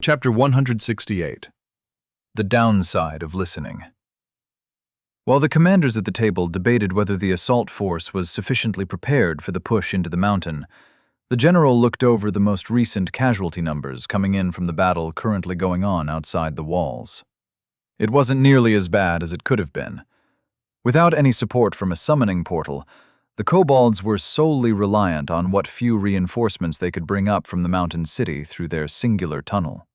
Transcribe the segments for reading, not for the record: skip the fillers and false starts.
Chapter 168. The Downside of Listening. While the commanders at the table debated whether the assault force was sufficiently prepared for the push into the mountain, the general looked over the most recent casualty numbers coming in from the battle currently going on outside the walls. It wasn't nearly as bad as it could have been. Without any support from a summoning portal, the kobolds were solely reliant on what few reinforcements they could bring up from the mountain city through their singular tunnel.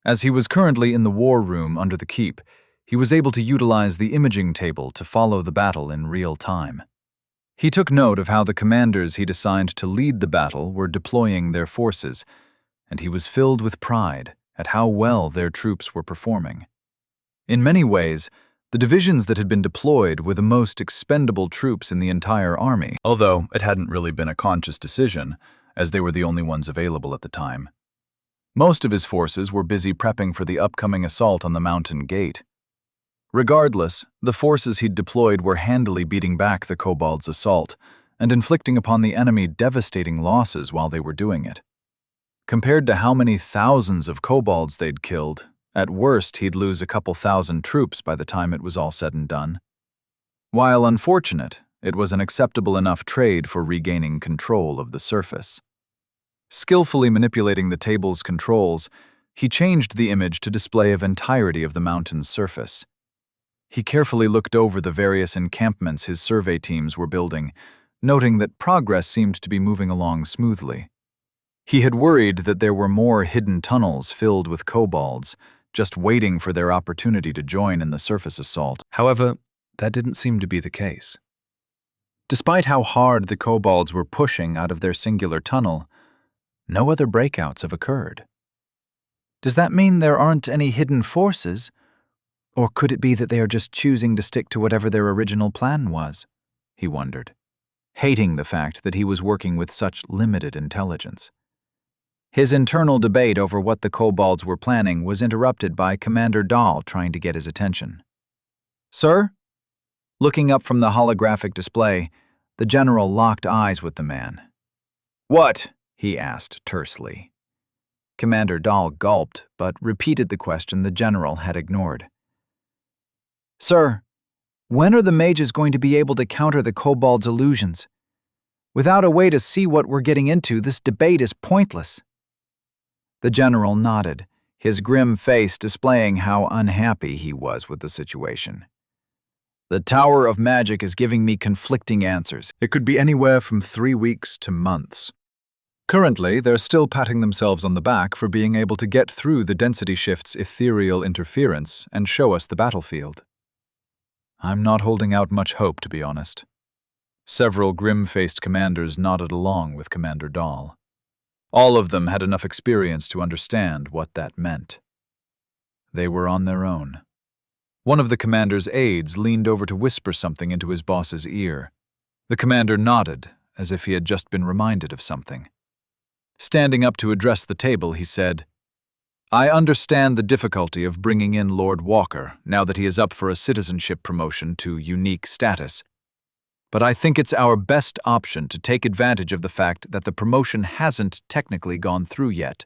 As he was currently in the war room under the keep, he was able to utilize the imaging table to follow the battle in real time. He took note of how the commanders he'd assigned to lead the battle were deploying their forces, and he was filled with pride at how well their troops were performing. In many ways, the divisions that had been deployed were the most expendable troops in the entire army, although it hadn't really been a conscious decision, as they were the only ones available at the time. Most of his forces were busy prepping for the upcoming assault on the mountain gate. Regardless, the forces he'd deployed were handily beating back the kobolds' assault and inflicting upon the enemy devastating losses while they were doing it. Compared to how many thousands of kobolds they'd killed, at worst he'd lose a couple thousand troops by the time it was all said and done. While unfortunate, it was an acceptable enough trade for regaining control of the surface. Skillfully manipulating the table's controls, he changed the image to display an entirety of the mountain's surface. He carefully looked over the various encampments his survey teams were building, noting that progress seemed to be moving along smoothly. He had worried that there were more hidden tunnels filled with kobolds, just waiting for their opportunity to join in the surface assault. However, that didn't seem to be the case. Despite how hard the kobolds were pushing out of their singular tunnel, no other breakouts have occurred. Does that mean there aren't any hidden forces? Or could it be that they are just choosing to stick to whatever their original plan was? He wondered, hating the fact that he was working with such limited intelligence. His internal debate over what the kobolds were planning was interrupted by Commander Dahl trying to get his attention. "Sir?" Looking up from the holographic display, the general locked eyes with the man. "What?" he asked tersely. Commander Dahl gulped, but repeated the question the general had ignored. "Sir, when are the mages going to be able to counter the kobolds' illusions? Without a way to see what we're getting into, this debate is pointless." The general nodded, his grim face displaying how unhappy he was with the situation. "The Tower of Magic is giving me conflicting answers. It could be anywhere from 3 weeks to months. Currently, they're still patting themselves on the back for being able to get through the density shift's ethereal interference and show us the battlefield. I'm not holding out much hope, to be honest." Several grim-faced commanders nodded along with Commander Dahl. All of them had enough experience to understand what that meant. They were on their own. One of the commander's aides leaned over to whisper something into his boss's ear. The commander nodded, as if he had just been reminded of something. Standing up to address the table, he said, "I understand the difficulty of bringing in Lord Walker now that he is up for a citizenship promotion to unique status. But I think it's our best option to take advantage of the fact that the promotion hasn't technically gone through yet.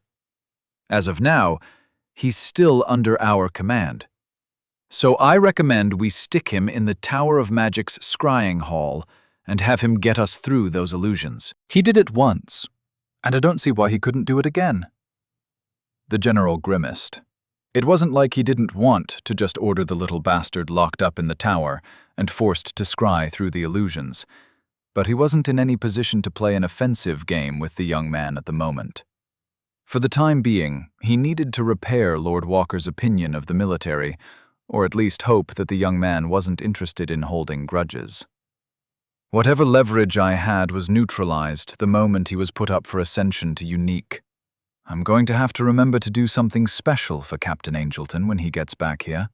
As of now, he's still under our command. So I recommend we stick him in the Tower of Magic's scrying hall and have him get us through those illusions. He did it once, and I don't see why he couldn't do it again." The general grimaced. It wasn't like he didn't want to just order the little bastard locked up in the tower and forced to scry through the illusions, but he wasn't in any position to play an offensive game with the young man at the moment. For the time being, he needed to repair Lord Walker's opinion of the military, or at least hope that the young man wasn't interested in holding grudges. Whatever leverage I had was neutralized the moment he was put up for ascension to unique. I'm going to have to remember to do something special for Captain Angelton when he gets back here.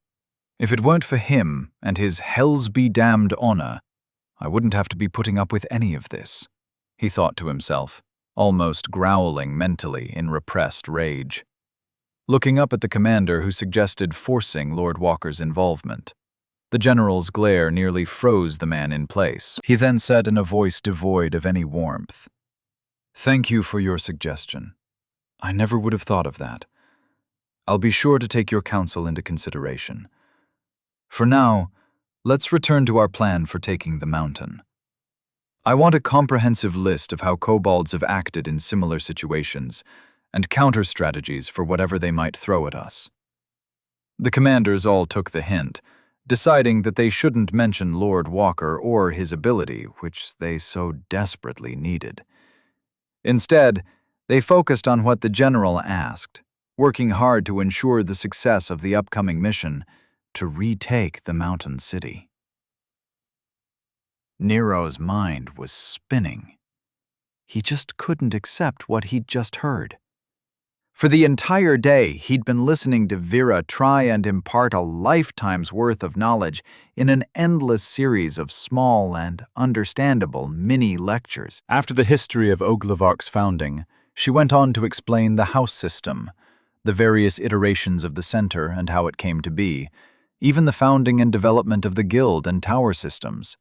If it weren't for him and his hells-be-damned honor, I wouldn't have to be putting up with any of this," he thought to himself, almost growling mentally in repressed rage. Looking up at the commander who suggested forcing Lord Walker's involvement, the general's glare nearly froze the man in place. He then said in a voice devoid of any warmth, "Thank you for your suggestion. I never would have thought of that. I'll be sure to take your counsel into consideration. For now, let's return to our plan for taking the mountain. I want a comprehensive list of how kobolds have acted in similar situations, and counter-strategies for whatever they might throw at us." The commanders all took the hint, deciding that they shouldn't mention Lord Walker or his ability, which they so desperately needed. Instead, they focused on what the general asked, working hard to ensure the success of the upcoming mission to retake the mountain city. Nero's mind was spinning. He just couldn't accept what he'd just heard. For the entire day, he'd been listening to Vera try and impart a lifetime's worth of knowledge in an endless series of small and understandable mini-lectures. After the history of Oglevark's founding, she went on to explain the house system, the various iterations of the center and how it came to be, even the founding and development of the guild and tower systems.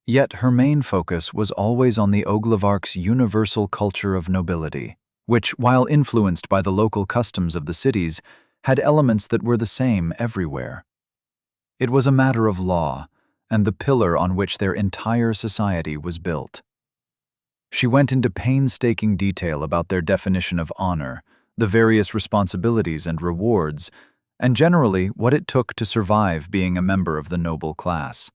Yet her main focus was always on the Oglevark's universal culture of nobility, which, while influenced by the local customs of the cities, had elements that were the same everywhere. It was a matter of law, and the pillar on which their entire society was built. She went into painstaking detail about their definition of honor, the various responsibilities and rewards, and generally what it took to survive being a member of the noble class.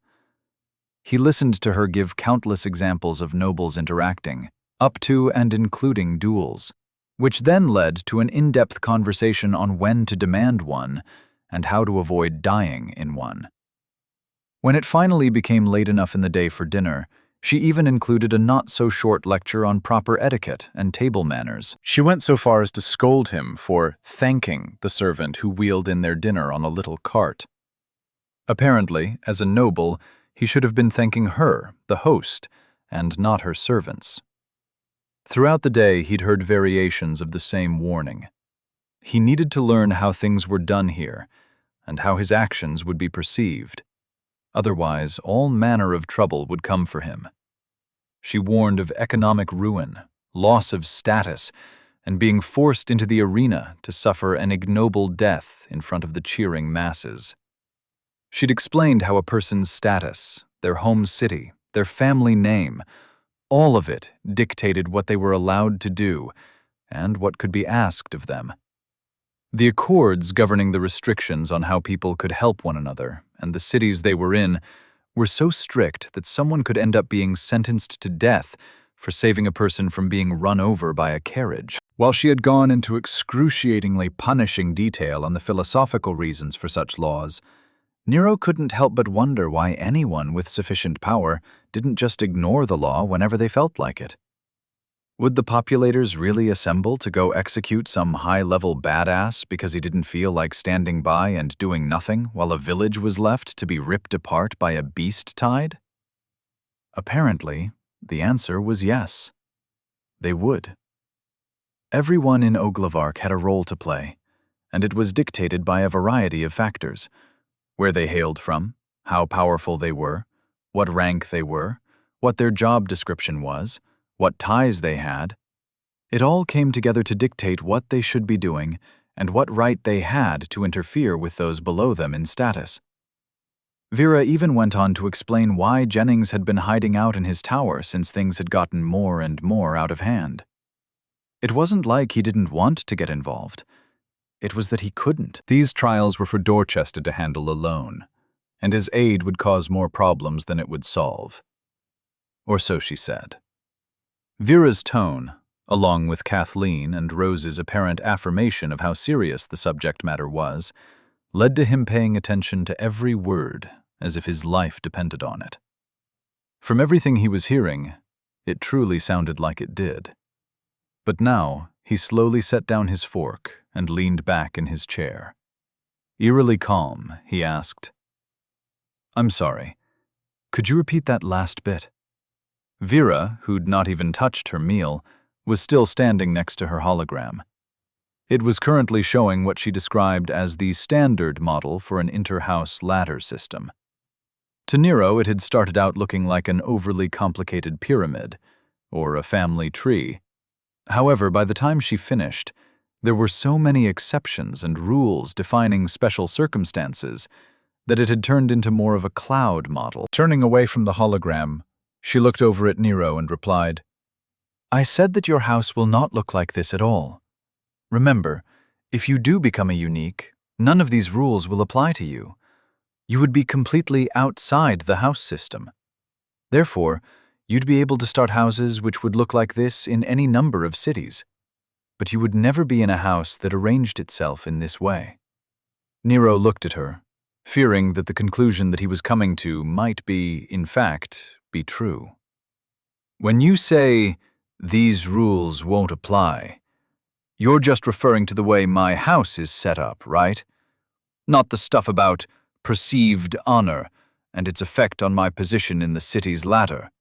He listened to her give countless examples of nobles interacting, up to and including duels, which then led to an in-depth conversation on when to demand one and how to avoid dying in one. When it finally became late enough in the day for dinner, she even included a not-so-short lecture on proper etiquette and table manners. She went so far as to scold him for thanking the servant who wheeled in their dinner on a little cart. Apparently, as a noble, he should have been thanking her, the host, and not her servants. Throughout the day, he'd heard variations of the same warning. He needed to learn how things were done here, and how his actions would be perceived. Otherwise, all manner of trouble would come for him. She warned of economic ruin, loss of status, and being forced into the arena to suffer an ignoble death in front of the cheering masses. She'd explained how a person's status, their home city, their family name, all of it dictated what they were allowed to do and what could be asked of them. The accords governing the restrictions on how people could help one another and the cities they were in were so strict that someone could end up being sentenced to death for saving a person from being run over by a carriage. While she had gone into excruciatingly punishing detail on the philosophical reasons for such laws, Nero couldn't help but wonder why anyone with sufficient power didn't just ignore the law whenever they felt like it. Would the populators really assemble to go execute some high-level badass because he didn't feel like standing by and doing nothing while a village was left to be ripped apart by a beast tide? Apparently, the answer was yes. They would. Everyone in Oglevark had a role to play, and it was dictated by a variety of factors: where they hailed from, how powerful they were, what rank they were, what their job description was, what ties they had. It all came together to dictate what they should be doing and what right they had to interfere with those below them in status. Vera even went on to explain why Jennings had been hiding out in his tower since things had gotten more and more out of hand. It wasn't like he didn't want to get involved. It was that he couldn't. These trials were for Dorchester to handle alone, and his aid would cause more problems than it would solve. Or so she said. Vera's tone, along with Kathleen and Rose's apparent affirmation of how serious the subject matter was, led to him paying attention to every word as if his life depended on it. From everything he was hearing, it truly sounded like it did. But now, he slowly set down his fork and leaned back in his chair. Eerily calm, he asked, "I'm sorry. Could you repeat that last bit?" Vera, who'd not even touched her meal, was still standing next to her hologram. It was currently showing what she described as the standard model for an inter-house ladder system. To Nero, it had started out looking like an overly complicated pyramid, or a family tree. However, by the time she finished, There were so many exceptions and rules defining special circumstances that it had turned into more of a cloud model. Turning away from the hologram, she looked over at Nero and replied, "I said that your house will not look like this at all. Remember, if you do become a unique, none of these rules will apply to you. You would be completely outside the house system. Therefore, you'd be able to start houses which would look like this in any number of cities. But you would never be in a house that arranged itself in this way." Nero looked at her, fearing that the conclusion that he was coming to might in fact, be true. "When you say, 'these rules won't apply,' you're just referring to the way my house is set up, right? Not the stuff about perceived honor and its effect on my position in the city's ladder.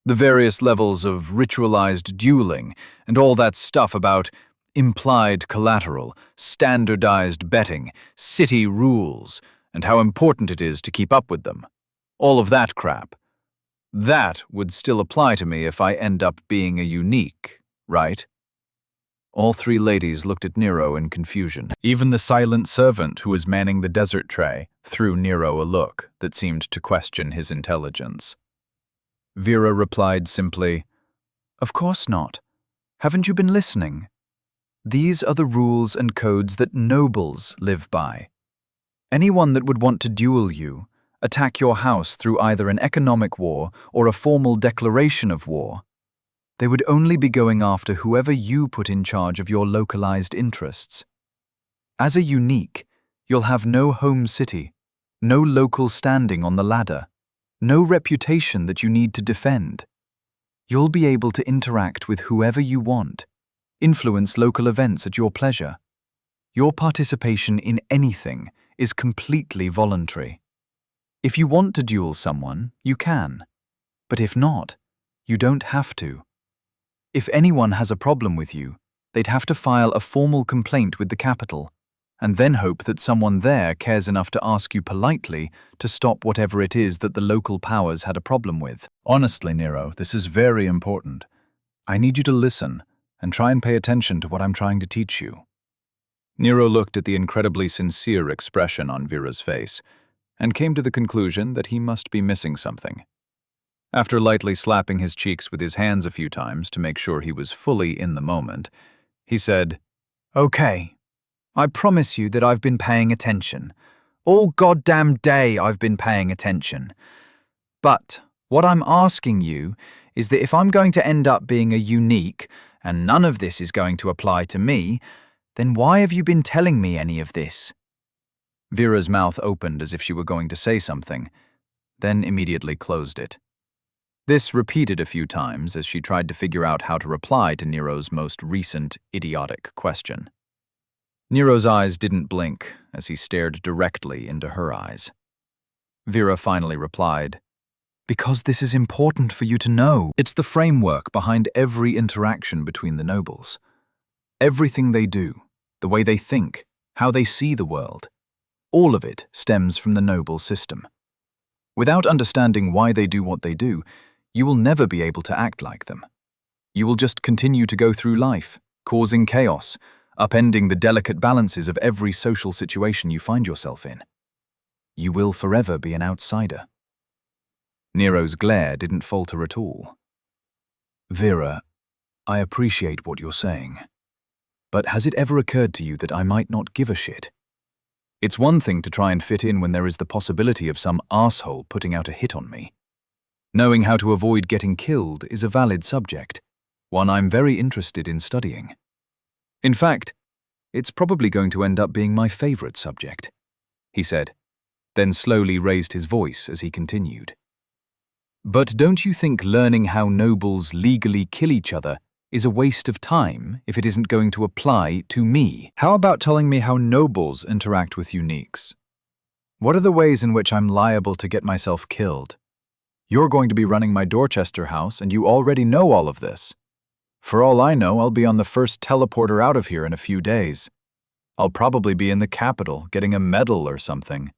The various levels of ritualized dueling and all that stuff about implied collateral, standardized betting, city rules, and how important it is to keep up with them. All of that crap. That would still apply to me if I end up being a unique, right?" All three ladies looked at Nero in confusion. Even the silent servant who was manning the dessert tray threw Nero a look that seemed to question his intelligence. Vera replied simply, "Of course not. Haven't you been listening? These are the rules and codes that nobles live by. Anyone that would want to duel you, attack your house through either an economic war or a formal declaration of war, they would only be going after whoever you put in charge of your localized interests. As a unique, you'll have no home city, no local standing on the ladder, no reputation that you need to defend. You'll be able to interact with whoever you want, influence local events at your pleasure. Your participation in anything is completely voluntary. If you want to duel someone, you can. But if not, you don't have to. If anyone has a problem with you, they'd have to file a formal complaint with the capital, and then hope that someone there cares enough to ask you politely to stop whatever it is that the local powers had a problem with." "Honestly, Nero, this is very important. I need you to listen and try and pay attention to what I'm trying to teach you." Nero looked at the incredibly sincere expression on Vera's face and came to the conclusion that he must be missing something. After lightly slapping his cheeks with his hands a few times to make sure he was fully in the moment, he said, "Okay, I promise you that I've been paying attention. All goddamn day I've been paying attention. But what I'm asking you is that if I'm going to end up being a unique and none of this is going to apply to me, then why have you been telling me any of this?" Vera's mouth opened as if she were going to say something, then immediately closed it. This repeated a few times as she tried to figure out how to reply to Nero's most recent idiotic question. Nero's eyes didn't blink as he stared directly into her eyes. Vera finally replied, "Because this is important for you to know. It's the framework behind every interaction between the nobles. Everything they do, the way they think, how they see the world, all of it stems from the noble system. Without understanding why they do what they do, you will never be able to act like them. You will just continue to go through life, causing chaos, upending the delicate balances of every social situation you find yourself in. You will forever be an outsider." Nero's glare didn't falter at all. "Vera, I appreciate what you're saying. But has it ever occurred to you that I might not give a shit? It's one thing to try and fit in when there is the possibility of some asshole putting out a hit on me. Knowing how to avoid getting killed is a valid subject, one I'm very interested in studying. In fact, it's probably going to end up being my favorite subject," he said, then slowly raised his voice as he continued. "But don't you think learning how nobles legally kill each other is a waste of time if it isn't going to apply to me? How about telling me how nobles interact with uniques? What are the ways in which I'm liable to get myself killed? You're going to be running my Dorchester house, and you already know all of this. For all I know, I'll be on the first teleporter out of here in a few days. I'll probably be in the capital, getting a medal or something,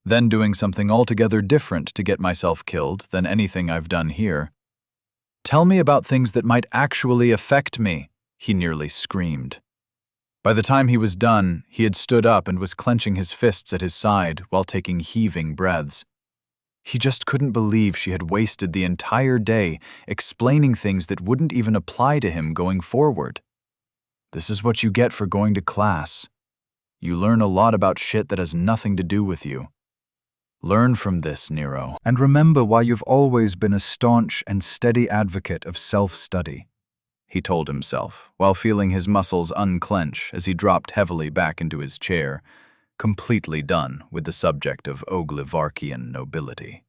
then doing something altogether different to get myself killed than anything I've done here. Tell me about things that might actually affect me," he nearly screamed. By the time he was done, he had stood up and was clenching his fists at his side while taking heaving breaths. He just couldn't believe she had wasted the entire day explaining things that wouldn't even apply to him going forward. This is what you get for going to class. You learn a lot about shit that has nothing to do with you. Learn from this, Nero. And remember why you've always been a staunch and steady advocate of self-study, he told himself, while feeling his muscles unclench as he dropped heavily back into his chair, completely done with the subject of Oglyvarkian nobility.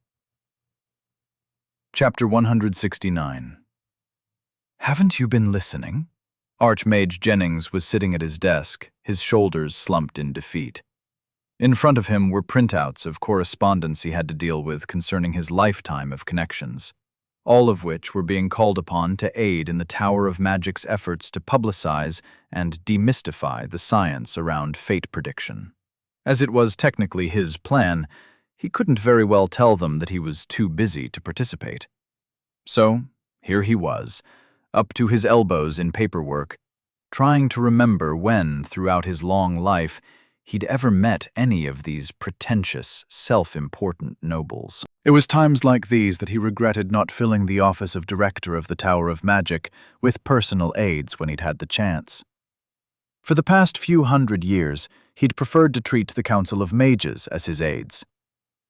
Chapter 169. Haven't you been listening? Archmage Jennings was sitting at his desk, his shoulders slumped in defeat. In front of him were printouts of correspondence he had to deal with concerning his lifetime of connections, all of which were being called upon to aid in the Tower of Magic's efforts to publicize and demystify the science around fate prediction. As it was technically his plan, he couldn't very well tell them that he was too busy to participate. So, here he was, up to his elbows in paperwork, trying to remember when, throughout his long life, he'd ever met any of these pretentious, self-important nobles. It was times like these that he regretted not filling the office of director of the Tower of Magic with personal aides when he'd had the chance. For the past few hundred years, he'd preferred to treat the Council of Mages as his aides.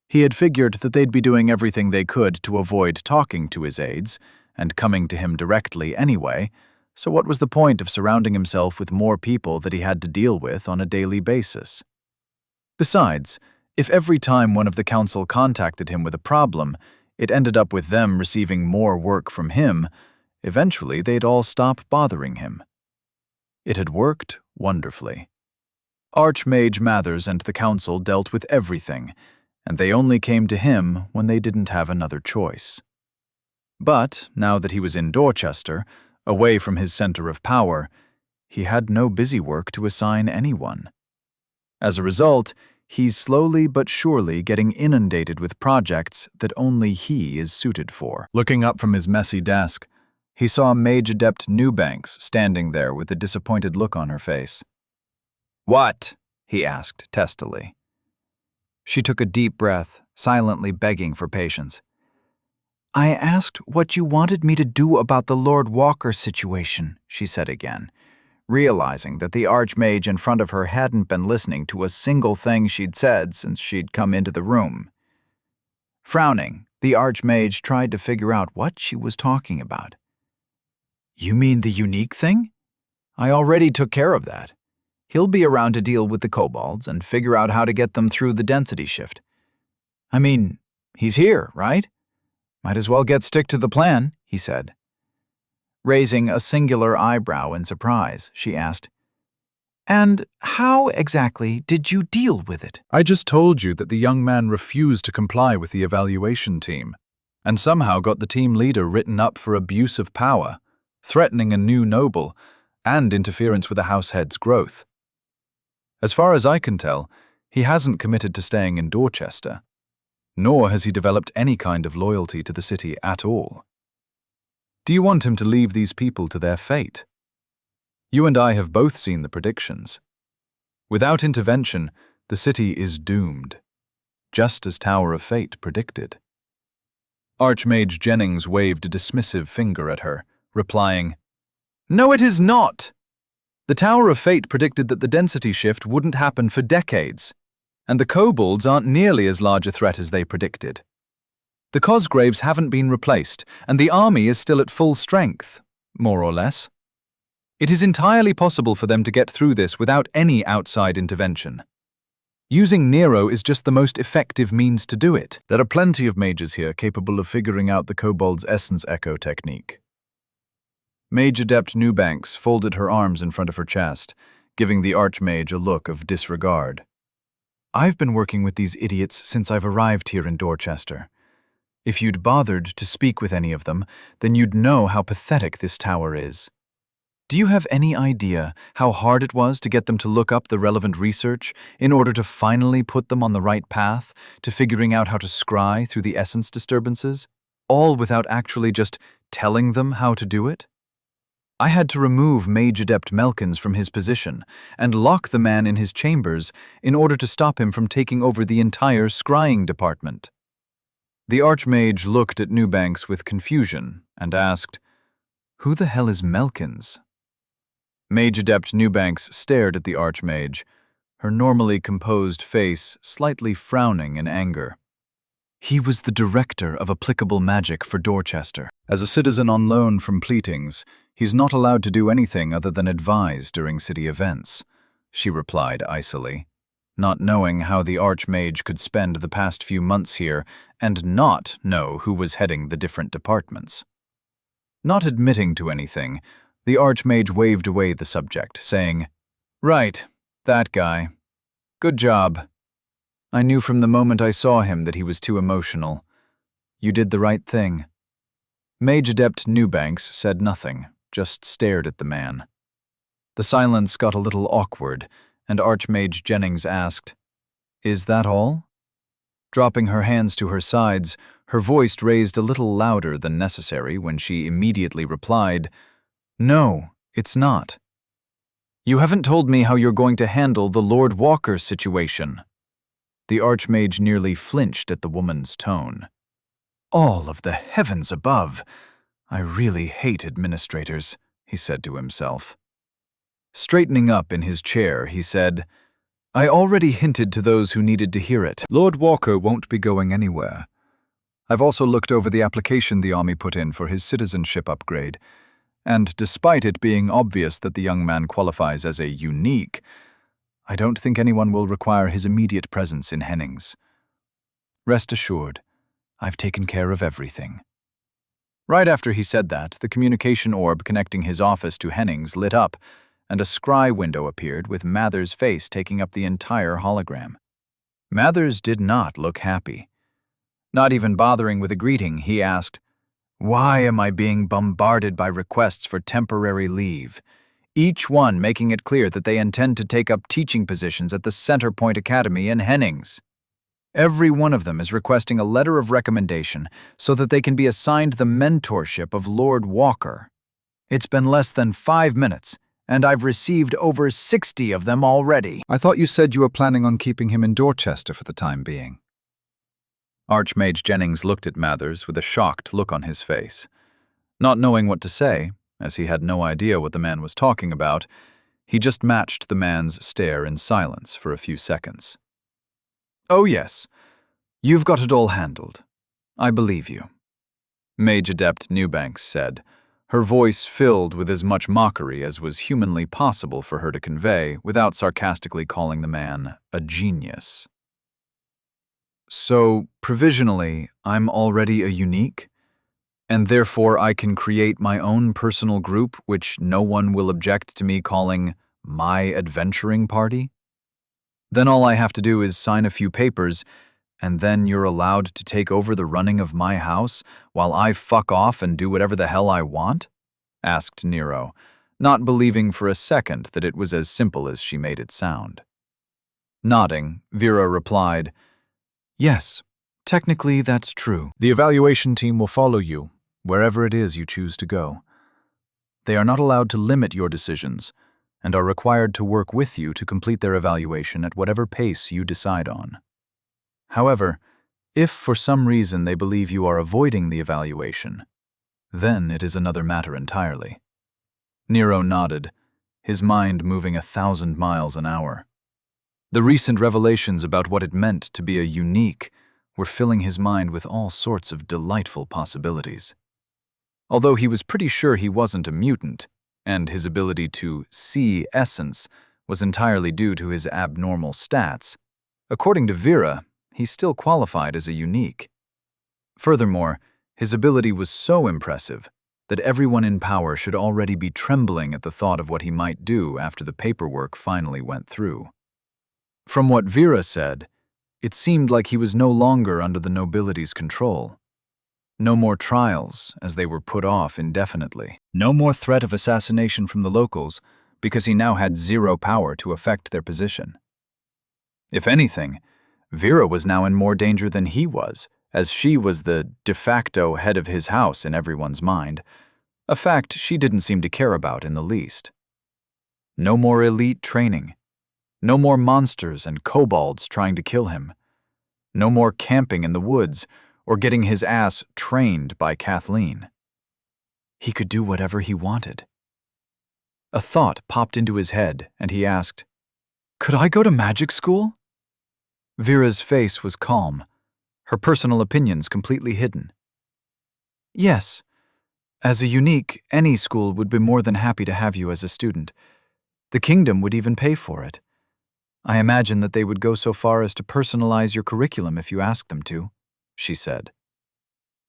He had figured that they'd be doing everything they could to avoid talking to his aides, and coming to him directly anyway, so what was the point of surrounding himself with more people that he had to deal with on a daily basis? Besides, if every time one of the council contacted him with a problem, it ended up with them receiving more work from him, eventually they'd all stop bothering him. It had worked wonderfully. Archmage Mathers and the council dealt with everything, and they only came to him when they didn't have another choice. But, now that he was in Dorchester, away from his center of power, he had no busy work to assign anyone. As a result, he's slowly but surely getting inundated with projects that only he is suited for. Looking up from his messy desk, he saw Mage Adept Newbanks standing there with a disappointed look on her face. "What?" he asked testily. She took a deep breath, silently begging for patience. "I asked what you wanted me to do about the Lord Walker situation," she said again, realizing that the Archmage in front of her hadn't been listening to a single thing she'd said since she'd come into the room. Frowning, the Archmage tried to figure out what she was talking about. "You mean the unique thing? I already took care of that. He'll be around to deal with the kobolds and figure out how to get them through the density shift. I mean, he's here, right? Might as well stick to the plan," he said. Raising a singular eyebrow in surprise, she asked, "And how exactly did you deal with it?" "I just told you that the young man refused to comply with the evaluation team, and somehow got the team leader written up for abuse of power, threatening a new noble, and interference with the househead's growth. As far as I can tell, he hasn't committed to staying in Dorchester, nor has he developed any kind of loyalty to the city at all. Do you want him to leave these people to their fate? You and I have both seen the predictions. Without intervention, the city is doomed, just as Tower of Fate predicted." Archmage Jennings waved a dismissive finger at her, replying, "No, it is not! The Tower of Fate predicted that the density shift wouldn't happen for decades, and the kobolds aren't nearly as large a threat as they predicted. The Cosgraves haven't been replaced, and the army is still at full strength, more or less. It is entirely possible for them to get through this without any outside intervention. Using Nero is just the most effective means to do it. There are plenty of mages here capable of figuring out the kobold's essence echo technique." Mage Adept Newbanks folded her arms in front of her chest, giving the Archmage a look of disregard. "I've been working with these idiots since I've arrived here in Dorchester. If you'd bothered to speak with any of them, then you'd know how pathetic this tower is. Do you have any idea how hard it was to get them to look up the relevant research in order to finally put them on the right path to figuring out how to scry through the essence disturbances, all without actually just telling them how to do it? I had to remove Mage Adept Melkins from his position and lock the man in his chambers in order to stop him from taking over the entire scrying department. The Archmage looked at Newbanks with confusion and asked, "Who the hell is Melkins?" Mage Adept Newbanks stared at the Archmage, her normally composed face slightly frowning in anger. He was the director of applicable magic for Dorchester. As a citizen on loan from Pleatings, he's not allowed to do anything other than advise during city events, she replied icily, not knowing how the Archmage could spend the past few months here and not know who was heading the different departments. Not admitting to anything, the Archmage waved away the subject, saying, "Right, that guy. Good job. I knew from the moment I saw him that he was too emotional. You did the right thing." Mage Adept Newbanks said nothing, just stared at the man. The silence got a little awkward, and Archmage Jennings asked, "Is that all?" Dropping her hands to her sides, her voice raised a little louder than necessary when she immediately replied, "No, it's not. You haven't told me how you're going to handle the Lord Walker situation." The Archmage nearly flinched at the woman's tone. "All of the heavens above! I really hate administrators," he said to himself. Straightening up in his chair, he said, "I already hinted to those who needed to hear it. Lord Walker won't be going anywhere. I've also looked over the application the Army put in for his citizenship upgrade, and despite it being obvious that the young man qualifies as a unique, I don't think anyone will require his immediate presence in Hennings. Rest assured, I've taken care of everything." Right after he said that, the communication orb connecting his office to Hennings lit up, and a scry window appeared with Mather's face taking up the entire hologram. Mathers did not look happy. Not even bothering with a greeting, he asked, "Why am I being bombarded by requests for temporary leave? Each one making it clear that they intend to take up teaching positions at the Centerpoint Academy in Hennings. Every one of them is requesting a letter of recommendation so that they can be assigned the mentorship of Lord Walker. It's been less than 5 minutes, and I've received over 60 of them already." "I thought you said you were planning on keeping him in Dorchester for the time being." Archmage Jennings looked at Mathers with a shocked look on his face. Not knowing what to say, as he had no idea what the man was talking about, he just matched the man's stare in silence for a few seconds. "Oh yes, you've got it all handled. I believe you," Mage Adept Newbanks said, her voice filled with as much mockery as was humanly possible for her to convey without sarcastically calling the man a genius. "So, provisionally, I'm already a unique? And therefore I can create my own personal group which no one will object to me calling my adventuring party? Then all I have to do is sign a few papers, and then you're allowed to take over the running of my house while I fuck off and do whatever the hell I want?" asked Nero, not believing for a second that it was as simple as she made it sound. Nodding, Vera replied, "Yes, technically that's true. The evaluation team will follow you, wherever it is you choose to go. They are not allowed to limit your decisions, and are required to work with you to complete their evaluation at whatever pace you decide on. However, if for some reason they believe you are avoiding the evaluation, then it is another matter entirely." Nero nodded, his mind moving 1,000 miles an hour. The recent revelations about what it meant to be a unique were filling his mind with all sorts of delightful possibilities. Although he was pretty sure he wasn't a mutant, and his ability to see essence was entirely due to his abnormal stats, according to Vera, he still qualified as a unique. Furthermore, his ability was so impressive that everyone in power should already be trembling at the thought of what he might do after the paperwork finally went through. From what Vera said, it seemed like he was no longer under the nobility's control. No more trials, as they were put off indefinitely. No more threat of assassination from the locals, because he now had zero power to affect their position. If anything, Vera was now in more danger than he was, as she was the de facto head of his house in everyone's mind. a fact she didn't seem to care about in the least. No more elite training. No more monsters and kobolds trying to kill him. No more camping in the woods or getting his ass trained by Kathleen. He could do whatever he wanted. A thought popped into his head, and he asked, "Could I go to magic school?" Vera's face was calm, her personal opinions completely hidden. "Yes. As a unique, any school would be more than happy to have you as a student. The kingdom would even pay for it. I imagine that they would go so far as to personalize your curriculum if you asked them to," she said.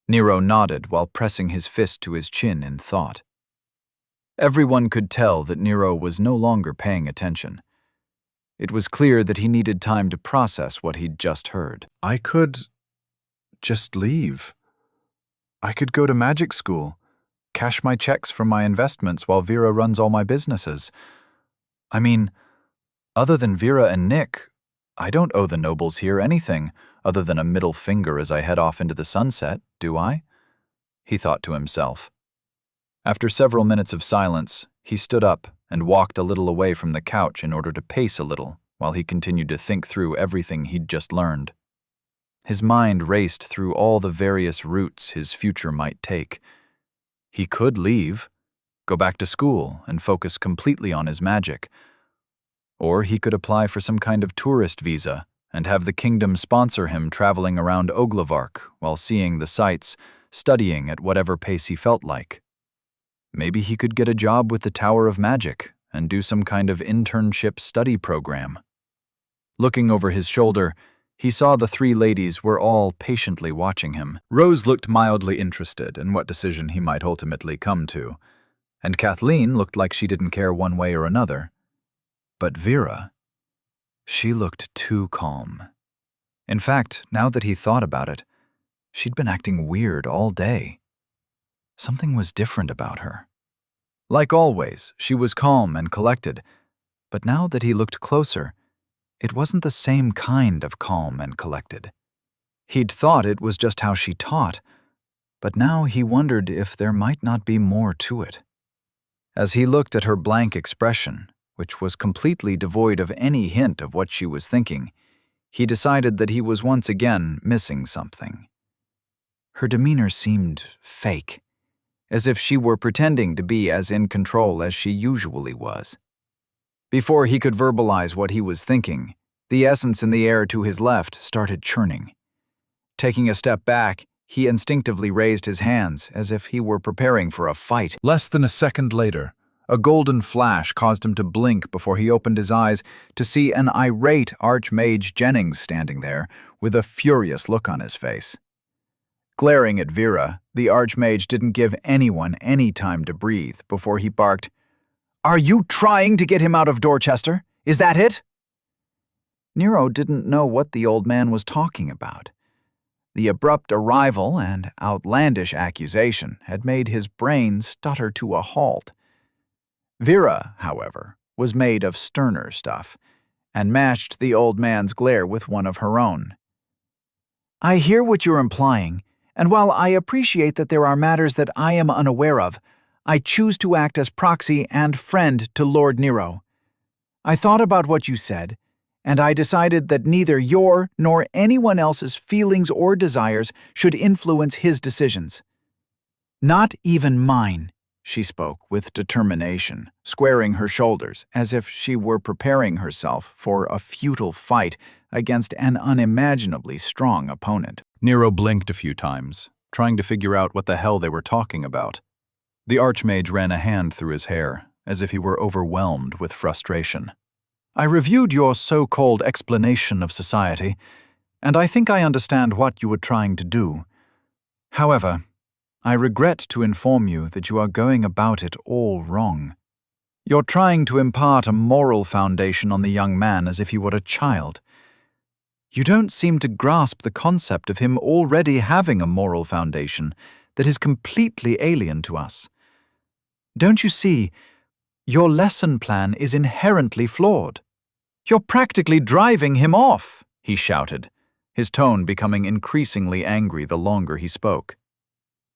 Nero nodded while pressing his fist to his chin in thought. Everyone could tell that Nero was no longer paying attention. It was clear that he needed time to process what he'd just heard. I could just leave. I could go to magic school, cash my checks from my investments while Vera runs all my businesses. I mean, other than Vera and Nick, I don't owe the nobles here anything other than a middle finger as I head off into the sunset, do I? He thought to himself. After several minutes of silence, he stood up and walked a little away from the couch in order to pace a little while he continued to think through everything he'd just learned. His mind raced through all the various routes his future might take. He could leave, go back to school and focus completely on his magic. Or he could apply for some kind of tourist visa and have the kingdom sponsor him traveling around Oglavark while seeing the sights, studying at whatever pace he felt like. Maybe he could get a job with the Tower of Magic and do some kind of internship study program. Looking over his shoulder, he saw the three ladies were all patiently watching him. Rose looked mildly interested in what decision he might ultimately come to, and Kathleen looked like she didn't care one way or another. But Vera, she looked too calm. In fact, now that he thought about it, she'd been acting weird all day. Something was different about her. Like always, she was calm and collected, but now that he looked closer, it wasn't the same kind of calm and collected. He'd thought it was just how she taught, but now he wondered if there might not be more to it. As he looked at her blank expression, which was completely devoid of any hint of what she was thinking, he decided that he was once again missing something. Her demeanor seemed fake, as if she were pretending to be as in control as she usually was. Before he could verbalize what he was thinking, the essence in the air to his left started churning. Taking a step back, he instinctively raised his hands as if he were preparing for a fight. Less than a second later, a golden flash caused him to blink before he opened his eyes to see an irate Archmage Jennings standing there with a furious look on his face. Glaring at Vera, the Archmage didn't give anyone any time to breathe before he barked, "Are you trying to get him out of Dorchester? Is that it?" Nero didn't know what the old man was talking about. The abrupt arrival and outlandish accusation had made his brain stutter to a halt. Vera, however, was made of sterner stuff, and matched the old man's glare with one of her own. "I hear what you're implying, and while I appreciate that there are matters that I am unaware of, I choose to act as proxy and friend to Lord Nero. I thought about what you said, and I decided that neither your nor anyone else's feelings or desires should influence his decisions. Not even mine," she spoke with determination, squaring her shoulders as if she were preparing herself for a futile fight against an unimaginably strong opponent. Nero blinked a few times, trying to figure out what the hell they were talking about. The Archmage ran a hand through his hair, as if he were overwhelmed with frustration. "I reviewed your so-called explanation of society, and I think I understand what you were trying to do. However, I regret to inform you that you are going about it all wrong. You're trying to impart a moral foundation on the young man as if he were a child. You don't seem to grasp the concept of him already having a moral foundation that is completely alien to us. Don't you see, your lesson plan is inherently flawed. You're practically driving him off," he shouted, his tone becoming increasingly angry the longer he spoke.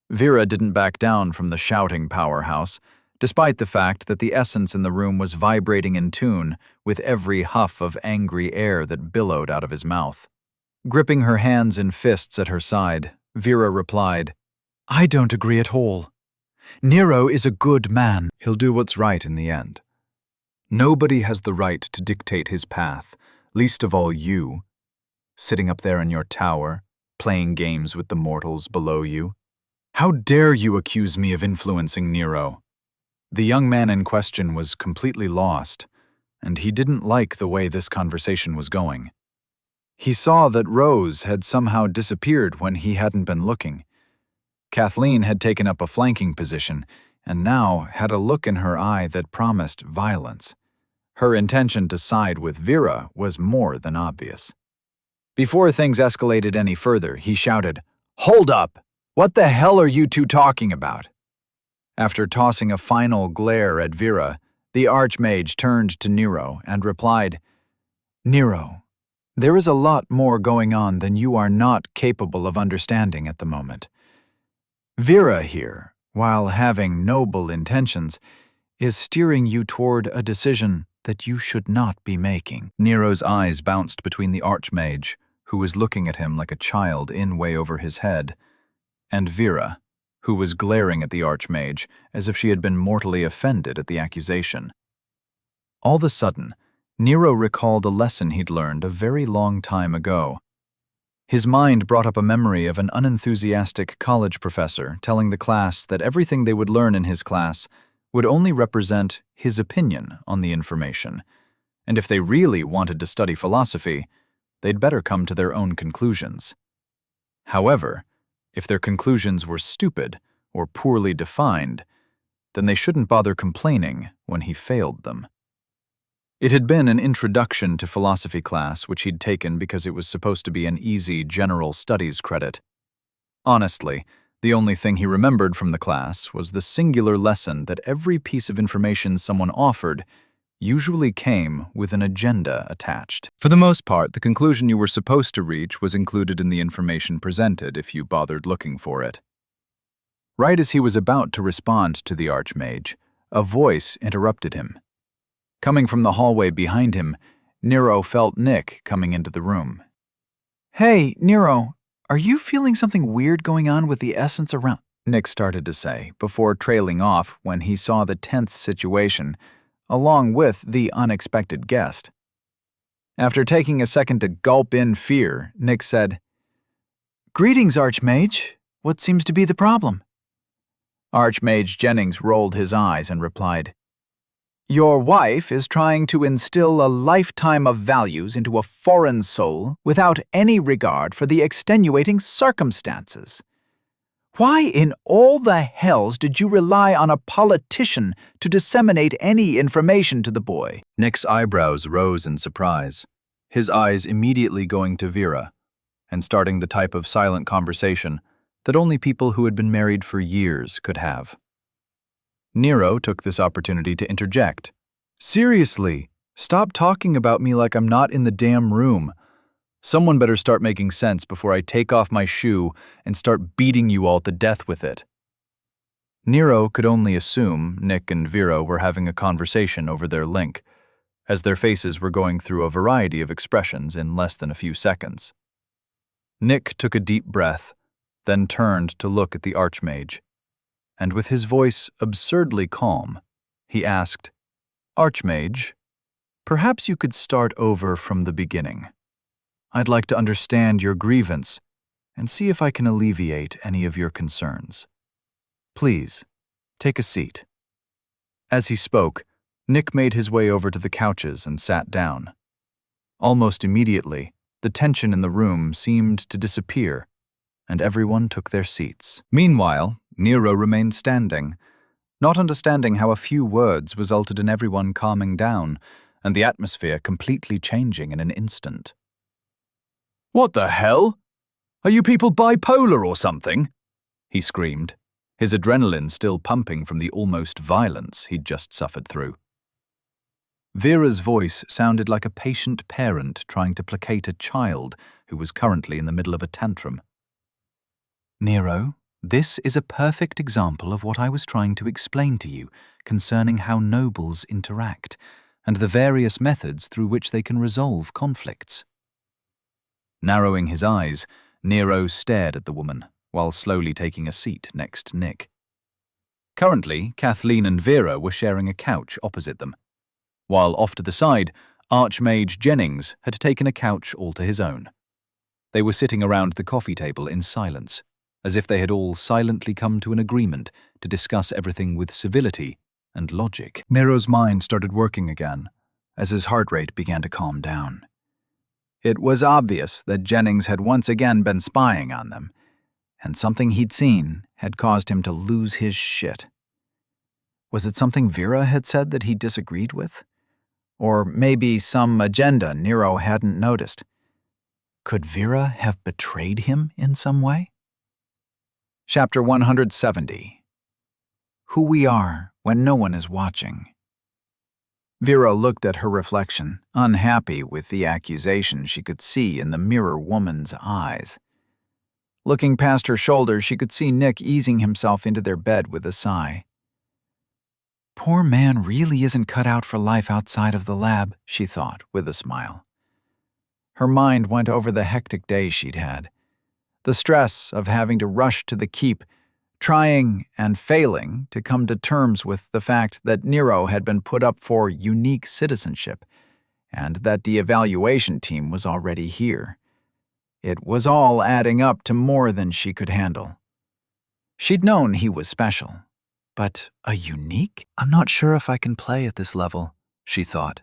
Vera didn't back down from the shouting powerhouse, despite the fact that the essence in the room was vibrating in tune with every huff of angry air that billowed out of his mouth. Gripping her hands in fists at her side, Vera replied, "I don't agree at all. Nero is a good man. He'll do what's right in the end. Nobody has the right to dictate his path, least of all you, sitting up there in your tower, playing games with the mortals below you. How dare you accuse me of influencing Nero?" The young man in question was completely lost, and he didn't like the way this conversation was going. He saw that Rose had somehow disappeared when he hadn't been looking. Kathleen had taken up a flanking position and now had a look in her eye that promised violence. Her intention to side with Vera was more than obvious. Before things escalated any further, he shouted, "Hold up! What the hell are you two talking about?" After tossing a final glare at Vera, the Archmage turned to Nero and replied, "Nero, there is a lot more going on than you are not capable of understanding at the moment. Vera here, while having noble intentions, is steering you toward a decision that you should not be making." Nero's eyes bounced between the Archmage, who was looking at him like a child in way over his head, and Vera, who was glaring at the Archmage as if she had been mortally offended at the accusation. All of a sudden, Nero recalled a lesson he'd learned a very long time ago. His mind brought up a memory of an unenthusiastic college professor telling the class that everything they would learn in his class would only represent his opinion on the information, and if they really wanted to study philosophy, they'd better come to their own conclusions. However, if their conclusions were stupid or poorly defined, then they shouldn't bother complaining when he failed them. It had been an introduction to philosophy class which he'd taken because it was supposed to be an easy general studies credit. Honestly, the only thing he remembered from the class was the singular lesson that every piece of information someone offered usually came with an agenda attached. For the most part, the conclusion you were supposed to reach was included in the information presented if you bothered looking for it. Right as he was about to respond to the Archmage, a voice interrupted him. Coming from the hallway behind him, Nero felt Nick coming into the room. "Hey, Nero, are you feeling something weird going on with the essence around?" Nick started to say, before trailing off when he saw the tense situation, along with the unexpected guest. After taking a second to gulp in fear, Nick said, "Greetings, Archmage. What seems to be the problem?" Archmage Jennings rolled his eyes and replied, "Your wife is trying to instill a lifetime of values into a foreign soul without any regard for the extenuating circumstances. Why in all the hells did you rely on a politician to disseminate any information to the boy?" Nick's eyebrows rose in surprise, his eyes immediately going to Vera, and starting the type of silent conversation that only people who had been married for years could have. Nero took this opportunity to interject. "Seriously, stop talking about me like I'm not in the damn room. Someone better start making sense before I take off my shoe and start beating you all to death with it." Nero could only assume Nick and Vera were having a conversation over their link, as their faces were going through a variety of expressions in less than a few seconds. Nick took a deep breath, then turned to look at the Archmage, and with his voice absurdly calm, he asked, "Archmage, perhaps you could start over from the beginning. I'd like to understand your grievance and see if I can alleviate any of your concerns. Please, take a seat." As he spoke, Nick made his way over to the couches and sat down. Almost immediately, the tension in the room seemed to disappear, and everyone took their seats. Meanwhile, Nero remained standing, not understanding how a few words resulted in everyone calming down and the atmosphere completely changing in an instant. "What the hell? Are you people bipolar or something?" he screamed, his adrenaline still pumping from the almost violence he'd just suffered through. Vera's voice sounded like a patient parent trying to placate a child who was currently in the middle of a tantrum. "Nero, This is a perfect example of what I was trying to explain to you concerning how nobles interact and the various methods through which they can resolve conflicts. Narrowing his eyes, Nero stared at the woman while slowly taking a seat next to Nick. Currently, Kathleen and Vera were sharing a couch opposite them, while off to the side, Archmage Jennings had taken a couch all to his own. They were sitting around the coffee table in silence, as if they had all silently come to an agreement to discuss everything with civility and logic. Nero's mind started working again, as his heart rate began to calm down. It was obvious that Jennings had once again been spying on them, and something he'd seen had caused him to lose his shit. Was it something Vera had said that he disagreed with? Or maybe some agenda Nero hadn't noticed? Could Vera have betrayed him in some way? Chapter 170. Who We Are When No One Is Watching. Vera looked at her reflection, unhappy with the accusation she could see in the mirror woman's eyes. Looking past her shoulder, she could see Nick easing himself into their bed with a sigh. Poor man really isn't cut out for life outside of the lab, she thought with a smile. Her mind went over the hectic day she'd had. The stress of having to rush to the keep, trying and failing to come to terms with the fact that Nero had been put up for unique citizenship, and that the evaluation team was already here. It was all adding up to more than she could handle. She'd known he was special, but a unique? I'm not sure if I can play at this level, she thought,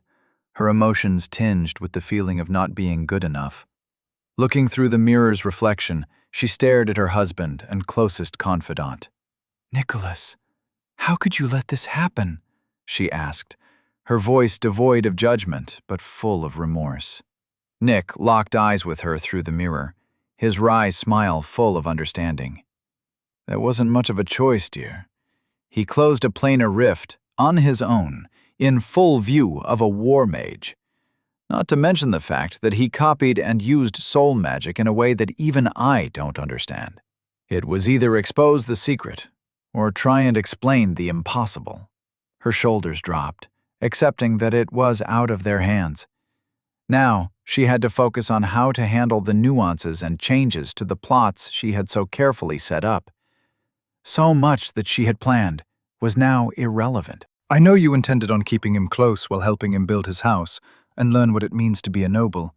her emotions tinged with the feeling of not being good enough. Looking through the mirror's reflection, she stared at her husband and closest confidant. Nicholas, how could you let this happen? She asked, her voice devoid of judgment but full of remorse. Nick locked eyes with her through the mirror, his wry smile full of understanding. That wasn't much of a choice, dear. He closed a planar rift, on his own, in full view of a war mage. Not to mention the fact that he copied and used soul magic in a way that even I don't understand. It was either expose the secret, or try and explain the impossible. Her shoulders dropped, accepting that it was out of their hands. Now, she had to focus on how to handle the nuances and changes to the plots she had so carefully set up. So much that she had planned was now irrelevant. I know you intended on keeping him close while helping him build his house and learn what it means to be a noble,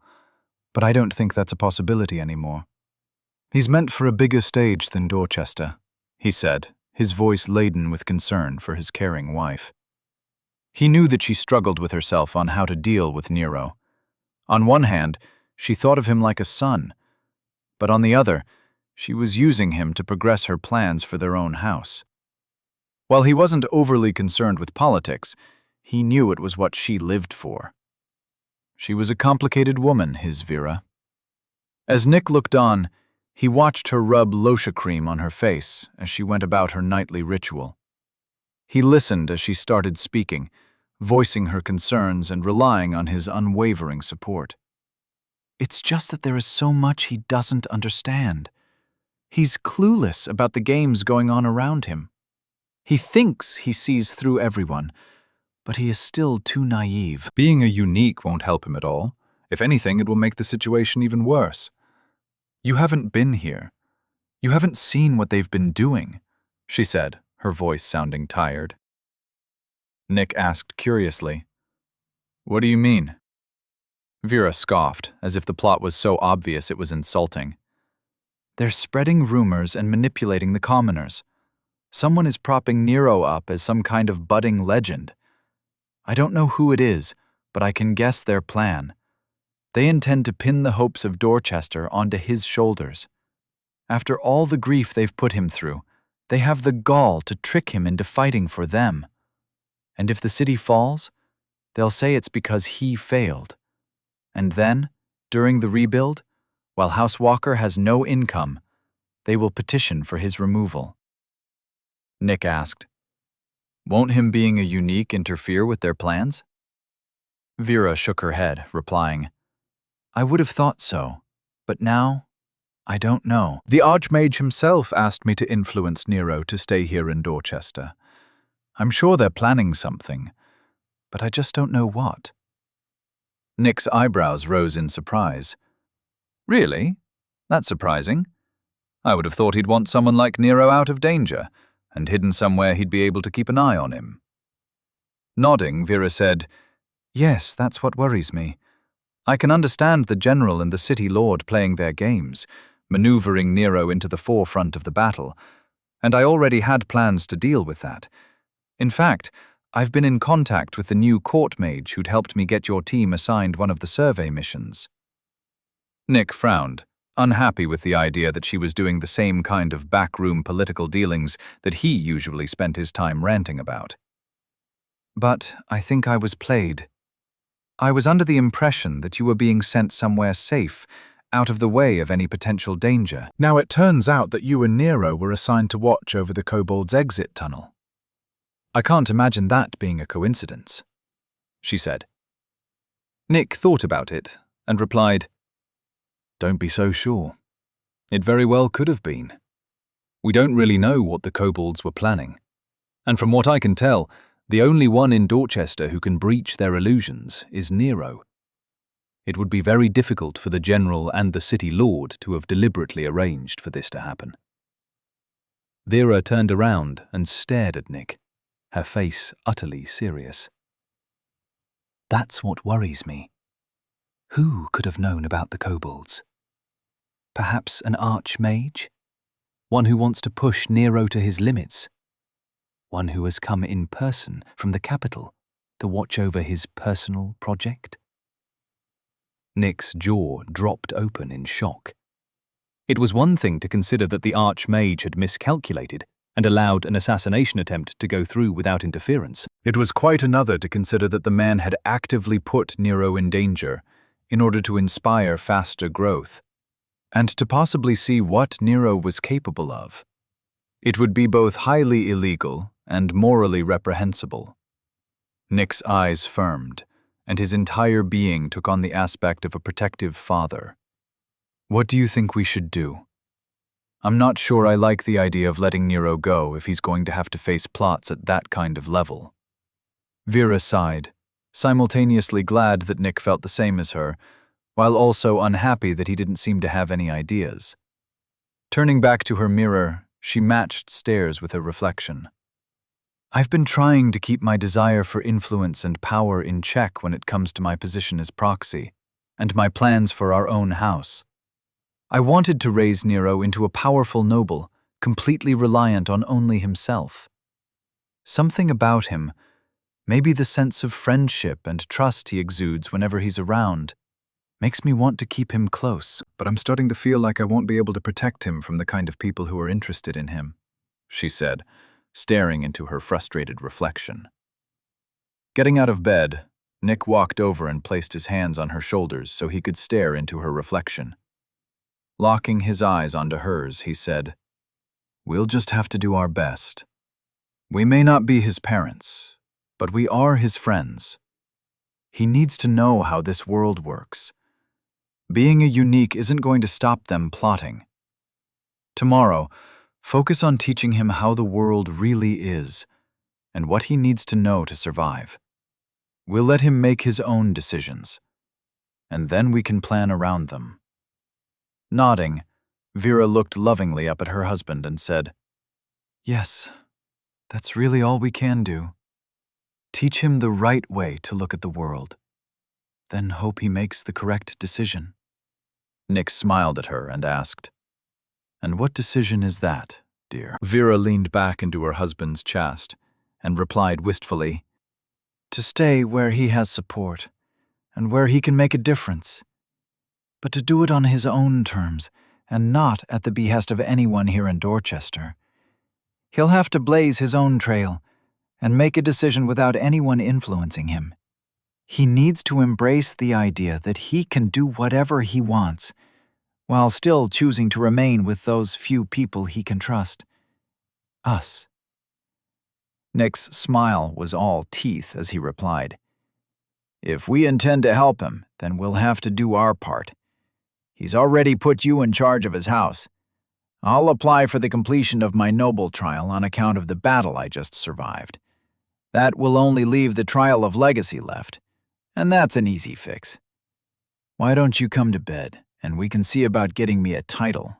but I don't think that's a possibility anymore. He's meant for a bigger stage than Dorchester, he said, his voice laden with concern for his caring wife. He knew that she struggled with herself on how to deal with Nero. On one hand, she thought of him like a son, but on the other, she was using him to progress her plans for their own house. While he wasn't overly concerned with politics, he knew it was what she lived for. She was a complicated woman, his Vera. As Nick looked on, he watched her rub Lotia cream on her face as she went about her nightly ritual. He listened as she started speaking, voicing her concerns and relying on his unwavering support. It's just that there is so much he doesn't understand. He's clueless about the games going on around him. He thinks he sees through everyone, but he is still too naive. Being a unique won't help him at all. If anything, it will make the situation even worse. You haven't been here. You haven't seen what they've been doing, she said, her voice sounding tired. Nick asked curiously, What do you mean? Vera scoffed, as if the plot was so obvious it was insulting. They're spreading rumors and manipulating the commoners. Someone is propping Nero up as some kind of budding legend. I don't know who it is, but I can guess their plan. They intend to pin the hopes of Dorchester onto his shoulders. After all the grief they've put him through, they have the gall to trick him into fighting for them. And if the city falls, they'll say it's because he failed. And then, during the rebuild, while House Walker has no income, they will petition for his removal. Nick asked, Won't him being a unique interfere with their plans? Vera shook her head, replying, I would have thought so, but now I don't know. The Archmage himself asked me to influence Nero to stay here in Dorchester. I'm sure they're planning something, but I just don't know what. Nick's eyebrows rose in surprise. Really? That's surprising. I would have thought he'd want someone like Nero out of danger, and hidden somewhere he'd be able to keep an eye on him. Nodding, Vera said, Yes, that's what worries me. I can understand the general and the city lord playing their games, maneuvering Nero into the forefront of the battle, and I already had plans to deal with that. In fact, I've been in contact with the new court mage who'd helped me get your team assigned one of the survey missions. Nick frowned, unhappy with the idea that she was doing the same kind of backroom political dealings that he usually spent his time ranting about. But I think I was played. I was under the impression that you were being sent somewhere safe, out of the way of any potential danger. Now it turns out that you and Nero were assigned to watch over the kobold's exit tunnel. I can't imagine that being a coincidence, she said. Nick thought about it and replied, Don't be so sure. It very well could have been. We don't really know what the kobolds were planning, and from what I can tell, the only one in Dorchester who can breach their illusions is Nero. It would be very difficult for the general and the city lord to have deliberately arranged for this to happen. Vera turned around and stared at Nick, her face utterly serious. That's what worries me. Who could have known about the kobolds? Perhaps an archmage? One who wants to push Nero to his limits? One who has come in person from the capital to watch over his personal project? Nick's jaw dropped open in shock. It was one thing to consider that the archmage had miscalculated and allowed an assassination attempt to go through without interference. It was quite another to consider that the man had actively put Nero in danger in order to inspire faster growth, and to possibly see what Nero was capable of. It would be both highly illegal and morally reprehensible. Nick's eyes firmed, and his entire being took on the aspect of a protective father. What do you think we should do? I'm not sure I like the idea of letting Nero go if he's going to have to face plots at that kind of level. Vera sighed, simultaneously glad that Nick felt the same as her, while also unhappy that he didn't seem to have any ideas. Turning back to her mirror, she matched stares with her reflection. I've been trying to keep my desire for influence and power in check when it comes to my position as proxy, and my plans for our own house. I wanted to raise Nero into a powerful noble, completely reliant on only himself. Something about him, maybe the sense of friendship and trust he exudes whenever he's around, makes me want to keep him close. But I'm starting to feel like I won't be able to protect him from the kind of people who are interested in him, she said, staring into her frustrated reflection. Getting out of bed, Nick walked over and placed his hands on her shoulders so he could stare into her reflection. Locking his eyes onto hers, he said, We'll just have to do our best. We may not be his parents, but we are his friends. He needs to know how this world works. Being a unique isn't going to stop them plotting. Tomorrow, focus on teaching him how the world really is and what he needs to know to survive. We'll let him make his own decisions, and then we can plan around them. Nodding, Vera looked lovingly up at her husband and said, Yes, that's really all we can do. Teach him the right way to look at the world, then hope he makes the correct decision. Nick smiled at her and asked, And what decision is that, dear? Vera leaned back into her husband's chest and replied wistfully, To stay where he has support and where he can make a difference, but to do it on his own terms and not at the behest of anyone here in Dorchester. He'll have to blaze his own trail and make a decision without anyone influencing him. He needs to embrace the idea that he can do whatever he wants, while still choosing to remain with those few people he can trust. Us. Nick's smile was all teeth as he replied, If we intend to help him, then we'll have to do our part. He's already put you in charge of his house. I'll apply for the completion of my noble trial on account of the battle I just survived. That will only leave the trial of legacy left, and that's an easy fix. Why don't you come to bed, and we can see about getting me a title?"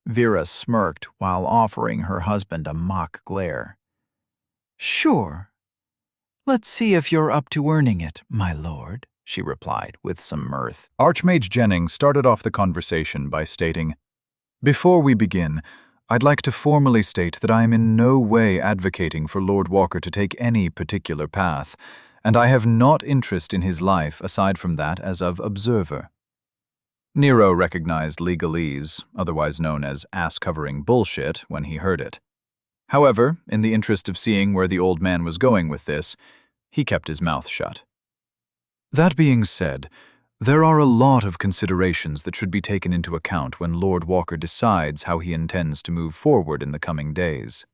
Vera smirked while offering her husband a mock glare. "Sure. Let's see if you're up to earning it, my lord," she replied with some mirth. Archmage Jennings started off the conversation by stating, "Before we begin, I'd like to formally state that I am in no way advocating for Lord Walker to take any particular path, and I have not interest in his life aside from that as of observer." Nero recognized legalese, otherwise known as ass-covering bullshit, when he heard it. However, in the interest of seeing where the old man was going with this, he kept his mouth shut. That being said, there are a lot of considerations that should be taken into account when Lord Walker decides how he intends to move forward in the coming days,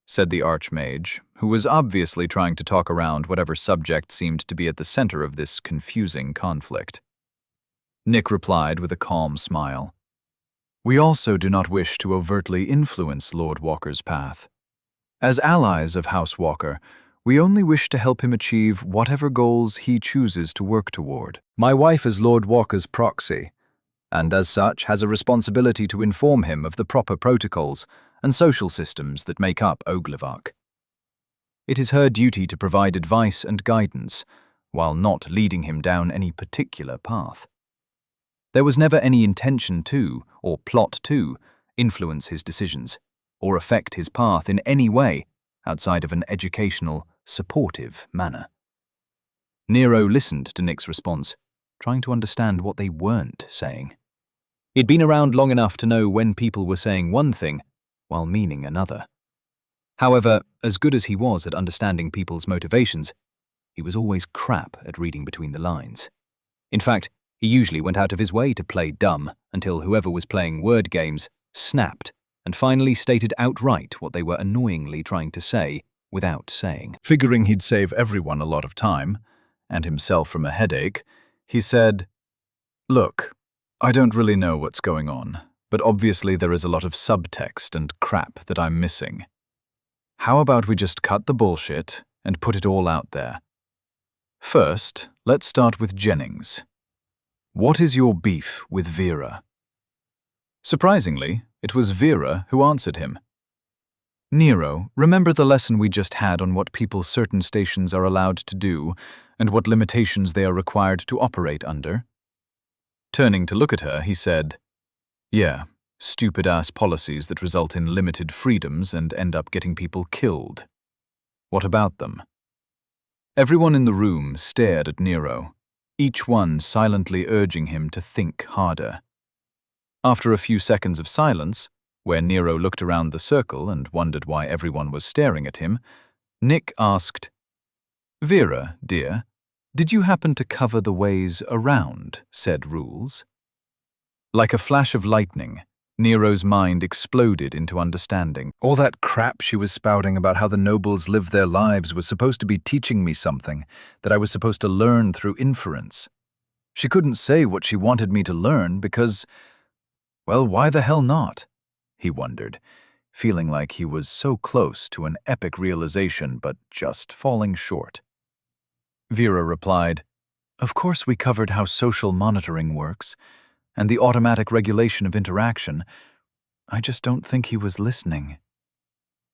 said the Archmage, who was obviously trying to talk around whatever subject seemed to be at the center of this confusing conflict. Nick replied with a calm smile. "We also do not wish to overtly influence Lord Walker's path. As allies of House Walker, we only wish to help him achieve whatever goals he chooses to work toward. My wife is Lord Walker's proxy, and as such has a responsibility to inform him of the proper protocols and social systems that make up Audiobooks. It is her duty to provide advice and guidance, while not leading him down any particular path. There was never any intention to, or plot to, influence his decisions, or affect his path in any way outside of an educational, supportive manner." Nero listened to Nick's response, trying to understand what they weren't saying. He'd been around long enough to know when people were saying one thing while meaning another. However, as good as he was at understanding people's motivations, he was always crap at reading between the lines. In fact, he usually went out of his way to play dumb until whoever was playing word games snapped and finally stated outright what they were annoyingly trying to say without saying. Figuring he'd save everyone a lot of time, and himself from a headache, he said, "Look, I don't really know what's going on, but obviously there is a lot of subtext and crap that I'm missing. How about we just cut the bullshit and put it all out there? First, let's start with Jennings. What is your beef with Vera?" Surprisingly, it was Vera who answered him. "Nero, remember the lesson we just had on what people certain stations are allowed to do and what limitations they are required to operate under?" Turning to look at her, he said, "Yeah, stupid-ass policies that result in limited freedoms and end up getting people killed. What about them?" Everyone in the room stared at Nero, each one silently urging him to think harder. After a few seconds of silence, where Nero looked around the circle and wondered why everyone was staring at him, Nick asked, "Vera, dear, did you happen to cover the ways around said rules?" Like a flash of lightning, Nero's mind exploded into understanding. All that crap she was spouting about how the nobles live their lives was supposed to be teaching me something that I was supposed to learn through inference. She couldn't say what she wanted me to learn because, well, why the hell not? He wondered, feeling like he was so close to an epic realization but just falling short. Vera replied, "Of course we covered how social monitoring works, and the automatic regulation of interaction. I just don't think he was listening."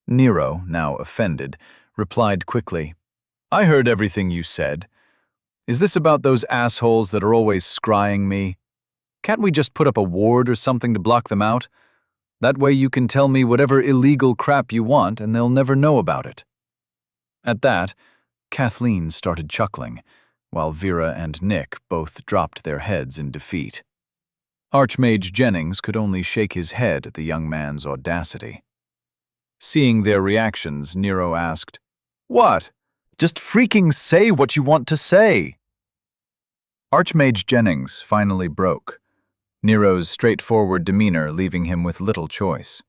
Nero, now offended, replied quickly, "I heard everything you said. Is this about those assholes that are always scrying me? Can't we just put up a ward or something to block them out? That way you can tell me whatever illegal crap you want and they'll never know about it." At that, Kathleen started chuckling, while Vera and Nick both dropped their heads in defeat. Archmage Jennings could only shake his head at the young man's audacity. Seeing their reactions, Nero asked, "What? Just freaking say what you want to say!" Archmage Jennings finally broke, Nero's straightforward demeanor leaving him with little choice.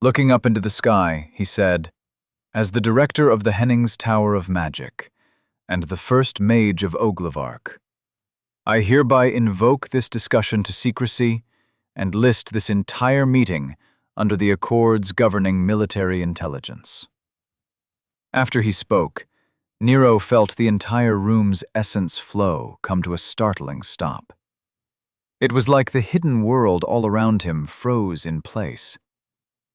Looking up into the sky, he said, "As the director of the Hennings Tower of Magic, and the first mage of Audiobooks, I hereby invoke this discussion to secrecy and list this entire meeting under the accords governing military intelligence." After he spoke, Nero felt the entire room's essence flow come to a startling stop. It was like the hidden world all around him froze in place.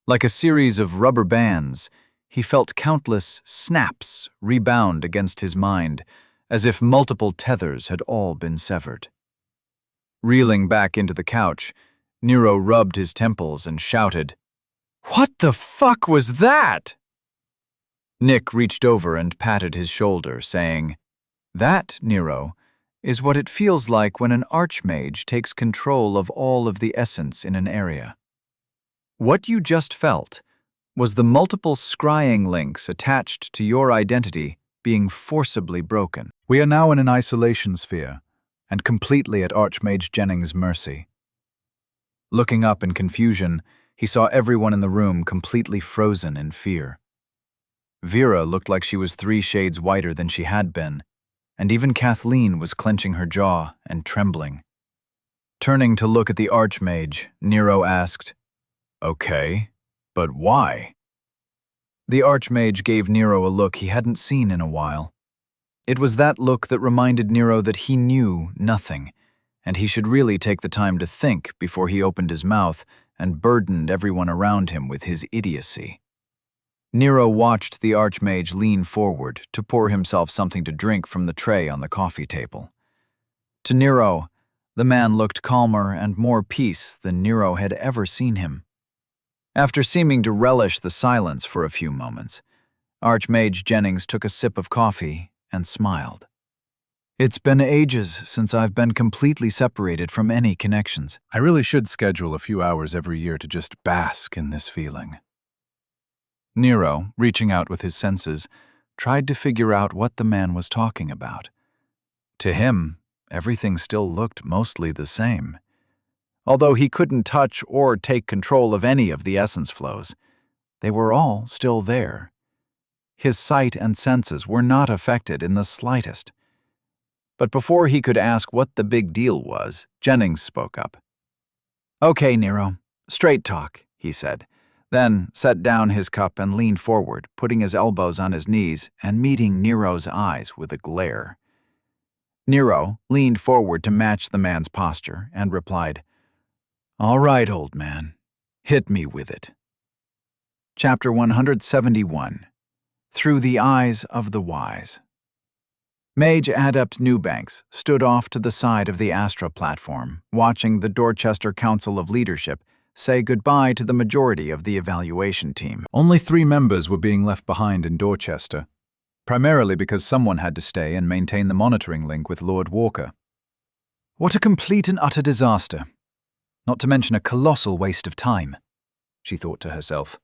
Like a series of rubber bands, he felt countless snaps rebound against his mind, as if multiple tethers had all been severed. Reeling back into the couch, Nero rubbed his temples and shouted, "What the fuck was that?" Nick reached over and patted his shoulder, saying, "That, Nero, is what it feels like when an archmage takes control of all of the essence in an area. What you just felt was the multiple scrying links attached to your identity being forcibly broken." We are now in an isolation sphere, and completely at Archmage Jennings' mercy. Looking up in confusion, he saw everyone in the room completely frozen in fear. Vera looked like she was 3 shades whiter than she had been, and even Kathleen was clenching her jaw and trembling. Turning to look at the Archmage, Nero asked, "Okay, but why?" The Archmage gave Nero a look he hadn't seen in a while. It was that look that reminded Nero that he knew nothing, and he should really take the time to think before he opened his mouth and burdened everyone around him with his idiocy. Nero watched the Archmage lean forward to pour himself something to drink from the tray on the coffee table. To Nero, the man looked calmer and more peace than Nero had ever seen him. After seeming to relish the silence for a few moments, Archmage Jennings took a sip of coffee and smiled. "It's been ages since I've been completely separated from any connections. I really should schedule a few hours every year to just bask in this feeling." Nero, reaching out with his senses, tried to figure out what the man was talking about. To him, everything still looked mostly the same. Although he couldn't touch or take control of any of the essence flows, they were all still there. His sight and senses were not affected in the slightest. But before he could ask what the big deal was, Jennings spoke up. "Okay, Nero, straight talk," he said, then set down his cup and leaned forward, putting his elbows on his knees and meeting Nero's eyes with a glare. Nero leaned forward to match the man's posture and replied, "All right, old man, hit me with it." Chapter 171. Through the Eyes of the Wise. Mage Adept Newbanks stood off to the side of the Astra platform, watching the Dorchester Council of Leadership say goodbye to the majority of the evaluation team. Only 3 members were being left behind in Dorchester, primarily because someone had to stay and maintain the monitoring link with Lord Walker. What a complete and utter disaster. Not to mention a colossal waste of time, she thought to herself.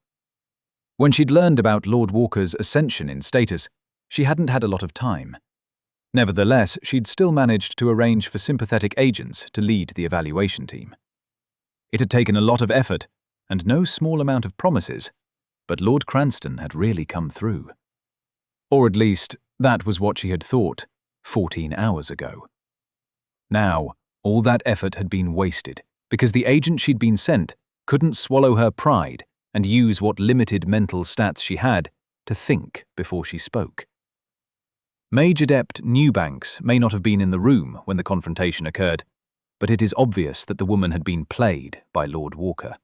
When she'd learned about Lord Walker's ascension in status, she hadn't had a lot of time. Nevertheless, she'd still managed to arrange for sympathetic agents to lead the evaluation team. It had taken a lot of effort, and no small amount of promises, but Lord Cranston had really come through. Or at least, that was what she had thought 14 hours ago. Now, all that effort had been wasted, because the agent she'd been sent couldn't swallow her pride and use what limited mental stats she had to think before she spoke. Mage Adept Newbanks may not have been in the room when the confrontation occurred, but it is obvious that the woman had been played by Lord Walker.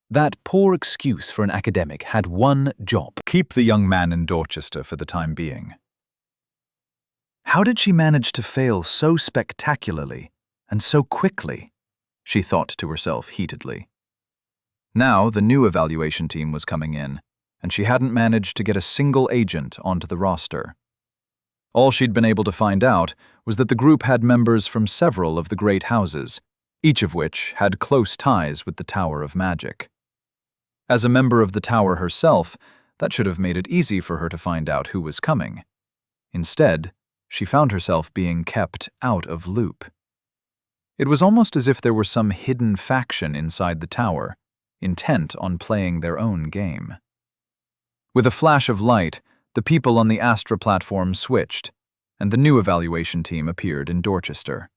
That poor excuse for an academic had one job: Keep the young man in Dorchester for the time being. How did she manage to fail so spectacularly and so quickly? She thought to herself heatedly. Now the new evaluation team was coming in, and she hadn't managed to get a single agent onto the roster. All she'd been able to find out was that the group had members from several of the great houses, each of which had close ties with the Tower of Magic. As a member of the Tower herself, that should have made it easy for her to find out who was coming. Instead, she found herself being kept out of loop. It was almost as if there were some hidden faction inside the Tower, intent on playing their own game. With a flash of light, the people on the Astra platform switched, and the new evaluation team appeared in Dorchester.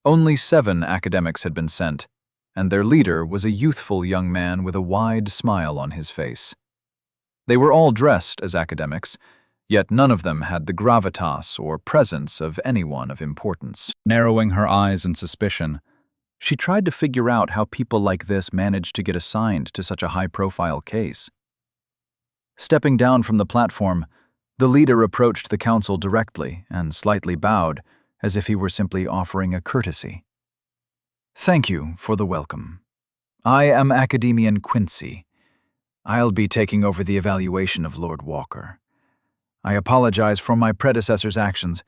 Only 7 academics had been sent, and their leader was a youthful young man with a wide smile on his face. They were all dressed as academics, yet none of them had the gravitas or presence of anyone of importance. Narrowing her eyes in suspicion, she tried to figure out how people like this managed to get assigned to such a high-profile case. Stepping down from the platform, the leader approached the council directly and slightly bowed, as if he were simply offering a courtesy. "Thank you for the welcome. I am Academian Quincy. I'll be taking over the evaluation of Lord Walker. I apologize for my predecessor's actions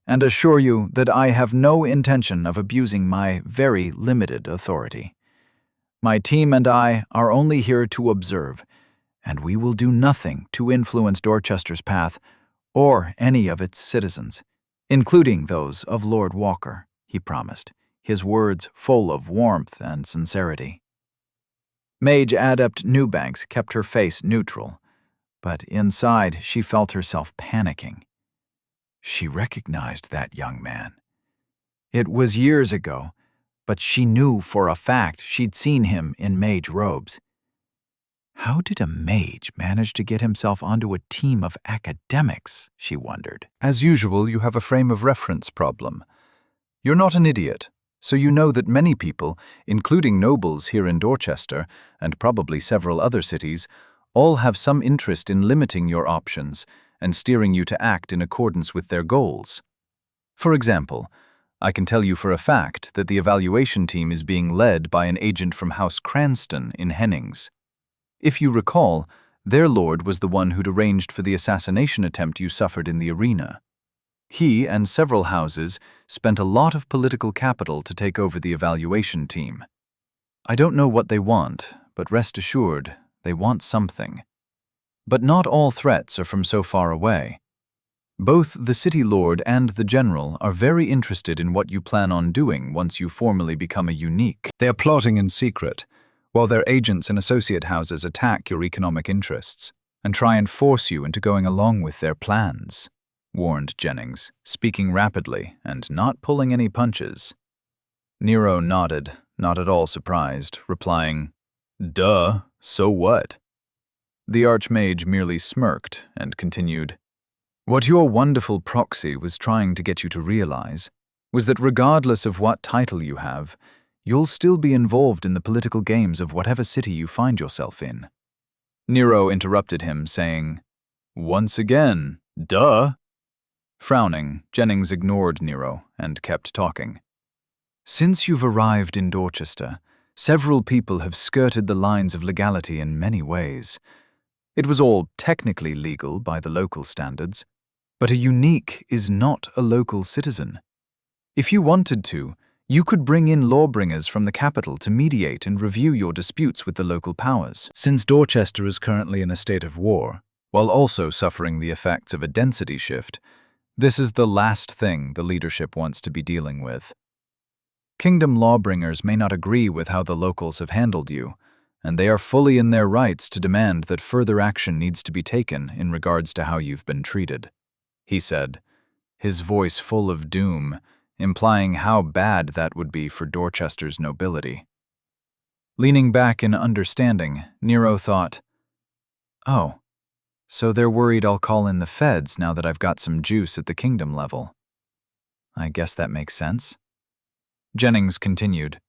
and assure you that I have no intention of abusing my very limited authority. My team and I are only here to observe, and we will do nothing to influence Dorchester's path or any of its citizens, including those of Lord Walker," he promised, his words full of warmth and sincerity. Mage Adept Newbanks kept her face neutral, but inside she felt herself panicking. She recognized that young man. It was years ago, but she knew for a fact she'd seen him in mage robes. How did a mage manage to get himself onto a team of academics, she wondered. As usual, you have a frame of reference problem. You're not an idiot, so you know that many people, including nobles here in Dorchester and probably several other cities, all have some interest in limiting your options and steering you to act in accordance with their goals. For example, I can tell you for a fact that the evaluation team is being led by an agent from House Cranston in Hennings. If you recall, their lord was the one who'd arranged for the assassination attempt you suffered in the arena. He and several houses spent a lot of political capital to take over the evaluation team. I don't know what they want, but rest assured, they want something. But not all threats are from so far away. Both the city lord and the general are very interested in what you plan on doing once you formally become a unique. They are plotting in secret, while their agents and associate houses attack your economic interests and try and force you into going along with their plans, warned Jennings, speaking rapidly and not pulling any punches. Nero nodded, not at all surprised, replying, "Duh, so what?" The Archmage merely smirked and continued, "What your wonderful proxy was trying to get you to realize was that regardless of what title you have, you'll still be involved in the political games of whatever city you find yourself in." Nero interrupted him, saying, "Once again, duh." Frowning, Jennings ignored Nero and kept talking. "Since you've arrived in Dorchester, several people have skirted the lines of legality in many ways. It was all technically legal by the local standards, but a unique is not a local citizen. If you wanted to, you could bring in lawbringers from the capital to mediate and review your disputes with the local powers. Since Dorchester is currently in a state of war, while also suffering the effects of a density shift, this is the last thing the leadership wants to be dealing with. Kingdom lawbringers may not agree with how the locals have handled you, and they are fully in their rights to demand that further action needs to be taken in regards to how you've been treated," he said, his voice full of doom, implying how bad that would be for Dorchester's nobility. Leaning back in understanding, Nero thought, "Oh, so they're worried I'll call in the feds now that I've got some juice at the kingdom level. I guess that makes sense." Jennings continued,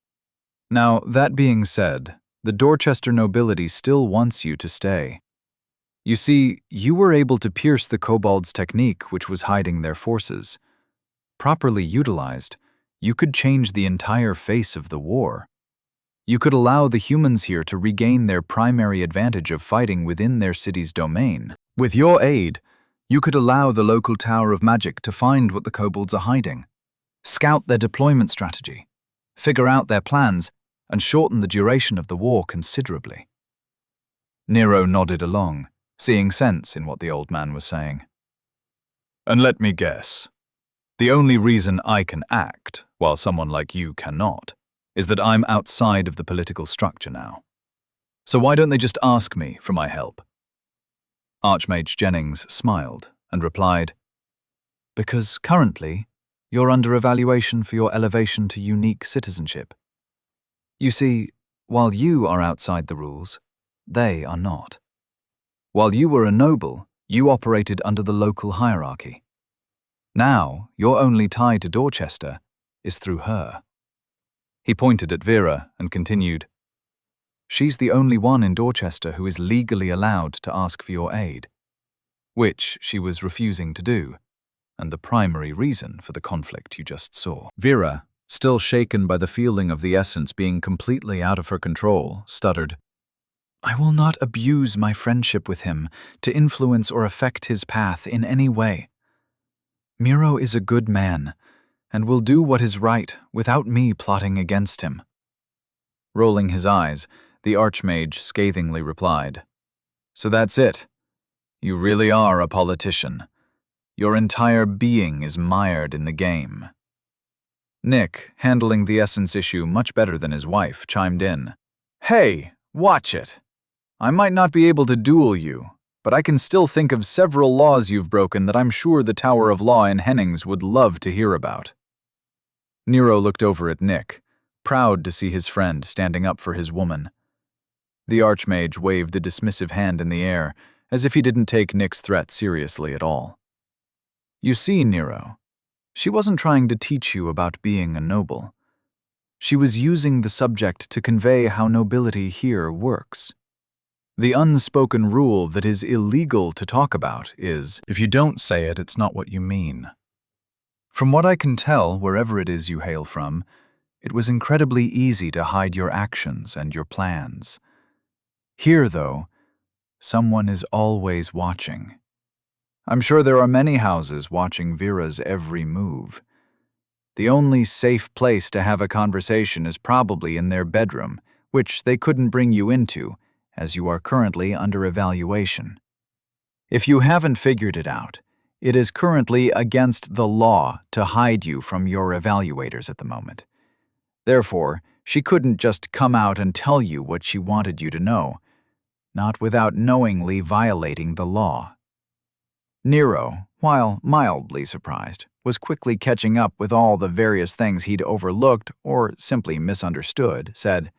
"Now, that being said, the Dorchester nobility still wants you to stay. You see, you were able to pierce the kobolds' technique which was hiding their forces. Properly utilized, you could change the entire face of the war. You could allow the humans here to regain their primary advantage of fighting within their city's domain. With your aid, you could allow the local Tower of Magic to find what the kobolds are hiding, scout their deployment strategy, figure out their plans, and shorten the duration of the war considerably." Nero nodded along, seeing sense in what the old man was saying. "And let me guess. The only reason I can act, while someone like you cannot, is that I'm outside of the political structure now. So why don't they just ask me for my help?" Archmage Jennings smiled and replied, Because currently, you're under evaluation for your elevation to unique citizenship. You see, while you are outside the rules, they are not. While you were a noble, you operated under the local hierarchy. Now, your only tie to Dorchester is through her. He pointed at Vera and continued, She's the only one in Dorchester who is legally allowed to ask for your aid, which she was refusing to do, and the primary reason for the conflict you just saw. Vera, still shaken by the feeling of the essence being completely out of her control, stuttered, I will not abuse my friendship with him to influence or affect his path in any way. Miro is a good man, and will do what is right without me plotting against him. Rolling his eyes, the Archmage scathingly replied, So that's it. You really are a politician. Your entire being is mired in the game. Nick, handling the essence issue much better than his wife, chimed in. Hey, watch it. I might not be able to duel you, but I can still think of several laws you've broken that I'm sure the Tower of Law in Hennings would love to hear about. Nero looked over at Nick, proud to see his friend standing up for his woman. The Archmage waved a dismissive hand in the air, as if he didn't take Nick's threat seriously at all. You see, Nero, she wasn't trying to teach you about being a noble. She was using the subject to convey how nobility here works. The unspoken rule that is illegal to talk about is, if you don't say it, it's not what you mean. From what I can tell, wherever it is you hail from, it was incredibly easy to hide your actions and your plans. Here, though, someone is always watching. I'm sure there are many houses watching Vera's every move. The only safe place to have a conversation is probably in their bedroom, which they couldn't bring you into, as you are currently under evaluation. If you haven't figured it out, it is currently against the law to hide you from your evaluators at the moment. Therefore, she couldn't just come out and tell you what she wanted you to know, not without knowingly violating the law. Nero, while mildly surprised, was quickly catching up with all the various things he'd overlooked or simply misunderstood, said,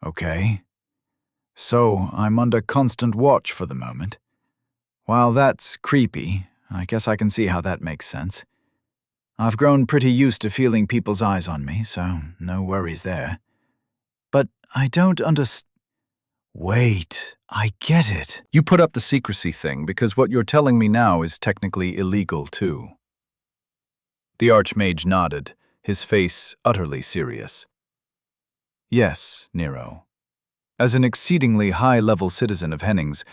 Okay, so I'm under constant watch for the moment. While that's creepy, I guess I can see how that makes sense. I've grown pretty used to feeling people's eyes on me, so no worries there. But I don't understand. Wait, I get it. You put up the secrecy thing because what you're telling me now is technically illegal too. The Archmage nodded, his face utterly serious. Yes, Nero. As an exceedingly high-level citizen of Hennings,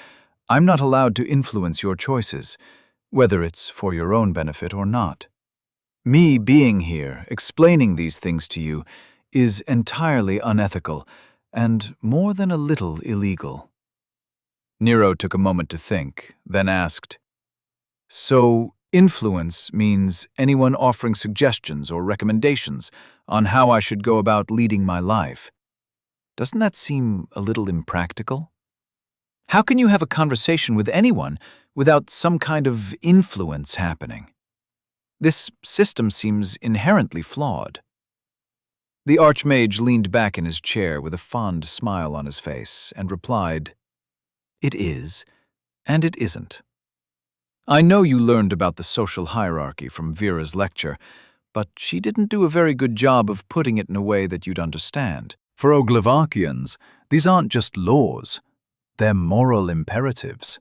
I'm not allowed to influence your choices, whether it's for your own benefit or not. Me being here, explaining these things to you, is entirely unethical and more than a little illegal. Nero took a moment to think, then asked, So, influence means anyone offering suggestions or recommendations on how I should go about leading my life. Doesn't that seem a little impractical? How can you have a conversation with anyone without some kind of influence happening? This system seems inherently flawed. The Archmage leaned back in his chair with a fond smile on his face and replied, It is, and it isn't. I know you learned about the social hierarchy from Vera's lecture, but she didn't do a very good job of putting it in a way that you'd understand. For Oglevarkians, these aren't just laws, they're moral imperatives.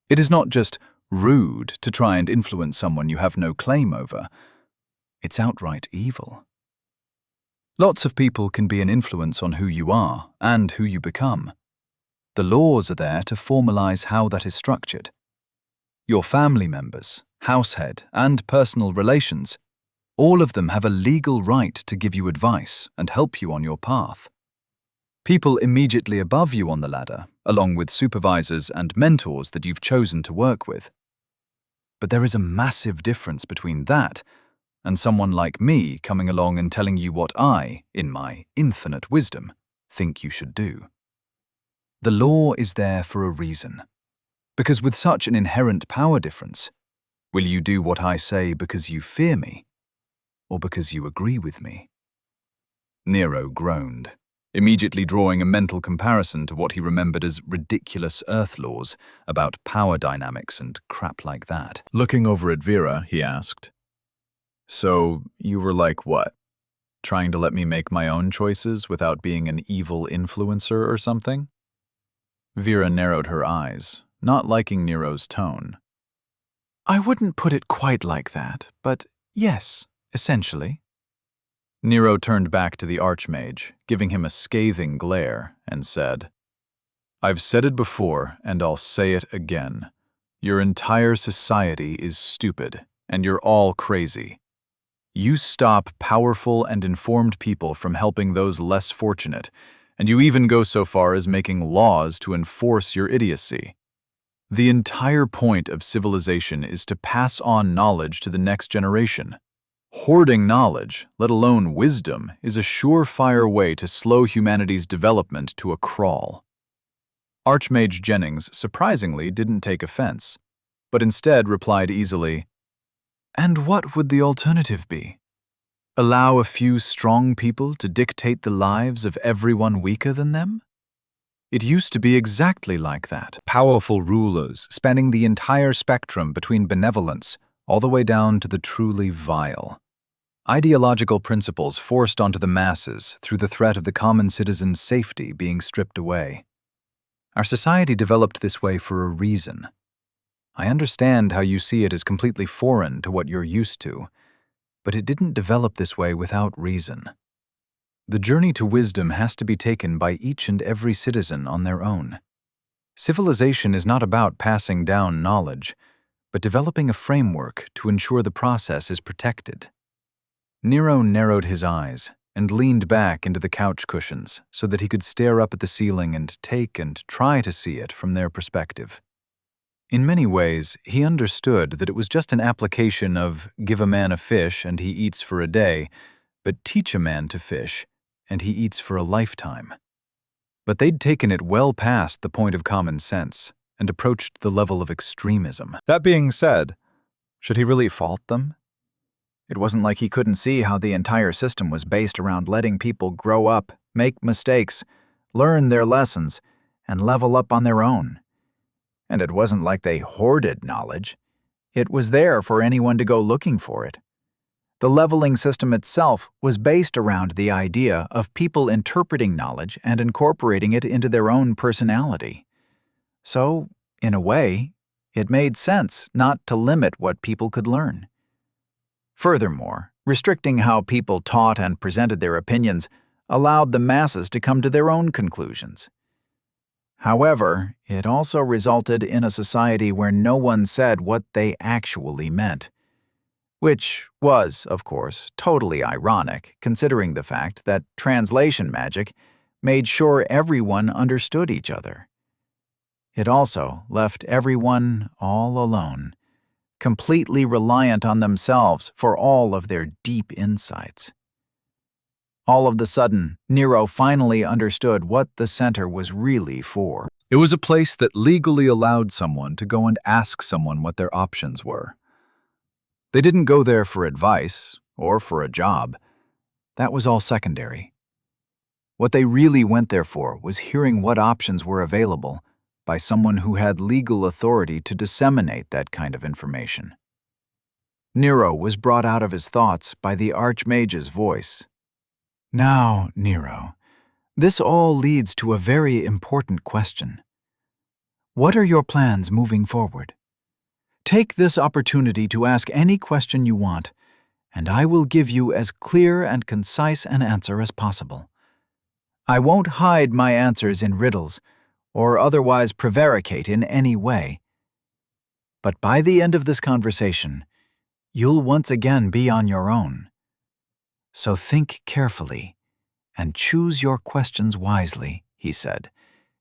It is not just rude to try and influence someone you have no claim over. It's outright evil. Lots of people can be an influence on who you are and who you become. The laws are there to formalize how that is structured. Your family members, househead, and personal relations, all of them have a legal right to give you advice and help you on your path. People immediately above you on the ladder, along with supervisors and mentors that you've chosen to work with. But there is a massive difference between that and someone like me coming along and telling you what I, in my infinite wisdom, think you should do. The law is there for a reason, because with such an inherent power difference, Will you do what I say because you fear me, or because you agree with me?" Nero groaned, immediately drawing a mental comparison to what he remembered as ridiculous Earth laws about power dynamics and crap like that. Looking over at Vera, he asked, "So you were like what? Trying to let me make my own choices without being an evil influencer or something?" Vera narrowed her eyes, not liking Nero's tone. I wouldn't put it quite like that, but yes, essentially. Nero turned back to the Archmage, giving him a scathing glare, and said, "I've said it before, and I'll say it again. Your entire society is stupid, and you're all crazy. You stop powerful and informed people from helping those less fortunate, and you even go so far as making laws to enforce your idiocy. The entire point of civilization is to pass on knowledge to the next generation. Hoarding knowledge, let alone wisdom, is a surefire way to slow humanity's development to a crawl." Archmage Jennings surprisingly didn't take offense, but instead replied easily, "And what would the alternative be? Allow a few strong people to dictate the lives of everyone weaker than them? It used to be exactly like that. Powerful rulers spanning the entire spectrum between benevolence all the way down to the truly vile. Ideological principles forced onto the masses through the threat of the common citizen's safety being stripped away. Our society developed this way for a reason. I understand how you see it as completely foreign to what you're used to, but it didn't develop this way without reason. The journey to wisdom has to be taken by each and every citizen on their own. Civilization is not about passing down knowledge, but developing a framework to ensure the process is protected." Nero narrowed his eyes and leaned back into the couch cushions so that he could stare up at the ceiling and take and try to see it from their perspective. In many ways, he understood that it was just an application of give a man a fish and he eats for a day, but teach a man to fish and he eats for a lifetime. But they'd taken it well past the point of common sense and approached the level of extremism. That being said, should he really fault them? It wasn't like he couldn't see how the entire system was based around letting people grow up, make mistakes, learn their lessons, and level up on their own. And it wasn't like they hoarded knowledge. It was there for anyone to go looking for it. The leveling system itself was based around the idea of people interpreting knowledge and incorporating it into their own personality. So, in a way, it made sense not to limit what people could learn. Furthermore, restricting how people taught and presented their opinions allowed the masses to come to their own conclusions. However, it also resulted in a society where no one said what they actually meant. Which was, of course, totally ironic, considering the fact that translation magic made sure everyone understood each other. It also left everyone all alone, completely reliant on themselves for all of their deep insights. All of the sudden, Nero finally understood what the center was really for. It was a place that legally allowed someone to go and ask someone what their options were. They didn't go there for advice or for a job. That was all secondary. What they really went there for was hearing what options were available by someone who had legal authority to disseminate that kind of information. Nero was brought out of his thoughts by the Archmage's voice. Now, Nero, this all leads to a very important question. What are your plans moving forward? Take this opportunity to ask any question you want, and I will give you as clear and concise an answer as possible. I won't hide my answers in riddles or otherwise prevaricate in any way. But by the end of this conversation, you'll once again be on your own. So think carefully and choose your questions wisely, he said,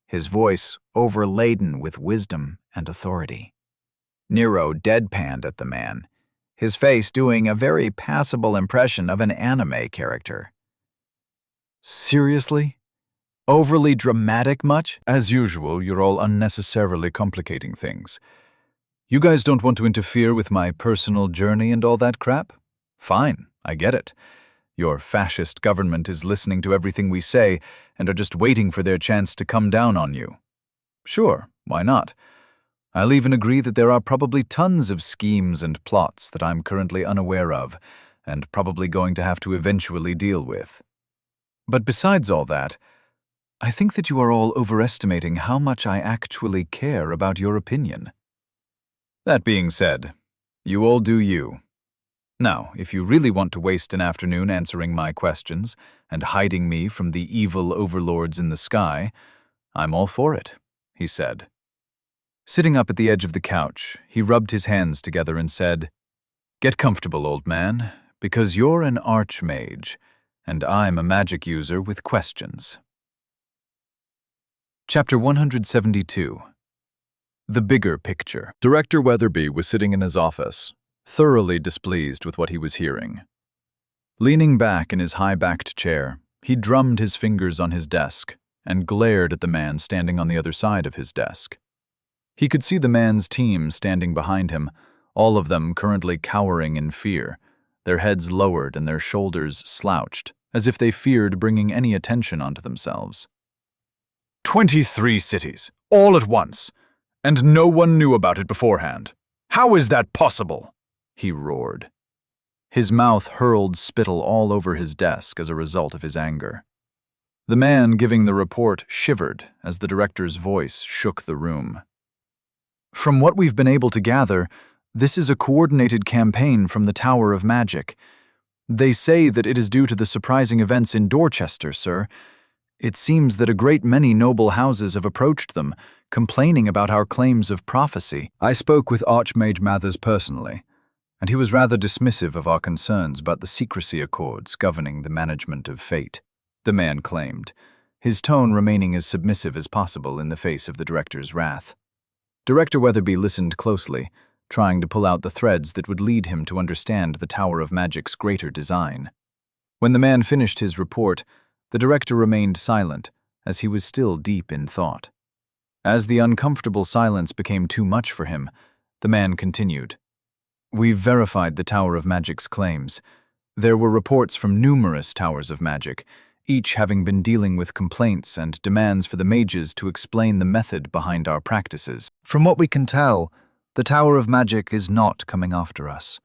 his voice overladen with wisdom and authority. Nero deadpanned at the man, his face doing a very passable impression of an anime character. Seriously? Overly dramatic much? As usual, you're all unnecessarily complicating things. You guys don't want to interfere with my personal journey and all that crap? Fine, I get it. Your fascist government is listening to everything we say and are just waiting for their chance to come down on you. Sure, why not? I'll even agree that there are probably tons of schemes and plots that I'm currently unaware of and probably going to have to eventually deal with. But besides all that, I think that you are all overestimating how much I actually care about your opinion. That being said, you all do you. Now, if you really want to waste an afternoon answering my questions and hiding me from the evil overlords in the sky, I'm all for it, he said. Sitting up at the edge of the couch, he rubbed his hands together and said, "Get comfortable, old man, because you're an archmage, and I'm a magic user with questions." Chapter 172. The Bigger Picture. Director Weatherby was sitting in his office, thoroughly displeased with what he was hearing. Leaning back in his high-backed chair, he drummed his fingers on his desk and glared at the man standing on the other side of his desk. He could see the man's team standing behind him, all of them currently cowering in fear, their heads lowered and their shoulders slouched, as if they feared bringing any attention onto themselves. 23 cities, all at once, and no one knew about it beforehand. How is that possible? He roared. His mouth hurled spittle all over his desk as a result of his anger. The man giving the report shivered as the director's voice shook the room. From what we've been able to gather, this is a coordinated campaign from the Tower of Magic. They say that it is due to the surprising events in Dorchester, sir. It seems that a great many noble houses have approached them, complaining about our claims of prophecy. I spoke with Archmage Mathers personally, and he was rather dismissive of our concerns about the secrecy accords governing the management of fate, the man claimed, his tone remaining as submissive as possible in the face of the director's wrath. Director Weatherby listened closely, trying to pull out the threads that would lead him to understand the Tower of Magic's greater design. When the man finished his report, the director remained silent, as he was still deep in thought. As the uncomfortable silence became too much for him, the man continued. We've verified the Tower of Magic's claims. There were reports from numerous Towers of Magic, each having been dealing with complaints and demands for the mages to explain the method behind our practices. From what we can tell, the Tower of Magic is not coming after us.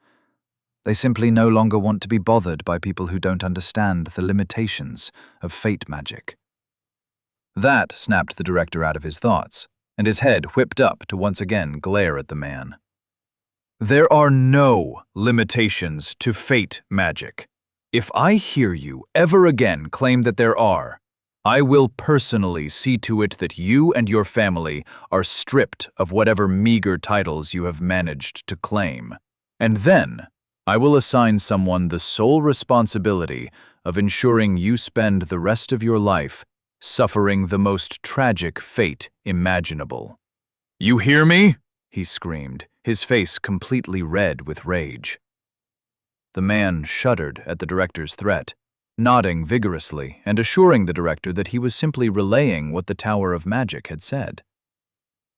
They simply no longer want to be bothered by people who don't understand the limitations of fate magic. That snapped the director out of his thoughts, and his head whipped up to once again glare at the man. There are no limitations to fate magic. If I hear you ever again claim that there are, I will personally see to it that you and your family are stripped of whatever meager titles you have managed to claim. And then, I will assign someone the sole responsibility of ensuring you spend the rest of your life suffering the most tragic fate imaginable. You hear me? He screamed, his face completely red with rage. The man shuddered at the director's threat, nodding vigorously and assuring the director that he was simply relaying what the Tower of Magic had said.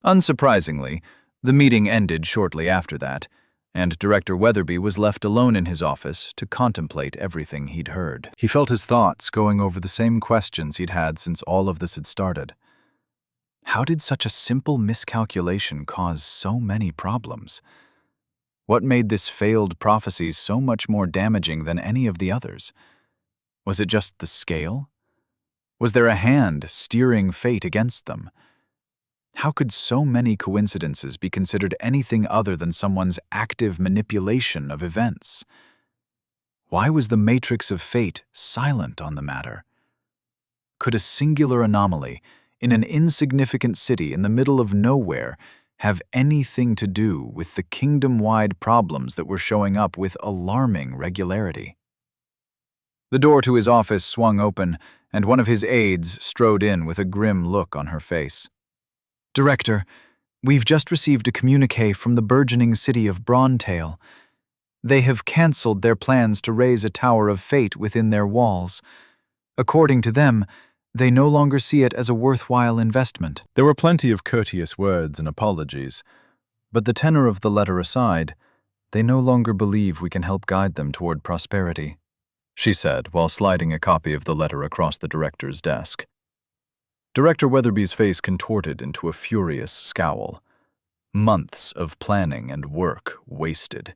Unsurprisingly, the meeting ended shortly after that, and Director Weatherby was left alone in his office to contemplate everything he'd heard. He felt his thoughts going over the same questions he'd had since all of this had started. How did such a simple miscalculation cause so many problems? What made this failed prophecy so much more damaging than any of the others? Was it just the scale? Was there a hand steering fate against them? How could so many coincidences be considered anything other than someone's active manipulation of events? Why was the matrix of fate silent on the matter? Could a singular anomaly in an insignificant city in the middle of nowhere have anything to do with the kingdom-wide problems that were showing up with alarming regularity? The door to his office swung open, and one of his aides strode in with a grim look on her face. Director, we've just received a communiqué from the burgeoning city of Brauntail. They have cancelled their plans to raise a Tower of Fate within their walls. According to them, they no longer see it as a worthwhile investment. There were plenty of courteous words and apologies, But the tenor of the letter aside, they no longer believe we can help guide them toward prosperity, she said while sliding a copy of the letter across the director's desk. Director Weatherby's face contorted into a furious scowl. Months of planning and work wasted.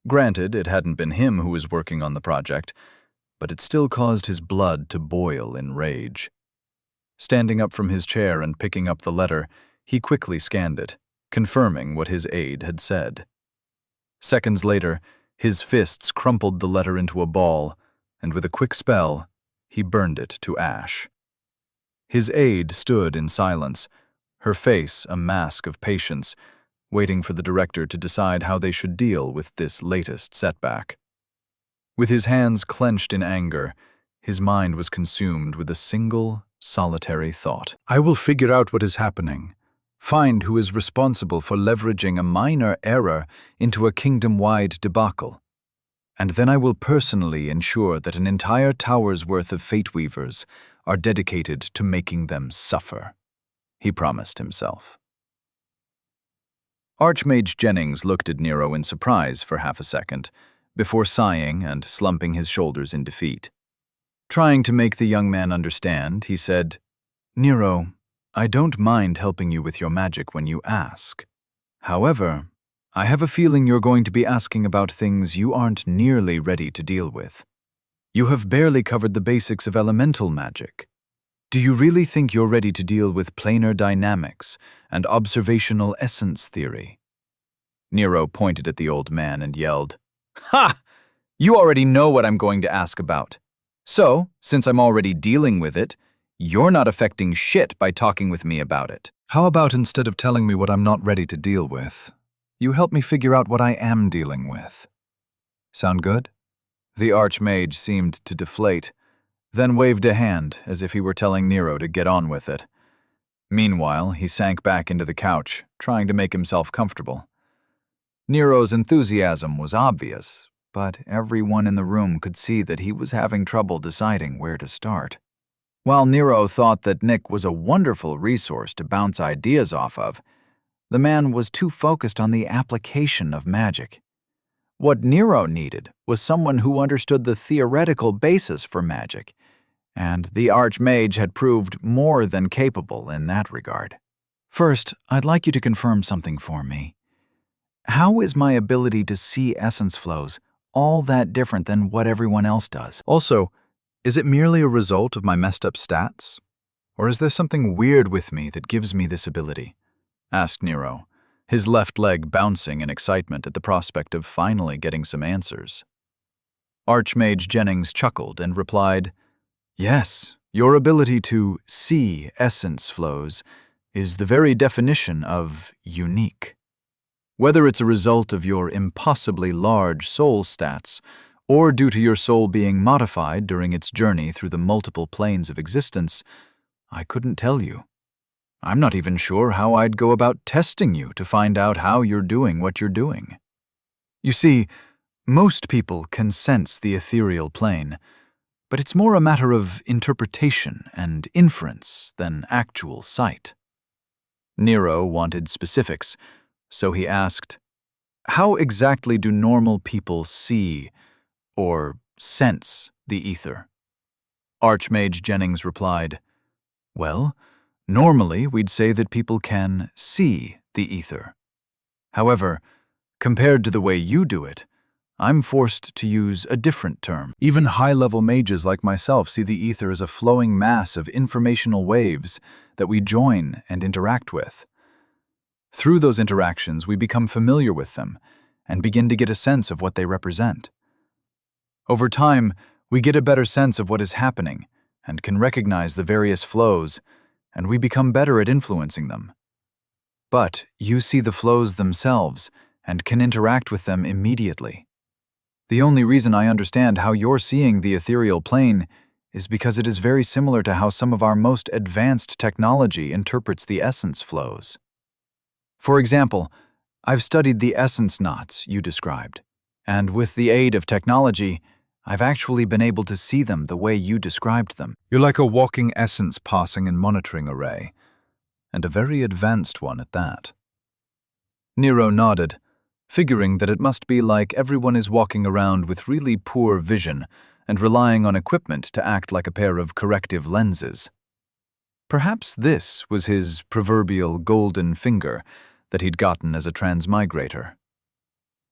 Granted, it hadn't been him who was working on the project, but it still caused his blood to boil in rage. Standing up from his chair and picking up the letter, he quickly scanned it, confirming what his aide had said. Seconds later, his fists crumpled the letter into a ball, and with a quick spell, he burned it to ash. His aide stood in silence, her face a mask of patience, waiting for the director to decide how they should deal with this latest setback. With his hands clenched in anger, his mind was consumed with a single, solitary thought. I will figure out what is happening, find who is responsible for leveraging a minor error into a kingdom-wide debacle, and then I will personally ensure that an entire tower's worth of Fate Weavers are dedicated to making them suffer, he promised himself. Archmage Jennings looked at Nero in surprise for half a second, before sighing and slumping his shoulders in defeat. Trying to make the young man understand, he said, "Nero, I don't mind helping you with your magic when you ask. However, I have a feeling you're going to be asking about things you aren't nearly ready to deal with. You have barely covered the basics of elemental magic. Do you really think you're ready to deal with planar dynamics and observational essence theory?" Nero pointed at the old man and yelled, "Ha! You already know what I'm going to ask about. So, since I'm already dealing with it, you're not affecting shit by talking with me about it. How about instead of telling me what I'm not ready to deal with, you help me figure out what I am dealing with? Sound good?" The Archmage seemed to deflate, then waved a hand as if he were telling Nero to get on with it. Meanwhile, he sank back into the couch, trying to make himself comfortable. Nero's enthusiasm was obvious, but everyone in the room could see that he was having trouble deciding where to start. While Nero thought that Nick was a wonderful resource to bounce ideas off of, the man was too focused on the application of magic. What Nero needed was someone who understood the theoretical basis for magic, and the Archmage had proved more than capable in that regard. First, I'd like you to confirm something for me. How is my ability to see essence flows all that different than what everyone else does? Also, is it merely a result of my messed up stats? Or is there something weird with me that gives me this ability? Asked Nero, his left leg bouncing in excitement at the prospect of finally getting some answers. Archmage Jennings chuckled and replied, "Yes, your ability to see essence flows is the very definition of unique. Whether it's a result of your impossibly large soul stats, or due to your soul being modified during its journey through the multiple planes of existence, I couldn't tell you. I'm not even sure how I'd go about testing you to find out how you're doing what you're doing. You see, most people can sense the ethereal plane, but it's more a matter of interpretation and inference than actual sight." Nero wanted specifics, so he asked, "How exactly do normal people see or sense the ether?" Archmage Jennings replied, "Well, normally we'd say that people can see the ether. However, compared to the way you do it, I'm forced to use a different term. Even high-level mages like myself see the ether as a flowing mass of informational waves that we join and interact with. Through those interactions, we become familiar with them and begin to get a sense of what they represent. Over time, we get a better sense of what is happening and can recognize the various flows, and we become better at influencing them. But you see the flows themselves and can interact with them immediately. The only reason I understand how you're seeing the ethereal plane is because it is very similar to how some of our most advanced technology interprets the essence flows. For example, I've studied the essence knots you described, and with the aid of technology, I've actually been able to see them the way you described them. You're like a walking essence passing and monitoring array, and a very advanced one at that." Nero nodded, figuring that it must be like everyone is walking around with really poor vision and relying on equipment to act like a pair of corrective lenses. Perhaps this was his proverbial golden finger that he'd gotten as a transmigrator.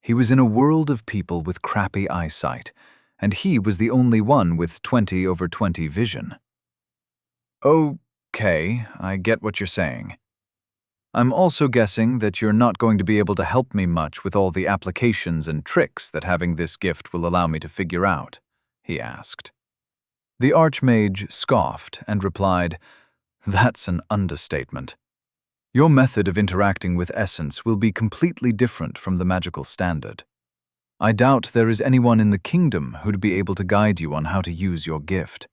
He was in a world of people with crappy eyesight, and he was the only one with 20/20 vision. Okay, I get what you're saying. I'm also guessing that you're not going to be able to help me much with all the applications and tricks that having this gift will allow me to figure out, he asked. The Archmage scoffed and replied, "That's an understatement. Your method of interacting with essence will be completely different from the magical standard. I doubt there is anyone in the kingdom who'd be able to guide you on how to use your gift.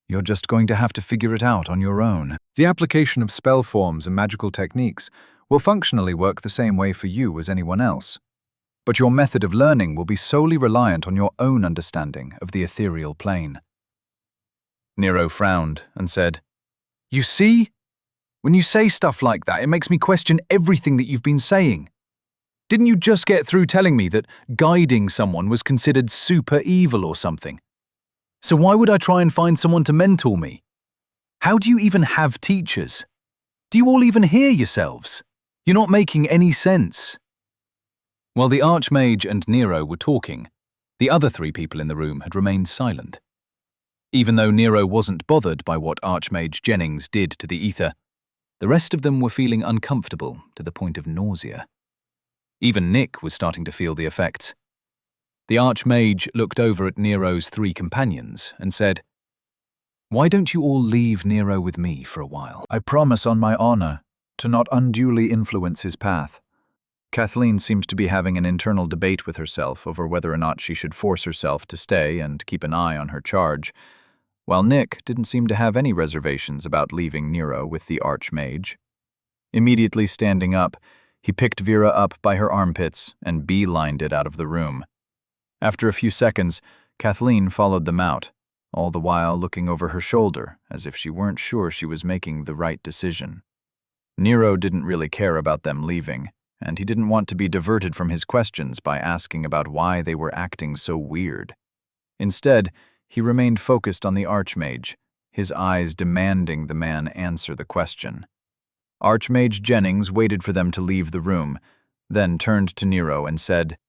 You're just going to have to figure it out on your own." The application of spell forms and magical techniques will functionally work the same way for you as anyone else. But your method of learning will be solely reliant on your own understanding of the ethereal plane. Nero frowned and said, "You see? When you say stuff like that, it makes me question everything that you've been saying. Didn't you just get through telling me that guiding someone was considered super evil or something? So why would I try and find someone to mentor me? How do you even have teachers? Do you all even hear yourselves? You're not making any sense." While the Archmage and Nero were talking, the other three people in the room had remained silent. Even though Nero wasn't bothered by what Archmage Jennings did to the ether, the rest of them were feeling uncomfortable to the point of nausea. Even Nick was starting to feel the effects. The Archmage looked over at Nero's three companions and said, "Why don't you all leave Nero with me for a while? I promise on my honor to not unduly influence his path." Kathleen seemed to be having an internal debate with herself over whether or not she should force herself to stay and keep an eye on her charge, while Nick didn't seem to have any reservations about leaving Nero with the Archmage. Immediately standing up, he picked Vera up by her armpits and beelined it out of the room. After a few seconds, Kathleen followed them out, all the while looking over her shoulder as if she weren't sure she was making the right decision. Nero didn't really care about them leaving, and he didn't want to be diverted from his questions by asking about why they were acting so weird. Instead, he remained focused on the Archmage, his eyes demanding the man answer the question. Archmage Jennings waited for them to leave the room, then turned to Nero and said,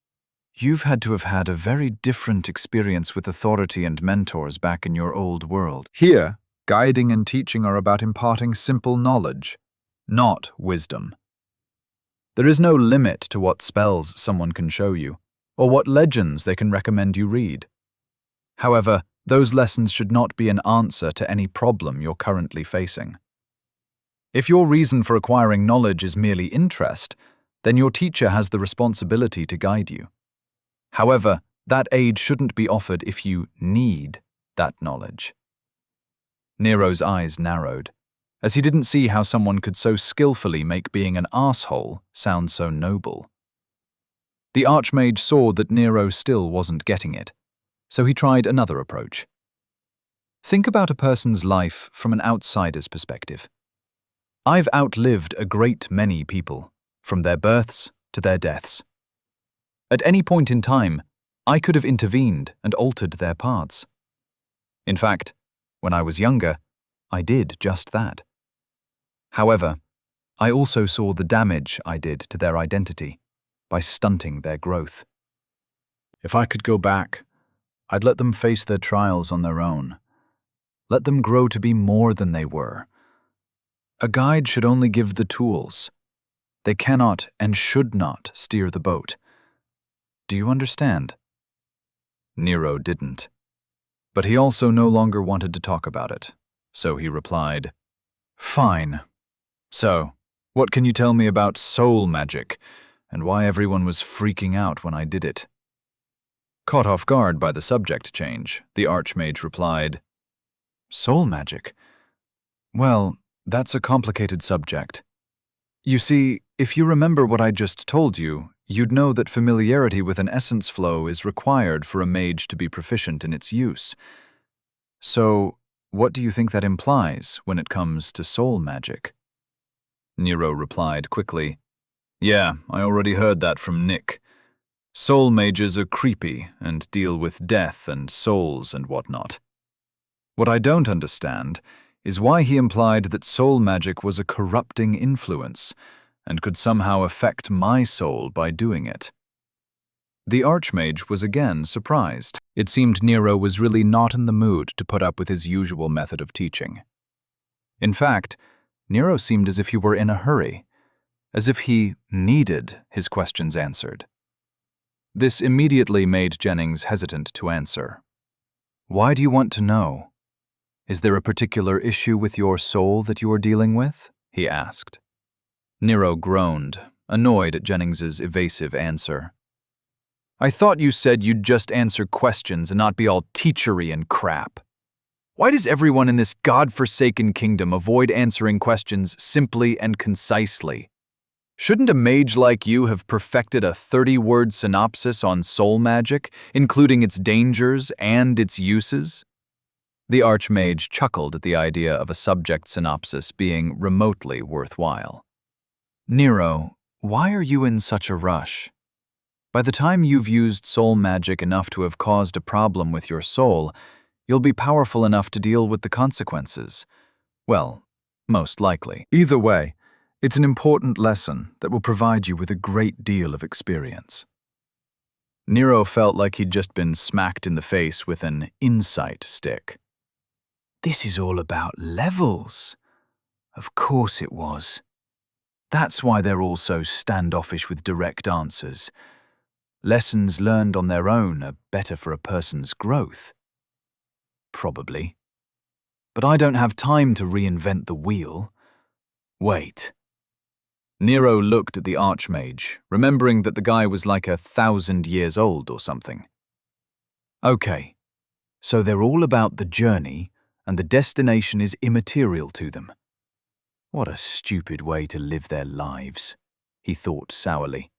"You've had to have had a very different experience with authority and mentors back in your old world." Here, guiding and teaching are about imparting simple knowledge, not wisdom. There is no limit to what spells someone can show you, or what legends they can recommend you read. However, those lessons should not be an answer to any problem you're currently facing. If your reason for acquiring knowledge is merely interest, then your teacher has the responsibility to guide you. However, that aid shouldn't be offered if you need that knowledge. Nero's eyes narrowed, as he didn't see how someone could so skillfully make being an asshole sound so noble. The Archmage saw that Nero still wasn't getting it, so he tried another approach. Think about a person's life from an outsider's perspective. I've outlived a great many people, from their births to their deaths. At any point in time, I could have intervened and altered their paths. In fact, when I was younger, I did just that. However, I also saw the damage I did to their identity by stunting their growth. If I could go back, I'd let them face their trials on their own. Let them grow to be more than they were. A guide should only give the tools. They cannot and should not steer the boat. Do you understand? Nero didn't. But he also no longer wanted to talk about it, so he replied, "Fine. So, what can you tell me about soul magic, and why everyone was freaking out when I did it?" Caught off guard by the subject change, the Archmage replied, "Soul magic? Well, that's a complicated subject. You see, if you remember what I just told you, you'd know that familiarity with an essence flow is required for a mage to be proficient in its use. So, what do you think that implies when it comes to soul magic?" Nero replied quickly, Yeah, I already heard that from Nick. Soul mages are creepy and deal with death and souls and whatnot. What I don't understand is why he implied that soul magic was a corrupting influence and could somehow affect my soul by doing it. The Archmage was again surprised. It seemed Nero was really not in the mood to put up with his usual method of teaching. In fact, Nero seemed as if he were in a hurry, as if he needed his questions answered. This immediately made Jennings hesitant to answer. "Why do you want to know? Is there a particular issue with your soul that you are dealing with?" he asked. Nero groaned, annoyed at Jennings's evasive answer. "I thought you said you'd just answer questions and not be all teachery and crap. Why does everyone in this godforsaken kingdom avoid answering questions simply and concisely? Shouldn't a mage like you have perfected a 30-word synopsis on soul magic, including its dangers and its uses?" The Archmage chuckled at the idea of a subject synopsis being remotely worthwhile. "Nero, why are you in such a rush? By the time you've used soul magic enough to have caused a problem with your soul, you'll be powerful enough to deal with the consequences. Well, most likely. Either way, it's an important lesson that will provide you with a great deal of experience." Nero felt like he'd just been smacked in the face with an insight stick. This is all about levels. Of course it was. That's why they're all so standoffish with direct answers. Lessons learned on their own are better for a person's growth. Probably. But I don't have time to reinvent the wheel. Wait. Nero looked at the Archmage, remembering that the guy was like 1,000 years old or something. Okay, so they're all about the journey, and the destination is immaterial to them. What a stupid way to live their lives, he thought sourly.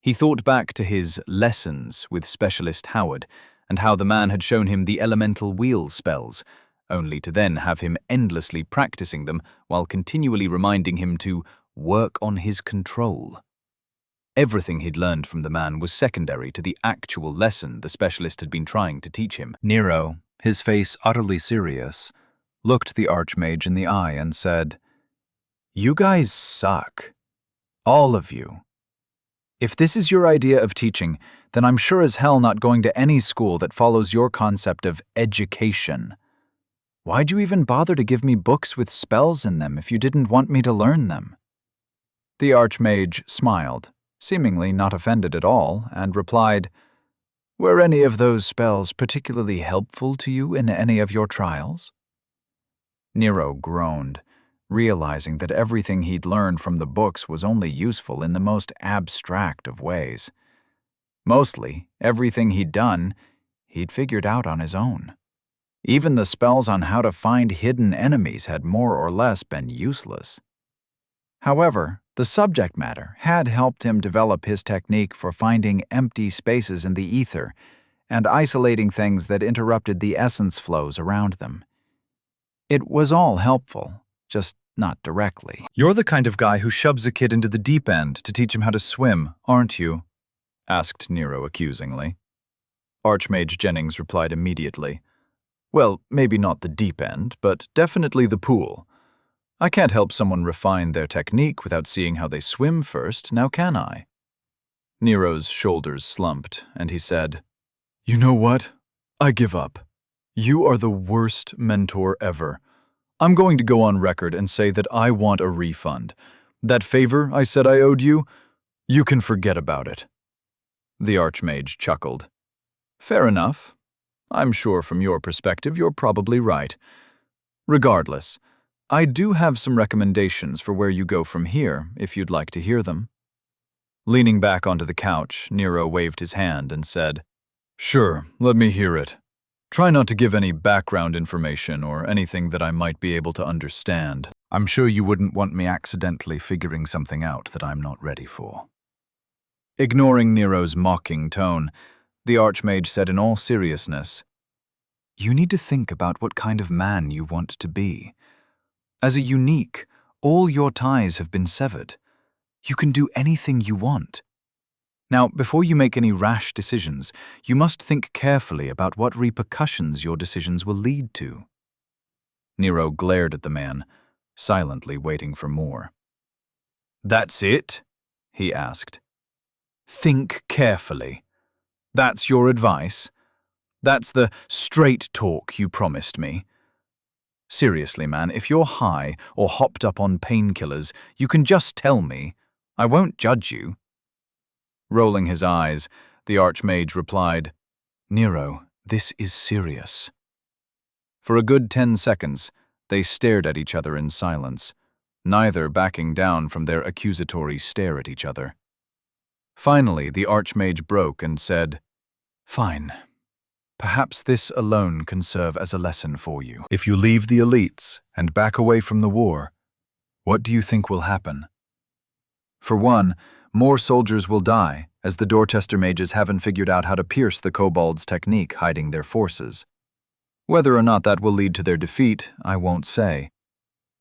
He thought back to his lessons with Specialist Howard and how the man had shown him the elemental wheel spells, only to then have him endlessly practicing them while continually reminding him to work on his control. Everything he'd learned from the man was secondary to the actual lesson the specialist had been trying to teach him. Nero, his face utterly serious, looked the Archmage in the eye and said, "You guys suck. All of you. If this is your idea of teaching, then I'm sure as hell not going to any school that follows your concept of education. Why'd you even bother to give me books with spells in them if you didn't want me to learn them?" The Archmage smiled, seemingly not offended at all, and replied, "Were any of those spells particularly helpful to you in any of your trials?" Nero groaned, realizing that everything he'd learned from the books was only useful in the most abstract of ways. Mostly, everything he'd done, he'd figured out on his own. Even the spells on how to find hidden enemies had more or less been useless. However, the subject matter had helped him develop his technique for finding empty spaces in the ether and isolating things that interrupted the essence flows around them. It was all helpful, just not directly. "You're the kind of guy who shoves a kid into the deep end to teach him how to swim, aren't you?" asked Nero accusingly. Archmage Jennings replied immediately, "Well, maybe not the deep end, but definitely the pool. I can't help someone refine their technique without seeing how they swim first, now can I?" Nero's shoulders slumped, and he said, "You know what? I give up. You are the worst mentor ever. I'm going to go on record and say that I want a refund. That favor I said I owed you, you can forget about it." The Archmage chuckled. "Fair enough. I'm sure from your perspective you're probably right. Regardless, I do have some recommendations for where you go from here, if you'd like to hear them." Leaning back onto the couch, Nero waved his hand and said, "Sure, let me hear it. Try not to give any background information or anything that I might be able to understand. I'm sure you wouldn't want me accidentally figuring something out that I'm not ready for." Ignoring Nero's mocking tone, the Archmage said in all seriousness, "You need to think about what kind of man you want to be. As a unique, all your ties have been severed. You can do anything you want. Now, before you make any rash decisions, you must think carefully about what repercussions your decisions will lead to. Nero glared at the man, silently waiting for more. That's it? He asked. Think carefully. That's your advice? That's the straight talk you promised me? Seriously, man, if you're high or hopped up on painkillers, you can just tell me. I won't judge you. Rolling his eyes, the Archmage replied, Nero, this is serious. For a good 10 seconds, they stared at each other in silence, neither backing down from their accusatory stare at each other. Finally, the Archmage broke and said, Fine. Perhaps this alone can serve as a lesson for you. If you leave the elites and back away from the war, what do you think will happen? For one, more soldiers will die, as the Dorchester mages haven't figured out how to pierce the kobolds' technique hiding their forces. Whether or not that will lead to their defeat, I won't say.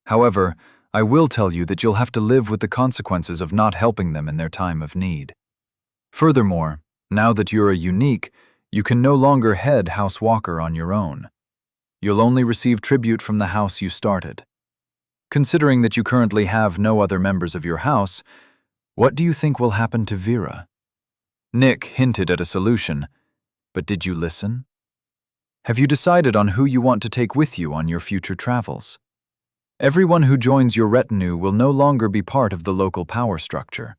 However, I will tell you that you'll have to live with the consequences of not helping them in their time of need. Furthermore, now that you're a unique, you can no longer head House Walker on your own. You'll only receive tribute from the house you started. Considering that you currently have no other members of your house, what do you think will happen to Vera? Nick hinted at a solution, but did you listen? Have you decided on who you want to take with you on your future travels? Everyone who joins your retinue will no longer be part of the local power structure.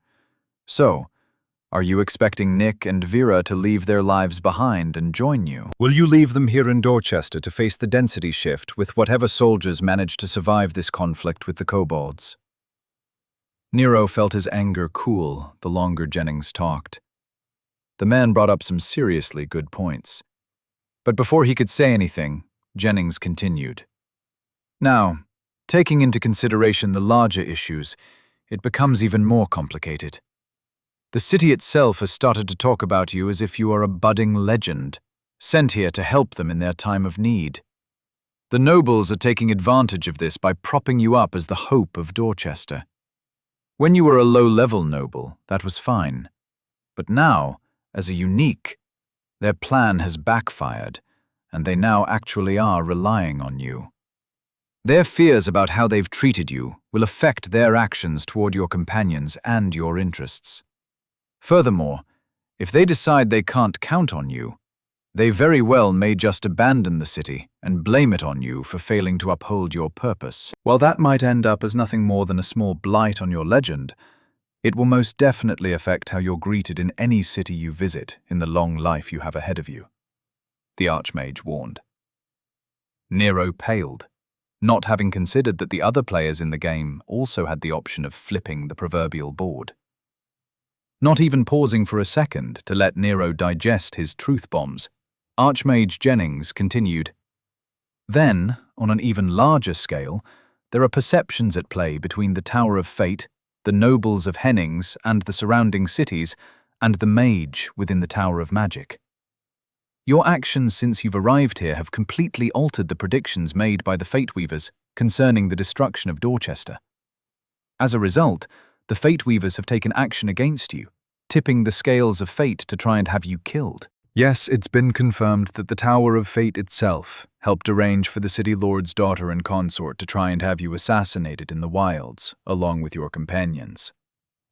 So, are you expecting Nick and Vera to leave their lives behind and join you? Will you leave them here in Dorchester to face the density shift with whatever soldiers manage to survive this conflict with the kobolds? Nero felt his anger cool the longer Jennings talked. The man brought up some seriously good points. But before he could say anything, Jennings continued. Now, taking into consideration the larger issues, it becomes even more complicated. The city itself has started to talk about you as if you are a budding legend, sent here to help them in their time of need. The nobles are taking advantage of this by propping you up as the hope of Dorchester. When you were a low-level noble, that was fine. But now, as a unique, their plan has backfired, and they now actually are relying on you. Their fears about how they've treated you will affect their actions toward your companions and your interests. Furthermore, if they decide they can't count on you, they very well may just abandon the city and blame it on you for failing to uphold your purpose. While that might end up as nothing more than a small blight on your legend, it will most definitely affect how you're greeted in any city you visit in the long life you have ahead of you, the Archmage warned. Nero paled, not having considered that the other players in the game also had the option of flipping the proverbial board. Not even pausing for a second to let Nero digest his truth bombs, Archmage Jennings continued, Then, on an even larger scale, there are perceptions at play between the Tower of Fate, the nobles of Hennings and the surrounding cities, and the mage within the Tower of Magic. Your actions since you've arrived here have completely altered the predictions made by the Fate Weavers concerning the destruction of Dorchester. As a result, the Fate Weavers have taken action against you, tipping the scales of fate to try and have you killed. Yes, it's been confirmed that the Tower of Fate itself helped arrange for the City Lord's daughter and consort to try and have you assassinated in the wilds, along with your companions.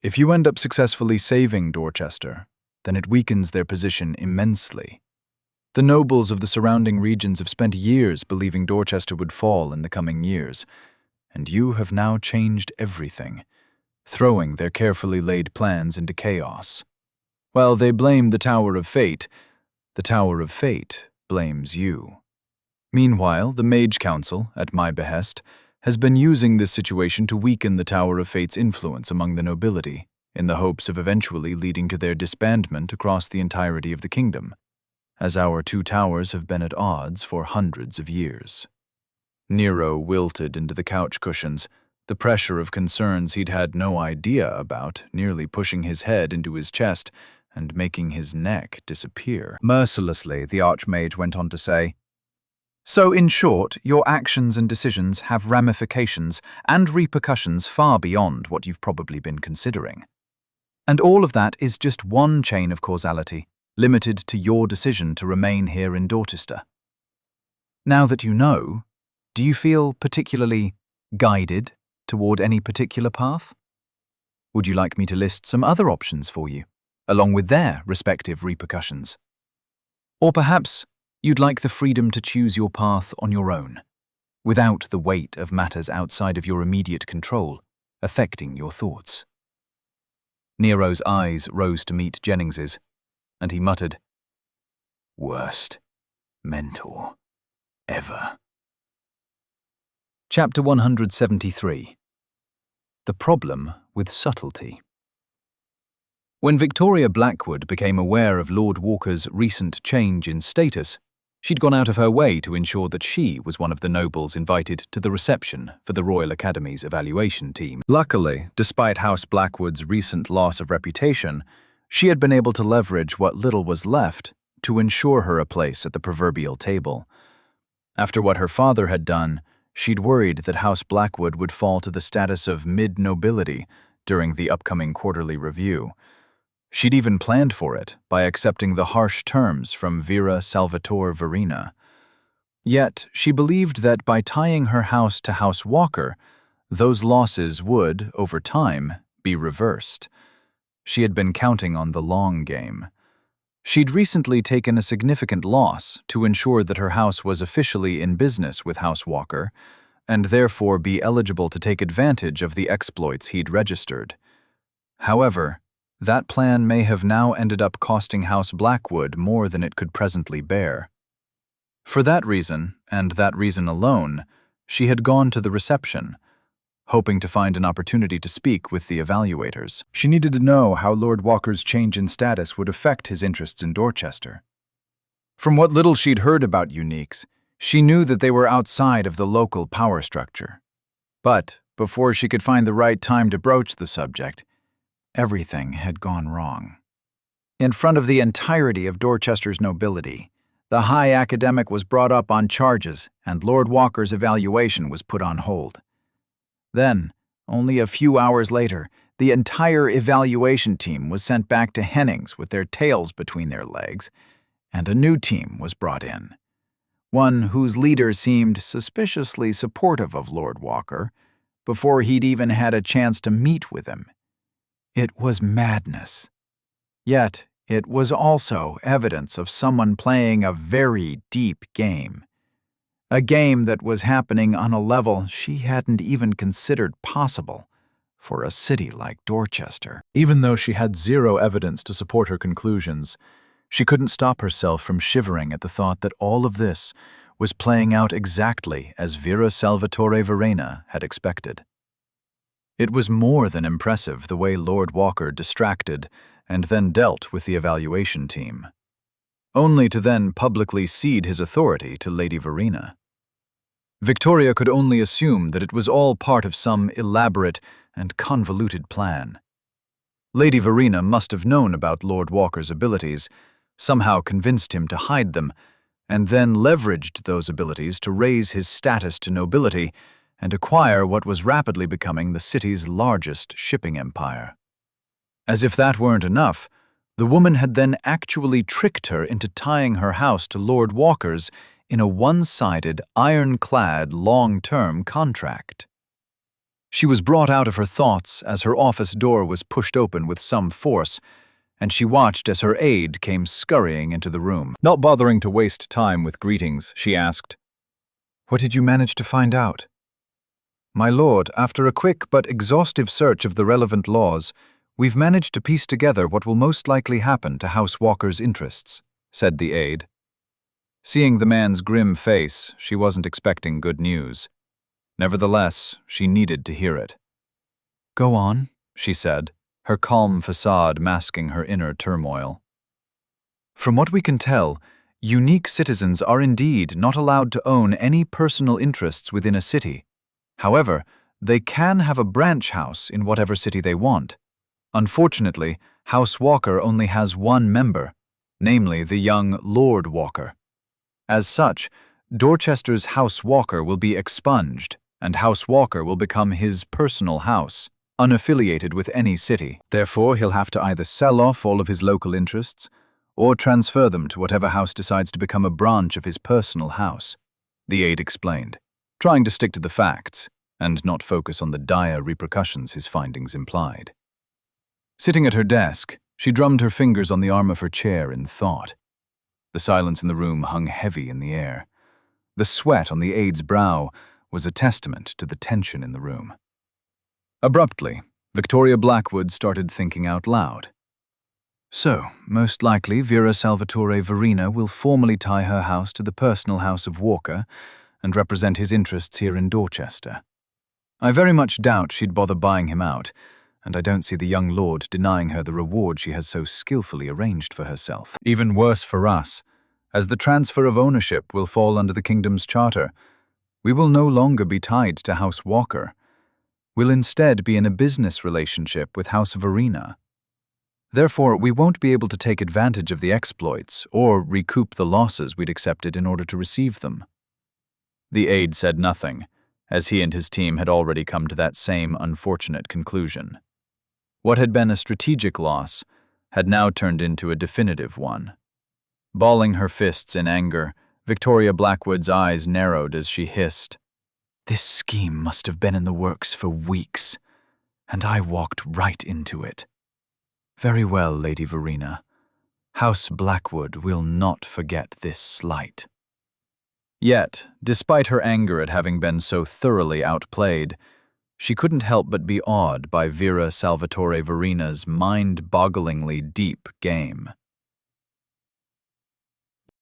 If you end up successfully saving Dorchester, then it weakens their position immensely. The nobles of the surrounding regions have spent years believing Dorchester would fall in the coming years, and you have now changed everything, throwing their carefully laid plans into chaos. While they blame the Tower of Fate, the Tower of Fate blames you. Meanwhile, the Mage Council, at my behest, has been using this situation to weaken the Tower of Fate's influence among the nobility, in the hopes of eventually leading to their disbandment across the entirety of the kingdom, as our two towers have been at odds for hundreds of years. Nero wilted into the couch cushions, the pressure of concerns he'd had no idea about nearly pushing his head into his chest and making his neck disappear. Mercilessly, the Archmage went on to say, So, in short, your actions and decisions have ramifications and repercussions far beyond what you've probably been considering. And all of that is just one chain of causality, limited to your decision to remain here in Dorchester. Now that you know, do you feel particularly guided toward any particular path? Would you like me to list some other options for you, along with their respective repercussions? Or perhaps you'd like the freedom to choose your path on your own, without the weight of matters outside of your immediate control affecting your thoughts. Nero's eyes rose to meet Jennings's, and he muttered, "Worst mentor ever." Chapter 173. The Problem with Subtlety. When Victoria Blackwood became aware of Lord Walker's recent change in status, she'd gone out of her way to ensure that she was one of the nobles invited to the reception for the Royal Academy's evaluation team. Luckily, despite House Blackwood's recent loss of reputation, she had been able to leverage what little was left to ensure her a place at the proverbial table. After what her father had done, she'd worried that House Blackwood would fall to the status of mid-nobility during the upcoming quarterly review. She'd even planned for it by accepting the harsh terms from Vera Salvatore Verena. Yet, she believed that by tying her house to House Walker, those losses would, over time, be reversed. She had been counting on the long game. She'd recently taken a significant loss to ensure that her house was officially in business with House Walker, and therefore be eligible to take advantage of the exploits he'd registered. However, that plan may have now ended up costing House Blackwood more than it could presently bear. For that reason, and that reason alone, she had gone to the reception, hoping to find an opportunity to speak with the evaluators. She needed to know how Lord Walker's change in status would affect his interests in Dorchester. From what little she'd heard about uniques, she knew that they were outside of the local power structure. But before she could find the right time to broach the subject, everything had gone wrong. In front of the entirety of Dorchester's nobility, the high academic was brought up on charges and Lord Walker's evaluation was put on hold. Then, only a few hours later, the entire evaluation team was sent back to Hennings with their tails between their legs, and a new team was brought in. One whose leader seemed suspiciously supportive of Lord Walker before he'd even had a chance to meet with him. It was madness. Yet, it was also evidence of someone playing a very deep game. A game that was happening on a level she hadn't even considered possible for a city like Dorchester. Even though she had zero evidence to support her conclusions, she couldn't stop herself from shivering at the thought that all of this was playing out exactly as Vera Salvatore Verena had expected. It was more than impressive the way Lord Walker distracted and then dealt with the evaluation team, only to then publicly cede his authority to Lady Verena. Victoria could only assume that it was all part of some elaborate and convoluted plan. Lady Verena must have known about Lord Walker's abilities, somehow convinced him to hide them, and then leveraged those abilities to raise his status to nobility and acquire what was rapidly becoming the city's largest shipping empire. As if that weren't enough, the woman had then actually tricked her into tying her house to Lord Walker's in a one-sided, ironclad, long-term contract. She was brought out of her thoughts as her office door was pushed open with some force, and she watched as her aide came scurrying into the room. Not bothering to waste time with greetings, she asked, "What did you manage to find out?" "My lord, after a quick but exhaustive search of the relevant laws, we've managed to piece together what will most likely happen to House Walker's interests," said the aide. Seeing the man's grim face, she wasn't expecting good news. Nevertheless, she needed to hear it. "Go on," she said, her calm facade masking her inner turmoil. "From what we can tell, unique citizens are indeed not allowed to own any personal interests within a city. However, they can have a branch house in whatever city they want. Unfortunately, House Walker only has one member, namely the young Lord Walker. As such, Dorchester's House Walker will be expunged, and House Walker will become his personal house, unaffiliated with any city. Therefore, he'll have to either sell off all of his local interests or transfer them to whatever house decides to become a branch of his personal house, the aide explained, trying to stick to the facts and not focus on the dire repercussions his findings implied. Sitting at her desk, she drummed her fingers on the arm of her chair in thought. The silence in the room hung heavy in the air. The sweat on the aide's brow was a testament to the tension in the room. Abruptly, Victoria Blackwood started thinking out loud. So, most likely Vera Salvatore Verena will formally tie her house to the personal house of Walker and represent his interests here in Dorchester. I very much doubt she'd bother buying him out, and I don't see the young lord denying her the reward she has so skillfully arranged for herself. Even worse for us, as the transfer of ownership will fall under the kingdom's charter, we will no longer be tied to House Walker. We'll instead be in a business relationship with House Verena. Therefore, we won't be able to take advantage of the exploits or recoup the losses we'd accepted in order to receive them. The aide said nothing, as he and his team had already come to that same unfortunate conclusion. What had been a strategic loss had now turned into a definitive one. Balling her fists in anger, Victoria Blackwood's eyes narrowed as she hissed, "This scheme must have been in the works for weeks, and I walked right into it. Very well, Lady Verena. House Blackwood will not forget this slight." Yet, despite her anger at having been so thoroughly outplayed, she couldn't help but be awed by Vera Salvatore Verena's mind-bogglingly deep game.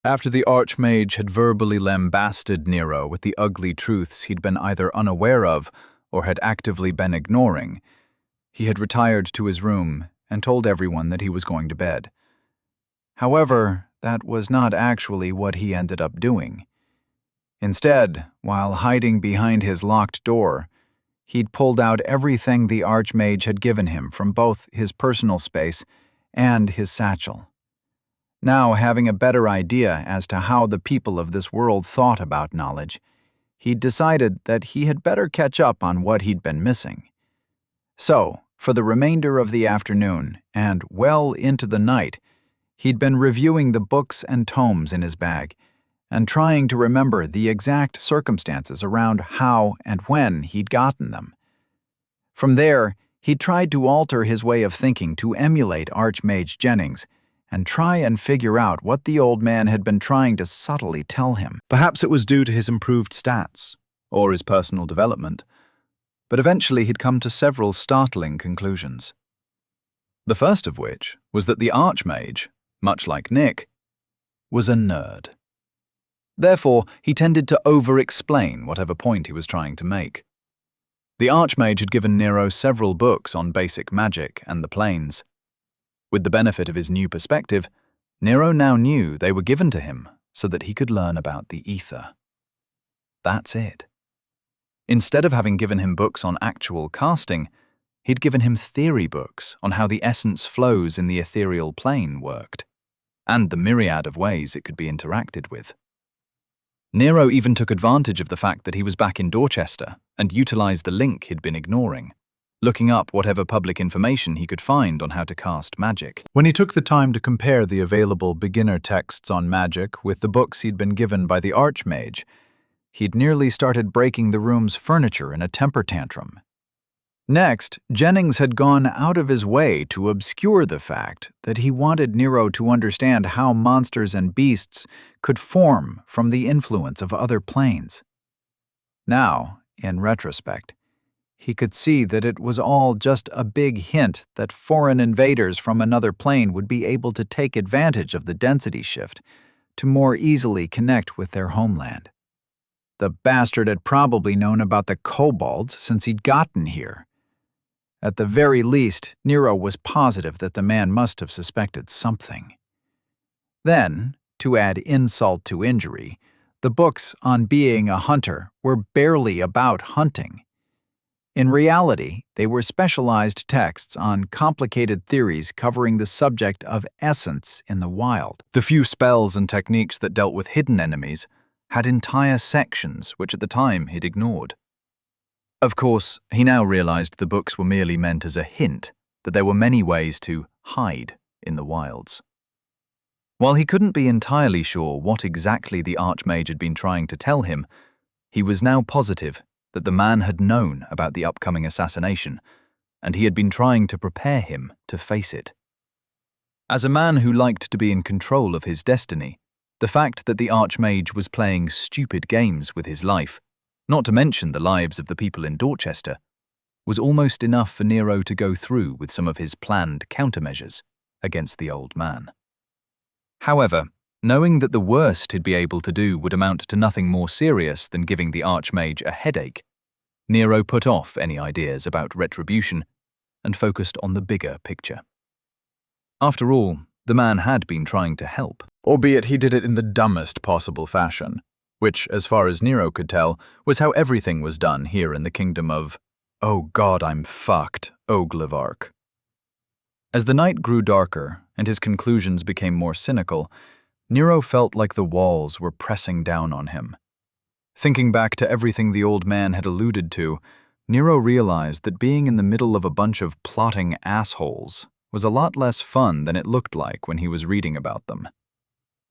After the Archmage had verbally lambasted Nero with the ugly truths he'd been either unaware of or had actively been ignoring, he had retired to his room and told everyone that he was going to bed. However, that was not actually what he ended up doing. Instead, while hiding behind his locked door, he'd pulled out everything the Archmage had given him from both his personal space and his satchel. Now, having a better idea as to how the people of this world thought about knowledge, he'd decided that he had better catch up on what he'd been missing. So, for the remainder of the afternoon and well into the night, he'd been reviewing the books and tomes in his bag and trying to remember the exact circumstances around how and when he'd gotten them. From there, he'd tried to alter his way of thinking to emulate Archmage Jennings and try and figure out what the old man had been trying to subtly tell him. Perhaps it was due to his improved stats, or his personal development, but eventually he'd come to several startling conclusions. The first of which was that the Archmage, much like Nick, was a nerd. Therefore, he tended to over-explain whatever point he was trying to make. The Archmage had given Nero several books on basic magic and the planes. With the benefit of his new perspective, Nero now knew they were given to him so that he could learn about the ether. That's it. Instead of having given him books on actual casting, he'd given him theory books on how the essence flows in the ethereal plane worked, and the myriad of ways it could be interacted with. Nero even took advantage of the fact that he was back in Dorchester and utilized the link he'd been ignoring, looking up whatever public information he could find on how to cast magic. When he took the time to compare the available beginner texts on magic with the books he'd been given by the Archmage, he'd nearly started breaking the room's furniture in a temper tantrum. Next, Jennings had gone out of his way to obscure the fact that he wanted Nero to understand how monsters and beasts could form from the influence of other planes. Now, in retrospect, he could see that it was all just a big hint that foreign invaders from another plane would be able to take advantage of the density shift to more easily connect with their homeland. The bastard had probably known about the kobolds since he'd gotten here. At the very least, Nero was positive that the man must have suspected something. Then, to add insult to injury, the books on being a hunter were barely about hunting. In reality, they were specialized texts on complicated theories covering the subject of essence in the wild. The few spells and techniques that dealt with hidden enemies had entire sections which at the time he'd ignored. Of course, he now realized the books were merely meant as a hint that there were many ways to hide in the wilds. While he couldn't be entirely sure what exactly the Archmage had been trying to tell him, he was now positive that the man had known about the upcoming assassination, and he had been trying to prepare him to face it. As a man who liked to be in control of his destiny, the fact that the Archmage was playing stupid games with his life, not to mention the lives of the people in Dorchester, was almost enough for Nero to go through with some of his planned countermeasures against the old man. However, knowing that the worst he'd be able to do would amount to nothing more serious than giving the Archmage a headache, Nero put off any ideas about retribution and focused on the bigger picture. After all, the man had been trying to help. Albeit he did it in the dumbest possible fashion, which, as far as Nero could tell, was how everything was done here in the kingdom of, oh God, I'm fucked, Oglevark. As the night grew darker and his conclusions became more cynical, Nero felt like the walls were pressing down on him. Thinking back to everything the old man had alluded to, Nero realized that being in the middle of a bunch of plotting assholes was a lot less fun than it looked like when he was reading about them.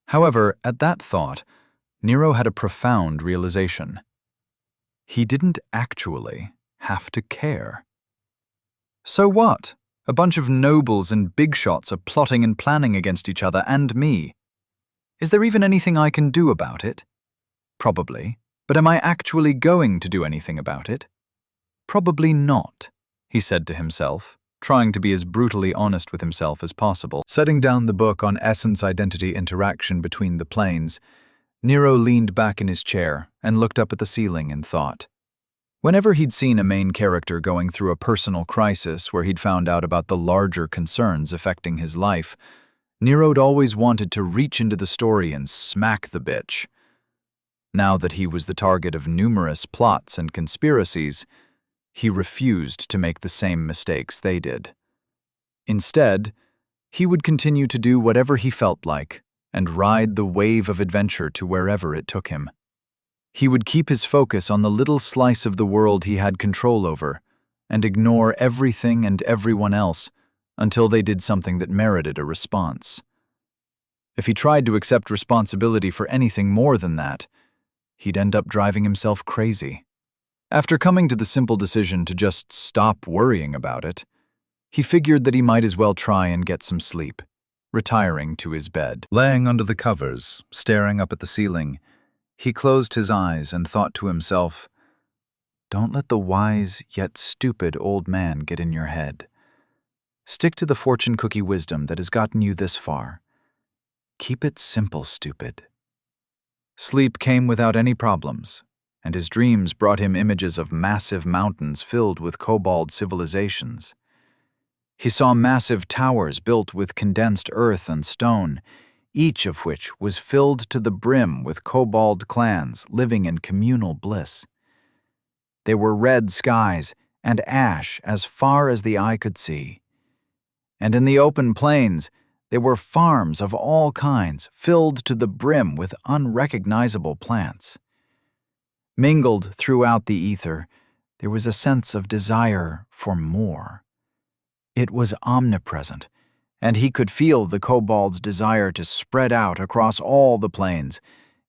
However, at that thought, Nero had a profound realization. He didn't actually have to care. So what? A bunch of nobles and big shots are plotting and planning against each other and me. Is there even anything I can do about it? Probably. But am I actually going to do anything about it? Probably not, he said to himself, trying to be as brutally honest with himself as possible. Setting down the book on essence-identity interaction between the planes, Nero leaned back in his chair and looked up at the ceiling in thought. Whenever he'd seen a main character going through a personal crisis where he'd found out about the larger concerns affecting his life, Nero'd always wanted to reach into the story and smack the bitch. Now that he was the target of numerous plots and conspiracies, he refused to make the same mistakes they did. Instead, he would continue to do whatever he felt like and ride the wave of adventure to wherever it took him. He would keep his focus on the little slice of the world he had control over and ignore everything and everyone else until they did something that merited a response. If he tried to accept responsibility for anything more than that, he'd end up driving himself crazy. After coming to the simple decision to just stop worrying about it, he figured that he might as well try and get some sleep, retiring to his bed. Laying under the covers, staring up at the ceiling, he closed his eyes and thought to himself, "Don't let the wise yet stupid old man get in your head. Stick to the fortune cookie wisdom that has gotten you this far. Keep it simple, stupid." Sleep came without any problems, and his dreams brought him images of massive mountains filled with kobold civilizations. He saw massive towers built with condensed earth and stone, each of which was filled to the brim with kobold clans living in communal bliss. There were red skies and ash as far as the eye could see. And in the open plains, there were farms of all kinds filled to the brim with unrecognizable plants. Mingled throughout the ether, there was a sense of desire for more. It was omnipresent, and he could feel the kobold's desire to spread out across all the plains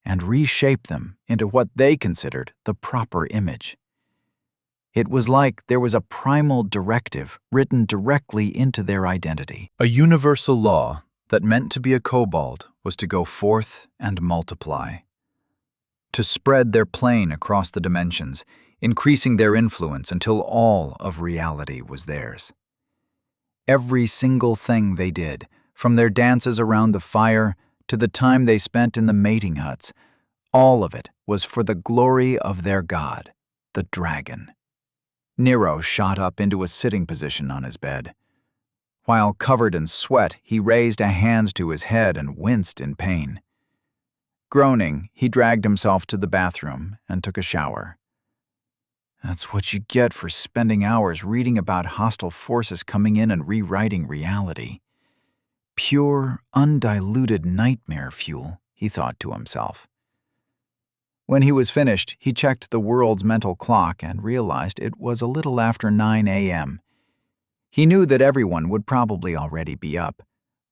and reshape them into what they considered the proper image. It was like there was a primal directive written directly into their identity. A universal law that meant to be a kobold was to go forth and multiply, to spread their plane across the dimensions, increasing their influence until all of reality was theirs. Every single thing they did, from their dances around the fire to the time they spent in the mating huts, all of it was for the glory of their god, the dragon. Nero shot up into a sitting position on his bed. While covered in sweat, he raised a hand to his head and winced in pain. Groaning, he dragged himself to the bathroom and took a shower. That's what you get for spending hours reading about hostile forces coming in and rewriting reality. Pure, undiluted nightmare fuel, he thought to himself. When he was finished, he checked the world's mental clock and realized it was a little after 9 a.m. He knew that everyone would probably already be up.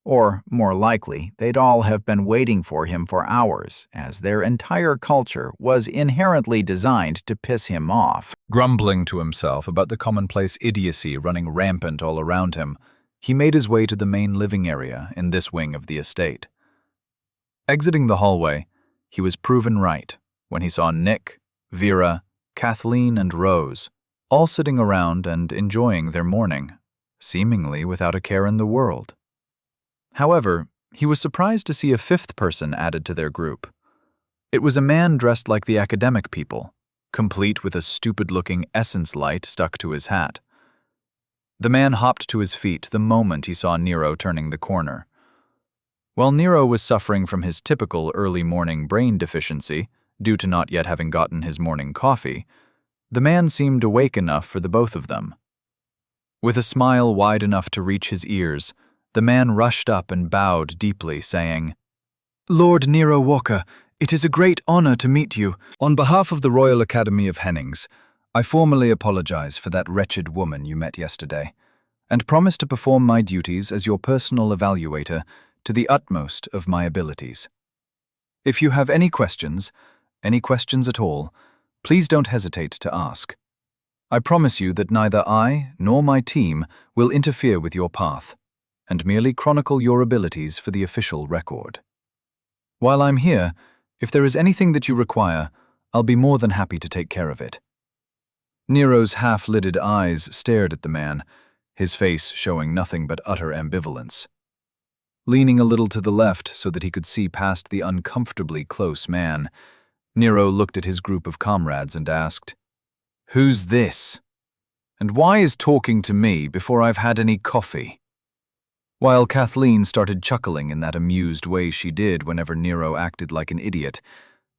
Or, more likely, they'd all have been waiting for him for hours, as their entire culture was inherently designed to piss him off. Grumbling to himself about the commonplace idiocy running rampant all around him, he made his way to the main living area in this wing of the estate. Exiting the hallway, he was proven right when he saw Nick, Vera, Kathleen, and Rose all sitting around and enjoying their morning, seemingly without a care in the world. However, he was surprised to see a fifth person added to their group. It was a man dressed like the academic people, complete with a stupid-looking essence light stuck to his hat. The man hopped to his feet the moment he saw Nero turning the corner. While Nero was suffering from his typical early morning brain deficiency due to not yet having gotten his morning coffee, the man seemed awake enough for the both of them. With a smile wide enough to reach his ears, the man rushed up and bowed deeply, saying, "Lord Nero Walker, it is a great honor to meet you. On behalf of the Royal Academy of Hennings, I formally apologize for that wretched woman you met yesterday, and promise to perform my duties as your personal evaluator to the utmost of my abilities. If you have any questions at all, please don't hesitate to ask. I promise you that neither I nor my team will interfere with your path, and merely chronicle your abilities for the official record. While I'm here, if there is anything that you require, I'll be more than happy to take care of it." Nero's half-lidded eyes stared at the man, his face showing nothing but utter ambivalence. Leaning a little to the left so that he could see past the uncomfortably close man, Nero looked at his group of comrades and asked, "Who's this? And why is talking to me before I've had any coffee?" While Kathleen started chuckling in that amused way she did whenever Nero acted like an idiot,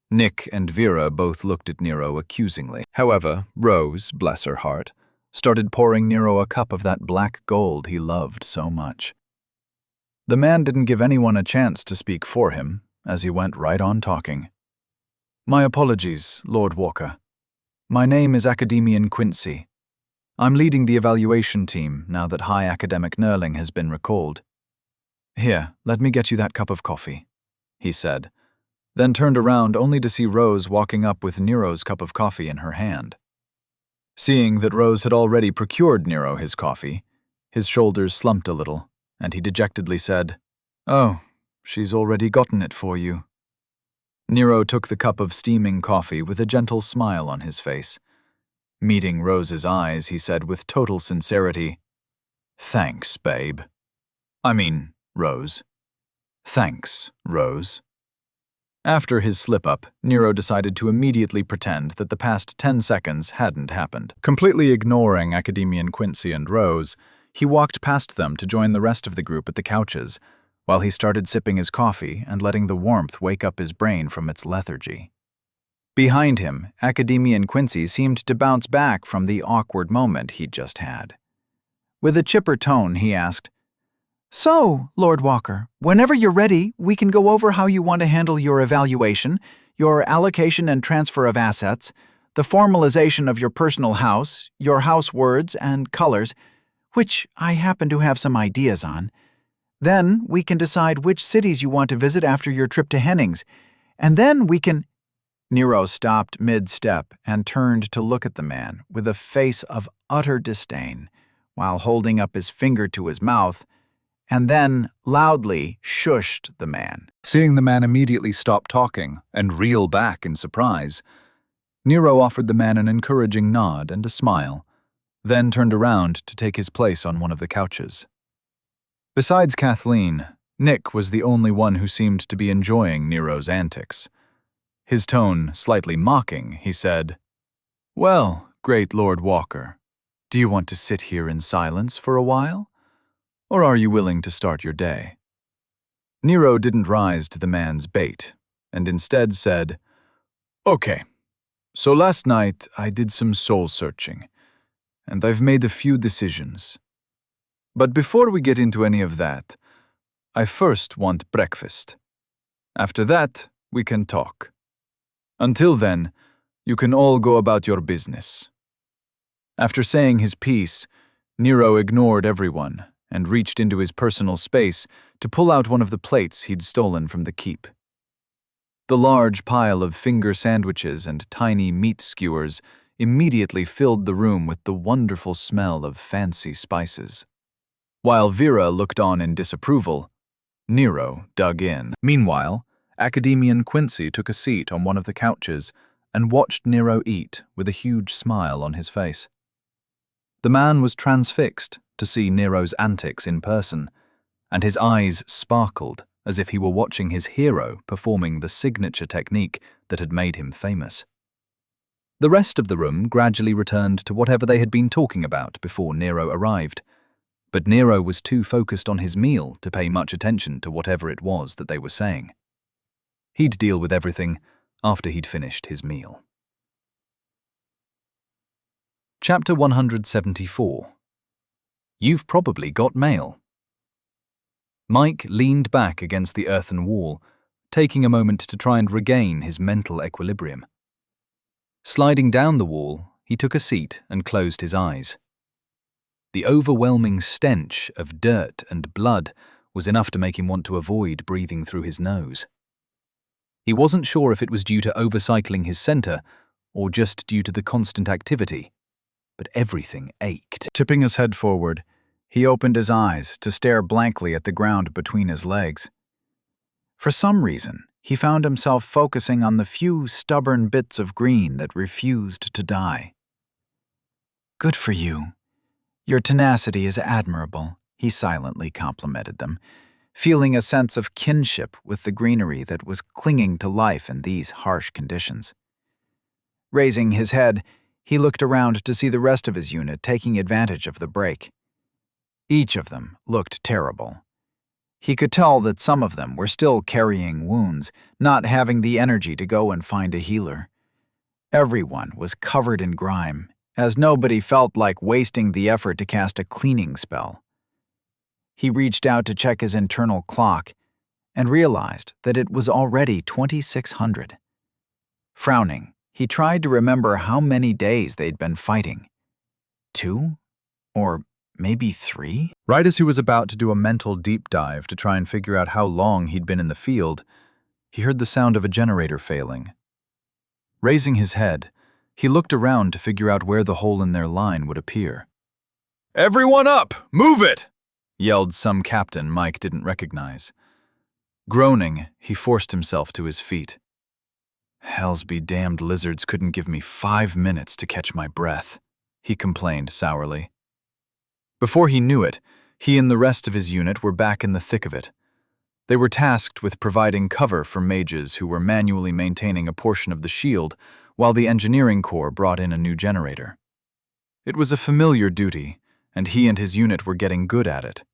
Nick and Vera both looked at Nero accusingly. However, Rose, bless her heart, started pouring Nero a cup of that black gold he loved so much. The man didn't give anyone a chance to speak for him, as he went right on talking. "My apologies, Lord Walker. My name is Academian Quincy. I'm leading the evaluation team now that High Academic Nerling has been recalled. Here, let me get you that cup of coffee," he said, then turned around only to see Rose walking up with Nero's cup of coffee in her hand. Seeing that Rose had already procured Nero his coffee, his shoulders slumped a little, and he dejectedly said, "Oh, she's already gotten it for you." Nero took the cup of steaming coffee with a gentle smile on his face. Meeting Rose's eyes, he said with total sincerity, "Thanks, babe. I mean, Rose. Thanks, Rose." After his slip-up, Nero decided to immediately pretend that the past 10 seconds hadn't happened. Completely ignoring Academian Quincy and Rose, he walked past them to join the rest of the group at the couches, while he started sipping his coffee and letting the warmth wake up his brain from its lethargy. Behind him, Academian Quincy seemed to bounce back from the awkward moment he'd just had. With a chipper tone, he asked, "So, Lord Walker, whenever you're ready, we can go over how you want to handle your evaluation, your allocation and transfer of assets, the formalization of your personal house, your house words and colors, which I happen to have some ideas on. Then we can decide which cities you want to visit after your trip to Hennings, and then we can—" Nero stopped mid-step and turned to look at the man with a face of utter disdain, while holding up his finger to his mouth, and then loudly shushed the man. Seeing the man immediately stop talking and reel back in surprise, Nero offered the man an encouraging nod and a smile, then turned around to take his place on one of the couches. Besides Kathleen, Nick was the only one who seemed to be enjoying Nero's antics. His tone slightly mocking, he said, "Well, great Lord Walker, do you want to sit here in silence for a while? Or are you willing to start your day?" Nero didn't rise to the man's bait, and instead said, "Okay, so last night I did some soul-searching, and I've made a few decisions. But before we get into any of that, I first want breakfast. After that, we can talk. Until then, you can all go about your business." After saying his piece, Nero ignored everyone and reached into his personal space to pull out one of the plates he'd stolen from the keep. The large pile of finger sandwiches and tiny meat skewers immediately filled the room with the wonderful smell of fancy spices. While Vera looked on in disapproval, Nero dug in. Meanwhile, Academian Quincy took a seat on one of the couches and watched Nero eat with a huge smile on his face. The man was transfixed to see Nero's antics in person, and his eyes sparkled as if he were watching his hero performing the signature technique that had made him famous. The rest of the room gradually returned to whatever they had been talking about before Nero arrived, but Nero was too focused on his meal to pay much attention to whatever it was that they were saying. He'd deal with everything after he'd finished his meal. Chapter 174. You've probably got mail. Mike leaned back against the earthen wall, taking a moment to try and regain his mental equilibrium. Sliding down the wall, he took a seat and closed his eyes. The overwhelming stench of dirt and blood was enough to make him want to avoid breathing through his nose. He wasn't sure if it was due to overcycling his center or just due to the constant activity, but everything ached. Tipping his head forward, he opened his eyes to stare blankly at the ground between his legs. For some reason, he found himself focusing on the few stubborn bits of green that refused to die. "Good for you. Your tenacity is admirable," he silently complimented them, feeling a sense of kinship with the greenery that was clinging to life in these harsh conditions. Raising his head, he looked around to see the rest of his unit taking advantage of the break. Each of them looked terrible. He could tell that some of them were still carrying wounds, not having the energy to go and find a healer. Everyone was covered in grime, as nobody felt like wasting the effort to cast a cleaning spell. He reached out to check his internal clock and realized that it was already 2600. Frowning, he tried to remember how many days they'd been fighting. 2? Or maybe 3? Right as he was about to do a mental deep dive to try and figure out how long he'd been in the field, he heard the sound of a generator failing. Raising his head, he looked around to figure out where the hole in their line would appear. "Everyone up! Move it!" yelled some captain Mike didn't recognize. Groaning, he forced himself to his feet. "Hells be damned, lizards couldn't give me 5 minutes to catch my breath," he complained sourly. Before he knew it, he and the rest of his unit were back in the thick of it. They were tasked with providing cover for mages who were manually maintaining a portion of the shield while the engineering corps brought in a new generator. It was a familiar duty, and he and his unit were getting good at it.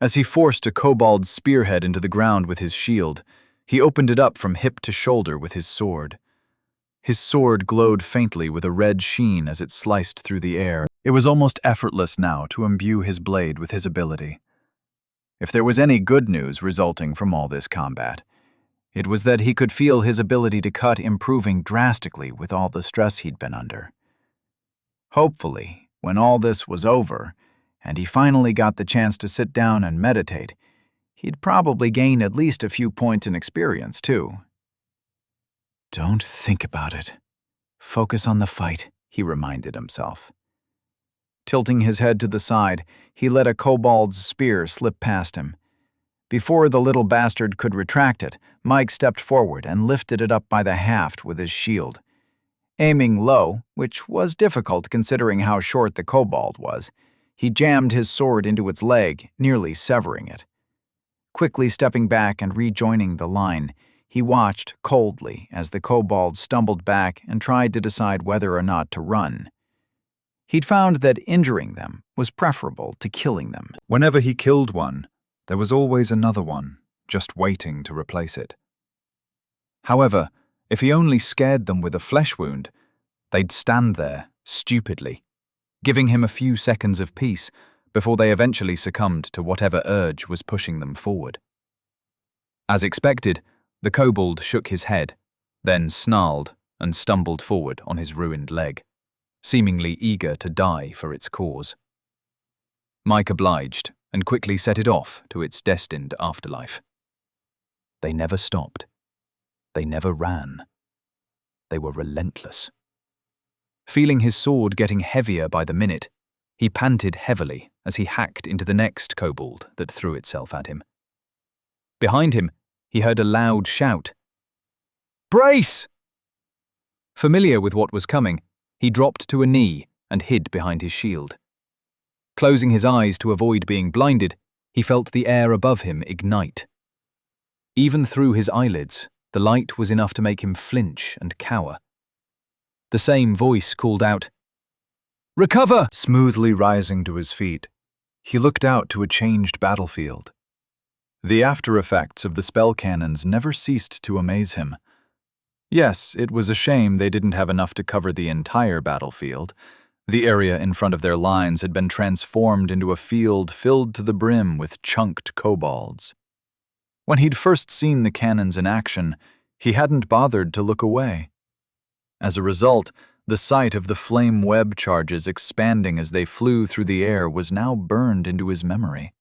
As he forced a kobold spearhead into the ground with his shield, he opened it up from hip to shoulder with his sword. His sword glowed faintly with a red sheen as it sliced through the air. It was almost effortless now to imbue his blade with his ability. If there was any good news resulting from all this combat, it was that he could feel his ability to cut improving drastically with all the stress he'd been under. Hopefully, when all this was over, and he finally got the chance to sit down and meditate, he'd probably gain at least a few points in experience, too. "Don't think about it. Focus on the fight," he reminded himself. Tilting his head to the side, he let a kobold's spear slip past him. Before the little bastard could retract it, Mike stepped forward and lifted it up by the haft with his shield. Aiming low, which was difficult considering how short the kobold was, he jammed his sword into its leg, nearly severing it. Quickly stepping back and rejoining the line, he watched coldly as the kobold stumbled back and tried to decide whether or not to run. He'd found that injuring them was preferable to killing them. Whenever he killed one, there was always another one, just waiting to replace it. However, if he only scared them with a flesh wound, they'd stand there, stupidly, giving him a few seconds of peace before they eventually succumbed to whatever urge was pushing them forward. As expected, the kobold shook his head, then snarled and stumbled forward on his ruined leg, seemingly eager to die for its cause. Mike obliged and quickly set it off to its destined afterlife. They never stopped. They never ran. They were relentless. Feeling his sword getting heavier by the minute, he panted heavily as he hacked into the next kobold that threw itself at him. Behind him, he heard a loud shout. "Brace!" Familiar with what was coming, he dropped to a knee and hid behind his shield. Closing his eyes to avoid being blinded, he felt the air above him ignite. Even through his eyelids, the light was enough to make him flinch and cower. The same voice called out, "Recover!" Smoothly rising to his feet, he looked out to a changed battlefield. The after effects of the spell cannons never ceased to amaze him. Yes, it was a shame they didn't have enough to cover the entire battlefield. The area in front of their lines had been transformed into a field filled to the brim with chunked kobolds. When he'd first seen the cannons in action, he hadn't bothered to look away. As a result, the sight of the flame web charges expanding as they flew through the air was now burned into his memory.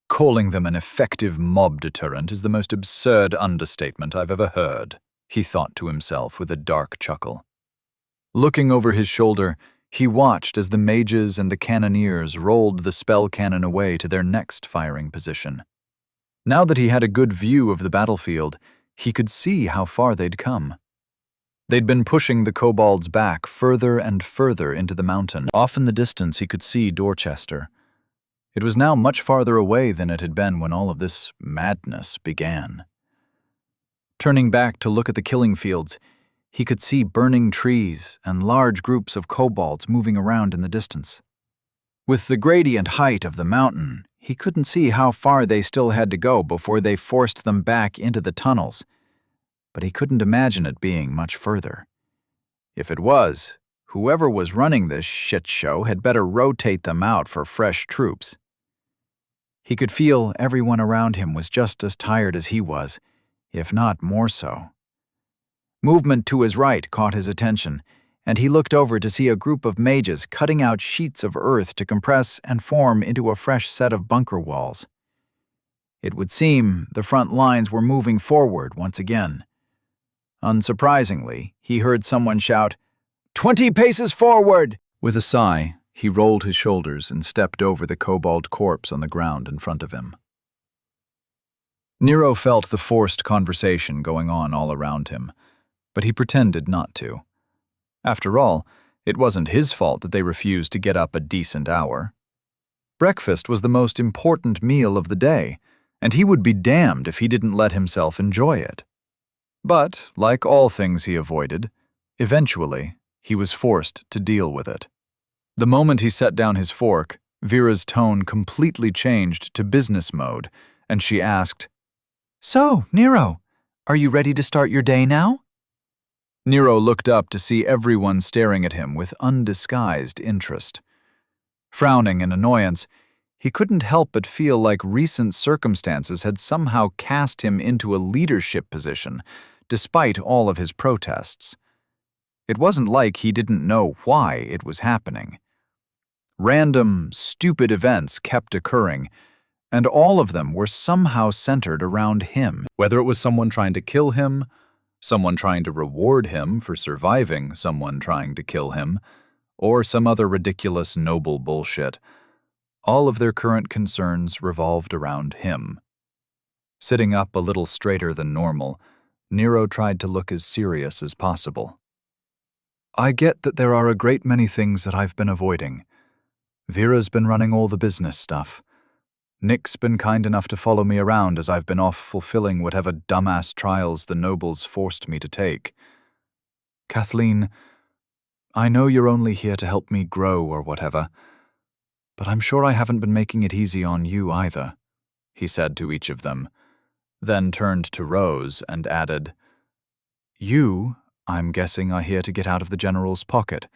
Calling them an effective mob deterrent is the most absurd understatement I've ever heard, he thought to himself with a dark chuckle. Looking over his shoulder, he watched as the mages and the cannoneers rolled the spell cannon away to their next firing position. Now that he had a good view of the battlefield, he could see how far they'd come. They'd been pushing the kobolds back further and further into the mountain. Off in the distance he could see Dorchester. It was now much farther away than it had been when all of this madness began. Turning back to look at the killing fields, he could see burning trees and large groups of kobolds moving around in the distance. With the gradient height of the mountain, he couldn't see how far they still had to go before they forced them back into the tunnels, but he couldn't imagine it being much further. If it was, whoever was running this shit show had better rotate them out for fresh troops. He could feel everyone around him was just as tired as he was, if not more so. Movement to his right caught his attention, and he looked over to see a group of mages cutting out sheets of earth to compress and form into a fresh set of bunker walls. It would seem the front lines were moving forward once again. Unsurprisingly, he heard someone shout, "20 paces forward!" With a sigh, he rolled his shoulders and stepped over the kobold corpse on the ground in front of him. Nero felt the forced conversation going on all around him, but he pretended not to. After all, it wasn't his fault that they refused to get up a decent hour. Breakfast was the most important meal of the day, and he would be damned if he didn't let himself enjoy it. But, like all things he avoided, eventually he was forced to deal with it. The moment he set down his fork, Vera's tone completely changed to business mode, and she asked, "So, Nero, are you ready to start your day now?" Nero looked up to see everyone staring at him with undisguised interest. Frowning in annoyance, he couldn't help but feel like recent circumstances had somehow cast him into a leadership position, despite all of his protests. It wasn't like he didn't know why it was happening. Random, stupid events kept occurring, and all of them were somehow centered around him. Whether it was someone trying to kill him, someone trying to reward him for surviving someone trying to kill him, or some other ridiculous noble bullshit, all of their current concerns revolved around him. Sitting up a little straighter than normal, Nero tried to look as serious as possible. "I get that there are a great many things that I've been avoiding. Vera's been running all the business stuff. Nick's been kind enough to follow me around as I've been off fulfilling whatever dumbass trials the nobles forced me to take. Kathleen, I know you're only here to help me grow or whatever, but I'm sure I haven't been making it easy on you either," he said to each of them, then turned to Rose and added, "You, I'm guessing, are here to get out of the General's pocket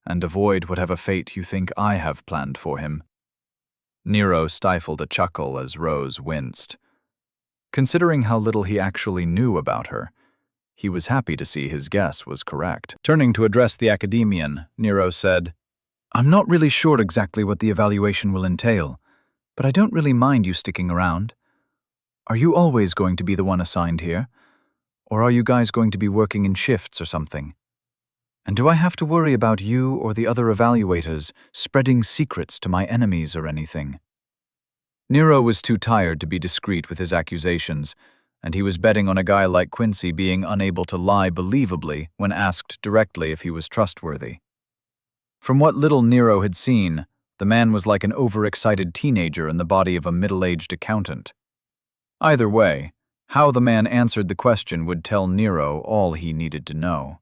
and avoid whatever fate you think I have planned for him." Nero stifled a chuckle as Rose winced. Considering how little he actually knew about her, He was happy to see his guess was correct. Turning to address the academician, Nero said, "I'm not really sure exactly what the evaluation will entail, but I don't really mind you sticking around. Are you always going to be the one assigned here? Or are you guys going to be working in shifts or something? And do I have to worry about you or the other evaluators spreading secrets to my enemies or anything?" Nero was too tired to be discreet with his accusations, and he was betting on a guy like Quincy being unable to lie believably when asked directly if he was trustworthy. From what little Nero had seen, the man was like an overexcited teenager in the body of a middle-aged accountant. Either way, how the man answered the question would tell Nero all he needed to know.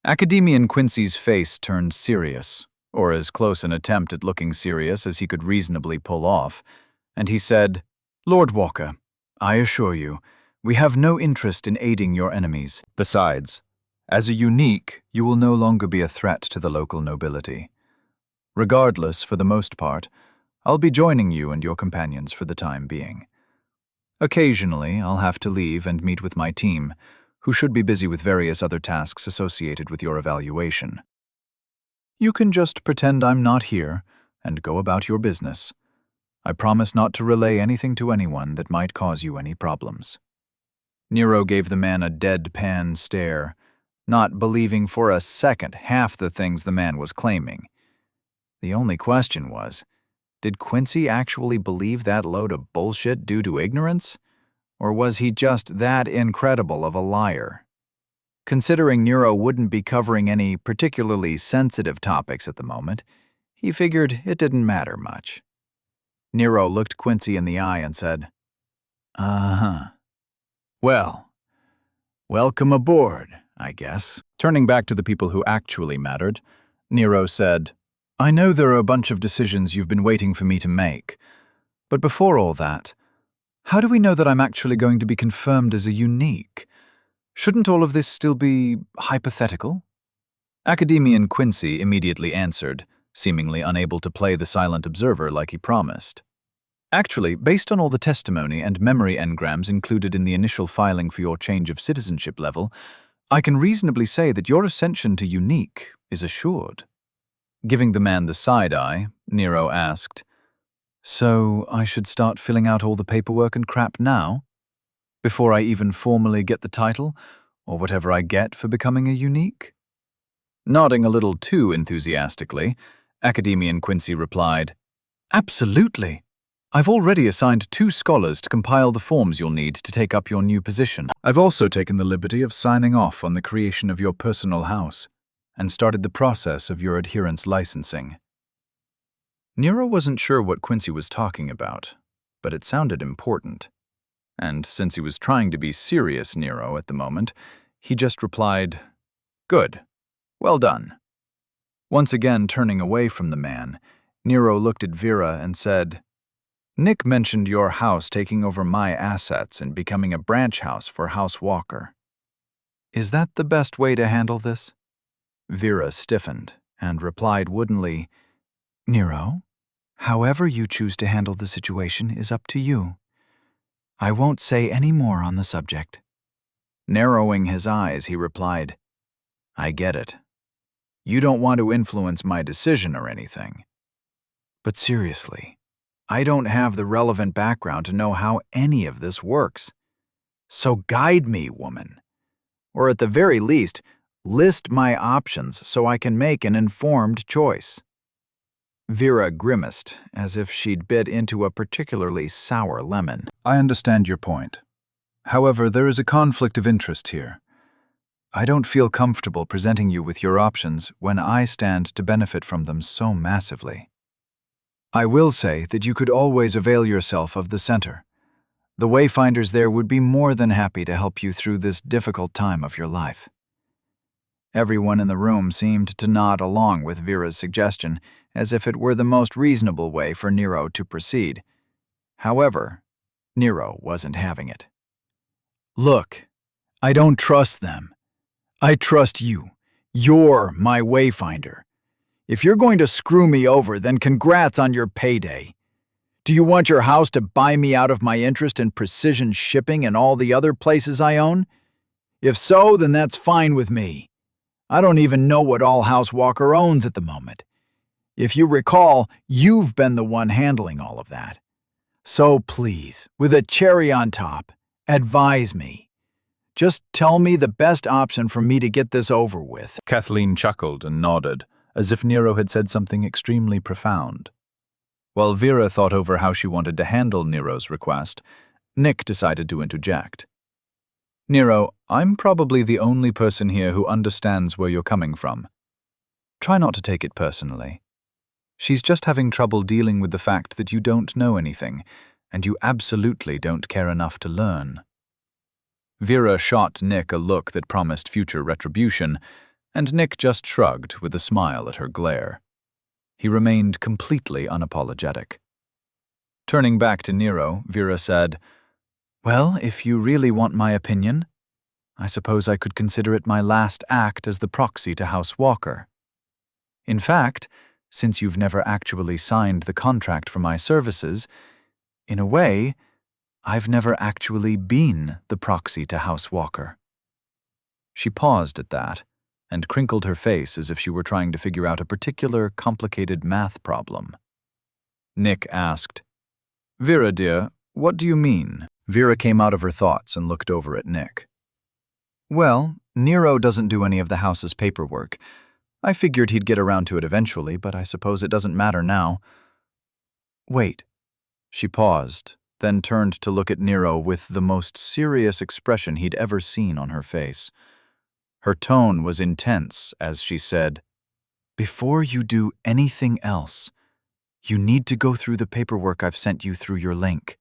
Academician Quincy's face turned serious, or as close an attempt at looking serious as he could reasonably pull off, and he said, "Lord Walker, I assure you, we have no interest in aiding your enemies. Besides, as a unique, you will no longer be a threat to the local nobility. Regardless, for the most part, I'll be joining you and your companions for the time being. Occasionally, I'll have to leave and meet with my team, who should be busy with various other tasks associated with your evaluation. You can just pretend I'm not here and go about your business. I promise not to relay anything to anyone that might cause you any problems." Nero gave the man a deadpan stare, not believing for a second half the things the man was claiming. The only question was, did Quincy actually believe that load of bullshit due to ignorance? Or was he just that incredible of a liar? Considering Nero wouldn't be covering any particularly sensitive topics at the moment, he figured it didn't matter much. Nero looked Quincy in the eye and said, "Uh-huh. Well, welcome aboard, I guess." Turning back to the people who actually mattered, Nero said, "I know there are a bunch of decisions you've been waiting for me to make, but before all that, how do we know that I'm actually going to be confirmed as a unique? Shouldn't all of this still be hypothetical?" Academician Quincy immediately answered, seemingly unable to play the silent observer like he promised. "Actually, based on all the testimony and memory engrams included in the initial filing for your change of citizenship level, I can reasonably say that your ascension to unique is assured." Giving the man the side-eye, Nero asked, "So I should start filling out all the paperwork and crap now? Before I even formally get the title, or whatever I get for becoming a unique?" Nodding a little too enthusiastically, Academician Quincy replied, "Absolutely. I've already assigned 2 scholars to compile the forms you'll need to take up your new position. I've also taken the liberty of signing off on the creation of your personal house and started the process of your adherence licensing." Nero wasn't sure what Quincy was talking about, but it sounded important. And since he was trying to be serious Nero at the moment, he just replied, "Good. Well done." Once again turning away from the man, Nero looked at Vera and said, "Nick mentioned your house taking over my assets and becoming a branch house for House Walker. Is that the best way to handle this?" Vera stiffened and replied woodenly, "Nero, however you choose to handle the situation is up to you. I won't say any more on the subject." Narrowing his eyes, he replied, "I get it. You don't want to influence my decision or anything. But seriously, I don't have the relevant background to know how any of this works. So guide me, woman. Or at the very least, list my options so I can make an informed choice." Vera grimaced, as if she'd bit into a particularly sour lemon. "I understand your point. However, there is a conflict of interest here. I don't feel comfortable presenting you with your options when I stand to benefit from them so massively. I will say that you could always avail yourself of the center. The Wayfinders there would be more than happy to help you through this difficult time of your life." Everyone in the room seemed to nod along with Vera's suggestion, as if it were the most reasonable way for Nero to proceed. However, Nero wasn't having it. "Look, I don't trust them. I trust you. You're my Wayfinder. If you're going to screw me over, then congrats on your payday. Do you want your house to buy me out of my interest in precision shipping and all the other places I own? If so, then that's fine with me. I don't even know what all House Walker owns at the moment. If you recall, you've been the one handling all of that. So please, with a cherry on top, advise me. Just tell me the best option for me to get this over with." Kathleen chuckled and nodded, as if Nero had said something extremely profound. While Vera thought over how she wanted to handle Nero's request, Nick decided to interject. "Nero, I'm probably the only person here who understands where you're coming from. Try not to take it personally. She's just having trouble dealing with the fact that you don't know anything, and you absolutely don't care enough to learn." Vera shot Nick a look that promised future retribution, and Nick just shrugged with a smile at her glare. He remained completely unapologetic. Turning back to Nero, Vera said, "Well, if you really want my opinion, I suppose I could consider it my last act as the proxy to House Walker. In fact, since you've never actually signed the contract for my services, in a way, I've never actually been the proxy to House Walker." She paused at that and crinkled her face as if she were trying to figure out a particular complicated math problem. Nick asked, "Vera, dear, what do you mean?" Vera came out of her thoughts and looked over at Nick. "Well, Nero doesn't do any of the house's paperwork. I figured he'd get around to it eventually, but I suppose it doesn't matter now." "Wait." She paused, then turned to look at Nero with the most serious expression he'd ever seen on her face. Her tone was intense as she said, "Before you do anything else, you need to go through the paperwork I've sent you through your link.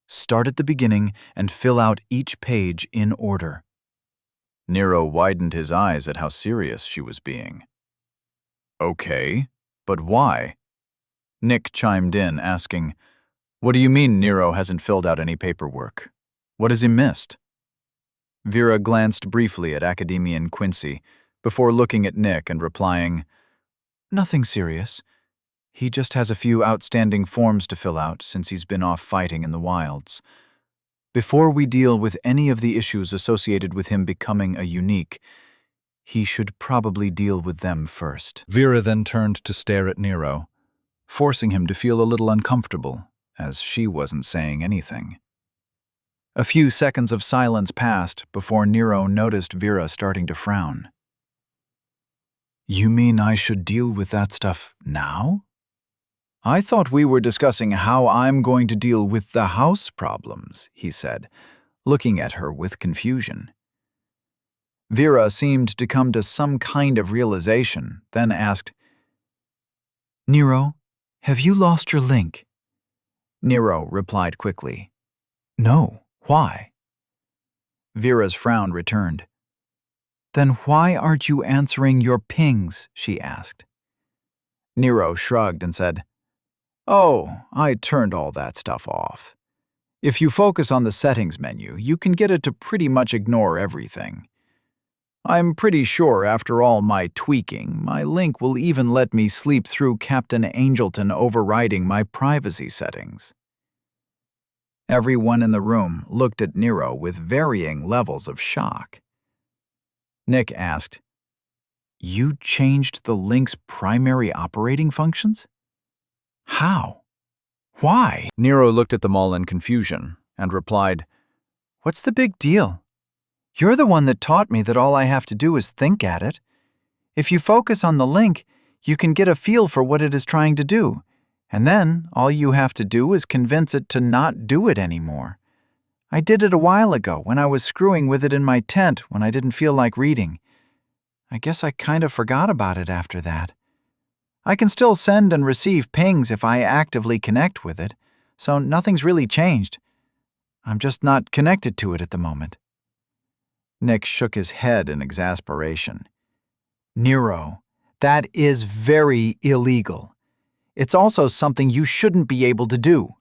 Start at the beginning and fill out each page in order." Nero widened his eyes at how serious she was being. "Okay, but why?" Nick chimed in, asking, "What do you mean Nero hasn't filled out any paperwork? What has he missed?" Vera glanced briefly at Academian Quincy before looking at Nick and replying, "Nothing serious. He just has a few outstanding forms to fill out since he's been off fighting in the wilds. Before we deal with any of the issues associated with him becoming a unique, he should probably deal with them first." Vera then turned to stare at Nero, forcing him to feel a little uncomfortable, as she wasn't saying anything. A few seconds of silence passed before Nero noticed Vera starting to frown. "You mean I should deal with that stuff now? I thought we were discussing how I'm going to deal with the house problems," he said, looking at her with confusion. Vera seemed to come to some kind of realization, then asked, "Nero, have you lost your link?" Nero replied quickly, "No, why?" Vera's frown returned. "Then why aren't you answering your pings?" she asked. Nero shrugged and said, "Oh, I turned all that stuff off. If you focus on the settings menu, you can get it to pretty much ignore everything. I'm pretty sure after all my tweaking, my link will even let me sleep through Captain Angelton overriding my privacy settings." Everyone in the room looked at Nero with varying levels of shock. Nick asked, "You changed the link's primary operating functions? How? Why?" Nero looked at them all in confusion and replied, "What's the big deal? You're the one that taught me that all I have to do is think at it. If you focus on the link, you can get a feel for what it is trying to do, and then all you have to do is convince it to not do it anymore. I did it a while ago when I was screwing with it in my tent when I didn't feel like reading. I guess I kind of forgot about it after that. I can still send and receive pings if I actively connect with it, so nothing's really changed. I'm just not connected to it at the moment." Nick shook his head in exasperation. "Nero, that is very illegal. It's also something you shouldn't be able to do."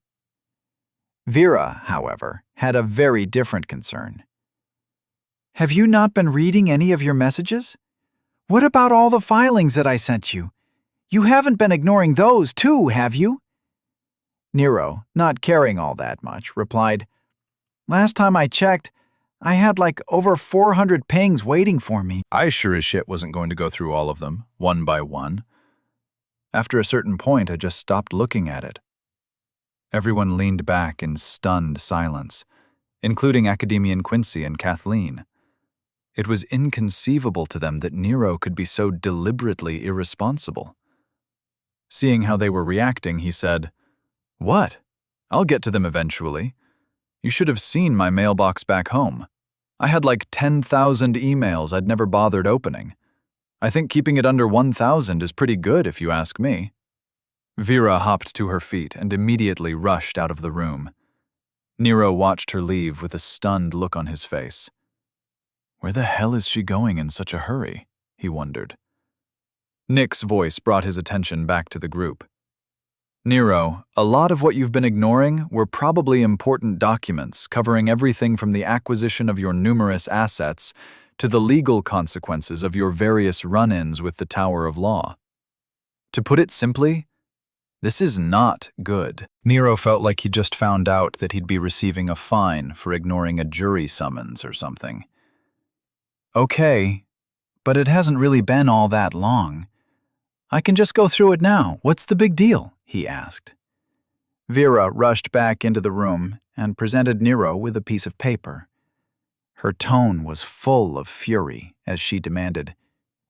Vera, however, had a very different concern. "Have you not been reading any of your messages? What about all the filings that I sent you? You haven't been ignoring those too, have you?" Nero, not caring all that much, replied, "Last time I checked, I had like over 400 pings waiting for me. I sure as shit wasn't going to go through all of them, one by one. After a certain point, I just stopped looking at it. Everyone leaned back in stunned silence, including Academian Quincy and Kathleen. It was inconceivable to them that Nero could be so deliberately irresponsible. Seeing how they were reacting, he said, "What? I'll get to them eventually. You should have seen my mailbox back home. I had like 10,000 emails I'd never bothered opening. I think keeping it under 1,000 is pretty good if you ask me." Vera hopped to her feet and immediately rushed out of the room. Nero watched her leave with a stunned look on his face. Where the hell is she going in such a hurry? He wondered. Nick's voice brought his attention back to the group. Nero, a lot of what you've been ignoring were probably important documents covering everything from the acquisition of your numerous assets to the legal consequences of your various run-ins with the Tower of Law. To put it simply, this is not good. Nero felt like he just found out that he'd be receiving a fine for ignoring a jury summons or something. Okay, but it hasn't really been all that long. I can just go through it now. What's the big deal? He asked. Vera rushed back into the room and presented Nero with a piece of paper. Her tone was full of fury as she demanded,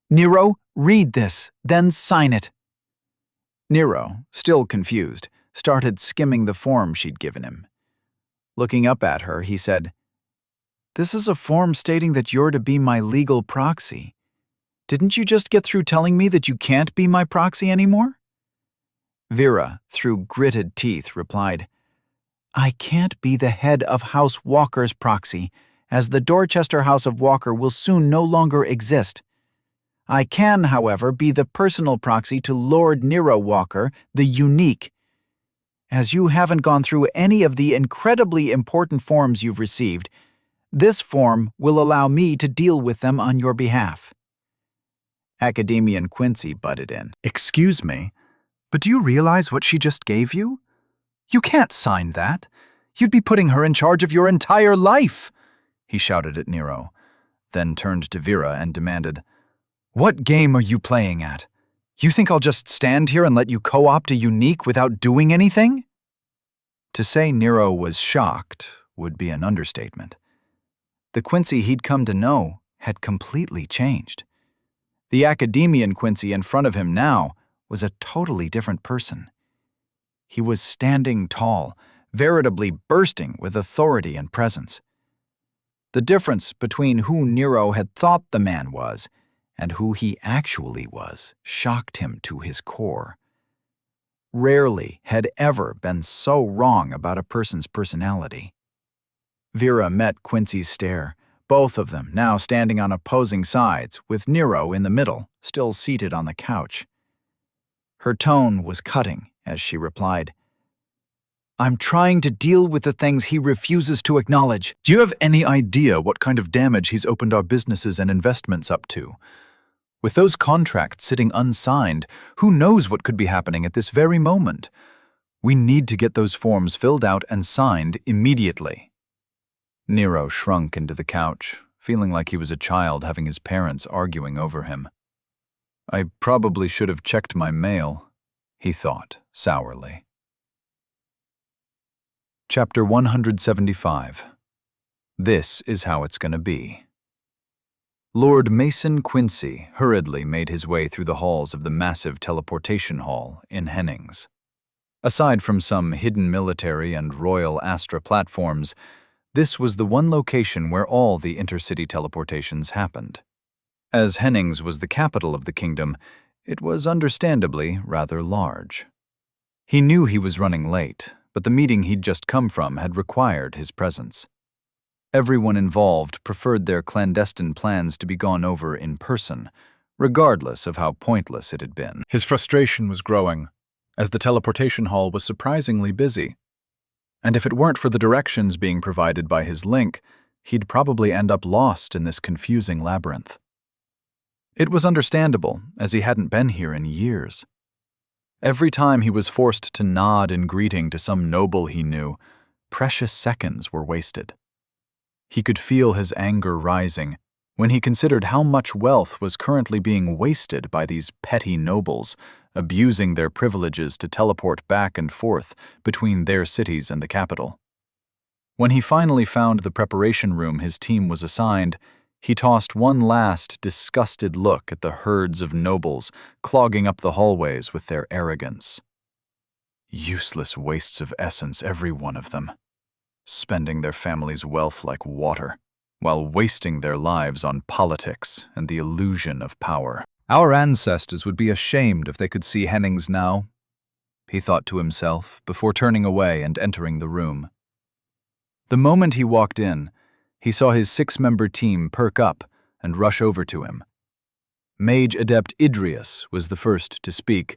"Nero, read this, then sign it." Nero, still confused, started skimming the form she'd given him. Looking up at her, he said, "This is a form stating that you're to be my legal proxy. Didn't you just get through telling me that you can't be my proxy anymore?" Vera, through gritted teeth, replied, "I can't be the head of House Walker's proxy, as the Dorchester House of Walker will soon no longer exist. I can, however, be the personal proxy to Lord Nero Walker, the Unique. As you haven't gone through any of the incredibly important forms you've received, this form will allow me to deal with them on your behalf." Academian Quincy butted in. Excuse me, but do you realize what she just gave you? You can't sign that. You'd be putting her in charge of your entire life, he shouted at Nero, then turned to Vera and demanded, "What game are you playing at? You think I'll just stand here and let you co-opt a Unique without doing anything?" To say Nero was shocked would be an understatement. The Quincy he'd come to know had completely changed. The Academian Quincy in front of him now was a totally different person. He was standing tall, veritably bursting with authority and presence. The difference between who Nero had thought the man was and who he actually was shocked him to his core. Rarely had ever been so wrong about a person's personality. Vera met Quincy's stare, both of them now standing on opposing sides, with Nero in the middle, still seated on the couch. Her tone was cutting as she replied, "I'm trying to deal with the things he refuses to acknowledge." Do you have any idea what kind of damage he's opened our businesses and investments up to? With those contracts sitting unsigned, who knows what could be happening at this very moment? We need to get those forms filled out and signed immediately. Nero shrunk into the couch, feeling like he was a child having his parents arguing over him. I probably should have checked my mail, he thought sourly. Chapter 175. This is how it's gonna be. Lord Mason Quincy hurriedly made his way through the halls of the massive teleportation hall in Hennings. Aside from some hidden military and Royal Astra platforms, this was the one location where all the intercity teleportations happened. As Hennings was the capital of the kingdom, it was understandably rather large. He knew he was running late, but the meeting he'd just come from had required his presence. Everyone involved preferred their clandestine plans to be gone over in person, regardless of how pointless it had been. His frustration was growing, as the teleportation hall was surprisingly busy. And if it weren't for the directions being provided by his link, he'd probably end up lost in this confusing labyrinth. It was understandable, as he hadn't been here in years. Every time he was forced to nod in greeting to some noble he knew, precious seconds were wasted. He could feel his anger rising when he considered how much wealth was currently being wasted by these petty nobles, abusing their privileges to teleport back and forth between their cities and the capital. When he finally found the preparation room his team was assigned, he tossed one last disgusted look at the herds of nobles clogging up the hallways with their arrogance. Useless wastes of essence, every one of them, spending their family's wealth like water, while wasting their lives on politics and the illusion of power. Our ancestors would be ashamed if they could see Hennings now, he thought to himself before turning away and entering the room. The moment he walked in, he saw his 6-member team perk up and rush over to him. Mage Adept Idrius was the first to speak,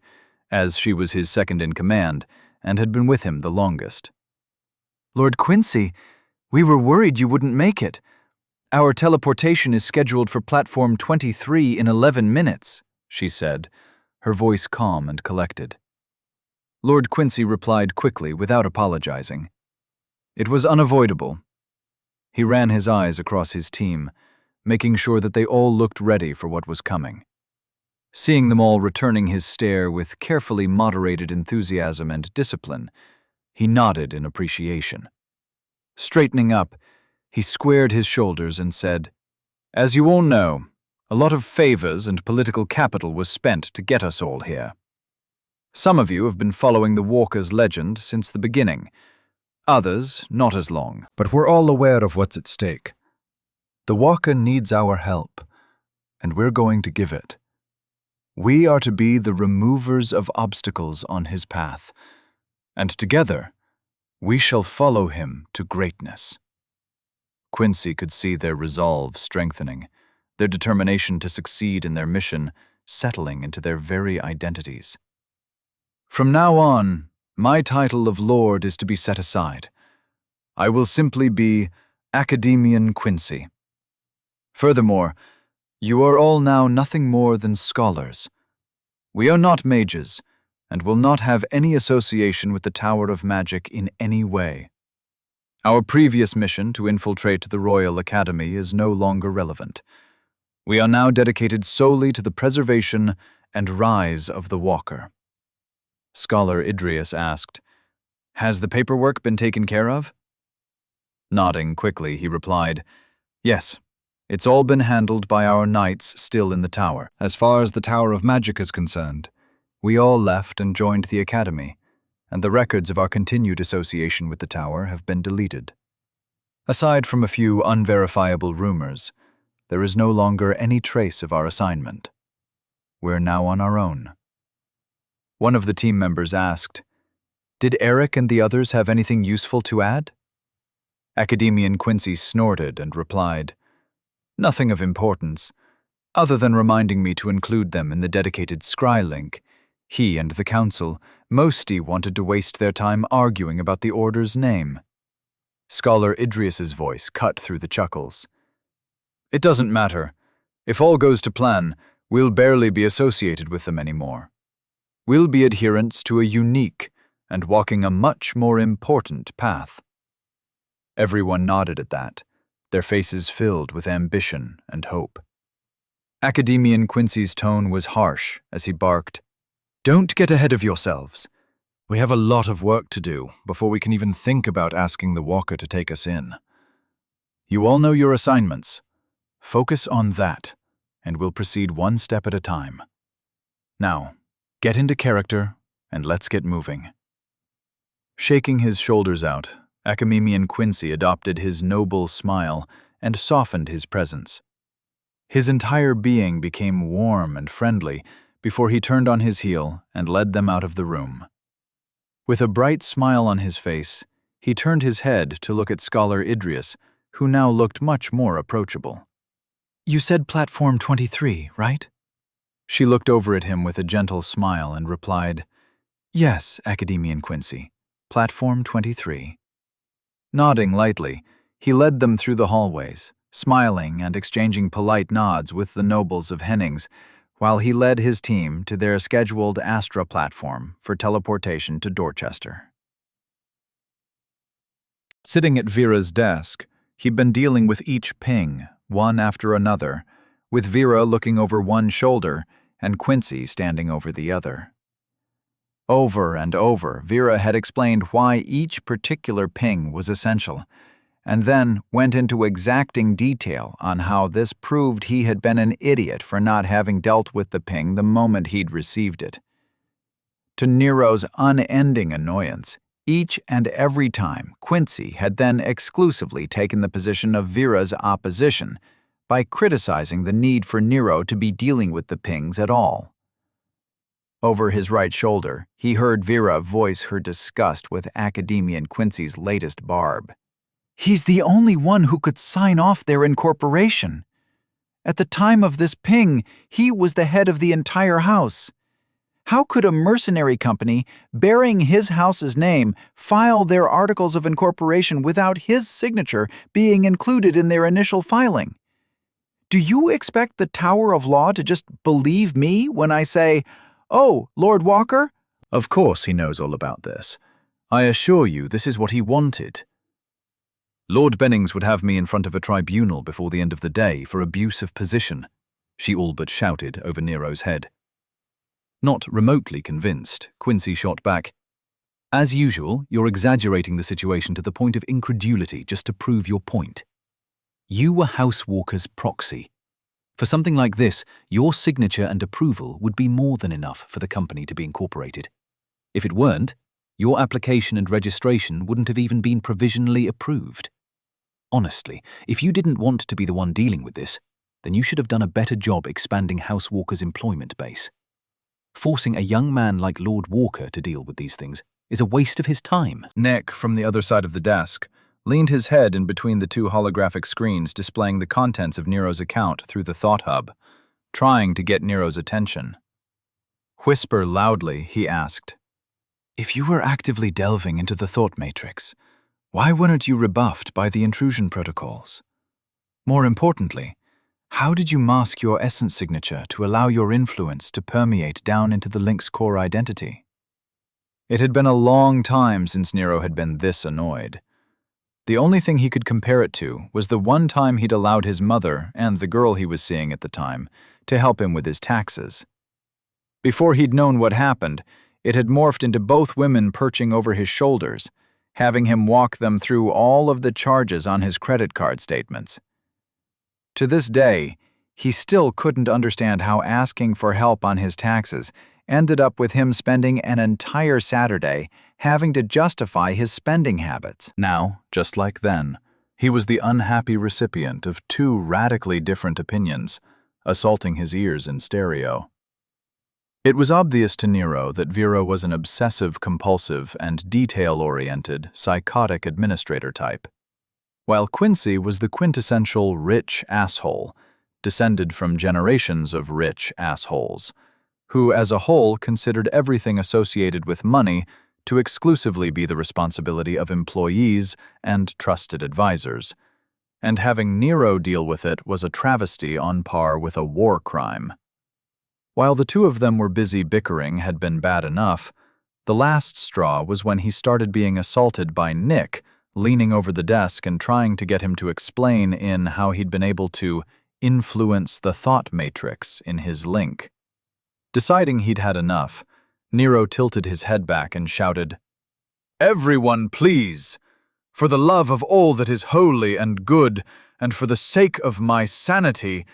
as she was his second in command and had been with him the longest. Lord Quincy, we were worried you wouldn't make it. Our teleportation is scheduled for platform 23 in 11 minutes, she said, her voice calm and collected. Lord Quincy replied quickly without apologizing. It was unavoidable. He ran his eyes across his team, making sure that they all looked ready for what was coming. Seeing them all returning his stare with carefully moderated enthusiasm and discipline, he nodded in appreciation. Straightening up, he squared his shoulders and said, "As you all know, a lot of favors and political capital was spent to get us all here. Some of you have been following the Walker's legend since the beginning, others not as long. But we're all aware of what's at stake. The Walker needs our help, and we're going to give it. We are to be the removers of obstacles on his path, and together we shall follow him to greatness." Quincy could see their resolve strengthening, their determination to succeed in their mission settling into their very identities. "From now on, my title of Lord is to be set aside. I will simply be Academian Quincy. Furthermore, you are all now nothing more than scholars. We are not mages, and will not have any association with the Tower of Magic in any way. Our previous mission to infiltrate the Royal Academy is no longer relevant. We are now dedicated solely to the preservation and rise of the Walker." Scholar Idrius asked, "Has the paperwork been taken care of?" Nodding quickly, he replied, "Yes, it's all been handled by our knights still in the tower. As far as the Tower of Magic is concerned, we all left and joined the Academy, and the records of our continued association with the tower have been deleted. Aside from a few unverifiable rumors, there is no longer any trace of our assignment. We're now on our own." One of the team members asked, "Did Eric and the others have anything useful to add?" Academian Quincy snorted and replied, "Nothing of importance, other than reminding me to include them in the dedicated scry link. He and the council mostly wanted to waste their time arguing about the order's name." Scholar Idrius's voice cut through the chuckles. "It doesn't matter. If all goes to plan, we'll barely be associated with them anymore. We'll be adherents to a unique and walking a much more important path." Everyone nodded at that, their faces filled with ambition and hope. Academian Quincy's tone was harsh as he barked, "Don't get ahead of yourselves. We have a lot of work to do before we can even think about asking the Walker to take us in. You all know your assignments. Focus on that, and we'll proceed one step at a time. Now, get into character, and let's get moving." Shaking his shoulders out, Academian Quincy adopted his noble smile and softened his presence. His entire being became warm and friendly before he turned on his heel and led them out of the room. With a bright smile on his face, he turned his head to look at Scholar Idrius, who now looked much more approachable. "You said platform 23, right?" She looked over at him with a gentle smile and replied, "Yes, Academian Quincy, platform 23. Nodding lightly, he led them through the hallways, smiling and exchanging polite nods with the nobles of Hennings, while he led his team to their scheduled Astra platform for teleportation to Dorchester. Sitting at Vera's desk, He'd been dealing with each ping, one after another, with Vera looking over one shoulder and Quincy standing over the other. Over and over, Vera had explained why each particular ping was essential, and then went into exacting detail on how this proved he had been an idiot for not having dealt with the ping the moment he'd received it. To Nero's unending annoyance, each and every time, Quincy had then exclusively taken the position of Vera's opposition by criticizing the need for Nero to be dealing with the pings at all. Over his right shoulder, he heard Vera voice her disgust with Academian Quincy's latest barb. He's the only one who could sign off their incorporation. At the time of this ping, he was the head of the entire house. How could a mercenary company, bearing his house's name, file their articles of incorporation without his signature being included in their initial filing? Do you expect the Tower of Law to just believe me when I say, "Oh, Lord Walker"? Of course he knows all about this. I assure you this is what he wanted. Lord Bennings would have me in front of a tribunal before the end of the day for abuse of position, she all but shouted over Nero's head. Not remotely convinced, Quincy shot back, "As usual, you're exaggerating the situation to the point of incredulity just to prove your point. You were House Walker's proxy. For something like this, your signature and approval would be more than enough for the company to be incorporated. If it weren't, your application and registration wouldn't have even been provisionally approved. Honestly, if you didn't want to be the one dealing with this, then you should have done a better job expanding House Walker's employment base. Forcing a young man like Lord Walker to deal with these things is a waste of his time." Nick, from the other side of the desk, leaned his head in between the two holographic screens displaying the contents of Nero's account through the Thought Hub, trying to get Nero's attention. Whisper loudly, he asked, "If you were actively delving into the thought matrix, why weren't you rebuffed by the intrusion protocols? More importantly, how did you mask your essence signature to allow your influence to permeate down into the link's core identity?" It had been a long time since Nero had been this annoyed. The only thing he could compare it to was the one time he'd allowed his mother and the girl he was seeing at the time to help him with his taxes. Before he'd known what happened, it had morphed into both women perching over his shoulders, having him walk them through all of the charges on his credit card statements. To this day, he still couldn't understand how asking for help on his taxes ended up with him spending an entire Saturday having to justify his spending habits. Now, just like then, he was the unhappy recipient of two radically different opinions, assaulting his ears in stereo. It was obvious to Nero that Vera was an obsessive-compulsive and detail-oriented, psychotic administrator type, while Quincy was the quintessential rich asshole, descended from generations of rich assholes, who as a whole considered everything associated with money to exclusively be the responsibility of employees and trusted advisors, and having Nero deal with it was a travesty on par with a war crime. While the two of them were busy bickering had been bad enough, the last straw was when he started being assaulted by Nick, leaning over the desk and trying to get him to explain in how he'd been able to influence the thought matrix in his link. Deciding he'd had enough, Nero tilted his head back and shouted, "Everyone, please! For the love of all that is holy and good, and for the sake of my sanity,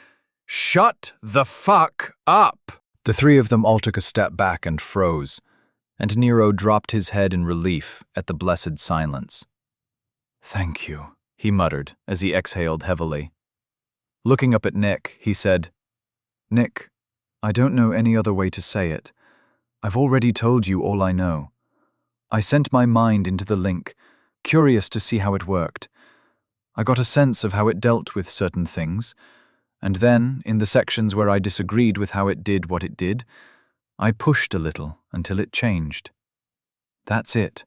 shut the fuck up!" The three of them all took a step back and froze, and Nero dropped his head in relief at the blessed silence. "Thank you," he muttered as he exhaled heavily. Looking up at Nick, he said, "Nick, I don't know any other way to say it. I've already told you all I know. I sent my mind into the link, curious to see how it worked. I got a sense of how it dealt with certain things, and then, in the sections where I disagreed with how it did what it did, I pushed a little until it changed. That's it.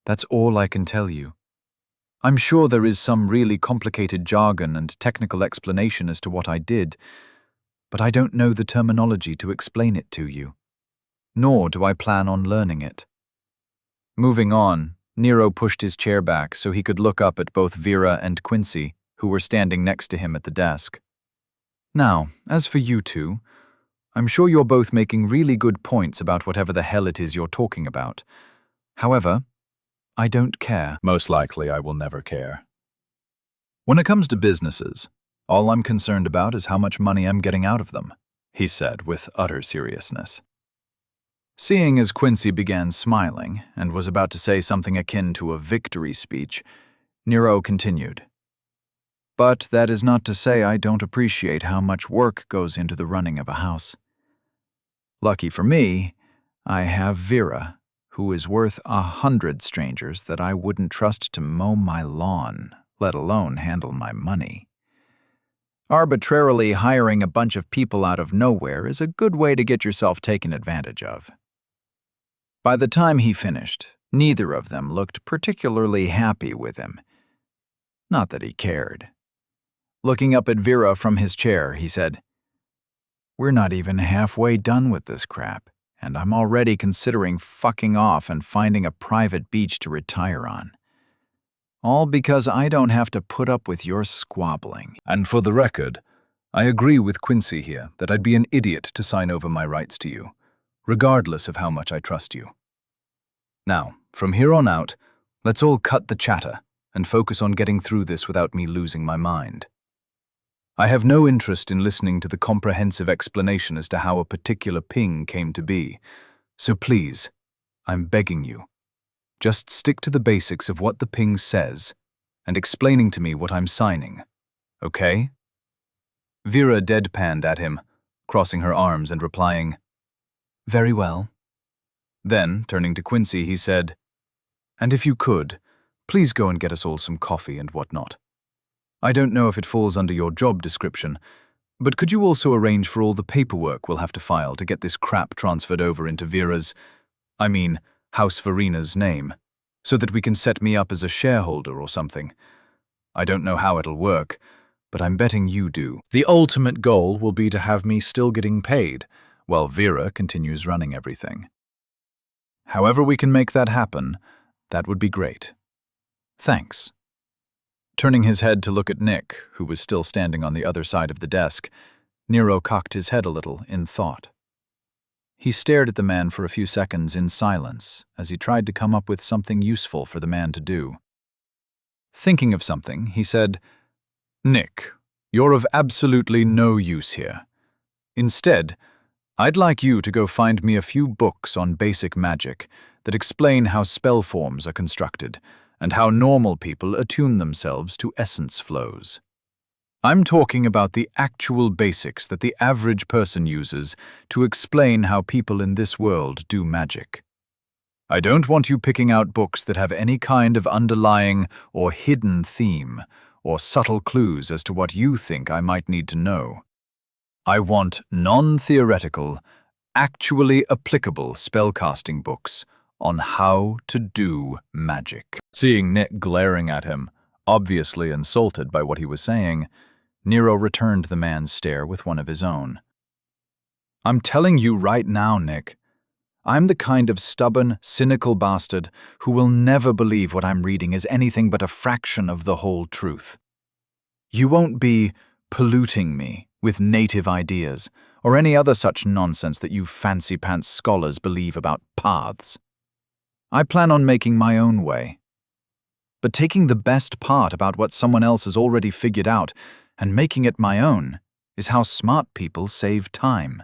That's all I can tell you. I'm sure there is some really complicated jargon and technical explanation as to what I did, but I don't know the terminology to explain it to you. Nor do I plan on learning it." Moving on, Nero pushed his chair back so he could look up at both Vera and Quincy, who were standing next to him at the desk. Now, as for you two, I'm sure you're both making really good points about whatever the hell it is you're talking about. However, I don't care. Most likely I will never care. When it comes to businesses, all I'm concerned about is how much money I'm getting out of them, he said with utter seriousness. Seeing as Quincy began smiling and was about to say something akin to a victory speech, Nero continued. But that is not to say I don't appreciate how much work goes into the running of a house. Lucky for me, I have Vera, who is worth 100 strangers that I wouldn't trust to mow my lawn, let alone handle my money. Arbitrarily hiring a bunch of people out of nowhere is a good way to get yourself taken advantage of. By the time he finished, neither of them looked particularly happy with him. Not that he cared. Looking up at Vera from his chair, he said, "We're not even halfway done with this crap, and I'm already considering fucking off and finding a private beach to retire on. All because I don't have to put up with your squabbling." And for the record, I agree with Quincy here that I'd be an idiot to sign over my rights to you, regardless of how much I trust you. Now, from here on out, let's all cut the chatter and focus on getting through this without me losing my mind. I have no interest in listening to the comprehensive explanation as to how a particular ping came to be, so please, I'm begging you, just stick to the basics of what the ping says and explaining to me what I'm signing, okay? Vera deadpanned at him, crossing her arms and replying, "Very well." Then, turning to Quincy, he said, "And if you could, please go and get us all some coffee and whatnot. I don't know if it falls under your job description, but could you also arrange for all the paperwork we'll have to file to get this crap transferred over into House Verena's name, so that we can set me up as a shareholder or something? I don't know how it'll work, but I'm betting you do. The ultimate goal will be to have me still getting paid, while Vera continues running everything. However we can make that happen, that would be great. Thanks." Turning his head to look at Nick, who was still standing on the other side of the desk, Nero cocked his head a little in thought. He stared at the man for a few seconds in silence as he tried to come up with something useful for the man to do. Thinking of something, he said, "Nick, you're of absolutely no use here. Instead, I'd like you to go find me a few books on basic magic that explain how spell forms are constructed and how normal people attune themselves to essence flows. I'm talking about the actual basics that the average person uses to explain how people in this world do magic. I don't want you picking out books that have any kind of underlying or hidden theme or subtle clues as to what you think I might need to know. I want non-theoretical, actually applicable spellcasting books on how to do magic." Seeing Nick glaring at him, obviously insulted by what he was saying, Nero returned the man's stare with one of his own. "I'm telling you right now, Nick, I'm the kind of stubborn, cynical bastard who will never believe what I'm reading is anything but a fraction of the whole truth. You won't be polluting me with native ideas or any other such nonsense that you fancy-pants scholars believe about paths. I plan on making my own way. But taking the best part about what someone else has already figured out and making it my own is how smart people save time.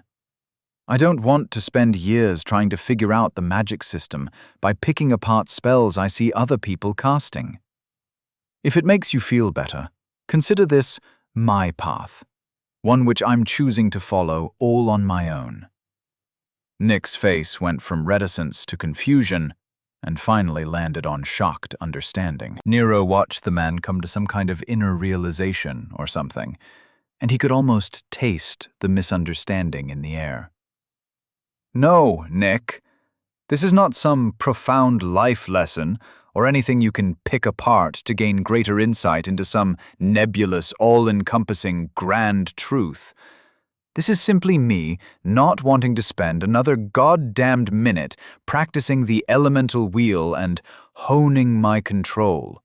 I don't want to spend years trying to figure out the magic system by picking apart spells I see other people casting. If it makes you feel better, consider this my path, one which I'm choosing to follow all on my own." Nick's face went from reticence to confusion and finally landed on shocked understanding. Nero watched the man come to some kind of inner realization or something, and he could almost taste the misunderstanding in the air. "No, Nick. This is not some profound life lesson or anything you can pick apart to gain greater insight into some nebulous, all-encompassing grand truth. This is simply me not wanting to spend another goddamned minute practicing the elemental wheel and honing my control.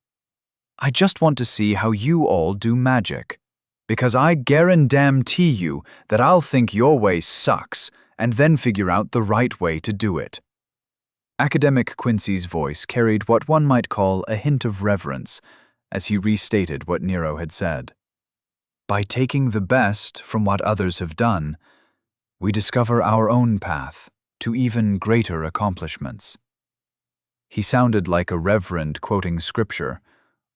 I just want to see how you all do magic, because I guarantee you that I'll think your way sucks and then figure out the right way to do it. Academic Quincy's voice carried what one might call a hint of reverence as he restated what Nero had said. By taking the best from what others have done, we discover our own path to even greater accomplishments. He sounded like a reverend quoting scripture,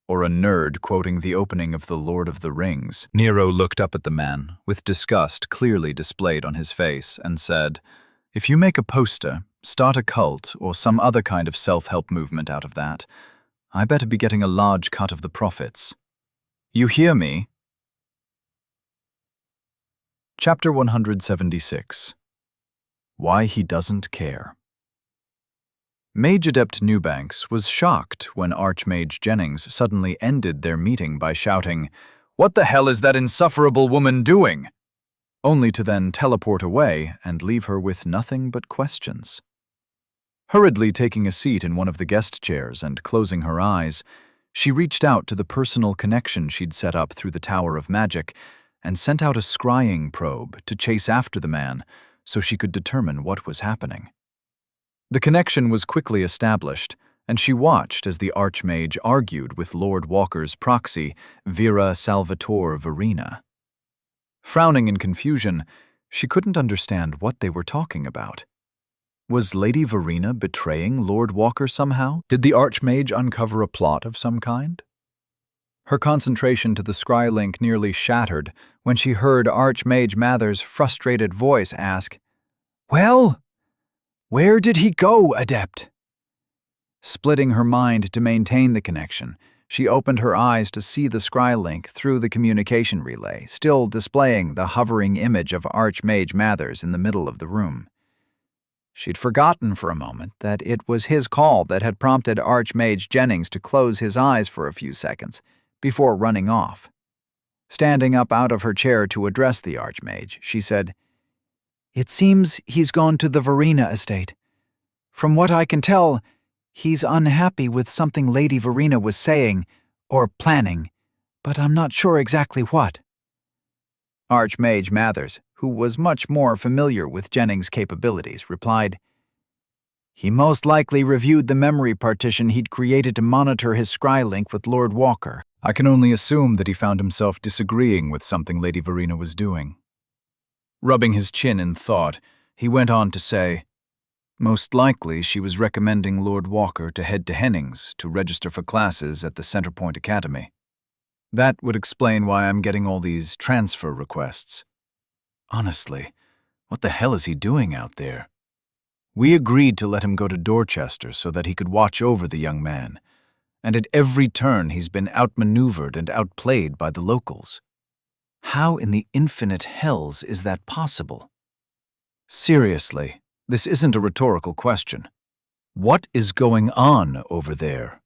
or a nerd quoting the opening of The Lord of the Rings. Nero looked up at the man, with disgust clearly displayed on his face, and said, "If you make a poster, start a cult, or some other kind of self-help movement out of that, I better be getting a large cut of the profits. You hear me?" Chapter 176. Why He Doesn't Care. Mage Adept Newbanks was shocked when Archmage Jennings suddenly ended their meeting by shouting, "What the hell is that insufferable woman doing?" only to then teleport away and leave her with nothing but questions. Hurriedly taking a seat in one of the guest chairs and closing her eyes, she reached out to the personal connection she'd set up through the Tower of Magic and sent out a scrying probe to chase after the man so she could determine what was happening. The connection was quickly established, and she watched as the Archmage argued with Lord Walker's proxy, Vera Salvatore Verena. Frowning in confusion, she couldn't understand what they were talking about. Was Lady Verena betraying Lord Walker somehow? Did the Archmage uncover a plot of some kind? Her concentration to the scry link nearly shattered when she heard Archmage Mather's frustrated voice ask, "Well, where did he go, Adept?" Splitting her mind to maintain the connection, she opened her eyes to see the scry link through the communication relay, still displaying the hovering image of Archmage Mathers in the middle of the room. She'd forgotten for a moment that it was his call that had prompted Archmage Jennings to close his eyes for a few seconds before running off. Standing up out of her chair to address the Archmage, she said, "It seems he's gone to the Verena estate. From what I can tell, he's unhappy with something Lady Verena was saying, or planning, but I'm not sure exactly what." Archmage Mathers, who was much more familiar with Jennings' capabilities, replied, "He most likely reviewed the memory partition he'd created to monitor his scry link with Lord Walker. I can only assume that he found himself disagreeing with something Lady Verena was doing." Rubbing his chin in thought, he went on to say, "Most likely she was recommending Lord Walker to head to Hennings to register for classes at the Centerpoint Academy. That would explain why I'm getting all these transfer requests. Honestly, what the hell is he doing out there? We agreed to let him go to Dorchester so that he could watch over the young man, and at every turn he's been outmaneuvered and outplayed by the locals. How in the infinite hells is that possible? Seriously, this isn't a rhetorical question. What is going on over there?"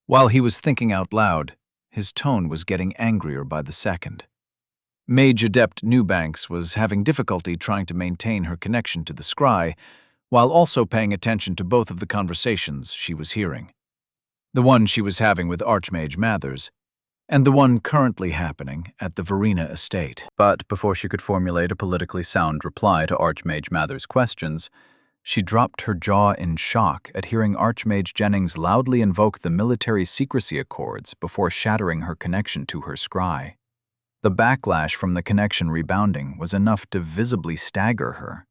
While he was thinking out loud, his tone was getting angrier by the second. Mage Adept Newbanks was having difficulty trying to maintain her connection to the scry, while also paying attention to both of the conversations she was hearing. The one she was having with Archmage Mathers, and the one currently happening at the Verena estate. But before she could formulate a politically sound reply to Archmage Mathers' questions, she dropped her jaw in shock at hearing Archmage Jennings loudly invoke the military secrecy accords before shattering her connection to her scry. The backlash from the connection rebounding was enough to visibly stagger her.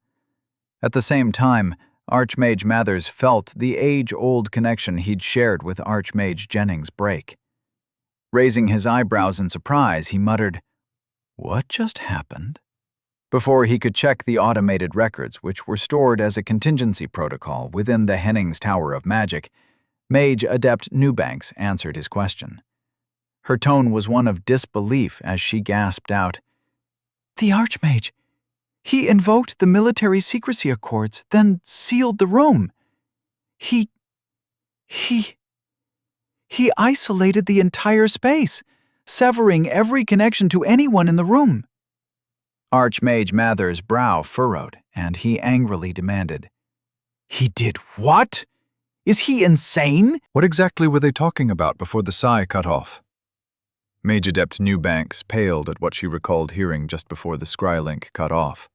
At the same time, Archmage Mathers felt the age-old connection he'd shared with Archmage Jennings break. Raising his eyebrows in surprise, he muttered, "What just happened?" Before he could check the automated records, which were stored as a contingency protocol within the Hennings Tower of Magic, Mage Adept Newbanks answered his question. Her tone was one of disbelief as she gasped out, "The Archmage! He invoked the military secrecy accords, then sealed the room. He isolated the entire space, severing every connection to anyone in the room." Archmage Mather's brow furrowed, and he angrily demanded, "He did what? Is he insane?" What exactly were they talking about before the sigh cut off? Mage Adept Newbanks paled at what she recalled hearing just before the scrylink cut off.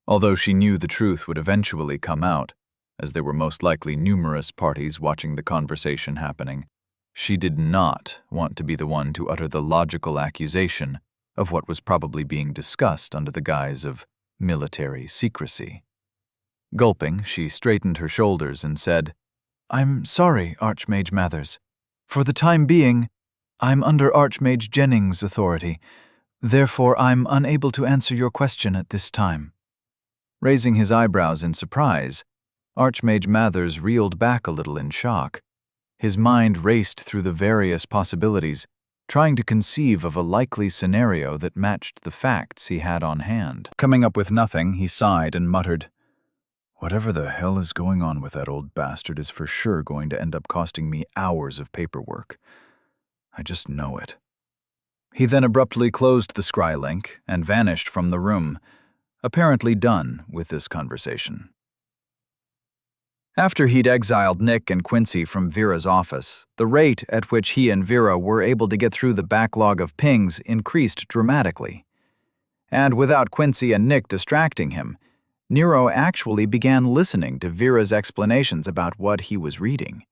Although she knew the truth would eventually come out, as there were most likely numerous parties watching the conversation happening, she did not want to be the one to utter the logical accusation of what was probably being discussed under the guise of military secrecy. Gulping, she straightened her shoulders and said, "I'm sorry, Archmage Mathers. For the time being, I'm under Archmage Jennings' authority. Therefore, I'm unable to answer your question at this time." Raising his eyebrows in surprise, Archmage Mathers reeled back a little in shock. His mind raced through the various possibilities, trying to conceive of a likely scenario that matched the facts he had on hand. Coming up with nothing, he sighed and muttered, "Whatever the hell is going on with that old bastard is for sure going to end up costing me hours of paperwork. I just know it." He then abruptly closed the scrylink and vanished from the room, apparently done with this conversation. After he'd exiled Nick and Quincy from Vera's office, the rate at which he and Vera were able to get through the backlog of pings increased dramatically. And without Quincy and Nick distracting him, Nero actually began listening to Vera's explanations about what he was reading.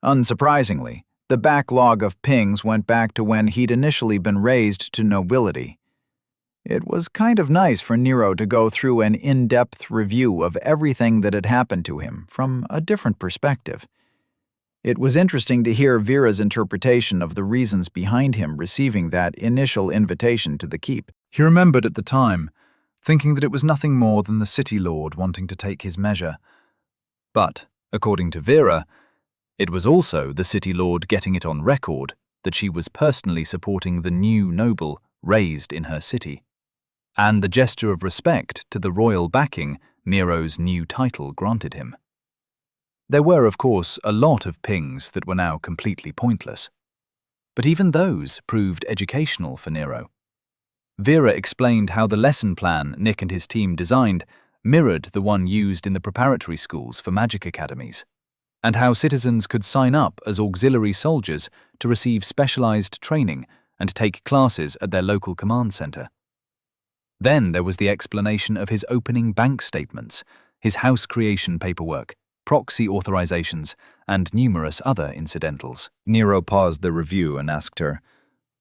Unsurprisingly, the backlog of pings went back to when he'd initially been raised to nobility. It was kind of nice for Nero to go through an in-depth review of everything that had happened to him from a different perspective. It was interesting to hear Vera's interpretation of the reasons behind him receiving that initial invitation to the keep. He remembered at the time, thinking that it was nothing more than the city lord wanting to take his measure. But, according to Vera, it was also the city lord getting it on record that she was personally supporting the new noble raised in her city, and the gesture of respect to the royal backing Nero's new title granted him. There were, of course, a lot of pings that were now completely pointless, but even those proved educational for Nero. Vera explained how the lesson plan Nick and his team designed mirrored the one used in the preparatory schools for magic academies, and how citizens could sign up as auxiliary soldiers to receive specialized training and take classes at their local command center. Then there was the explanation of his opening bank statements, his house creation paperwork, proxy authorizations, and numerous other incidentals. Nero paused the review and asked her,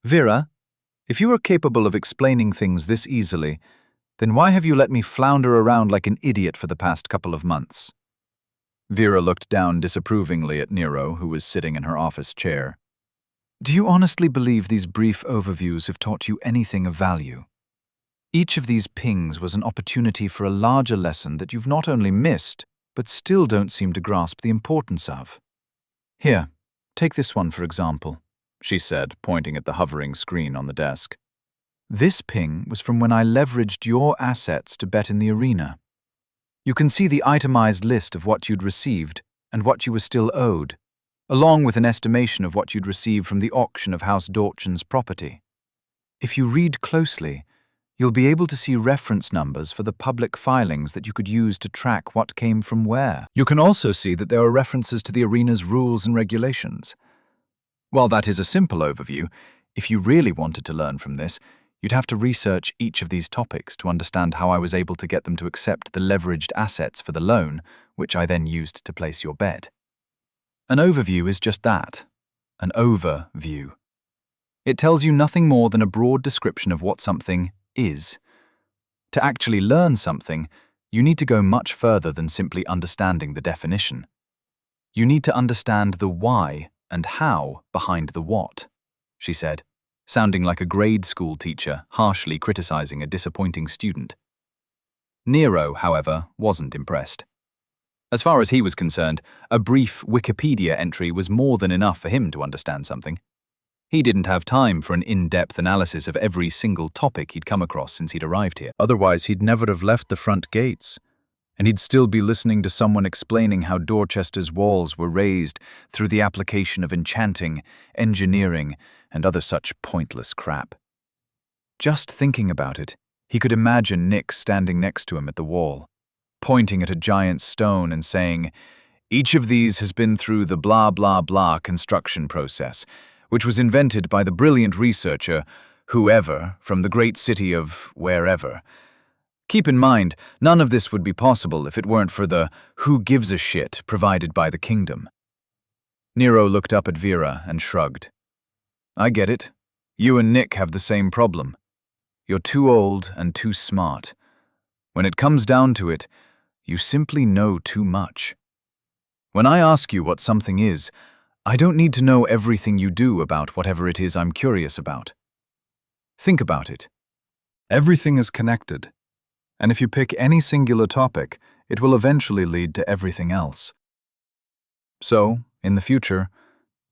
"Vera, if you are capable of explaining things this easily, then why have you let me flounder around like an idiot for the past couple of months?" Vera looked down disapprovingly at Nero, who was sitting in her office chair. "Do you honestly believe these brief overviews have taught you anything of value? Each of these pings was an opportunity for a larger lesson that you've not only missed, but still don't seem to grasp the importance of. Here, take this one for example," she said, pointing at the hovering screen on the desk. "This ping was from when I leveraged your assets to bet in the arena. You can see the itemized list of what you'd received and what you were still owed, along with an estimation of what you'd received from the auction of House Dorchen's property. If you read closely, you'll be able to see reference numbers for the public filings that you could use to track what came from where. You can also see that there are references to the arena's rules and regulations. While that is a simple overview, if you really wanted to learn from this, you'd have to research each of these topics to understand how I was able to get them to accept the leveraged assets for the loan, which I then used to place your bet. An overview is just that, an overview. It tells you nothing more than a broad description of what something is. To actually learn something, you need to go much further than simply understanding the definition. You need to understand the why and how behind the what," she said, sounding like a grade school teacher harshly criticizing a disappointing student. Nero, however, wasn't impressed. As far as he was concerned, a brief Wikipedia entry was more than enough for him to understand something. He didn't have time for an in-depth analysis of every single topic he'd come across since he'd arrived here. Otherwise, he'd never have left the front gates, and he'd still be listening to someone explaining how Dorchester's walls were raised through the application of enchanting, engineering, and other such pointless crap. Just thinking about it, He could imagine Nick standing next to him at the wall, pointing at a giant stone and saying, "Each of these has been through the blah blah blah construction process, which was invented by the brilliant researcher, whoever, from the great city of wherever." Keep in mind, none of this would be possible if it weren't for the who gives a shit provided by the kingdom. Nero looked up at Vera and shrugged. "I get it. You and Nick have the same problem. You're too old and too smart. When it comes down to it, you simply know too much. When I ask you what something is, I don't need to know everything you do about whatever it is I'm curious about. Think about it. Everything is connected, and if you pick any singular topic, it will eventually lead to everything else. So, in the future,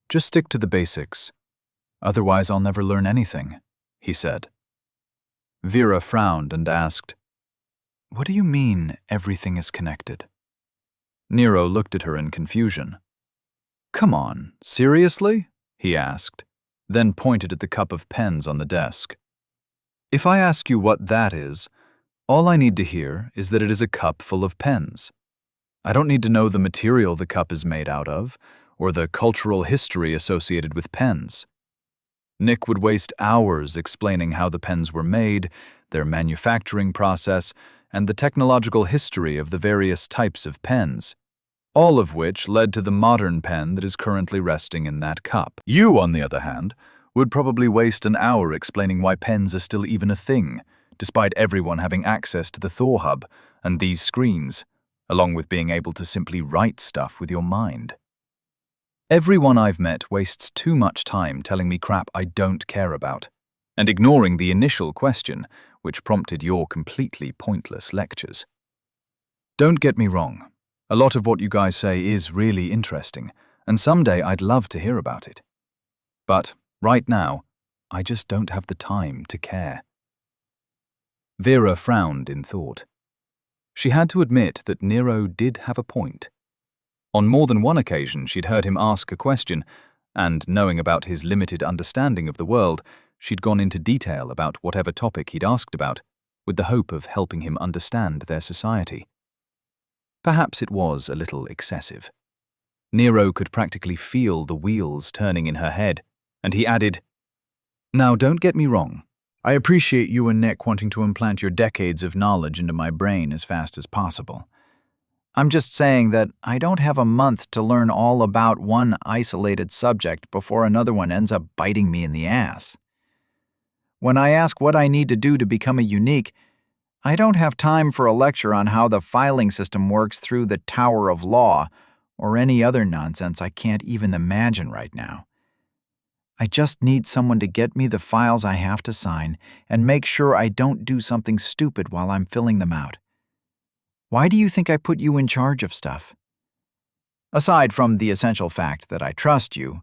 just stick to the basics. Otherwise, I'll never learn anything," he said. Vera frowned and asked, "What do you mean, everything is connected?" Nero looked at her in confusion. "Come on, seriously?" he asked, then pointed at the cup of pens on the desk. "If I ask you what that is, all I need to hear is that it is a cup full of pens. I don't need to know the material the cup is made out of, or the cultural history associated with pens." Nick would waste hours explaining how the pens were made, their manufacturing process, and the technological history of the various types of pens, all of which led to the modern pen that is currently resting in that cup. You, on the other hand, would probably waste an hour explaining why pens are still even a thing, despite everyone having access to the Thor Hub and these screens, along with being able to simply write stuff with your mind. Everyone I've met wastes too much time telling me crap I don't care about, and ignoring the initial question, which prompted your completely pointless lectures. Don't get me wrong, a lot of what you guys say is really interesting, and someday I'd love to hear about it. But, right now, I just don't have the time to care. Vera frowned in thought. She had to admit that Nero did have a point. On more than one occasion, she'd heard him ask a question, and knowing about his limited understanding of the world, she'd gone into detail about whatever topic he'd asked about, with the hope of helping him understand their society. Perhaps it was a little excessive. Nero could practically feel the wheels turning in her head, and he added, "Now, don't get me wrong. I appreciate you and Nick wanting to implant your decades of knowledge into my brain as fast as possible. I'm just saying that I don't have a month to learn all about one isolated subject before another one ends up biting me in the ass. When I ask what I need to do to become a unique, I don't have time for a lecture on how the filing system works through the Tower of Law or any other nonsense I can't even imagine right now. I just need someone to get me the files I have to sign and make sure I don't do something stupid while I'm filling them out. Why do you think I put you in charge of stuff? Aside from the essential fact that I trust you,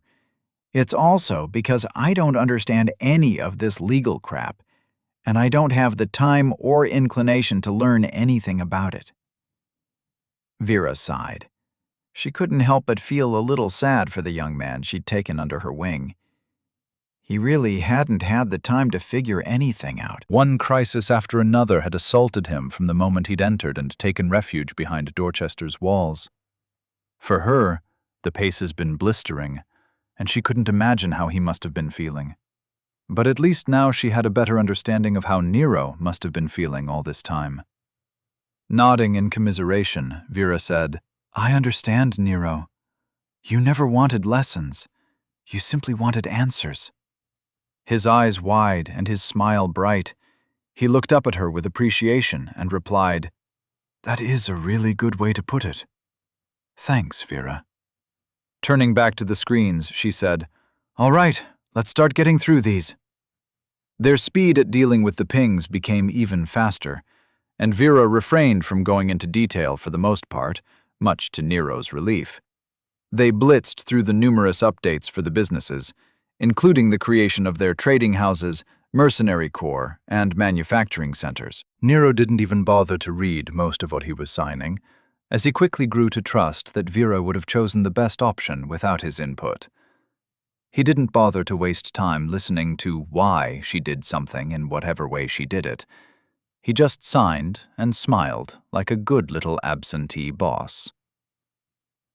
it's also because I don't understand any of this legal crap, and I don't have the time or inclination to learn anything about it." Vera sighed. She couldn't help but feel a little sad for the young man she'd taken under her wing. He really hadn't had the time to figure anything out. One crisis after another had assaulted him from the moment he'd entered and taken refuge behind Dorchester's walls. For her, the pace has been blistering, and she couldn't imagine how he must have been feeling. But at least now she had a better understanding of how Nero must have been feeling all this time. Nodding in commiseration, Vera said, "I understand, Nero. You never wanted lessons. You simply wanted answers." His eyes wide and his smile bright, he looked up at her with appreciation and replied, "That is a really good way to put it. Thanks, Vera." Turning back to the screens, she said, "All right, let's start getting through these." Their speed at dealing with the pings became even faster, and Vera refrained from going into detail for the most part, much to Nero's relief. They blitzed through the numerous updates for the businesses, including the creation of their trading houses, mercenary corps, and manufacturing centers. Nero didn't even bother to read most of what he was signing, as he quickly grew to trust that Vera would have chosen the best option without his input. He didn't bother to waste time listening to why she did something in whatever way she did it. He just signed and smiled like a good little absentee boss.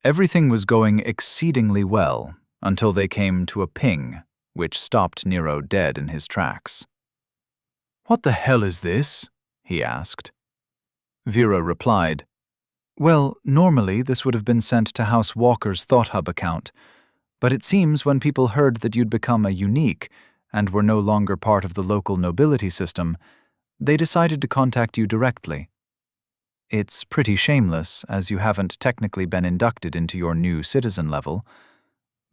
Everything was going exceedingly well until they came to a ping, which stopped Nero dead in his tracks. "What the hell is this?" he asked. Vera replied, "Well, normally this would have been sent to House Walker's ThoughtHub account, but it seems when people heard that you'd become a unique and were no longer part of the local nobility system, they decided to contact you directly. It's pretty shameless, as you haven't technically been inducted into your new citizen level,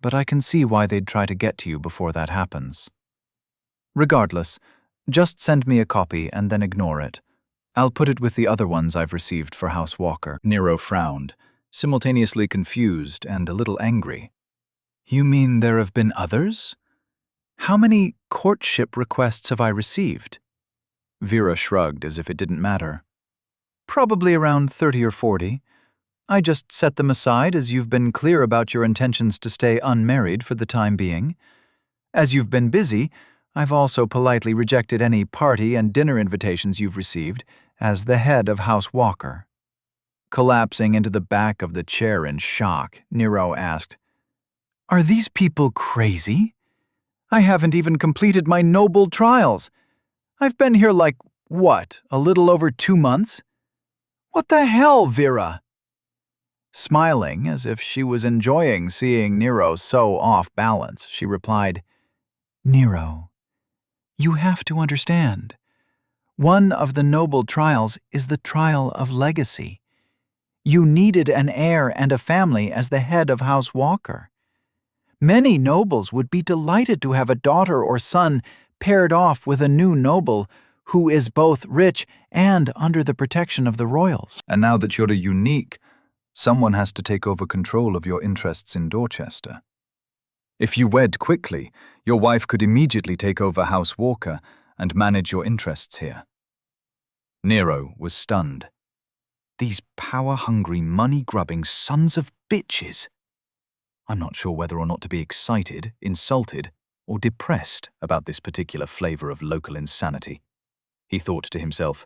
but I can see why they'd try to get to you before that happens. Regardless, just send me a copy and then ignore it. I'll put it with the other ones I've received for House Walker." Nero frowned, simultaneously confused and a little angry. "You mean there have been others? How many courtship requests have I received?" Vera shrugged as if it didn't matter. "Probably around 30 or 40. I just set them aside as you've been clear about your intentions to stay unmarried for the time being. As you've been busy, I've also politely rejected any party and dinner invitations you've received as the head of House Walker." Collapsing into the back of the chair in shock, Nero asked, "Are these people crazy? I haven't even completed my noble trials. I've been here like, what, a little over 2 months? What the hell, Vera?" Smiling as if she was enjoying seeing Nero so off balance, she replied, "Nero, you have to understand. One of the noble trials is the trial of legacy. You needed an heir and a family as the head of House Walker. Many nobles would be delighted to have a daughter or son paired off with a new noble who is both rich and under the protection of the royals. And now that you're a unique, someone has to take over control of your interests in Dorchester. If you wed quickly, your wife could immediately take over House Walker and manage your interests here." Nero was stunned. These power-hungry, money-grubbing sons of bitches. I'm not sure whether or not to be excited, insulted, or depressed about this particular flavor of local insanity, he thought to himself.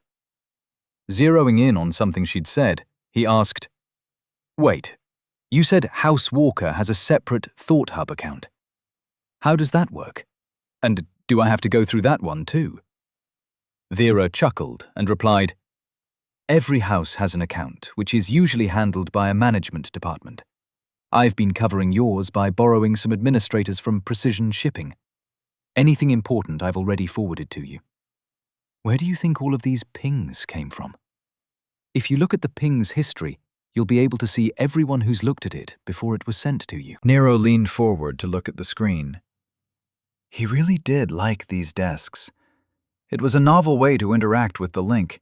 Zeroing in on something she'd said, he asked, "Wait, you said House Walker has a separate ThoughtHub account. How does that work? And do I have to go through that one too?" Vera chuckled and replied, "Every house has an account, which is usually handled by a management department. I've been covering yours by borrowing some administrators from Precision Shipping. Anything important I've already forwarded to you. Where do you think all of these pings came from? If you look at the ping's history, you'll be able to see everyone who's looked at it before it was sent to you." Nero leaned forward to look at the screen. He really did like these desks. It was a novel way to interact with the link.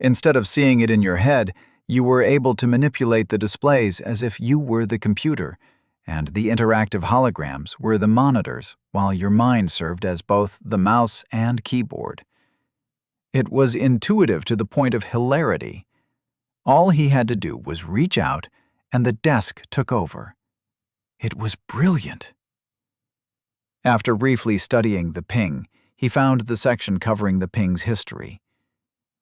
Instead of seeing it in your head, you were able to manipulate the displays as if you were the computer, and the interactive holograms were the monitors, while your mind served as both the mouse and keyboard. It was intuitive to the point of hilarity. All he had to do was reach out, and the desk took over. It was brilliant. After briefly studying the ping, he found the section covering the ping's history.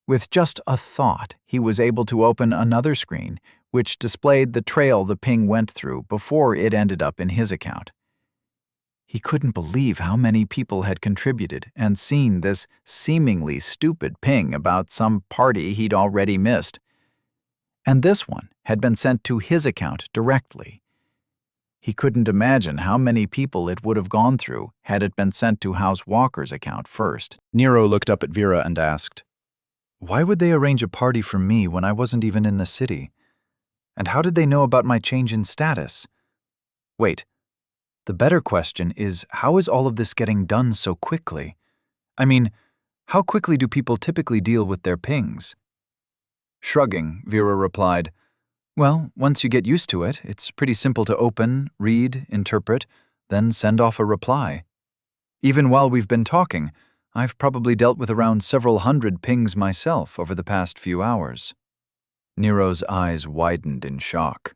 With just a thought, he was able to open another screen, which displayed the trail the ping went through before it ended up in his account. He couldn't believe how many people had contributed and seen this seemingly stupid ping about some party he'd already missed. And this one had been sent to his account directly. He couldn't imagine how many people it would have gone through had it been sent to House Walker's account first. Nero looked up at Vera and asked, "Why would they arrange a party for me when I wasn't even in the city? And how did they know about my change in status? Wait, the better question is, how is all of this getting done so quickly? I mean, how quickly do people typically deal with their pings?" Shrugging, Vera replied, "Well, once you get used to it, it's pretty simple to open, read, interpret, then send off a reply. Even while we've been talking, I've probably dealt with around several hundred pings myself over the past few hours." Nero's eyes widened in shock.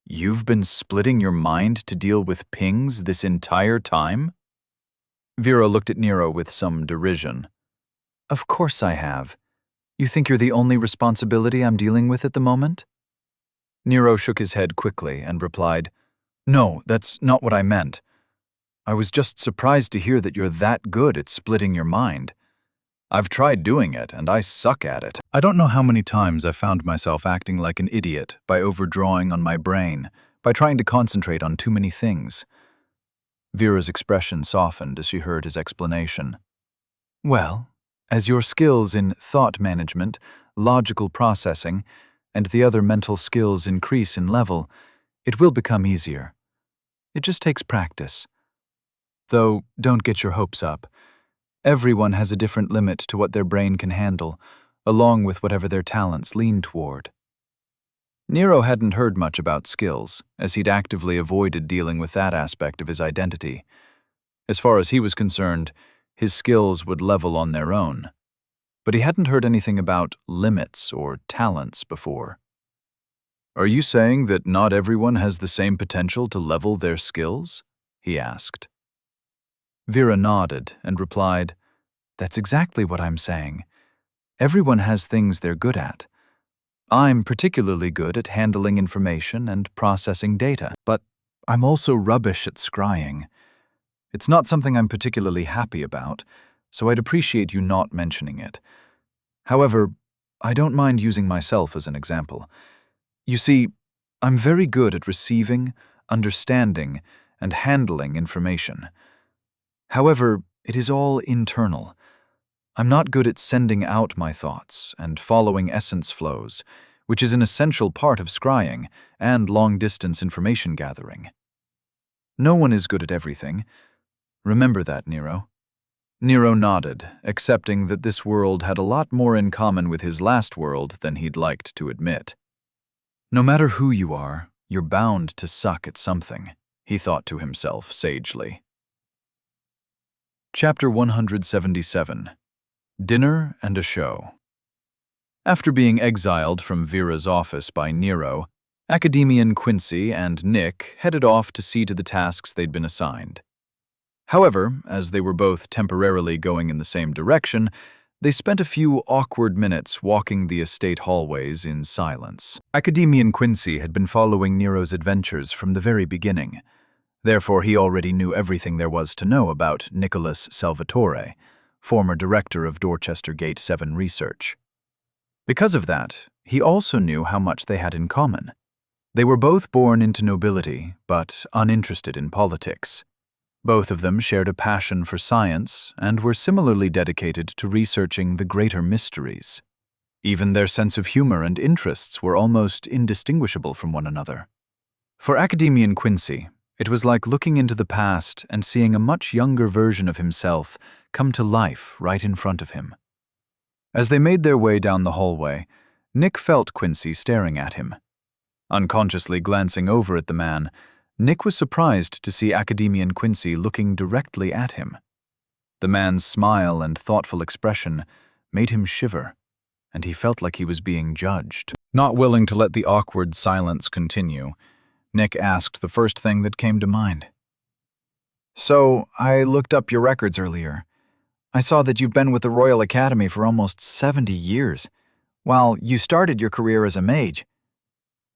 "You've been splitting your mind to deal with pings this entire time?" Vera looked at Nero with some derision. "Of course I have. You think you're the only responsibility I'm dealing with at the moment? Nero shook his head quickly and replied, No, that's not what I meant. I was just surprised to hear that you're that good at splitting your mind. I've tried doing it, and I suck at it. I don't know how many times I've found myself acting like an idiot by overdrawing on my brain, by trying to concentrate on too many things. Vera's expression softened as she heard his explanation. Well, as your skills in thought management, logical processing, and the other mental skills increase in level, it will become easier. It just takes practice. Though, don't get your hopes up. Everyone has a different limit to what their brain can handle, along with whatever their talents lean toward. Nero hadn't heard much about skills, as he'd actively avoided dealing with that aspect of his identity. As far as he was concerned, his skills would level on their own. But he hadn't heard anything about limits or talents before. Are you saying that not everyone has the same potential to level their skills? He asked. Vera nodded and replied, That's exactly what I'm saying. Everyone has things they're good at. I'm particularly good at handling information and processing data, but I'm also rubbish at scrying. It's not something I'm particularly happy about, so I'd appreciate you not mentioning it. However, I don't mind using myself as an example. You see, I'm very good at receiving, understanding, and handling information. However, it is all internal. I'm not good at sending out my thoughts and following essence flows, which is an essential part of scrying and long-distance information gathering. No one is good at everything. Remember that, Nero. Nero nodded, accepting that this world had a lot more in common with his last world than he'd liked to admit. No matter who you are, you're bound to suck at something, he thought to himself sagely. Chapter 177. Dinner and a Show. After being exiled from Vera's office by Nero, Academian Quincy and Nick headed off to see to the tasks they'd been assigned. However, as they were both temporarily going in the same direction, they spent a few awkward minutes walking the estate hallways in silence. Academian Quincy had been following Nero's adventures from the very beginning. Therefore, he already knew everything there was to know about Nicholas Salvatore, former director of Dorchester Gate 7 Research. Because of that, he also knew how much they had in common. They were both born into nobility, but uninterested in politics. Both of them shared a passion for science and were similarly dedicated to researching the greater mysteries. Even their sense of humor and interests were almost indistinguishable from one another. For Academian Quincy, it was like looking into the past and seeing a much younger version of himself come to life right in front of him. As they made their way down the hallway, Nick felt Quincy staring at him. Unconsciously glancing over at the man, Nick was surprised to see Academian Quincy looking directly at him. The man's smile and thoughtful expression made him shiver, and he felt like he was being judged. Not willing to let the awkward silence continue, Nick asked the first thing that came to mind. So, I looked up your records earlier. I saw that you've been with the Royal Academy for almost 70 years, while you started your career as a mage.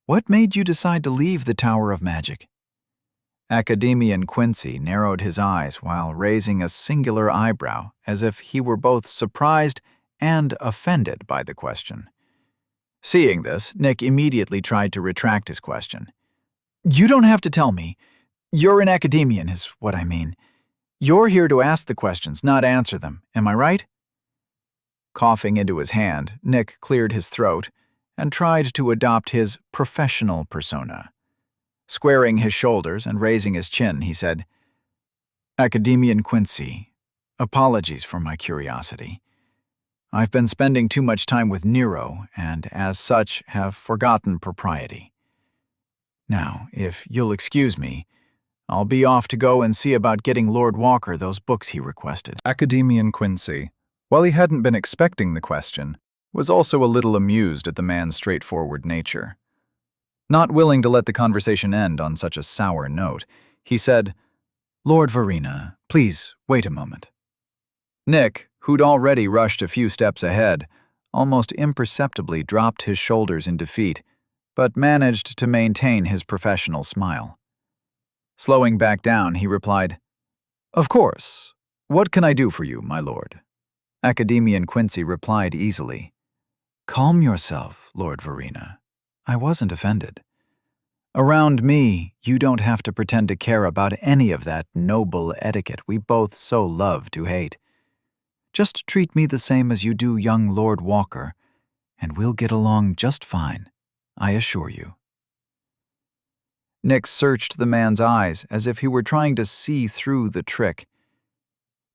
What made you decide to leave the Tower of Magic? Academian Quincy narrowed his eyes while raising a singular eyebrow, as if he were both surprised and offended by the question. Seeing this, Nick immediately tried to retract his question. You don't have to tell me. You're an academian, is what I mean. You're here to ask the questions, not answer them. Am I right? Coughing into his hand, Nick cleared his throat and tried to adopt his professional persona. Squaring his shoulders and raising his chin, he said, Academian Quincy, apologies for my curiosity. I've been spending too much time with Nero and, as such, have forgotten propriety. Now, if you'll excuse me, I'll be off to go and see about getting Lord Walker those books he requested. Academian Quincy, while he hadn't been expecting the question, was also a little amused at the man's straightforward nature. Not willing to let the conversation end on such a sour note, he said, Lord Verena, please wait a moment. Nick, who'd already rushed a few steps ahead, almost imperceptibly dropped his shoulders in defeat, but managed to maintain his professional smile. Slowing back down, he replied, "Of course. What can I do for you, my lord?" Academian Quincy replied easily, "Calm yourself, Lord Verena. I wasn't offended. Around me, you don't have to pretend to care about any of that noble etiquette we both so love to hate. Just treat me the same as you do young Lord Walker, and we'll get along just fine, I assure you." Nick searched the man's eyes as if he were trying to see through the trick.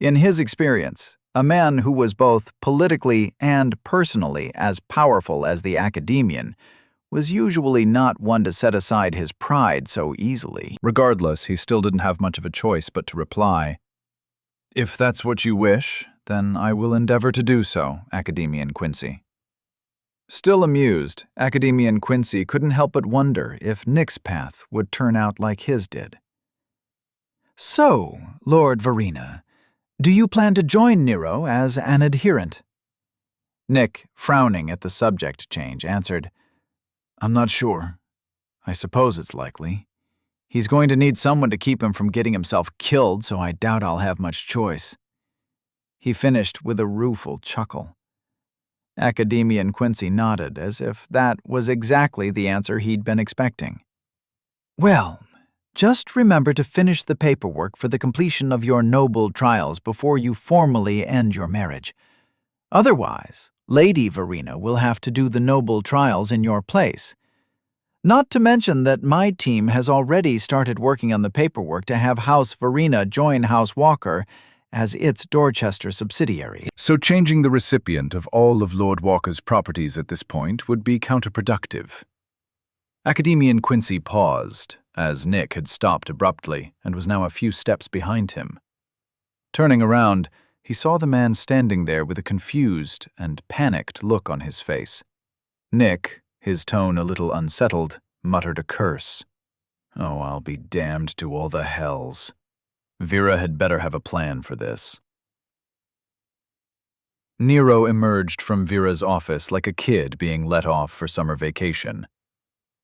In his experience, a man who was both politically and personally as powerful as the academian was usually not one to set aside his pride so easily. Regardless, he still didn't have much of a choice but to reply, "If that's what you wish, then I will endeavor to do so, Academian Quincy." Still amused, Academian Quincy couldn't help but wonder if Nick's path would turn out like his did. "So, Lord Verena, do you plan to join Nero as an adherent?" Nick, frowning at the subject change, answered, "I'm not sure. I suppose it's likely. He's going to need someone to keep him from getting himself killed, so I doubt I'll have much choice." He finished with a rueful chuckle. Academian Quincy nodded as if that was exactly the answer he'd been expecting. "Well, just remember to finish the paperwork for the completion of your noble trials before you formally end your marriage. Otherwise, Lady Verena will have to do the noble trials in your place. Not to mention that my team has already started working on the paperwork to have House Verena join House Walker as its Dorchester subsidiary." So changing the recipient of all of Lord Walker's properties at this point would be counterproductive. Academian Quincy paused, as Nick had stopped abruptly and was now a few steps behind him. Turning around, he saw the man standing there with a confused and panicked look on his face. Nick, his tone a little unsettled, muttered a curse. "Oh, I'll be damned to all the hells. Vera had better have a plan for this." Nero emerged from Vera's office like a kid being let off for summer vacation.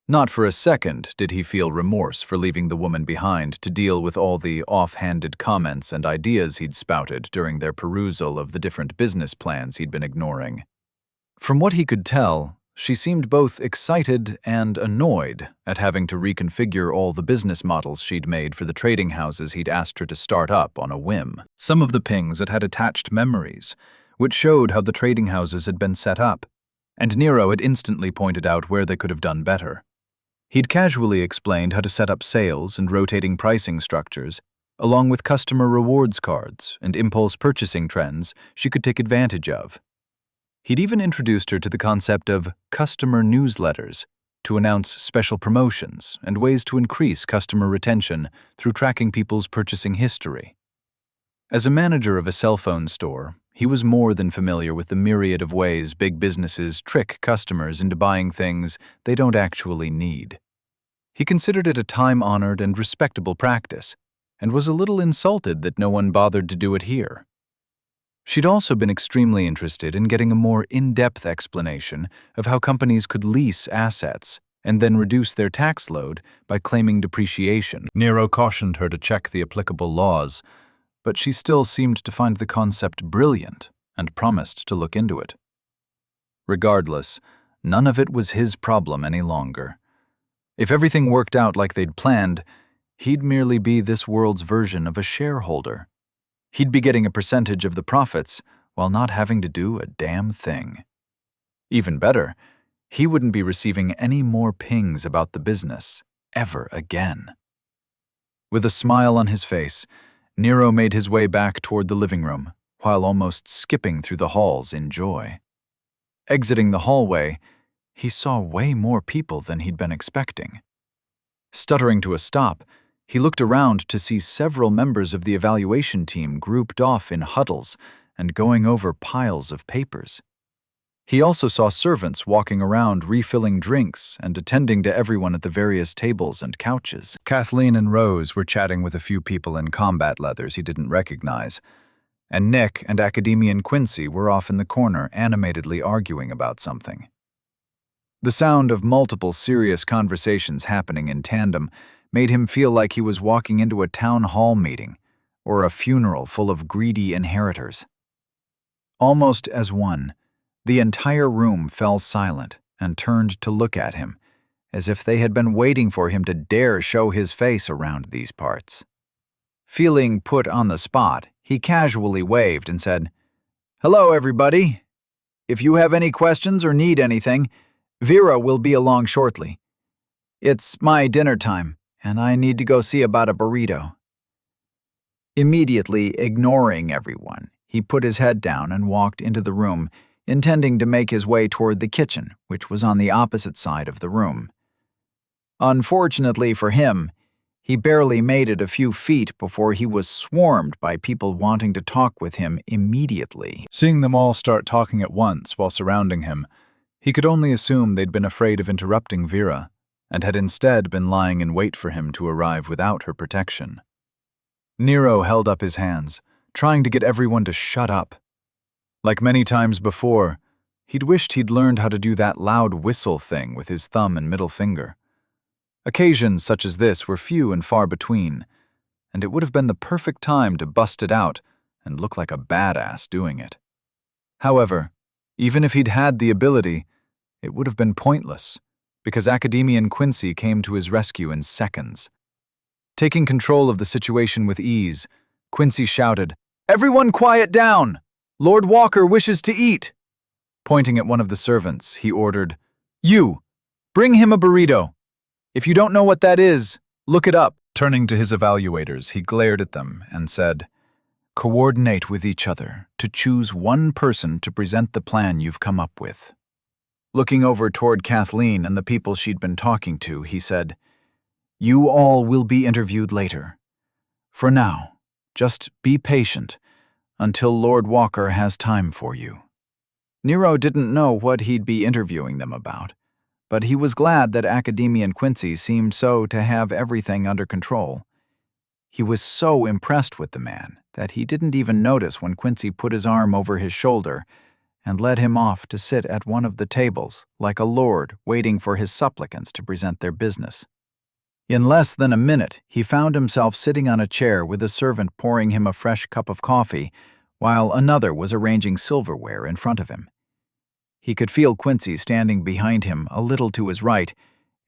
Not for a second did he feel remorse for leaving the woman behind to deal with all the off-handed comments and ideas he'd spouted during their perusal of the different business plans he'd been ignoring. From what he could tell, she seemed both excited and annoyed at having to reconfigure all the business models she'd made for the trading houses he'd asked her to start up on a whim. Some of the pings had attached memories, which showed how the trading houses had been set up, and Nero had instantly pointed out where they could have done better. He'd casually explained how to set up sales and rotating pricing structures, along with customer rewards cards and impulse purchasing trends she could take advantage of. He'd even introduced her to the concept of customer newsletters to announce special promotions and ways to increase customer retention through tracking people's purchasing history. As a manager of a cell phone store, he was more than familiar with the myriad of ways big businesses trick customers into buying things they don't actually need. He considered it a time-honored and respectable practice, and was a little insulted that no one bothered to do it here. She'd also been extremely interested in getting a more in-depth explanation of how companies could lease assets and then reduce their tax load by claiming depreciation. Nero cautioned her to check the applicable laws, but she still seemed to find the concept brilliant and promised to look into it. Regardless, none of it was his problem any longer. If everything worked out like they'd planned, he'd merely be this world's version of a shareholder. He'd be getting a percentage of the profits while not having to do a damn thing. Even better, he wouldn't be receiving any more pings about the business ever again. With a smile on his face, Nero made his way back toward the living room, while almost skipping through the halls in joy. Exiting the hallway, he saw way more people than he'd been expecting. Stuttering to a stop, he looked around to see several members of the evaluation team grouped off in huddles and going over piles of papers. He also saw servants walking around refilling drinks and attending to everyone at the various tables and couches. Kathleen and Rose were chatting with a few people in combat leathers he didn't recognize. and Nick and Academian Quincy were off in the corner animatedly arguing about something. The sound of multiple serious conversations happening in tandem made him feel like he was walking into a town hall meeting or a funeral full of greedy inheritors. Almost as one, the entire room fell silent and turned to look at him, as if they had been waiting for him to dare show his face around these parts. Feeling put on the spot, he casually waved and said, "Hello, everybody. If you have any questions or need anything, Vera will be along shortly. It's my dinner time, and I need to go see about a burrito." Immediately ignoring everyone, he put his head down and walked into the room, intending to make his way toward the kitchen, which was on the opposite side of the room. Unfortunately for him, he barely made it a few feet before he was swarmed by people wanting to talk with him immediately. Seeing them all start talking at once while surrounding him, he could only assume they'd been afraid of interrupting Vera, and had instead been lying in wait for him to arrive without her protection. Nero held up his hands, trying to get everyone to shut up. Like many times before, he'd wished he'd learned how to do that loud whistle thing with his thumb and middle finger. Occasions such as this were few and far between, and it would have been the perfect time to bust it out and look like a badass doing it. However, even if he'd had the ability, it would have been pointless, because Academian Quincy came to his rescue in seconds. Taking control of the situation with ease, Quincy shouted, "Everyone quiet down! Lord Walker wishes to eat!" Pointing at one of the servants, he ordered, "You, bring him a burrito. If you don't know what that is, look it up." Turning to his evaluators, he glared at them and said, "Coordinate with each other to choose one person to present the plan you've come up with." Looking over toward Kathleen and the people she'd been talking to, he said, "You all will be interviewed later. For now, just be patient until Lord Walker has time for you." Nero didn't know what he'd be interviewing them about, but he was glad that Academian Quincy seemed so to have everything under control. He was so impressed with the man that he didn't even notice when Quincy put his arm over his shoulder and led him off to sit at one of the tables like a lord waiting for his supplicants to present their business. In less than a minute, he found himself sitting on a chair with a servant pouring him a fresh cup of coffee, while another was arranging silverware in front of him. He could feel Quincy standing behind him a little to his right,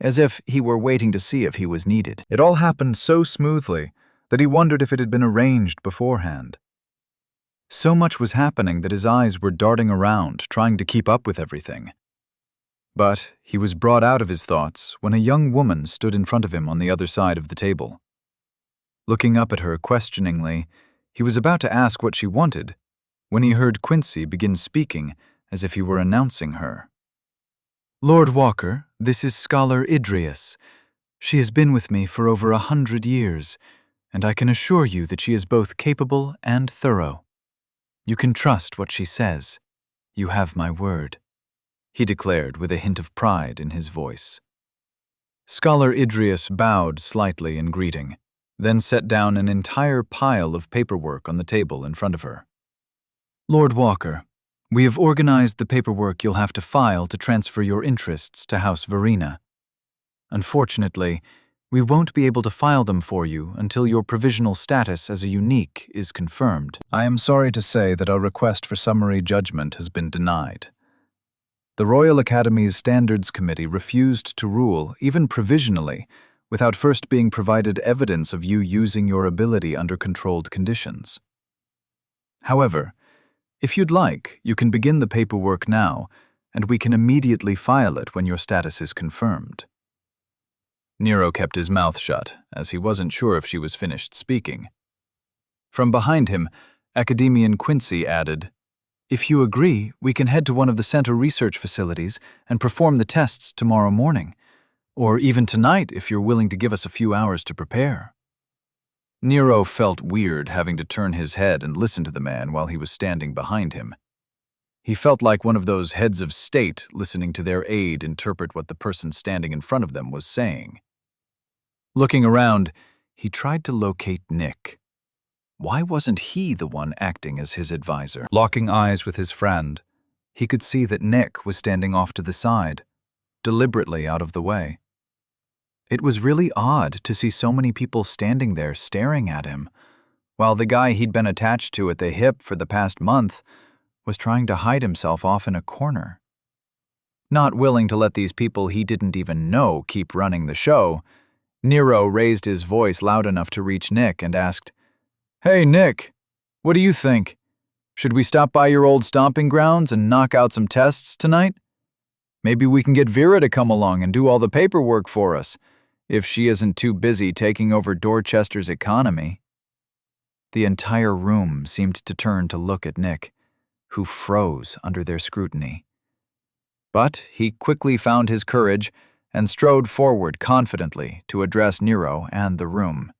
as if he were waiting to see if he was needed. It all happened so smoothly that he wondered if it had been arranged beforehand. So much was happening that his eyes were darting around, trying to keep up with everything. But he was brought out of his thoughts when a young woman stood in front of him on the other side of the table. Looking up at her questioningly, he was about to ask what she wanted when he heard Quincy begin speaking as if he were announcing her. "Lord Walker, this is Scholar Idrius. She has been with me for over 100 years, and I can assure you that she is both capable and thorough. You can trust what she says. You have my word," he declared with a hint of pride in his voice. Scholar Idrius bowed slightly in greeting, then set down an entire pile of paperwork on the table in front of her. "Lord Walker, we have organized the paperwork you'll have to file to transfer your interests to House Verena. Unfortunately, we won't be able to file them for you until your provisional status as a unique is confirmed. I am sorry to say that our request for summary judgment has been denied. The Royal Academy's Standards Committee refused to rule, even provisionally, without first being provided evidence of you using your ability under controlled conditions. However, if you'd like, you can begin the paperwork now, and we can immediately file it when your status is confirmed." Nero kept his mouth shut, as he wasn't sure if she was finished speaking. From behind him, Academian Quincy added, "If you agree, we can head to one of the center research facilities and perform the tests tomorrow morning, or even tonight if you're willing to give us a few hours to prepare." Nero felt weird having to turn his head and listen to the man while he was standing behind him. He felt like one of those heads of state listening to their aide interpret what the person standing in front of them was saying. Looking around, he tried to locate Nick. Why wasn't he the one acting as his advisor? Locking eyes with his friend, he could see that Nick was standing off to the side, deliberately out of the way. It was really odd to see so many people standing there staring at him, while the guy he'd been attached to at the hip for the past month was trying to hide himself off in a corner. Not willing to let these people he didn't even know keep running the show, Nero raised his voice loud enough to reach Nick and asked, "Hey, Nick, what do you think? Should we stop by your old stomping grounds and knock out some tests tonight? Maybe we can get Vera to come along and do all the paperwork for us, if she isn't too busy taking over Dorchester's economy." The entire room seemed to turn to look at Nick, who froze under their scrutiny. But he quickly found his courage and strode forward confidently to address Nero and the room.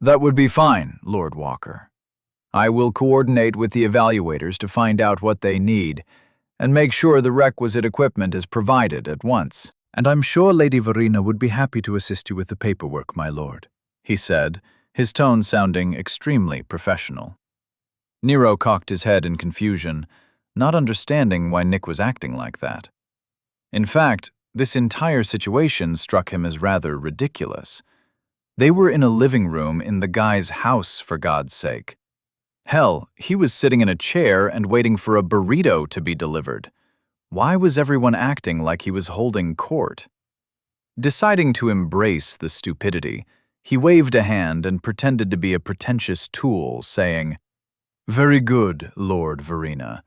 "That would be fine, Lord Walker. I will coordinate with the evaluators to find out what they need and make sure the requisite equipment is provided at once." "And I'm sure Lady Verena would be happy to assist you with the paperwork, my lord," he said, his tone sounding extremely professional. Nero cocked his head in confusion, not understanding why Nick was acting like that. In fact, this entire situation struck him as rather ridiculous. They were in a living room in the guy's house, for God's sake. Hell, he was sitting in a chair and waiting for a burrito to be delivered. Why was everyone acting like he was holding court? Deciding to embrace the stupidity, he waved a hand and pretended to be a pretentious tool, saying, "Very good, Lord Verena.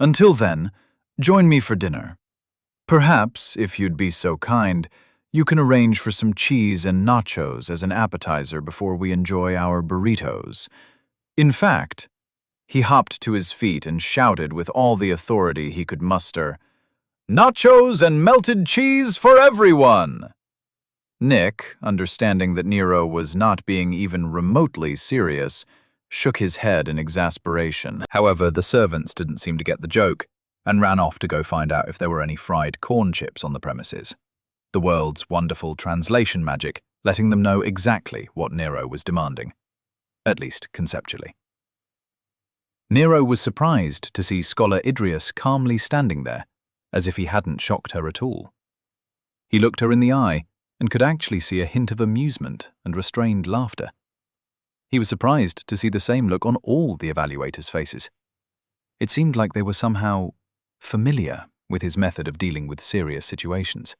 Until then, join me for dinner. Perhaps, if you'd be so kind, you can arrange for some cheese and nachos as an appetizer before we enjoy our burritos. In fact," he hopped to his feet and shouted with all the authority he could muster, "Nachos and melted cheese for everyone!" Nick, understanding that Nero was not being even remotely serious, shook his head in exasperation. However, the servants didn't seem to get the joke and ran off to go find out if there were any fried corn chips on the premises. The world's wonderful translation magic letting them know exactly what Nero was demanding, at least conceptually. Nero was surprised to see Scholar Idrius calmly standing there, as if he hadn't shocked her at all. He looked her in the eye and could actually see a hint of amusement and restrained laughter. He was surprised to see the same look on all the evaluators' faces. It seemed like they were somehow familiar with his method of dealing with serious situations.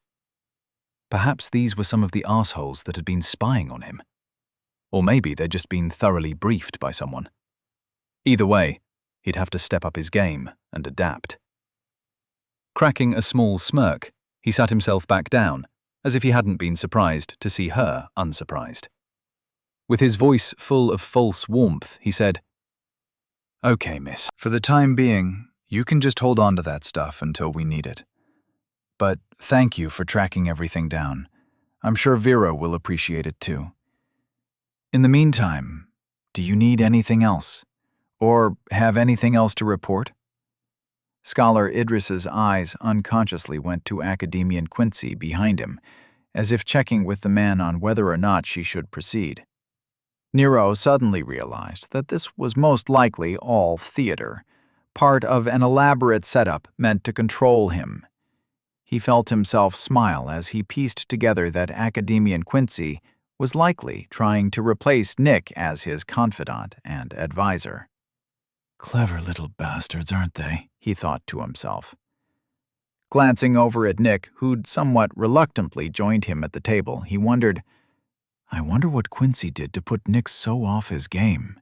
Perhaps these were some of the assholes that had been spying on him. Or maybe they'd just been thoroughly briefed by someone. Either way, he'd have to step up his game and adapt. Cracking a small smirk, he sat himself back down, as if he hadn't been surprised to see her unsurprised. With his voice full of false warmth, he said, "Okay, miss. For the time being, you can just hold on to that stuff until we need it. But thank you for tracking everything down. I'm sure Vera will appreciate it too. In the meantime, do you need anything else? Or have anything else to report?" Scholar Idris's eyes unconsciously went to Academian Quincy behind him, as if checking with the man on whether or not she should proceed. Nero suddenly realized that this was most likely all theater, part of an elaborate setup meant to control him. He felt himself smile as he pieced together that Academian Quincy was likely trying to replace Nick as his confidant and advisor. "Clever little bastards, aren't they?" he thought to himself. Glancing over at Nick, who'd somewhat reluctantly joined him at the table, he wondered, I wonder what Quincy did to put Nick so off his game.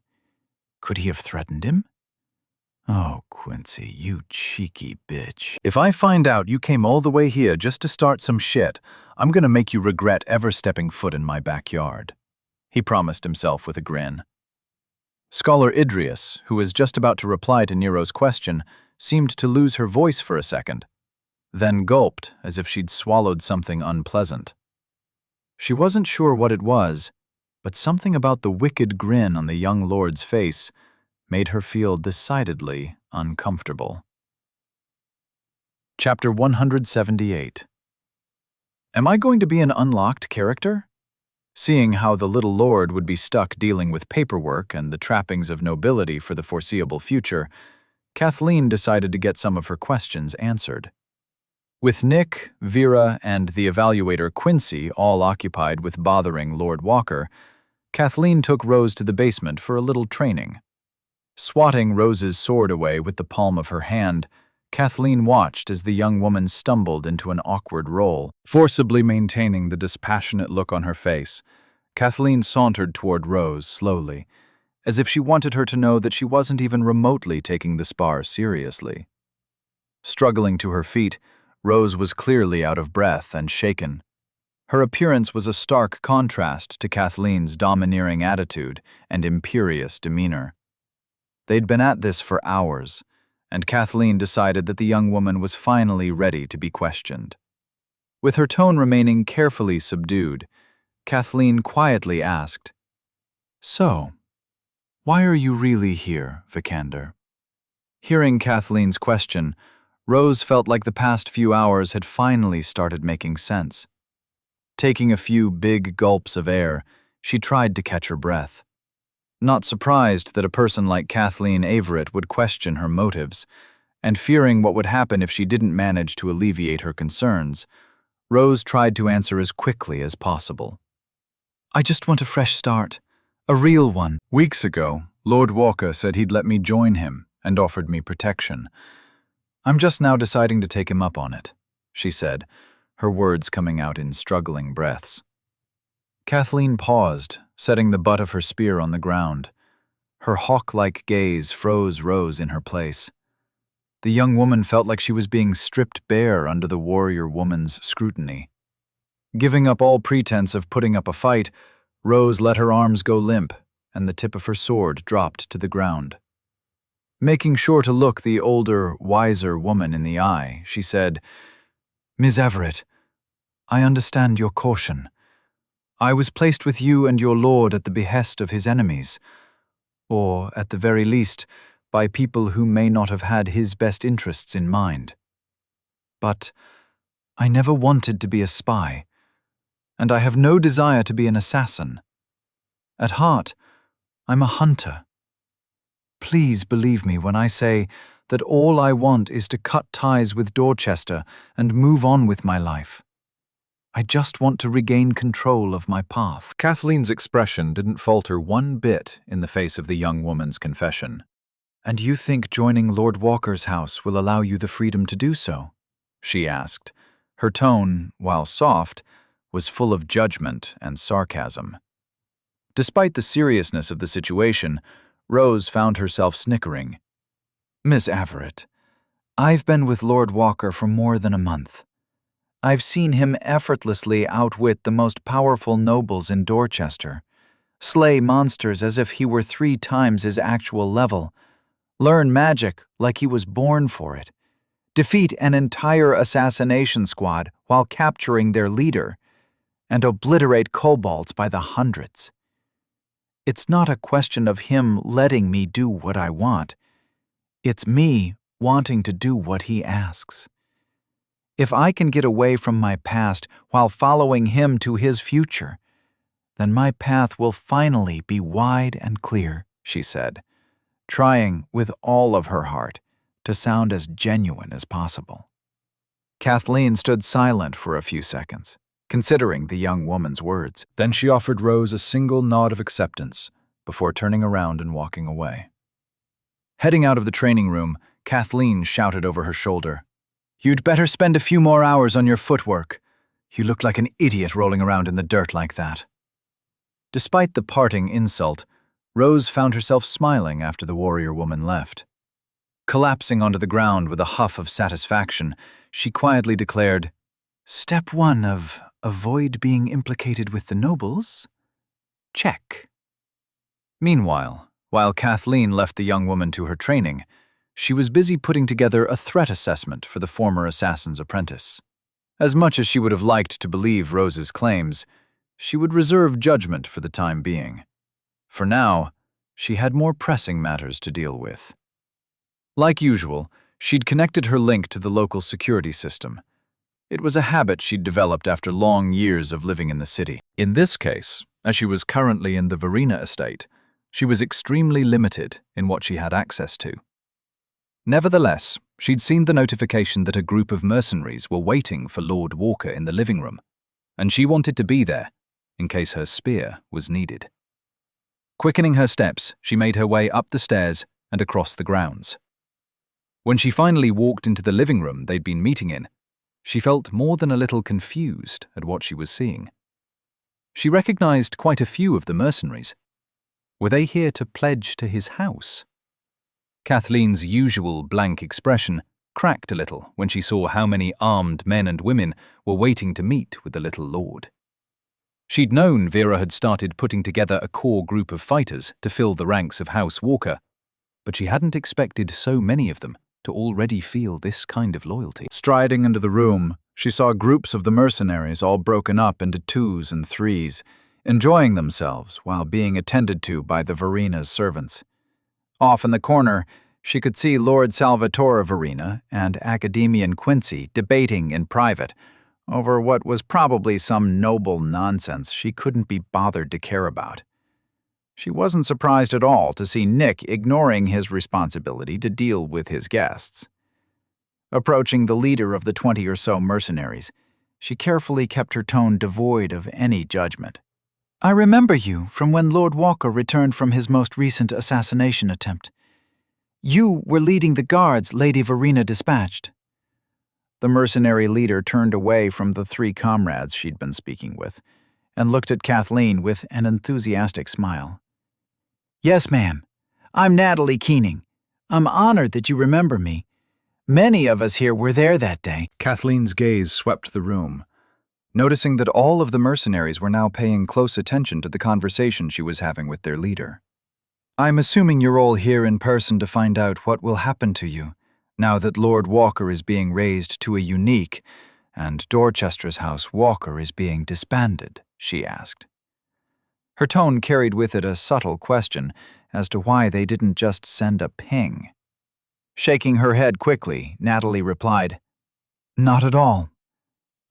Could he have threatened him? Oh, Quincy, you cheeky bitch. If I find out you came all the way here just to start some shit, I'm gonna make you regret ever stepping foot in my backyard, he promised himself with a grin. Scholar Idrius, who was just about to reply to Nero's question, seemed to lose her voice for a second, then gulped as if she'd swallowed something unpleasant. She wasn't sure what it was, but something about the wicked grin on the young lord's face made her feel decidedly uncomfortable. Chapter 178. Am I going to be an unlocked character? Seeing how the little lord would be stuck dealing with paperwork and the trappings of nobility for the foreseeable future, Kathleen decided to get some of her questions answered. With Nick, Vera, and the evaluator Quincy all occupied with bothering Lord Walker, Kathleen took Rose to the basement for a little training. Swatting Rose's sword away with the palm of her hand, Kathleen watched as the young woman stumbled into an awkward roll. Forcibly maintaining the dispassionate look on her face, Kathleen sauntered toward Rose slowly, as if she wanted her to know that she wasn't even remotely taking the spar seriously. Struggling to her feet, Rose was clearly out of breath and shaken. Her appearance was a stark contrast to Kathleen's domineering attitude and imperious demeanor. They'd been at this for hours, and Kathleen decided that the young woman was finally ready to be questioned. With her tone remaining carefully subdued, Kathleen quietly asked, "So, why are you really here, Vikander?" Hearing Kathleen's question, Rose felt like the past few hours had finally started making sense. Taking a few big gulps of air, she tried to catch her breath. Not surprised that a person like Kathleen Averett would question her motives, and fearing what would happen if she didn't manage to alleviate her concerns, Rose tried to answer as quickly as possible. "I just want a fresh start, a real one." Weeks ago, Lord Walker said he'd let me join him and offered me protection. "I'm just now deciding to take him up on it," she said, her words coming out in struggling breaths. Kathleen paused, setting the butt of her spear on the ground. Her hawk-like gaze froze Rose in her place. The young woman felt like she was being stripped bare under the warrior woman's scrutiny. Giving up all pretense of putting up a fight, Rose let her arms go limp, and the tip of her sword dropped to the ground. Making sure to look the older, wiser woman in the eye, she said, "Ms. Everett, I understand your caution. I was placed with you and your lord at the behest of his enemies, or, at the very least, by people who may not have had his best interests in mind. But I never wanted to be a spy, and I have no desire to be an assassin. At heart, I'm a hunter. Please believe me when I say that all I want is to cut ties with Dorchester and move on with my life. I just want to regain control of my path." Kathleen's expression didn't falter one bit in the face of the young woman's confession. "And you think joining Lord Walker's house will allow you the freedom to do so?" she asked. Her tone, while soft, was full of judgment and sarcasm. Despite the seriousness of the situation, Rose found herself snickering. "Miss Everett, I've been with Lord Walker for more than a month. I've seen him effortlessly outwit the most powerful nobles in Dorchester, slay monsters as if he were 3 times his actual level, learn magic like he was born for it, defeat an entire assassination squad while capturing their leader, and obliterate kobolds by the hundreds. It's not a question of him letting me do what I want. It's me wanting to do what he asks. If I can get away from my past while following him to his future, then my path will finally be wide and clear," she said, trying with all of her heart to sound as genuine as possible. Kathleen stood silent for a few seconds, considering the young woman's words. Then she offered Rose a single nod of acceptance before turning around and walking away. Heading out of the training room, Kathleen shouted over her shoulder, "You'd better spend a few more hours on your footwork. You look like an idiot rolling around in the dirt like that." Despite the parting insult, Rose found herself smiling after the warrior woman left. Collapsing onto the ground with a huff of satisfaction, she quietly declared, "Step 1 of avoid being implicated with the nobles? Check." Meanwhile, while Kathleen left the young woman to her training, she was busy putting together a threat assessment for the former assassin's apprentice. As much as she would have liked to believe Rose's claims, she would reserve judgment for the time being. For now, she had more pressing matters to deal with. Like usual, she'd connected her link to the local security system. It was a habit she'd developed after long years of living in the city. In this case, as she was currently in the Verena estate, she was extremely limited in what she had access to. Nevertheless, she'd seen the notification that a group of mercenaries were waiting for Lord Walker in the living room, and she wanted to be there in case her spear was needed. Quickening her steps, she made her way up the stairs and across the grounds. When she finally walked into the living room they'd been meeting in, she felt more than a little confused at what she was seeing. She recognized quite a few of the mercenaries. Were they here to pledge to his house? Kathleen's usual blank expression cracked a little when she saw how many armed men and women were waiting to meet with the little lord. She'd known Vera had started putting together a core group of fighters to fill the ranks of House Walker, but she hadn't expected so many of them to already feel this kind of loyalty. Striding into the room, she saw groups of the mercenaries all broken up into 2s and 3s, enjoying themselves while being attended to by the Verena's servants. Off in the corner, she could see Lord Salvatore Verena and Academian Quincy debating in private over what was probably some noble nonsense she couldn't be bothered to care about. She wasn't surprised at all to see Nick ignoring his responsibility to deal with his guests. Approaching the leader of the 20 or so mercenaries, she carefully kept her tone devoid of any judgment. "I remember you from when Lord Walker returned from his most recent assassination attempt. You were leading the guards Lady Verena dispatched." The mercenary leader turned away from the 3 comrades she'd been speaking with and looked at Kathleen with an enthusiastic smile. "Yes, ma'am. I'm Natalie Keening. I'm honored that you remember me. Many of us here were there that day." Kathleen's gaze swept the room, noticing that all of the mercenaries were now paying close attention to the conversation she was having with their leader. "I'm assuming you're all here in person to find out what will happen to you, now that Lord Walker is being raised to a unique, and Dorchester's House Walker is being disbanded," she asked. Her tone carried with it a subtle question as to why they didn't just send a ping. Shaking her head quickly, Natalie replied, "Not at all.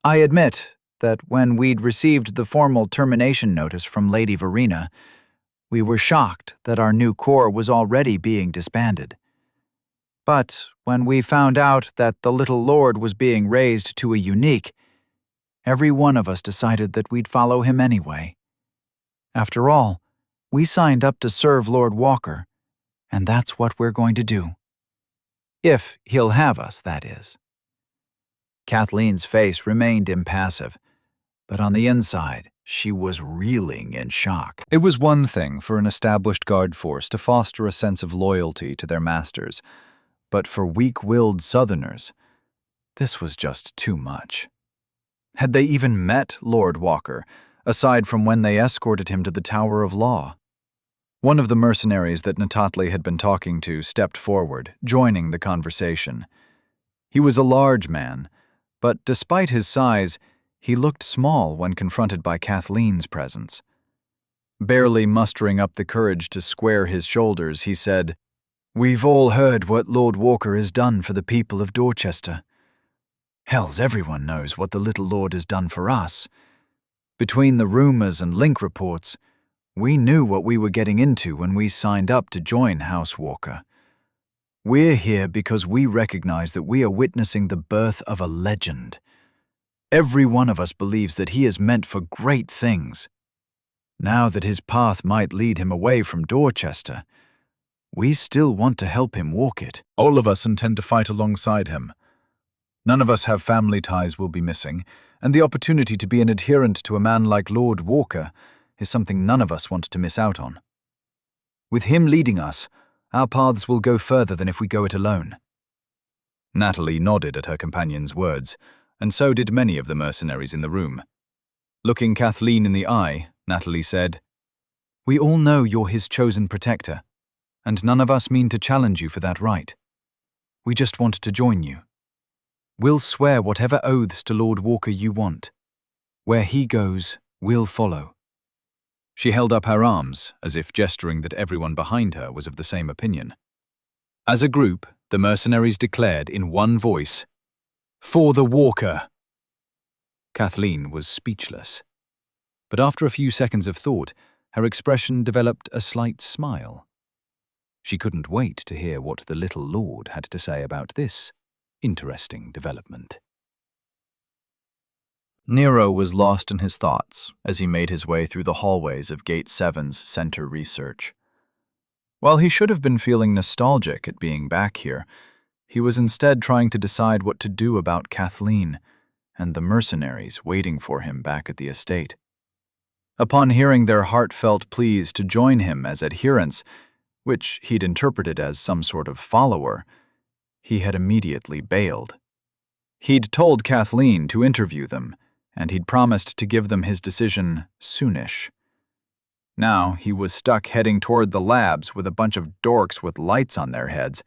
I admit that when we'd received the formal termination notice from Lady Verena, we were shocked that our new corps was already being disbanded. But when we found out that the little lord was being raised to a unique, every one of us decided that we'd follow him anyway. After all, we signed up to serve Lord Walker, and that's what we're going to do. If he'll have us, that is." Kathleen's face remained impassive, but on the inside, she was reeling in shock. It was one thing for an established guard force to foster a sense of loyalty to their masters, but for weak-willed Southerners, this was just too much. Had they even met Lord Walker, aside from when they escorted him to the Tower of Law? One of the mercenaries that Natatli had been talking to stepped forward, joining the conversation. He was a large man, but despite his size, he looked small when confronted by Kathleen's presence. Barely mustering up the courage to square his shoulders, he said, "We've all heard what Lord Walker has done for the people of Dorchester. Hells, everyone knows what the little lord has done for us. Between the rumors and link reports, we knew what we were getting into when we signed up to join House Walker. We're here because we recognize that we are witnessing the birth of a legend. Every one of us believes that he is meant for great things. Now that his path might lead him away from Dorchester, we still want to help him walk it." All of us intend to fight alongside him. None of us have family ties we'll be missing, and the opportunity to be an adherent to a man like Lord Walker is something none of us want to miss out on. With him leading us, our paths will go further than if we go it alone." Natalie nodded at her companion's words, and so did many of the mercenaries in the room. Looking Kathleen in the eye, Natalie said, "We all know you're his chosen protector, and none of us mean to challenge you for that right. We just want to join you. We'll swear whatever oaths to Lord Walker you want. Where he goes, we'll follow." She held up her arms, as if gesturing that everyone behind her was of the same opinion. As a group, the mercenaries declared in one voice, "For the Walker!" Kathleen was speechless. But after a few seconds of thought, her expression developed a slight smile. She couldn't wait to hear what the little lord had to say about this interesting development. Nero was lost in his thoughts as he made his way through the hallways of Gate 7's Center Research. While he should have been feeling nostalgic at being back here, he was instead trying to decide what to do about Kathleen and the mercenaries waiting for him back at the estate. Upon hearing their heartfelt pleas to join him as adherents, which he'd interpreted as some sort of follower, he had immediately bailed. He'd told Kathleen to interview them, and he'd promised to give them his decision soonish. Now he was stuck heading toward the labs with a bunch of dorks with lights on their heads,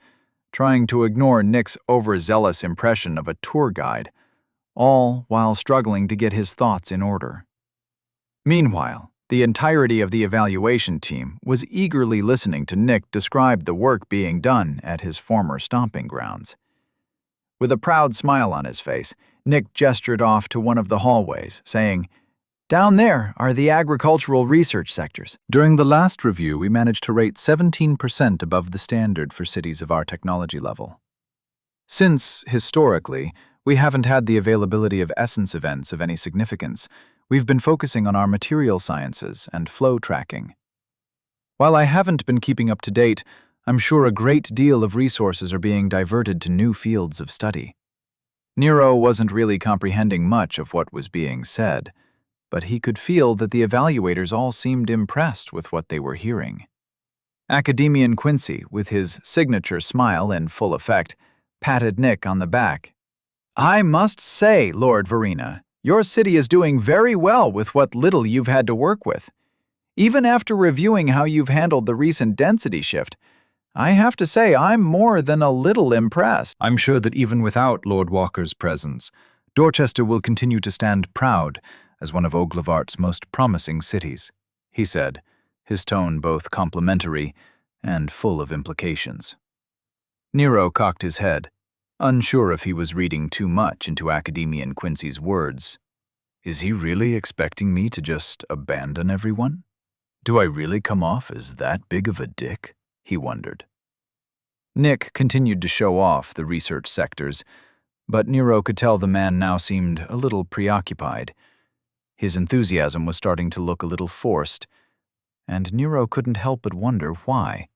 trying to ignore Nick's overzealous impression of a tour guide, all while struggling to get his thoughts in order. Meanwhile, the entirety of the evaluation team was eagerly listening to Nick describe the work being done at his former stomping grounds. With a proud smile on his face, Nick gestured off to one of the hallways, saying, "Down there are the agricultural research sectors." During the last review, we managed to rate 17% above the standard for cities of our technology level. Since, historically, we haven't had the availability of essence events of any significance, we've been focusing on our material sciences and flow tracking. While I haven't been keeping up to date, I'm sure a great deal of resources are being diverted to new fields of study. Nero wasn't really comprehending much of what was being said, but he could feel that the evaluators all seemed impressed with what they were hearing. Academian Quincy, with his signature smile in full effect, patted Nick on the back. "I must say, Lord Verena, your city is doing very well with what little you've had to work with. Even after reviewing how you've handled the recent density shift, I have to say I'm more than a little impressed." I'm sure that even without Lord Walker's presence, Dorchester will continue to stand proud as one of Oglevart's most promising cities, he said, his tone both complimentary and full of implications. Nero cocked his head, unsure if he was reading too much into Academian Quincy's words. Is he really expecting me to just abandon everyone? Do I really come off as that big of a dick? He wondered. Nick continued to show off the research sectors, but Nero could tell the man now seemed a little preoccupied. His enthusiasm was starting to look a little forced, and Nero couldn't help but wonder why.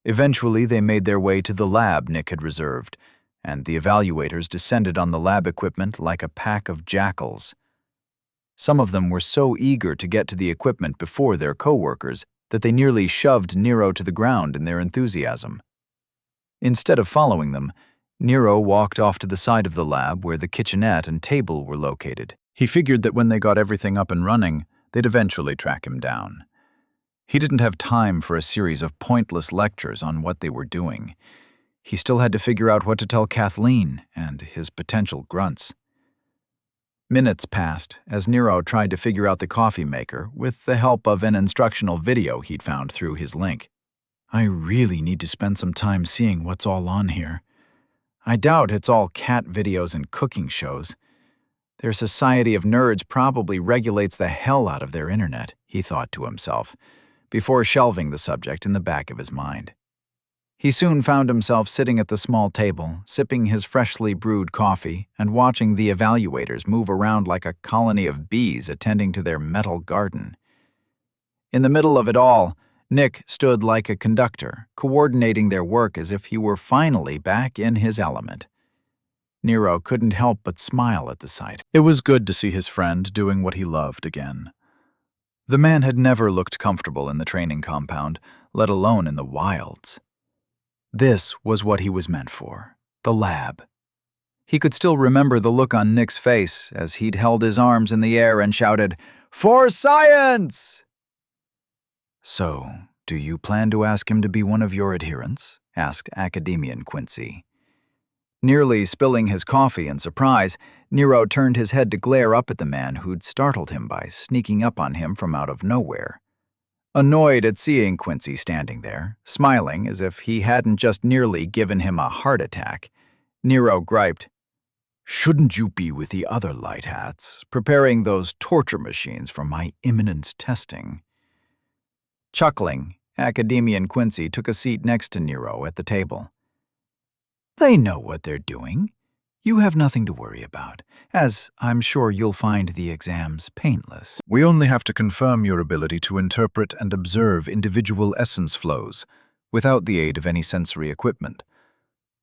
Eventually, they made their way to the lab Nick had reserved, and the evaluators descended on the lab equipment like a pack of jackals. Some of them were so eager to get to the equipment before their co-workers that they nearly shoved Nero to the ground in their enthusiasm. Instead of following them, Nero walked off to the side of the lab where the kitchenette and table were located. He figured that when they got everything up and running, they'd eventually track him down. He didn't have time for a series of pointless lectures on what they were doing. He still had to figure out what to tell Kathleen and his potential grunts. Minutes passed as Nero tried to figure out the coffee maker with the help of an instructional video he'd found through his link. I really need to spend some time seeing what's all on here. I doubt it's all cat videos and cooking shows. Their society of nerds probably regulates the hell out of their internet, he thought to himself, before shelving the subject in the back of his mind. He soon found himself sitting at the small table, sipping his freshly brewed coffee and watching the evaluators move around like a colony of bees attending to their metal garden. In the middle of it all, Nick stood like a conductor, coordinating their work as if he were finally back in his element. Nero couldn't help but smile at the sight. It was good to see his friend doing what he loved again. The man had never looked comfortable in the training compound, let alone in the wilds. This was what he was meant for, the lab. He could still remember the look on Nick's face as he'd held his arms in the air and shouted, "For science!" "So, do you plan to ask him to be one of your adherents?" asked Academian Quincy. Nearly spilling his coffee in surprise, Nero turned his head to glare up at the man who'd startled him by sneaking up on him from out of nowhere. Annoyed at seeing Quincy standing there, smiling as if he hadn't just nearly given him a heart attack, Nero griped, Shouldn't you be with the other light hats, preparing those torture machines for my imminent testing? Chuckling, Academian Quincy took a seat next to Nero at the table. They know what they're doing. You have nothing to worry about, as I'm sure you'll find the exams painless. We only have to confirm your ability to interpret and observe individual essence flows, without the aid of any sensory equipment.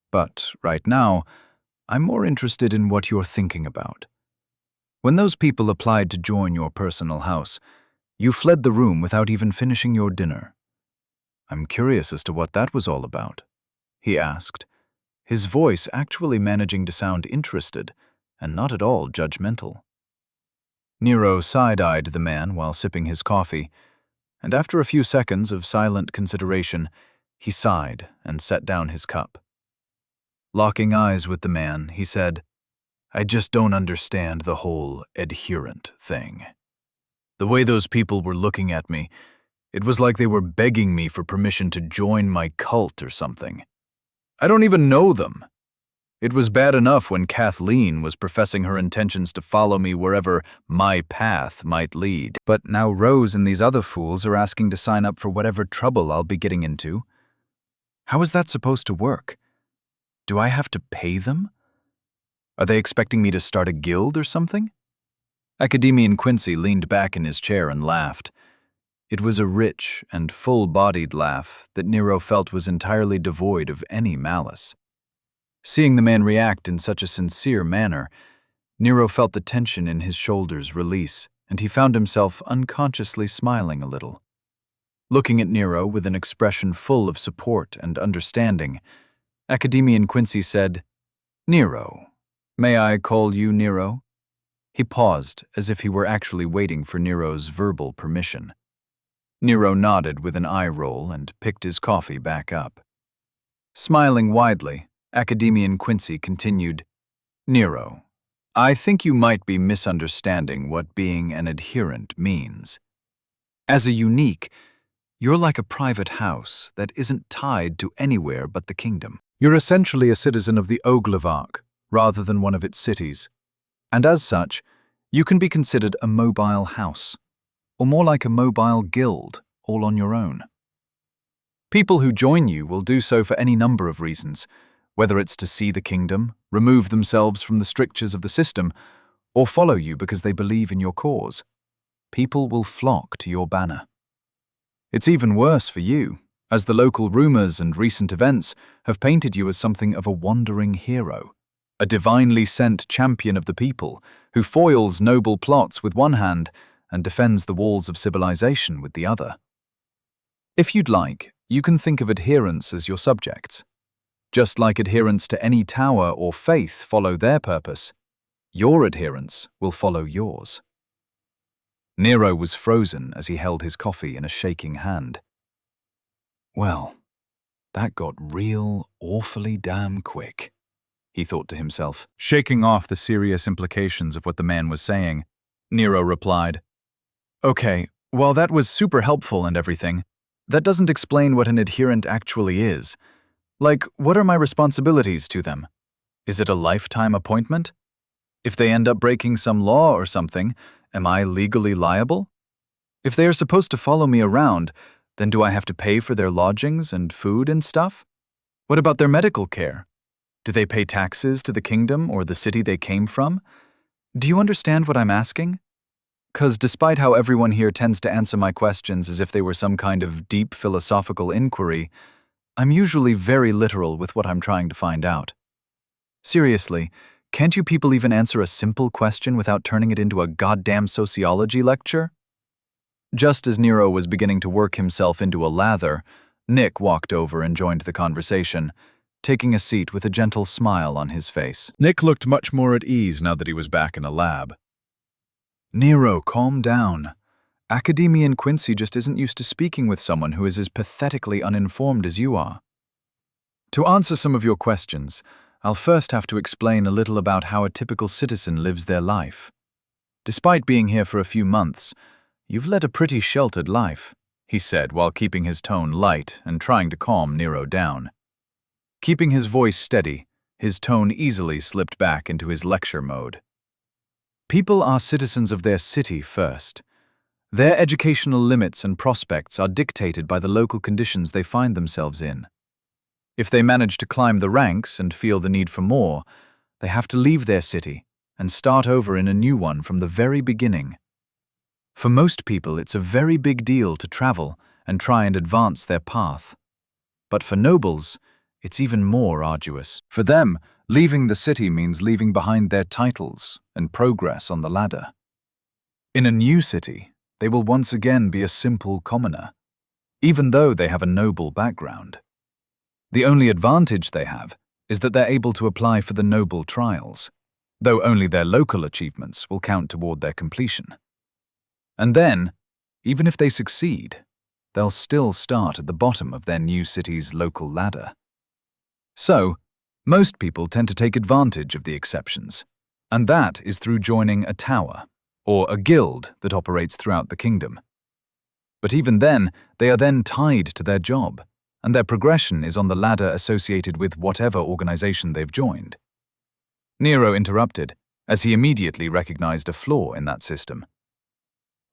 But, right now, I'm more interested in what you're thinking about. When those people applied to join your personal house, you fled the room without even finishing your dinner. I'm curious as to what that was all about, he asked, his voice actually managing to sound interested and not at all judgmental. Nero side-eyed the man while sipping his coffee, and after a few seconds of silent consideration, he sighed and set down his cup. Locking eyes with the man, he said, I just don't understand the whole adherent thing. The way those people were looking at me, it was like they were begging me for permission to join my cult or something. I don't even know them. It was bad enough when Kathleen was professing her intentions to follow me wherever my path might lead. But now Rose and these other fools are asking to sign up for whatever trouble I'll be getting into. How is that supposed to work? Do I have to pay them? Are they expecting me to start a guild or something? Academian Quincy leaned back in his chair and laughed. It was a rich and full-bodied laugh that Nero felt was entirely devoid of any malice. Seeing the man react in such a sincere manner, Nero felt the tension in his shoulders release, and he found himself unconsciously smiling a little. Looking at Nero with an expression full of support and understanding, Academian Quincy said, Nero, may I call you Nero? He paused as if he were actually waiting for Nero's verbal permission. Nero nodded with an eye roll and picked his coffee back up. Smiling widely, Academian Quincy continued, Nero, I think you might be misunderstanding what being an adherent means. As a unique, you're like a private house that isn't tied to anywhere but the kingdom. You're essentially a citizen of the Oglevark, rather than one of its cities. And as such, you can be considered a mobile house, or more like a mobile guild, all on your own. People who join you will do so for any number of reasons, whether it's to see the kingdom, remove themselves from the strictures of the system, or follow you because they believe in your cause. People will flock to your banner. It's even worse for you, as the local rumors and recent events have painted you as something of a wandering hero, a divinely sent champion of the people who foils noble plots with one hand and defends the walls of civilization with the other. If you'd like, you can think of adherents as your subjects. Just like adherents to any tower or faith follow their purpose, your adherents will follow yours. Nero was frozen as he held his coffee in a shaking hand. Well, that got real awfully damn quick, he thought to himself. Shaking off the serious implications of what the man was saying, Nero replied, Okay, while that was super helpful and everything, that doesn't explain what an adherent actually is. Like, what are my responsibilities to them? Is it a lifetime appointment? If they end up breaking some law or something, am I legally liable? If they are supposed to follow me around, then do I have to pay for their lodgings and food and stuff? What about their medical care? Do they pay taxes to the kingdom or the city they came from? Do you understand what I'm asking? 'Cause despite how everyone here tends to answer my questions as if they were some kind of deep philosophical inquiry, I'm usually very literal with what I'm trying to find out. Seriously, can't you people even answer a simple question without turning it into a goddamn sociology lecture? Just as Nero was beginning to work himself into a lather, Nick walked over and joined the conversation, taking a seat with a gentle smile on his face. Nick looked much more at ease now that he was back in a lab. Nero, calm down. Academian Quincy just isn't used to speaking with someone who is as pathetically uninformed as you are. To answer some of your questions, I'll first have to explain a little about how a typical citizen lives their life. Despite being here for a few months, you've led a pretty sheltered life, he said while keeping his tone light and trying to calm Nero down. Keeping his voice steady, His tone easily slipped back into his lecture mode. People are citizens of their city first. Their educational limits and prospects are dictated by the local conditions they find themselves in. If they manage to climb the ranks and feel the need for more, they have to leave their city and start over in a new one from the very beginning. For most people, it's a very big deal to travel and try and advance their path. But for nobles, it's even more arduous. For them, leaving the city means leaving behind their titles and progress on the ladder. In a new city, they will once again be a simple commoner, even though they have a noble background. The only advantage they have is that they're able to apply for the noble trials, though only their local achievements will count toward their completion. And then, even if they succeed, they'll still start at the bottom of their new city's local ladder. So, most people tend to take advantage of the exceptions, and that is through joining a tower, or a guild that operates throughout the kingdom. But even then, they are then tied to their job, and their progression is on the ladder associated with whatever organization they've joined. Nero interrupted, as he immediately recognized a flaw in that system.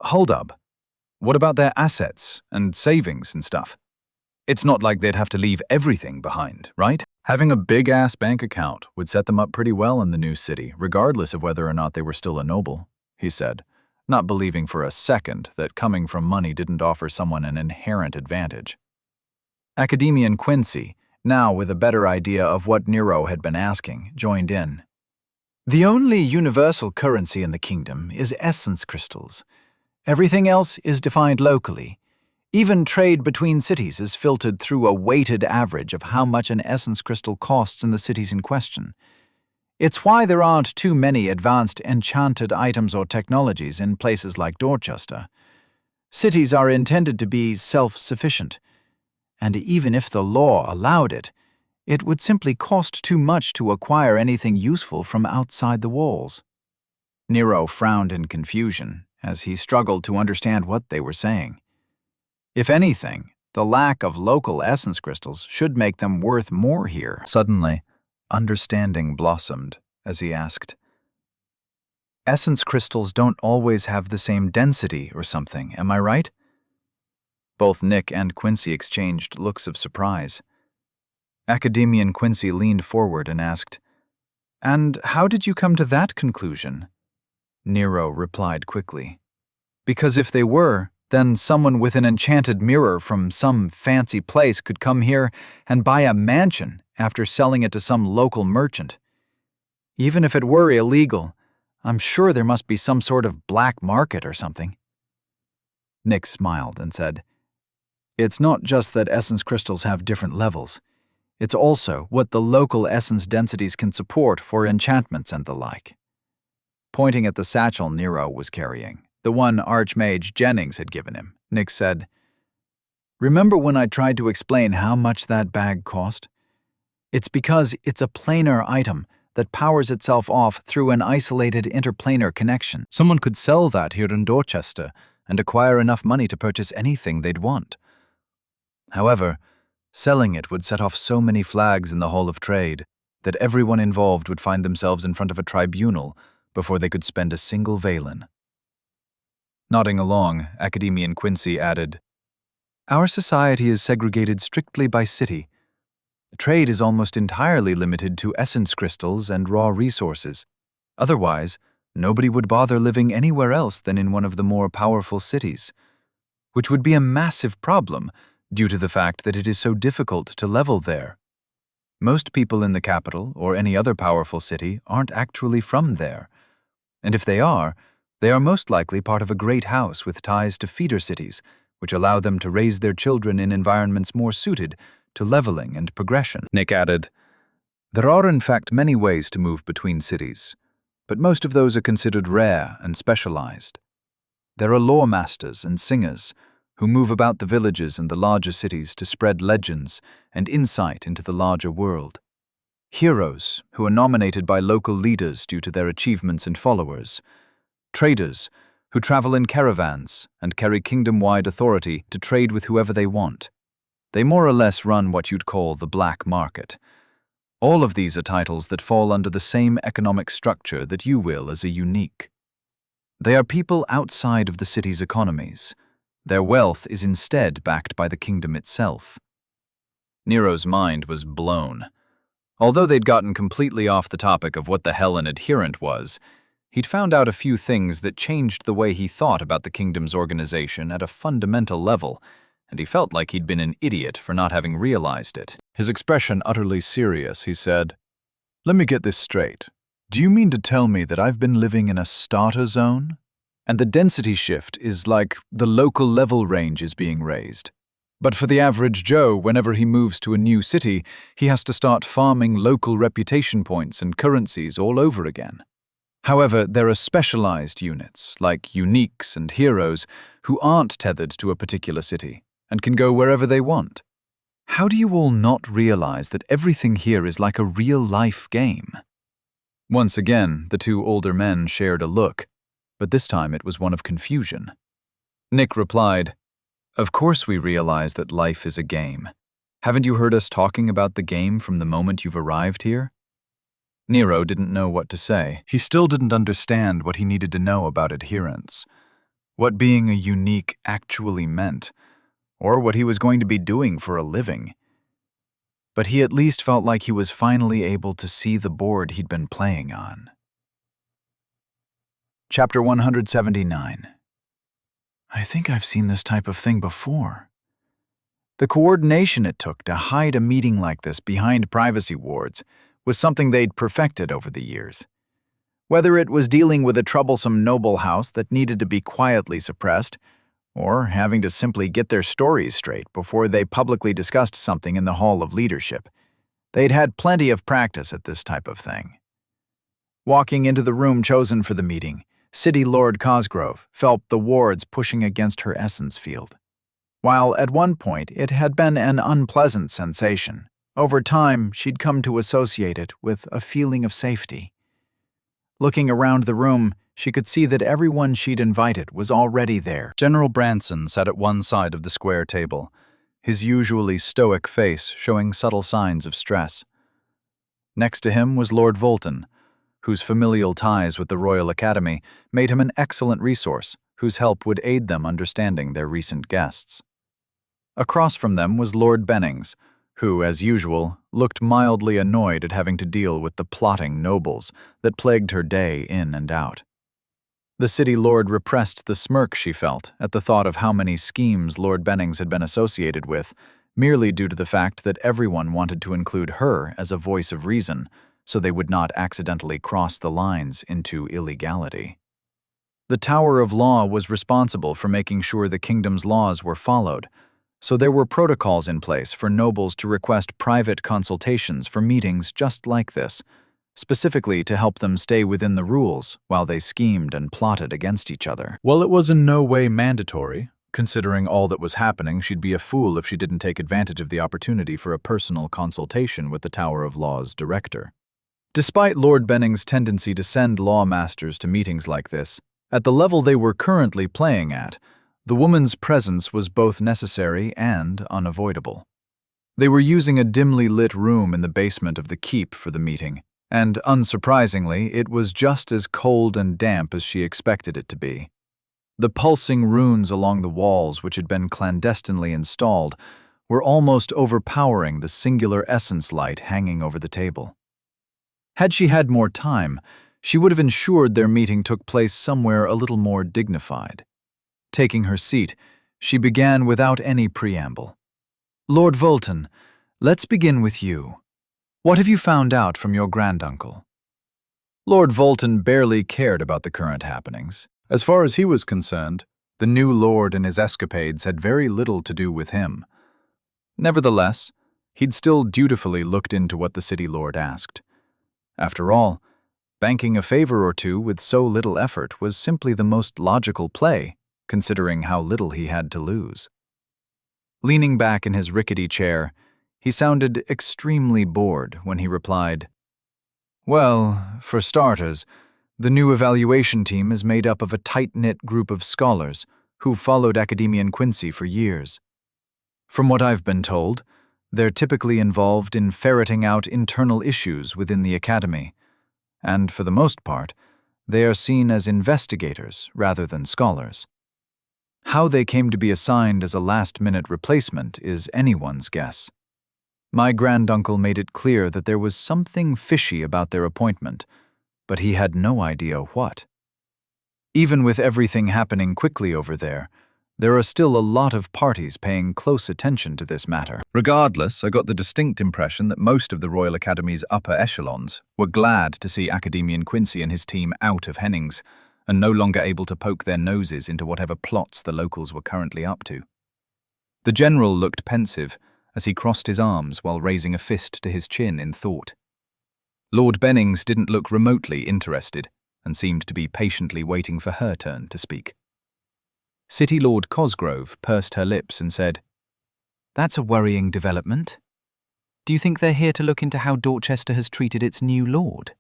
Hold up. What about their assets and savings and stuff? It's not like they'd have to leave everything behind, right? Having a big-ass bank account would set them up pretty well in the new city, regardless of whether or not they were still a noble, he said, not believing for a second that coming from money didn't offer someone an inherent advantage. Academian Quincy, now with a better idea of what Nero had been asking, joined in. The only universal currency in the kingdom is essence crystals. Everything else is defined locally. Even trade between cities is filtered through a weighted average of how much an essence crystal costs in the cities in question. It's why there aren't too many advanced enchanted items or technologies in places like Dorchester. Cities are intended to be self-sufficient, and even if the law allowed it, it would simply cost too much to acquire anything useful from outside the walls. Nero frowned in confusion as he struggled to understand what they were saying. If anything, the lack of local essence crystals should make them worth more here. Suddenly, understanding blossomed as he asked, "Essence crystals don't always have the same density or something, am I right?" Both Nick and Quincy exchanged looks of surprise. Academian Quincy leaned forward and asked, "And how did you come to that conclusion?" Nero replied quickly, "Because if they were, then someone with an enchanted mirror from some fancy place could come here and buy a mansion after selling it to some local merchant. Even if it were illegal, I'm sure there must be some sort of black market or something." Nick smiled and said, "It's not just that essence crystals have different levels. It's also what the local essence densities can support for enchantments and the like." Pointing at the satchel Nero was carrying, the one Archmage Jennings had given him, Nick said, "Remember when I tried to explain how much that bag cost? It's because it's a planar item that powers itself off through an isolated interplanar connection. Someone could sell that here in Dorchester and acquire enough money to purchase anything they'd want. However, selling it would set off so many flags in the Hall of Trade that everyone involved would find themselves in front of a tribunal before they could spend a single valen." Nodding along, Academian Quincy added, "Our society is segregated strictly by city. Trade is almost entirely limited to essence crystals and raw resources. Otherwise, nobody would bother living anywhere else than in one of the more powerful cities, which would be a massive problem due to the fact that it is so difficult to level there. Most people in the capital or any other powerful city aren't actually from there, and if they are most likely part of a great house with ties to feeder cities, which allow them to raise their children in environments more suited to leveling and progression." Nick added, "There are in fact many ways to move between cities, but most of those are considered rare and specialized. There are lore masters and singers who move about the villages and the larger cities to spread legends and insight into the larger world. Heroes who are nominated by local leaders due to their achievements and followers. Traders who travel in caravans and carry kingdom-wide authority to trade with whoever they want. They more or less run what you'd call the black market. All of these are titles that fall under the same economic structure that you will as a unique. They are people outside of the city's economies. Their wealth is instead backed by the kingdom itself. Nero's mind was blown. Although they'd gotten completely off the topic of what the hell an adherent was, he'd found out a few things that changed the way he thought about the kingdom's organization at a fundamental level, and he felt like he'd been an idiot for not having realized it. His expression utterly serious, he said, "Let me get this straight. Do you mean to tell me that I've been living in a starter zone? And the density shift is like the local level range is being raised. But for the average Joe, whenever he moves to a new city, he has to start farming local reputation points and currencies all over again. However, there are specialized units, like uniques and heroes, who aren't tethered to a particular city and can go wherever they want. How do you all not realize that everything here is like a real-life game?" Once again, the two older men shared a look, but this time it was one of confusion. Nick replied, "Of course we realize that life is a game. Haven't you heard us talking about the game from the moment you've arrived here?" Nero didn't know what to say. He still didn't understand what he needed to know about adherence, what being a unique actually meant, or what he was going to be doing for a living. But he at least felt like he was finally able to see the board he'd been playing on. Chapter 179. I think I've seen this type of thing before. The coordination it took to hide a meeting like this behind privacy wards was something they'd perfected over the years. Whether it was dealing with a troublesome noble house that needed to be quietly suppressed, or having to simply get their stories straight before they publicly discussed something in the Hall of Leadership, they'd had plenty of practice at this type of thing. Walking into the room chosen for the meeting, City Lord Cosgrove felt the wards pushing against her essence field. While at one point it had been an unpleasant sensation, over time she'd come to associate it with a feeling of safety. Looking around the room, she could see that everyone she'd invited was already there. General Branson sat at one side of the square table, his usually stoic face showing subtle signs of stress. Next to him was Lord Volton, whose familial ties with the Royal Academy made him an excellent resource, whose help would aid them understanding their recent guests. Across from them was Lord Bennings, who, as usual, looked mildly annoyed at having to deal with the plotting nobles that plagued her day in and out. The city lord repressed the smirk she felt at the thought of how many schemes Lord Bennings had been associated with, merely due to the fact that everyone wanted to include her as a voice of reason, so they would not accidentally cross the lines into illegality. The Tower of Law was responsible for making sure the kingdom's laws were followed, so there were protocols in place for nobles to request private consultations for meetings just like this, specifically to help them stay within the rules while they schemed and plotted against each other. While it was in no way mandatory, considering all that was happening, she'd be a fool if she didn't take advantage of the opportunity for a personal consultation with the Tower of Law's director. Despite Lord Benning's tendency to send lawmasters to meetings like this, at the level they were currently playing at, the woman's presence was both necessary and unavoidable. They were using a dimly lit room in the basement of the keep for the meeting, and unsurprisingly, it was just as cold and damp as she expected it to be. The pulsing runes along the walls, which had been clandestinely installed, were almost overpowering the singular essence light hanging over the table. Had she had more time, she would have ensured their meeting took place somewhere a little more dignified. Taking her seat, she began without any preamble. "Lord Volton, let's begin with you. What have you found out from your granduncle?" Lord Volton barely cared about the current happenings. As far as he was concerned, the new lord and his escapades had very little to do with him. Nevertheless, he'd still dutifully looked into what the city lord asked. After all, banking a favor or two with so little effort was simply the most logical play, considering how little he had to lose. Leaning back in his rickety chair, he sounded extremely bored when he replied, "Well, for starters, the new evaluation team is made up of a tight-knit group of scholars who've followed Academia in Quincy for years. From what I've been told, They're typically involved in ferreting out internal issues within the academy, and for the most part, they are seen as investigators rather than scholars. How they came to be assigned as a last-minute replacement is anyone's guess. My granduncle made it clear that there was something fishy about their appointment, but he had no idea what. Even with everything happening quickly over there are still a lot of parties paying close attention to this matter. Regardless, I got the distinct impression that most of the Royal Academy's upper echelons were glad to see Academian Quincy and his team out of Hennings, and no longer able to poke their noses into whatever plots the locals were currently up to. The general looked pensive as he crossed his arms while raising a fist to his chin in thought. Lord Bennings didn't look remotely interested and seemed to be patiently waiting for her turn to speak. City Lord Cosgrove pursed her lips and said, That's a worrying development. Do you think they're here to look into how Dorchester has treated its new lord?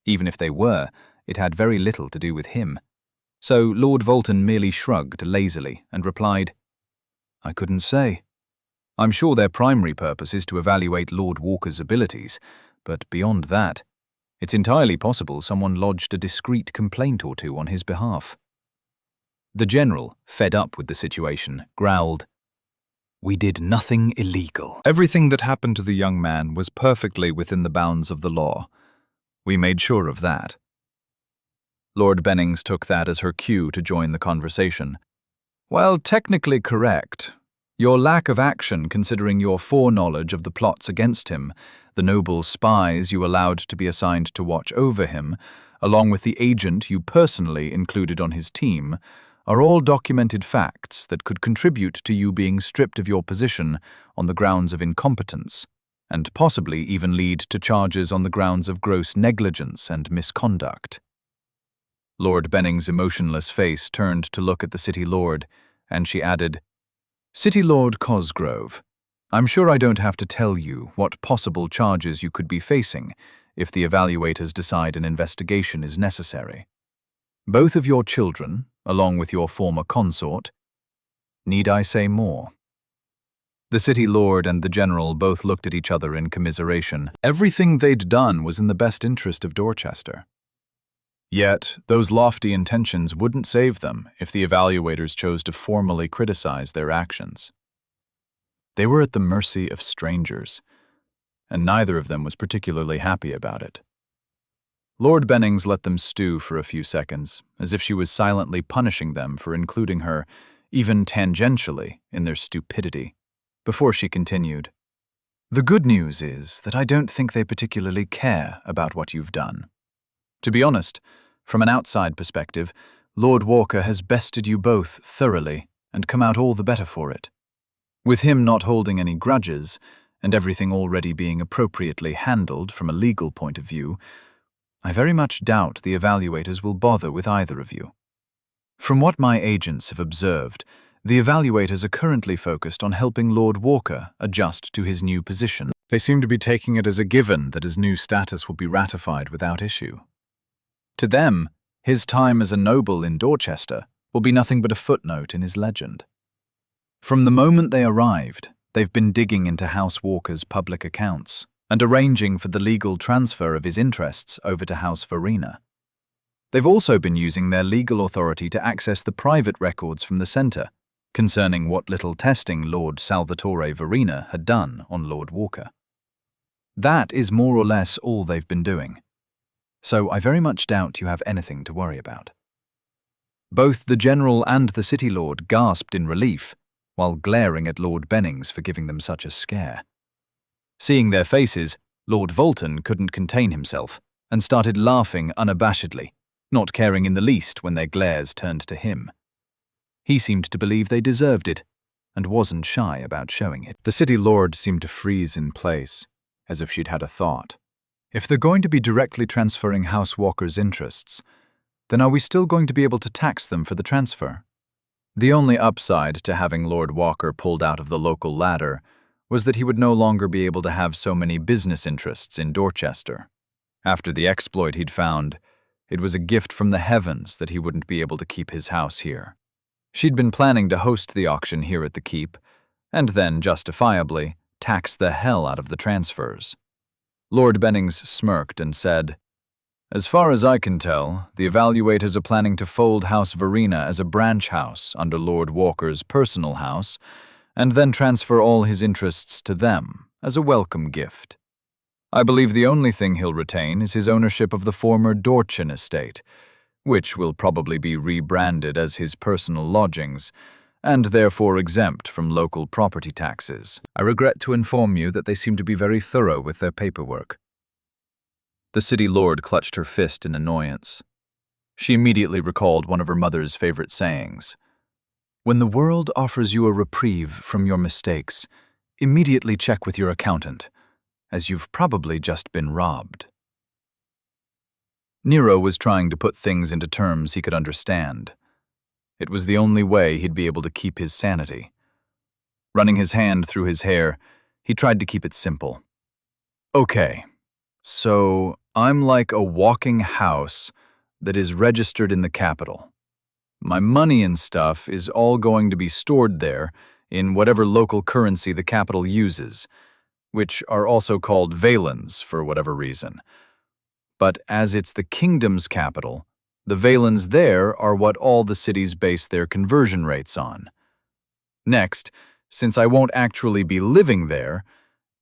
Even if they were, it had very little to do with him. So Lord Volton merely shrugged lazily and replied, I couldn't say. I'm sure their primary purpose is to evaluate Lord Walker's abilities, but beyond that, it's entirely possible someone lodged a discreet complaint or two on his behalf. The general, fed up with the situation, growled, We did nothing illegal. Everything that happened to the young man was perfectly within the bounds of the law. We made sure of that. Lord Bennings took that as her cue to join the conversation. While technically correct, your lack of action considering your foreknowledge of the plots against him, the noble spies you allowed to be assigned to watch over him, along with the agent you personally included on his team, are all documented facts that could contribute to you being stripped of your position on the grounds of incompetence, and possibly even lead to charges on the grounds of gross negligence and misconduct. Lord Bennings' emotionless face turned to look at the City Lord, and she added, City Lord Cosgrove, I'm sure I don't have to tell you what possible charges you could be facing if the evaluators decide an investigation is necessary. Both of your children, along with your former consort, need I say more? The City Lord and the General both looked at each other in commiseration. Everything they'd done was in the best interest of Dorchester. Yet, those lofty intentions wouldn't save them if the evaluators chose to formally criticize their actions. They were at the mercy of strangers, and neither of them was particularly happy about it. Lord Bennings let them stew for a few seconds, as if she was silently punishing them for including her, even tangentially, in their stupidity, before she continued. The good news is that I don't think they particularly care about what you've done. To be honest, from an outside perspective, Lord Walker has bested you both thoroughly and come out all the better for it. With him not holding any grudges, and everything already being appropriately handled from a legal point of view, I very much doubt the evaluators will bother with either of you. From what my agents have observed, the evaluators are currently focused on helping Lord Walker adjust to his new position. They seem to be taking it as a given that his new status will be ratified without issue. To them, his time as a noble in Dorchester will be nothing but a footnote in his legend. From the moment they arrived, they've been digging into House Walker's public accounts and arranging for the legal transfer of his interests over to House Verena. They've also been using their legal authority to access the private records from the centre concerning what little testing Lord Salvatore Verena had done on Lord Walker. That is more or less all they've been doing. So I very much doubt you have anything to worry about. Both the General and the City Lord gasped in relief, while glaring at Lord Bennings for giving them such a scare. Seeing their faces, Lord Volton couldn't contain himself and started laughing unabashedly, not caring in the least when their glares turned to him. He seemed to believe they deserved it, and wasn't shy about showing it. The City Lord seemed to freeze in place, as if she'd had a thought. If they're going to be directly transferring House Walker's interests, then are we still going to be able to tax them for the transfer? The only upside to having Lord Walker pulled out of the local ladder was that he would no longer be able to have so many business interests in Dorchester. After the exploit he'd found, it was a gift from the heavens that he wouldn't be able to keep his house here. She'd been planning to host the auction here at the keep, and then, justifiably, tax the hell out of the transfers. Lord Bennings smirked and said, "As far as I can tell, the evaluators are planning to fold House Verena as a branch house under Lord Walker's personal house, and then transfer all his interests to them as a welcome gift. I believe the only thing he'll retain is his ownership of the former Dorchin estate, which will probably be rebranded as his personal lodgings, and therefore exempt from local property taxes. I regret to inform you that they seem to be very thorough with their paperwork." The city lord clutched her fist in annoyance. She immediately recalled one of her mother's favorite sayings: "When the world offers you a reprieve from your mistakes, immediately check with your accountant, as you've probably just been robbed." Nero was trying to put things into terms he could understand. It was the only way he'd be able to keep his sanity. Running his hand through his hair, he tried to keep it simple. "Okay, so I'm like a walking house that is registered in the capital. My money and stuff is all going to be stored there in whatever local currency the capital uses, which are also called valens for whatever reason. But as it's the kingdom's capital, the valens there are what all the cities base their conversion rates on. Next, since I won't actually be living there,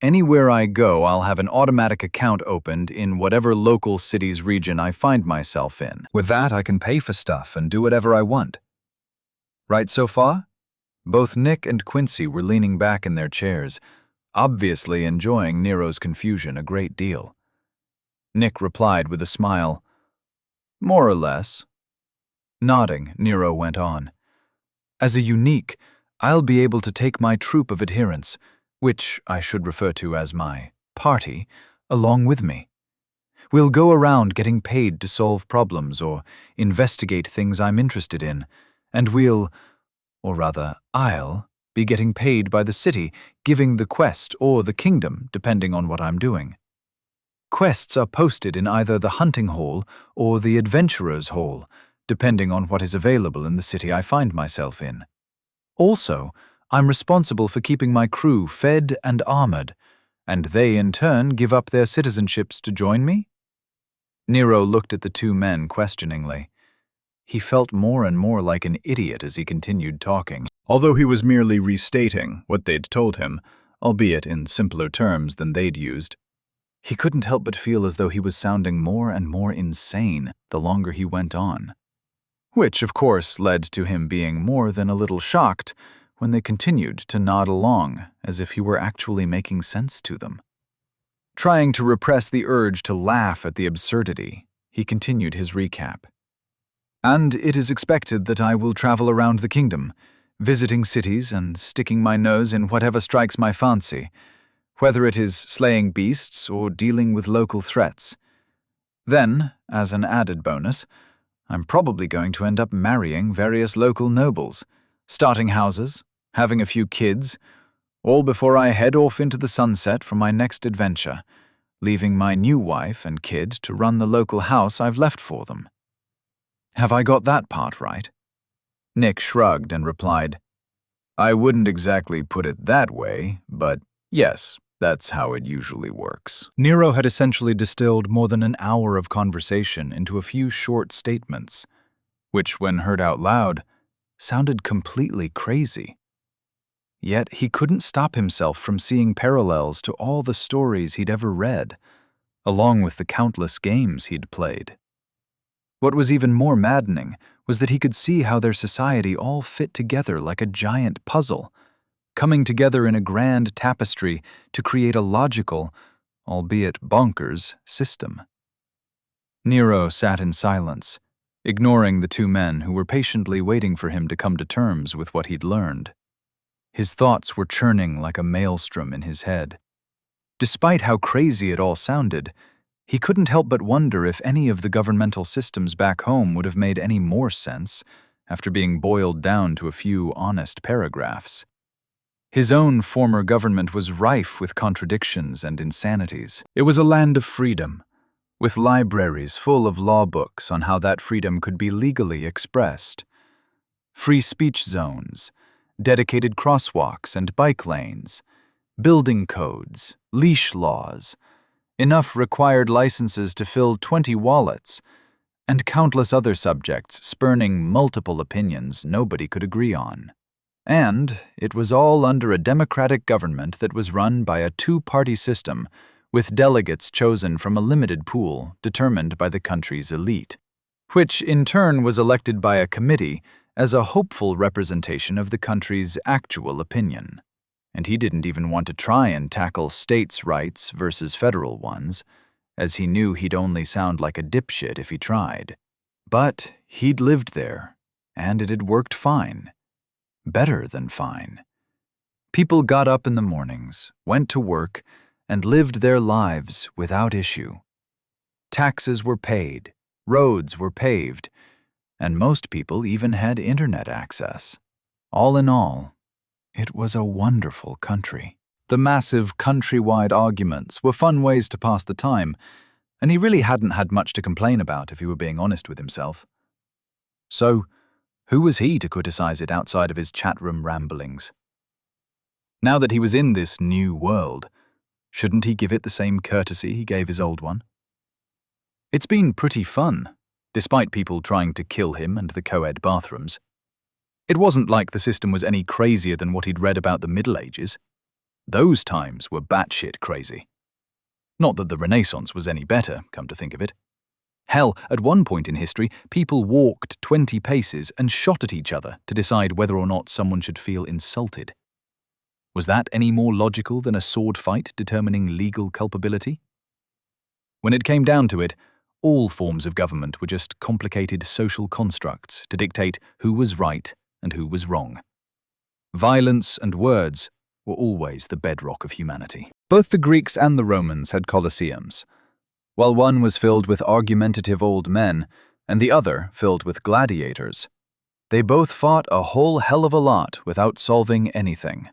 anywhere I go I'll have an automatic account opened in whatever local city's region I find myself in. With that, I can pay for stuff and do whatever I want. Right so far?" Both Nick and Quincy were leaning back in their chairs, obviously enjoying Nero's confusion a great deal. Nick replied with a smile, "More or less." Nodding, Nero went on, "As a unique, I'll be able to take my troop of adherents, which I should refer to as my party, along with me. We'll go around getting paid to solve problems or investigate things I'm interested in, and I'll be getting paid by the city, giving the quest or the kingdom, depending on what I'm doing. Quests are posted in either the hunting hall or the adventurer's hall, depending on what is available in the city I find myself in. Also, I'm responsible for keeping my crew fed and armored, and they in turn give up their citizenships to join me?" Nero looked at the two men questioningly. He felt more and more like an idiot as he continued talking. Although he was merely restating what they'd told him, albeit in simpler terms than they'd used, he couldn't help but feel as though he was sounding more and more insane the longer he went on. Which, of course, led to him being more than a little shocked when they continued to nod along as if he were actually making sense to them. Trying to repress the urge to laugh at the absurdity, he continued his recap. "And it is expected that I will travel around the kingdom, visiting cities and sticking my nose in whatever strikes my fancy, whether it is slaying beasts or dealing with local threats. Then, as an added bonus, I'm probably going to end up marrying various local nobles, starting houses, having a few kids, all before I head off into the sunset for my next adventure, leaving my new wife and kid to run the local house I've left for them. Have I got that part right?" Nick shrugged and replied, "I wouldn't exactly put it that way, but yes, that's how it usually works." Nero had essentially distilled more than an hour of conversation into a few short statements, which, when heard out loud, sounded completely crazy. Yet he couldn't stop himself from seeing parallels to all the stories he'd ever read, along with the countless games he'd played. What was even more maddening was that he could see how their society all fit together like a giant puzzle, coming together in a grand tapestry to create a logical, albeit bonkers, system. Nero sat in silence, ignoring the two men who were patiently waiting for him to come to terms with what he'd learned. His thoughts were churning like a maelstrom in his head. Despite how crazy it all sounded, he couldn't help but wonder if any of the governmental systems back home would have made any more sense after being boiled down to a few honest paragraphs. His own former government was rife with contradictions and insanities. It was a land of freedom, with libraries full of law books on how that freedom could be legally expressed. Free speech zones, dedicated crosswalks and bike lanes, building codes, leash laws, enough required licenses to fill 20 wallets, and countless other subjects spurning multiple opinions nobody could agree on. And it was all under a democratic government that was run by a two-party system, with delegates chosen from a limited pool determined by the country's elite, which in turn was elected by a committee as a hopeful representation of the country's actual opinion. And he didn't even want to try and tackle states' rights versus federal ones, as he knew he'd only sound like a dipshit if he tried. But he'd lived there, and it had worked fine. Better than fine. People got up in the mornings, went to work, and lived their lives without issue. Taxes were paid, roads were paved, and most people even had internet access. All in all, it was a wonderful country. The massive countrywide arguments were fun ways to pass the time, and he really hadn't had much to complain about if he were being honest with himself. So, who was he to criticize it outside of his chat room ramblings? Now that he was in this new world, shouldn't he give it the same courtesy he gave his old one? It's been pretty fun, despite people trying to kill him and the co-ed bathrooms. It wasn't like the system was any crazier than what he'd read about the Middle Ages. Those times were batshit crazy. Not that the Renaissance was any better, come to think of it. Hell, at one point in history, people walked 20 paces and shot at each other to decide whether or not someone should feel insulted. Was that any more logical than a sword fight determining legal culpability? When it came down to it, all forms of government were just complicated social constructs to dictate who was right and who was wrong. Violence and words were always the bedrock of humanity. Both the Greeks and the Romans had colosseums. While one was filled with argumentative old men, and the other filled with gladiators, they both fought a whole hell of a lot without solving anything.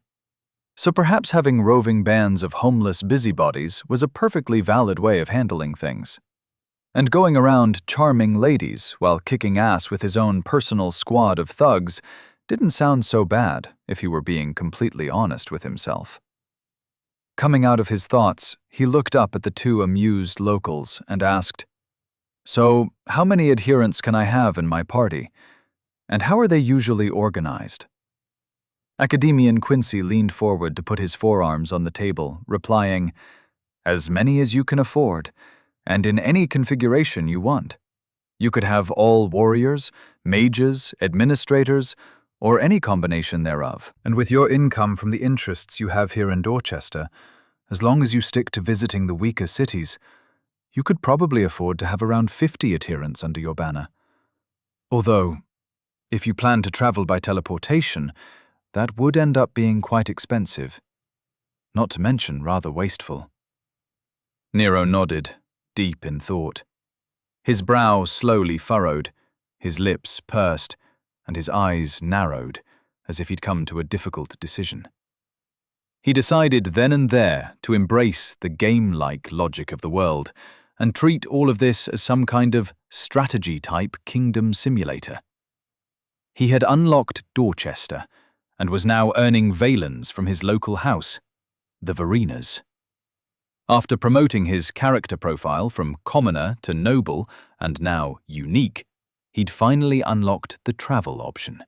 So perhaps having roving bands of homeless busybodies was a perfectly valid way of handling things. And going around charming ladies while kicking ass with his own personal squad of thugs didn't sound so bad if he were being completely honest with himself. Coming out of his thoughts, he looked up at the two amused locals and asked, "So, how many adherents can I have in my party? And how are they usually organized?" Academian Quincy leaned forward to put his forearms on the table, replying, "As many as you can afford, and in any configuration you want. You could have all warriors, mages, administrators, or any combination thereof. And with your income from the interests you have here in Dorchester, as long as you stick to visiting the weaker cities, you could probably afford to have around 50 adherents under your banner. Although, if you plan to travel by teleportation, that would end up being quite expensive, not to mention rather wasteful." Nero nodded, deep in thought. His brow slowly furrowed, his lips pursed, and his eyes narrowed, as if he'd come to a difficult decision. He decided then and there to embrace the game-like logic of the world and treat all of this as some kind of strategy-type kingdom simulator. He had unlocked Dorchester and was now earning Valens from his local house, the Verenas. After promoting his character profile from commoner to noble and now unique, he'd finally unlocked the travel option.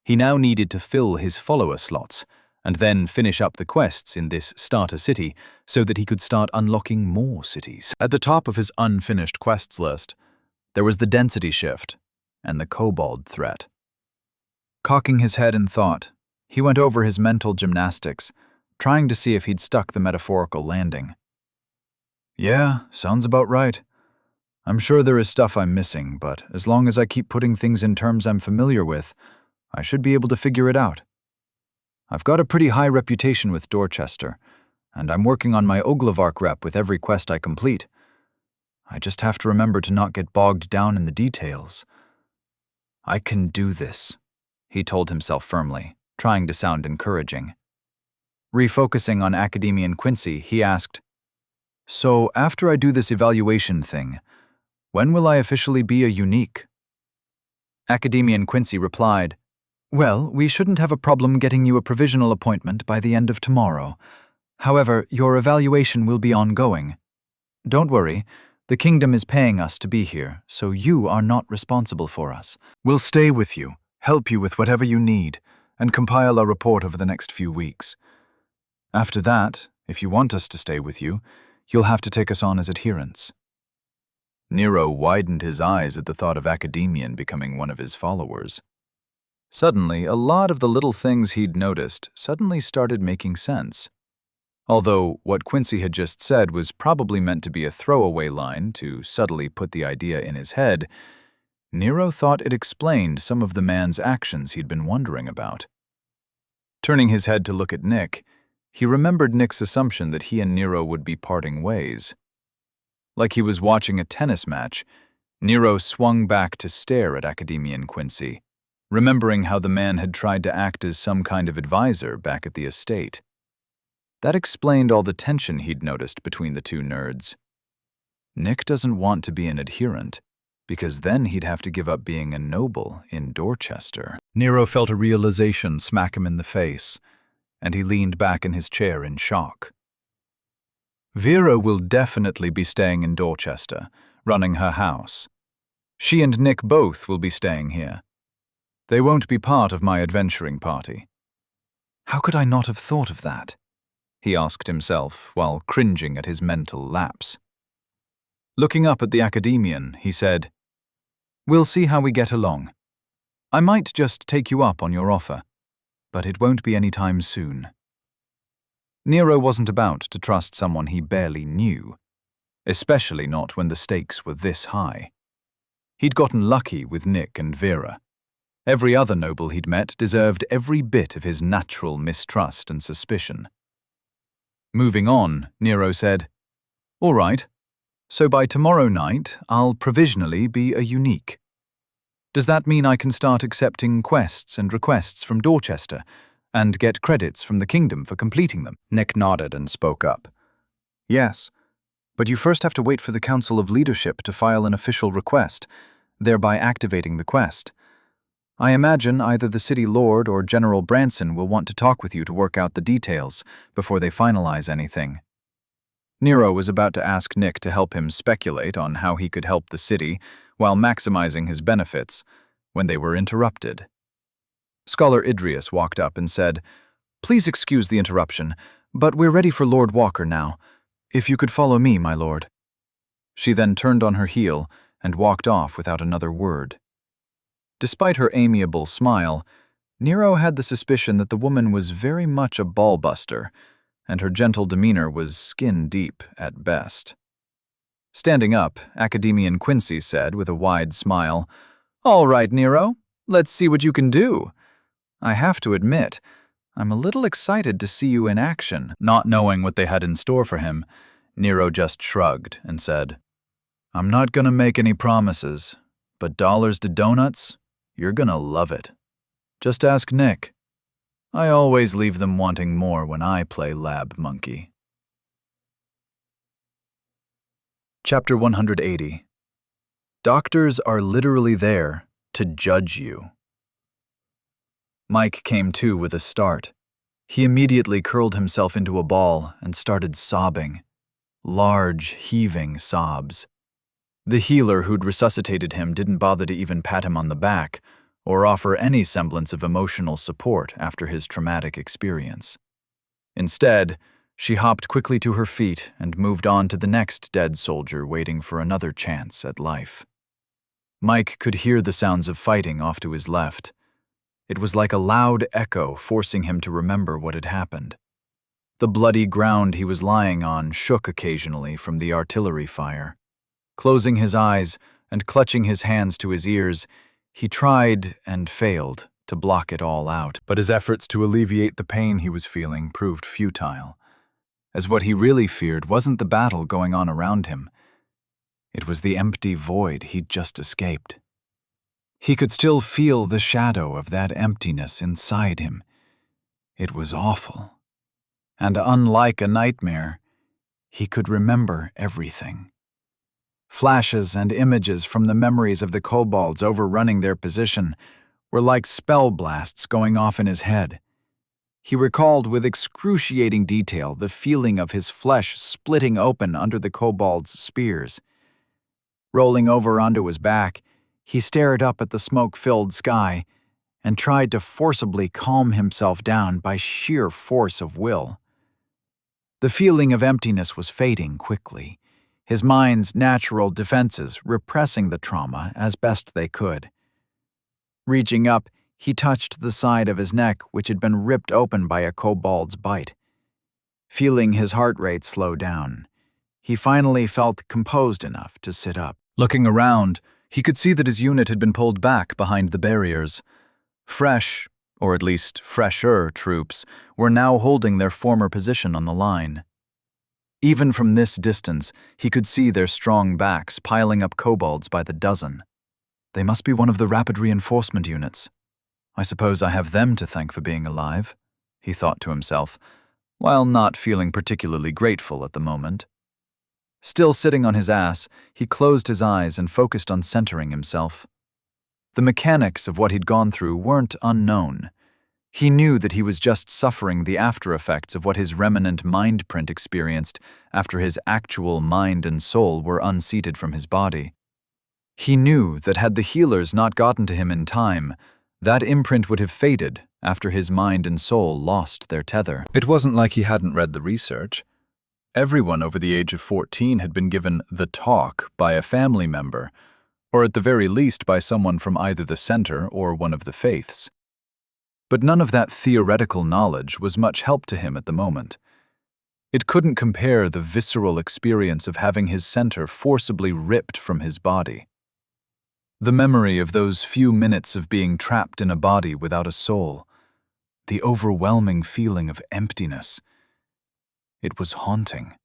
He now needed to fill his follower slots and then finish up the quests in this starter city so that he could start unlocking more cities. At the top of his unfinished quests list, there was the density shift and the kobold threat. Cocking his head in thought, he went over his mental gymnastics, trying to see if he'd stuck the metaphorical landing. Yeah, sounds about right. I'm sure there is stuff I'm missing, but as long as I keep putting things in terms I'm familiar with, I should be able to figure it out. I've got a pretty high reputation with Dorchester, and I'm working on my Oglavark rep with every quest I complete. I just have to remember to not get bogged down in the details. I can do this, he told himself firmly, trying to sound encouraging. Refocusing on Academian Quincy, he asked, "So after I do this evaluation thing, when will I officially be a unique?" Academian Quincy replied, "Well, we shouldn't have a problem getting you a provisional appointment by the end of tomorrow. However, your evaluation will be ongoing. Don't worry, the kingdom is paying us to be here, so you are not responsible for us. We'll stay with you, help you with whatever you need, and compile a report over the next few weeks. After that, if you want us to stay with you, you'll have to take us on as adherents." Nero widened his eyes at the thought of Academian becoming one of his followers. Suddenly, a lot of the little things he'd noticed suddenly started making sense. Although what Quincy had just said was probably meant to be a throwaway line to subtly put the idea in his head, Nero thought it explained some of the man's actions he'd been wondering about. Turning his head to look at Nick, he remembered Nick's assumption that he and Nero would be parting ways. Like he was watching a tennis match, Nero swung back to stare at Academian Quincy, remembering how the man had tried to act as some kind of advisor back at the estate. That explained all the tension he'd noticed between the two nerds. Nick doesn't want to be an adherent, because then he'd have to give up being a noble in Dorchester. Nero felt a realization smack him in the face, and he leaned back in his chair in shock. Vera will definitely be staying in Dorchester, running her house. She and Nick both will be staying here. They won't be part of my adventuring party. How could I not have thought of that? He asked himself while cringing at his mental lapse. Looking up at the Academian, he said, "We'll see how we get along. I might just take you up on your offer, but it won't be any time soon." Nero wasn't about to trust someone he barely knew, especially not when the stakes were this high. He'd gotten lucky with Nick and Vera. Every other noble he'd met deserved every bit of his natural mistrust and suspicion. Moving on, Nero said, "All right, so by tomorrow night, I'll provisionally be a unique. Does that mean I can start accepting quests and requests from Dorchester and get credits from the kingdom for completing them?" Nick nodded and spoke up. "Yes, but you first have to wait for the Council of Leadership to file an official request, thereby activating the quest. I imagine either the City Lord or General Branson will want to talk with you to work out the details before they finalize anything." Nero was about to ask Nick to help him speculate on how he could help the city while maximizing his benefits when they were interrupted. Scholar Idrius walked up and said, "Please excuse the interruption, but we're ready for Lord Walker now. If you could follow me, my lord." She then turned on her heel and walked off without another word. Despite her amiable smile, Nero had the suspicion that the woman was very much a ballbuster, and her gentle demeanor was skin-deep at best. Standing up, Academian Quincy said with a wide smile, "All right, Nero, let's see what you can do. I have to admit, I'm a little excited to see you in action." Not knowing what they had in store for him, Nero just shrugged and said, "I'm not gonna make any promises, but dollars to donuts, you're gonna love it. Just ask Nick. I always leave them wanting more when I play lab monkey." Chapter 180. Doctors are literally there to judge you. Mike came to with a start. He immediately curled himself into a ball and started sobbing. Large, heaving sobs. The healer who'd resuscitated him didn't bother to even pat him on the back or offer any semblance of emotional support after his traumatic experience. Instead, she hopped quickly to her feet and moved on to the next dead soldier waiting for another chance at life. Mike could hear the sounds of fighting off to his left. It was like a loud echo forcing him to remember what had happened. The bloody ground he was lying on shook occasionally from the artillery fire. Closing his eyes and clutching his hands to his ears, he tried and failed to block it all out. But his efforts to alleviate the pain he was feeling proved futile, as what he really feared wasn't the battle going on around him. It was the empty void he'd just escaped. He could still feel the shadow of that emptiness inside him. It was awful. And unlike a nightmare, he could remember everything. Flashes and images from the memories of the kobolds overrunning their position were like spell blasts going off in his head. He recalled with excruciating detail the feeling of his flesh splitting open under the kobold's spears. Rolling over onto his back, he stared up at the smoke-filled sky and tried to forcibly calm himself down by sheer force of will. The feeling of emptiness was fading quickly, his mind's natural defenses repressing the trauma as best they could. Reaching up, he touched the side of his neck, which had been ripped open by a kobold's bite. Feeling his heart rate slow down, he finally felt composed enough to sit up. Looking around, he could see that his unit had been pulled back behind the barriers. Fresh, or at least fresher, troops were now holding their former position on the line. Even from this distance, he could see their strong backs piling up kobolds by the dozen. They must be one of the rapid reinforcement units. I suppose I have them to thank for being alive, he thought to himself, while not feeling particularly grateful at the moment. Still sitting on his ass, he closed his eyes and focused on centering himself. The mechanics of what he'd gone through weren't unknown. He knew that he was just suffering the after-effects of what his remnant mind print experienced after his actual mind and soul were unseated from his body. He knew that had the healers not gotten to him in time, that imprint would have faded after his mind and soul lost their tether. It wasn't like he hadn't read the research. Everyone over the age of 14 had been given the talk by a family member, or at the very least by someone from either the center or one of the faiths. But none of that theoretical knowledge was much help to him at the moment. It couldn't compare the visceral experience of having his center forcibly ripped from his body. The memory of those few minutes of being trapped in a body without a soul, the overwhelming feeling of emptiness. It was haunting.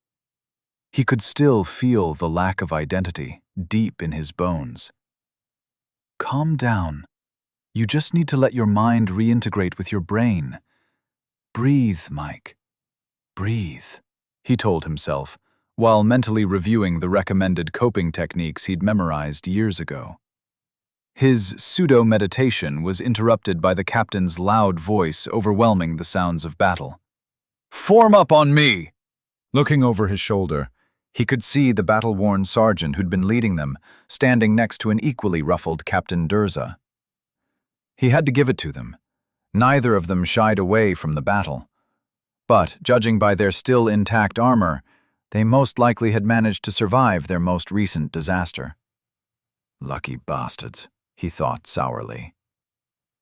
He could still feel the lack of identity deep in his bones. Calm down. You just need to let your mind reintegrate with your brain. Breathe, Mike. Breathe, he told himself, while mentally reviewing the recommended coping techniques he'd memorized years ago. His pseudo-meditation was interrupted by the captain's loud voice overwhelming the sounds of battle. "Form up on me!" Looking over his shoulder, he could see the battle-worn sergeant who'd been leading them, standing next to an equally ruffled Captain Durza. He had to give it to them. Neither of them shied away from the battle. But, judging by their still intact armor, they most likely had managed to survive their most recent disaster. Lucky bastards, he thought sourly.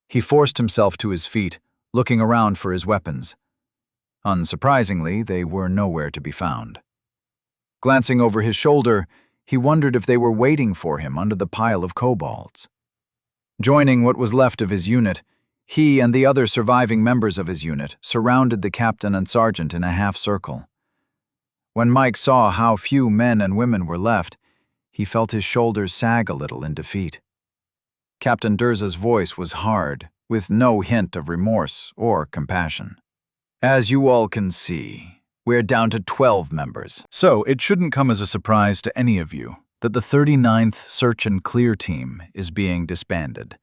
He forced himself to his feet, looking around for his weapons. Unsurprisingly, they were nowhere to be found. Glancing over his shoulder, he wondered if they were waiting for him under the pile of kobolds. Joining what was left of his unit, he and the other surviving members of his unit surrounded the captain and sergeant in a half-circle. When Mike saw how few men and women were left, he felt his shoulders sag a little in defeat. Captain Durza's voice was hard, with no hint of remorse or compassion. "As you all can see, we're down to 12 members. So it shouldn't come as a surprise to any of you that the 39th Search and Clear Team is being disbanded.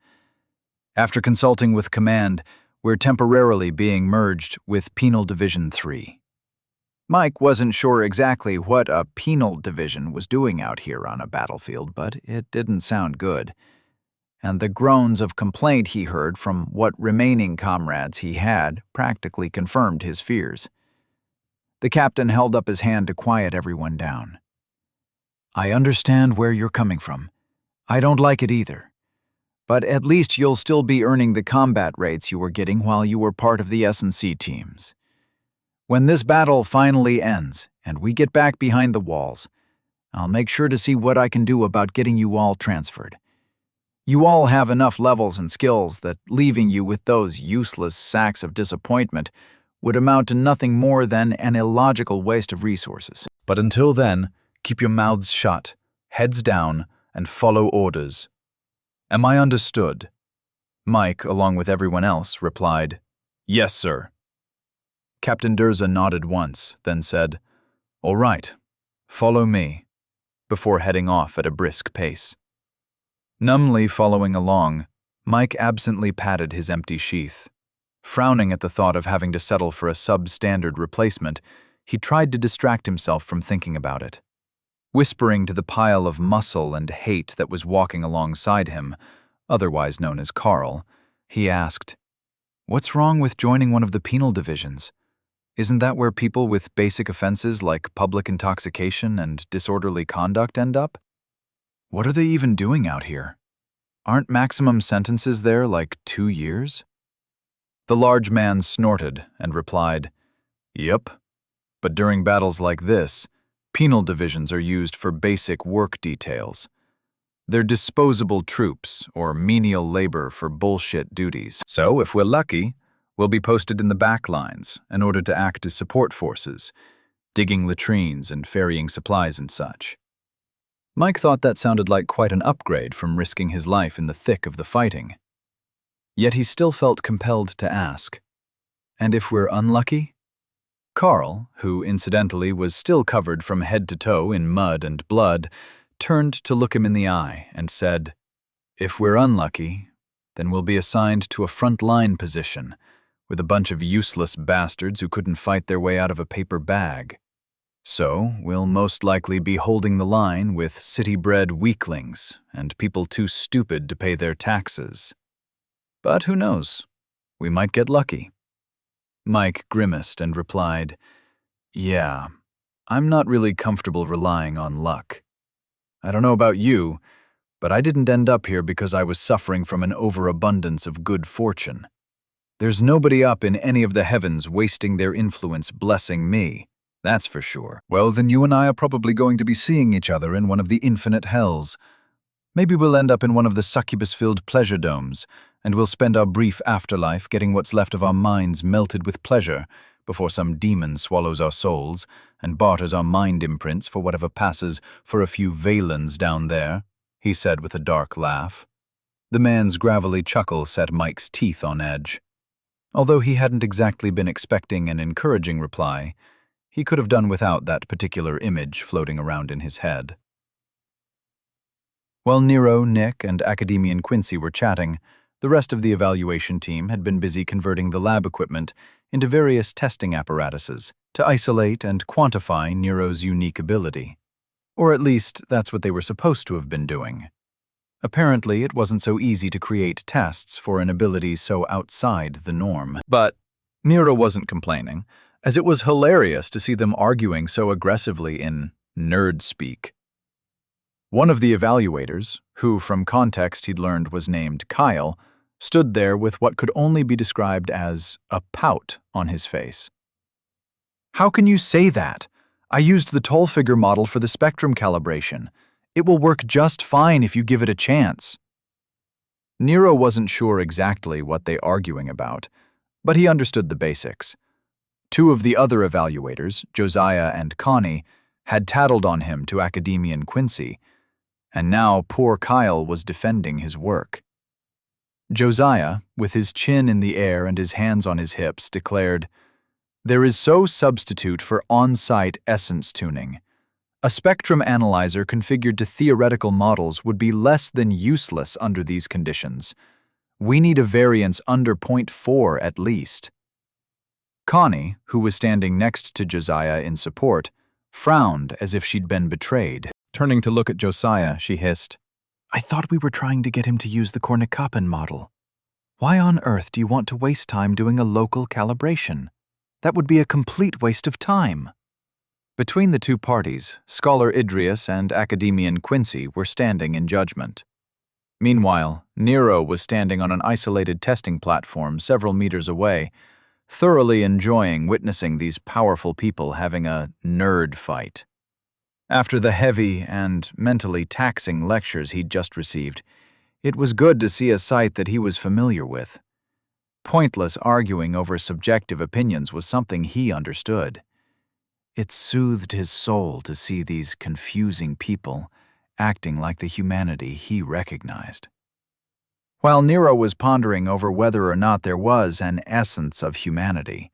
After consulting with Command, we're temporarily being merged with Penal Division 3. Mike wasn't sure exactly what a penal division was doing out here on a battlefield, but it didn't sound good. And the groans of complaint he heard from what remaining comrades he had practically confirmed his fears. The captain held up his hand to quiet everyone down. "I understand where you're coming from. I don't like it either. But at least you'll still be earning the combat rates you were getting while you were part of the S&C teams. When this battle finally ends and we get back behind the walls, I'll make sure to see what I can do about getting you all transferred. You all have enough levels and skills that leaving you with those useless sacks of disappointment would amount to nothing more than an illogical waste of resources. But until then, keep your mouths shut, heads down, and follow orders. Am I understood?" Mike, along with everyone else, replied, "Yes, sir." Captain Durza nodded once, then said, "All right, follow me," before heading off at a brisk pace. Numbly following along, Mike absently patted his empty sheath. Frowning at the thought of having to settle for a substandard replacement, he tried to distract himself from thinking about it. Whispering to the pile of muscle and hate that was walking alongside him, otherwise known as Carl, he asked, "What's wrong with joining one of the penal divisions? Isn't that where people with basic offenses like public intoxication and disorderly conduct end up? What are they even doing out here? Aren't maximum sentences there like 2 years?" The large man snorted and replied, "Yep, but during battles like this, penal divisions are used for basic work details. They're disposable troops or menial labor for bullshit duties. So, if we're lucky, we'll be posted in the back lines in order to act as support forces, digging latrines and ferrying supplies and such." Mike thought that sounded like quite an upgrade from risking his life in the thick of the fighting. Yet he still felt compelled to ask, "And if we're unlucky?" Carl, who incidentally was still covered from head to toe in mud and blood, turned to look him in the eye and said, "If we're unlucky, then we'll be assigned to a front-line position with a bunch of useless bastards who couldn't fight their way out of a paper bag. So we'll most likely be holding the line with city-bred weaklings and people too stupid to pay their taxes. But who knows? We might get lucky." Mike grimaced and replied, "Yeah, I'm not really comfortable relying on luck. I don't know about you, but I didn't end up here because I was suffering from an overabundance of good fortune. There's nobody up in any of the heavens wasting their influence blessing me, that's for sure." "Well, then you and I are probably going to be seeing each other in one of the infinite hells. Maybe we'll end up in one of the succubus-filled pleasure domes, and we'll spend our brief afterlife getting what's left of our minds melted with pleasure before some demon swallows our souls and barters our mind imprints for whatever passes for a few Valens down there," he said with a dark laugh. The man's gravelly chuckle set Mike's teeth on edge. Although he hadn't exactly been expecting an encouraging reply, he could have done without that particular image floating around in his head. While Nero, Nick, and Academian Quincy were chatting, the rest of the evaluation team had been busy converting the lab equipment into various testing apparatuses to isolate and quantify Nero's unique ability. Or at least, that's what they were supposed to have been doing. Apparently, it wasn't so easy to create tests for an ability so outside the norm. But Nero wasn't complaining, as it was hilarious to see them arguing so aggressively in nerd speak. One of the evaluators, who from context he'd learned was named Kyle, stood there with what could only be described as a pout on his face. "How can you say that? I used the toll figure model for the spectrum calibration. It will work just fine if you give it a chance." Nero wasn't sure exactly what they were arguing about, but he understood the basics. Two of the other evaluators, Josiah and Connie, had tattled on him to Academian Quincy, and now poor Kyle was defending his work. Josiah, with his chin in the air and his hands on his hips, declared, "There is so substitute for on-site essence tuning. A spectrum analyzer configured to theoretical models would be less than useless under these conditions. We need a variance under 0.4 at least." Connie, who was standing next to Josiah in support, frowned as if she'd been betrayed. Turning to look at Josiah, she hissed, "I thought we were trying to get him to use the Kornikopin model. Why on earth do you want to waste time doing a local calibration? That would be a complete waste of time." Between the two parties, Scholar Idrius and Academian Quincy were standing in judgment. Meanwhile, Nero was standing on an isolated testing platform several meters away, thoroughly enjoying witnessing these powerful people having a nerd fight. After the heavy and mentally taxing lectures he'd just received, it was good to see a sight that he was familiar with. Pointless arguing over subjective opinions was something he understood. It soothed his soul to see these confusing people acting like the humanity he recognized. While Nero was pondering over whether or not there was an essence of humanity,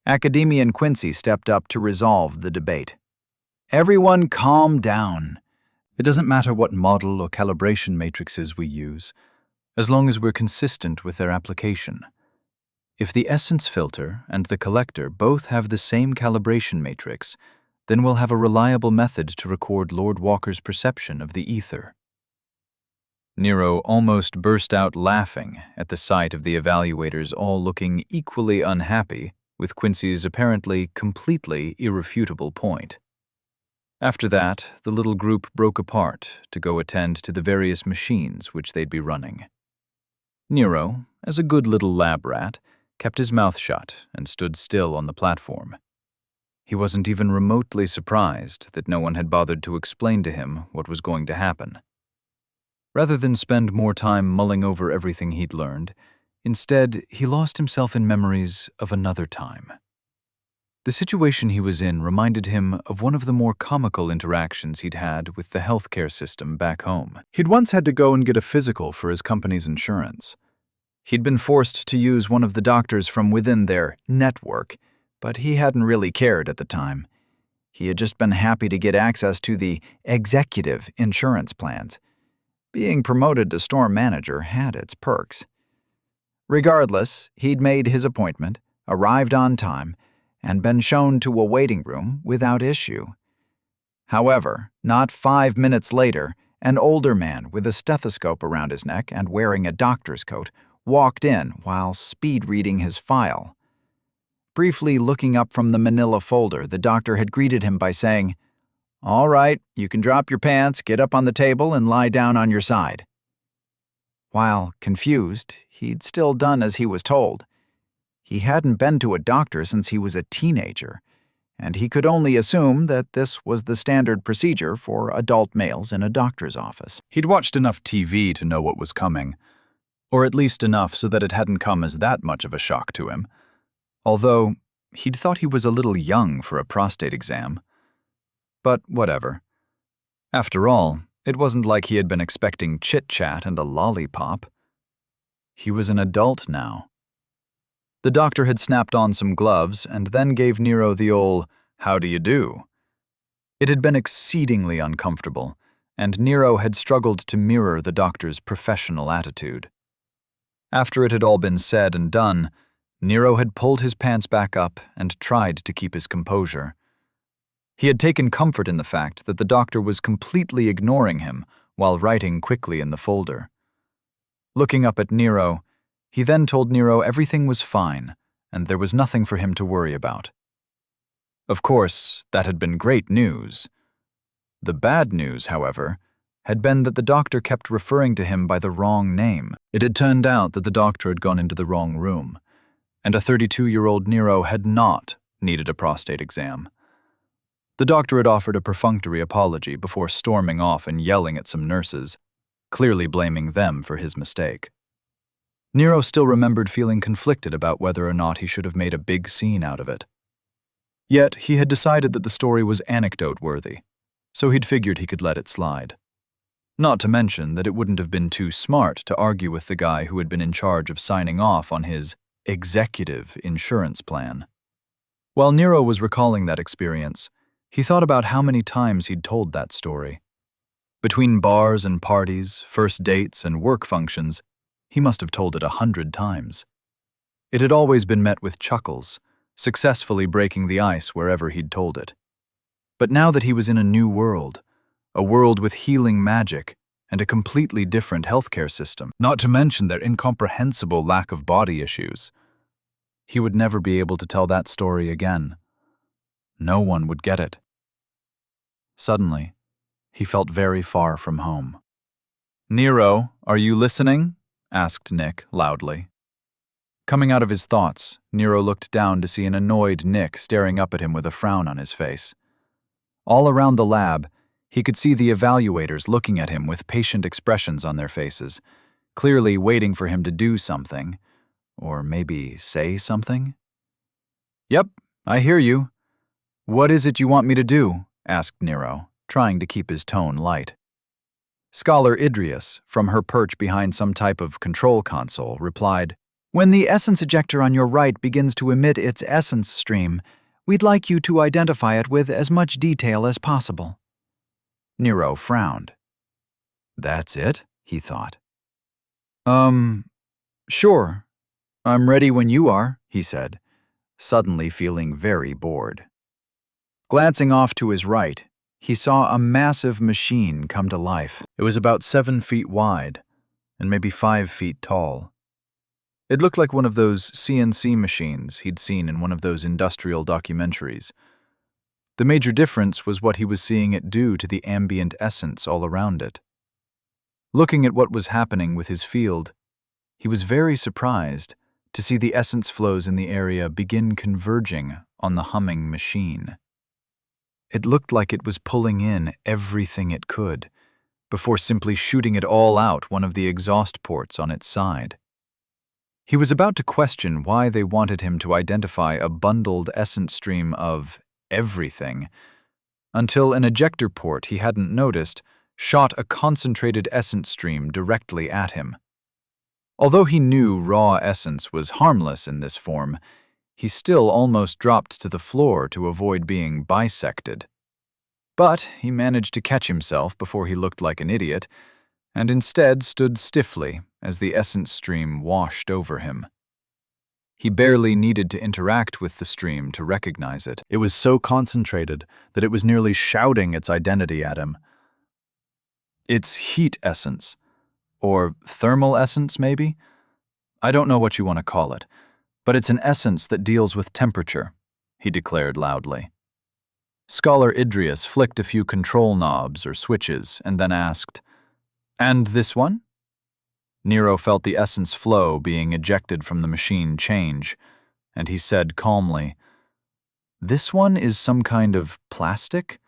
Academian Quincy stepped up to resolve the debate. "Everyone calm down. It doesn't matter what model or calibration matrices we use, as long as we're consistent with their application. If the essence filter and the collector both have the same calibration matrix, then we'll have a reliable method to record Lord Walker's perception of the ether. Nero almost burst out laughing at the sight of the evaluators all looking equally unhappy with Quincy's apparently completely irrefutable point. After that, the little group broke apart to go attend to the various machines which they'd be running. Nero, as a good little lab rat, kept his mouth shut and stood still on the platform. He wasn't even remotely surprised that no one had bothered to explain to him what was going to happen. Rather than spend more time mulling over everything he'd learned, instead he lost himself in memories of another time. The situation he was in reminded him of one of the more comical interactions he'd had with the healthcare system back home. He'd once had to go and get a physical for his company's insurance. He'd been forced to use one of the doctors from within their network, but he hadn't really cared at the time. He had just been happy to get access to the executive insurance plans. Being promoted to store manager had its perks. Regardless, he'd made his appointment, arrived on time, and been shown to a waiting room without issue. However, not 5 minutes later, an older man with a stethoscope around his neck and wearing a doctor's coat walked in while speed-reading his file. Briefly looking up from the manila folder, the doctor had greeted him by saying, "All right, you can drop your pants, get up on the table, and lie down on your side." While confused, he'd still done as he was told. He hadn't been to a doctor since he was a teenager, and he could only assume that this was the standard procedure for adult males in a doctor's office. He'd watched enough TV to know what was coming, or at least enough so that it hadn't come as that much of a shock to him. Although, he'd thought he was a little young for a prostate exam. But whatever. After all, it wasn't like he had been expecting chit-chat and a lollipop. He was an adult now. The doctor had snapped on some gloves and then gave Nero the old, "How do you do?" It had been exceedingly uncomfortable, and Nero had struggled to mirror the doctor's professional attitude. After it had all been said and done, Nero had pulled his pants back up and tried to keep his composure. He had taken comfort in the fact that the doctor was completely ignoring him while writing quickly in the folder. Looking up at Nero, he then told Nero everything was fine and there was nothing for him to worry about. Of course, that had been great news. The bad news, however, had been that the doctor kept referring to him by the wrong name. It had turned out that the doctor had gone into the wrong room, and a 32-year-old Nero had not needed a prostate exam. The doctor had offered a perfunctory apology before storming off and yelling at some nurses, clearly blaming them for his mistake. Nero still remembered feeling conflicted about whether or not he should have made a big scene out of it. Yet he had decided that the story was anecdote-worthy, so he'd figured he could let it slide. Not to mention that it wouldn't have been too smart to argue with the guy who had been in charge of signing off on his executive insurance plan. While Nero was recalling that experience, he thought about how many times he'd told that story. Between bars and parties, first dates and work functions, he must have told it 100 times. It had always been met with chuckles, successfully breaking the ice wherever he'd told it. But now that he was in a new world, a world with healing magic and a completely different healthcare system, not to mention their incomprehensible lack of body issues, he would never be able to tell that story again. No one would get it. Suddenly, he felt very far from home. "Nero, are you listening?" asked Nick loudly. Coming out of his thoughts, Nero looked down to see an annoyed Nick staring up at him with a frown on his face. All around the lab, he could see the evaluators looking at him with patient expressions on their faces, clearly waiting for him to do something, or maybe say something. "Yep, I hear you. What is it you want me to do?" asked Nero, trying to keep his tone light. Scholar Idrius, from her perch behind some type of control console, replied, "When the essence ejector on your right begins to emit its essence stream, we'd like you to identify it with as much detail as possible." Nero frowned. "That's it?" he thought. Sure. I'm ready when you are, he said, suddenly feeling very bored. Glancing off to his right, he saw a massive machine come to life. It was about 7 feet wide and maybe 5 feet tall. It looked like one of those CNC machines he'd seen in one of those industrial documentaries. The major difference was what he was seeing it do to the ambient essence all around it. Looking at what was happening with his field, he was very surprised to see the essence flows in the area begin converging on the humming machine. It looked like it was pulling in everything it could, before simply shooting it all out one of the exhaust ports on its side. He was about to question why they wanted him to identify a bundled essence stream of everything, until an ejector port he hadn't noticed shot a concentrated essence stream directly at him. Although he knew raw essence was harmless in this form, he still almost dropped to the floor to avoid being bisected. But he managed to catch himself before he looked like an idiot, and instead stood stiffly as the essence stream washed over him. He barely needed to interact with the stream to recognize it. It was so concentrated that it was nearly shouting its identity at him. It's heat essence. Or thermal essence, maybe? I don't know what you want to call it, but it's an essence that deals with temperature, he declared loudly. Scholar Idrius flicked a few control knobs or switches and then asked, "And this one?" Nero felt the essence flow being ejected from the machine change, and he said calmly, "This one is some kind of plastic?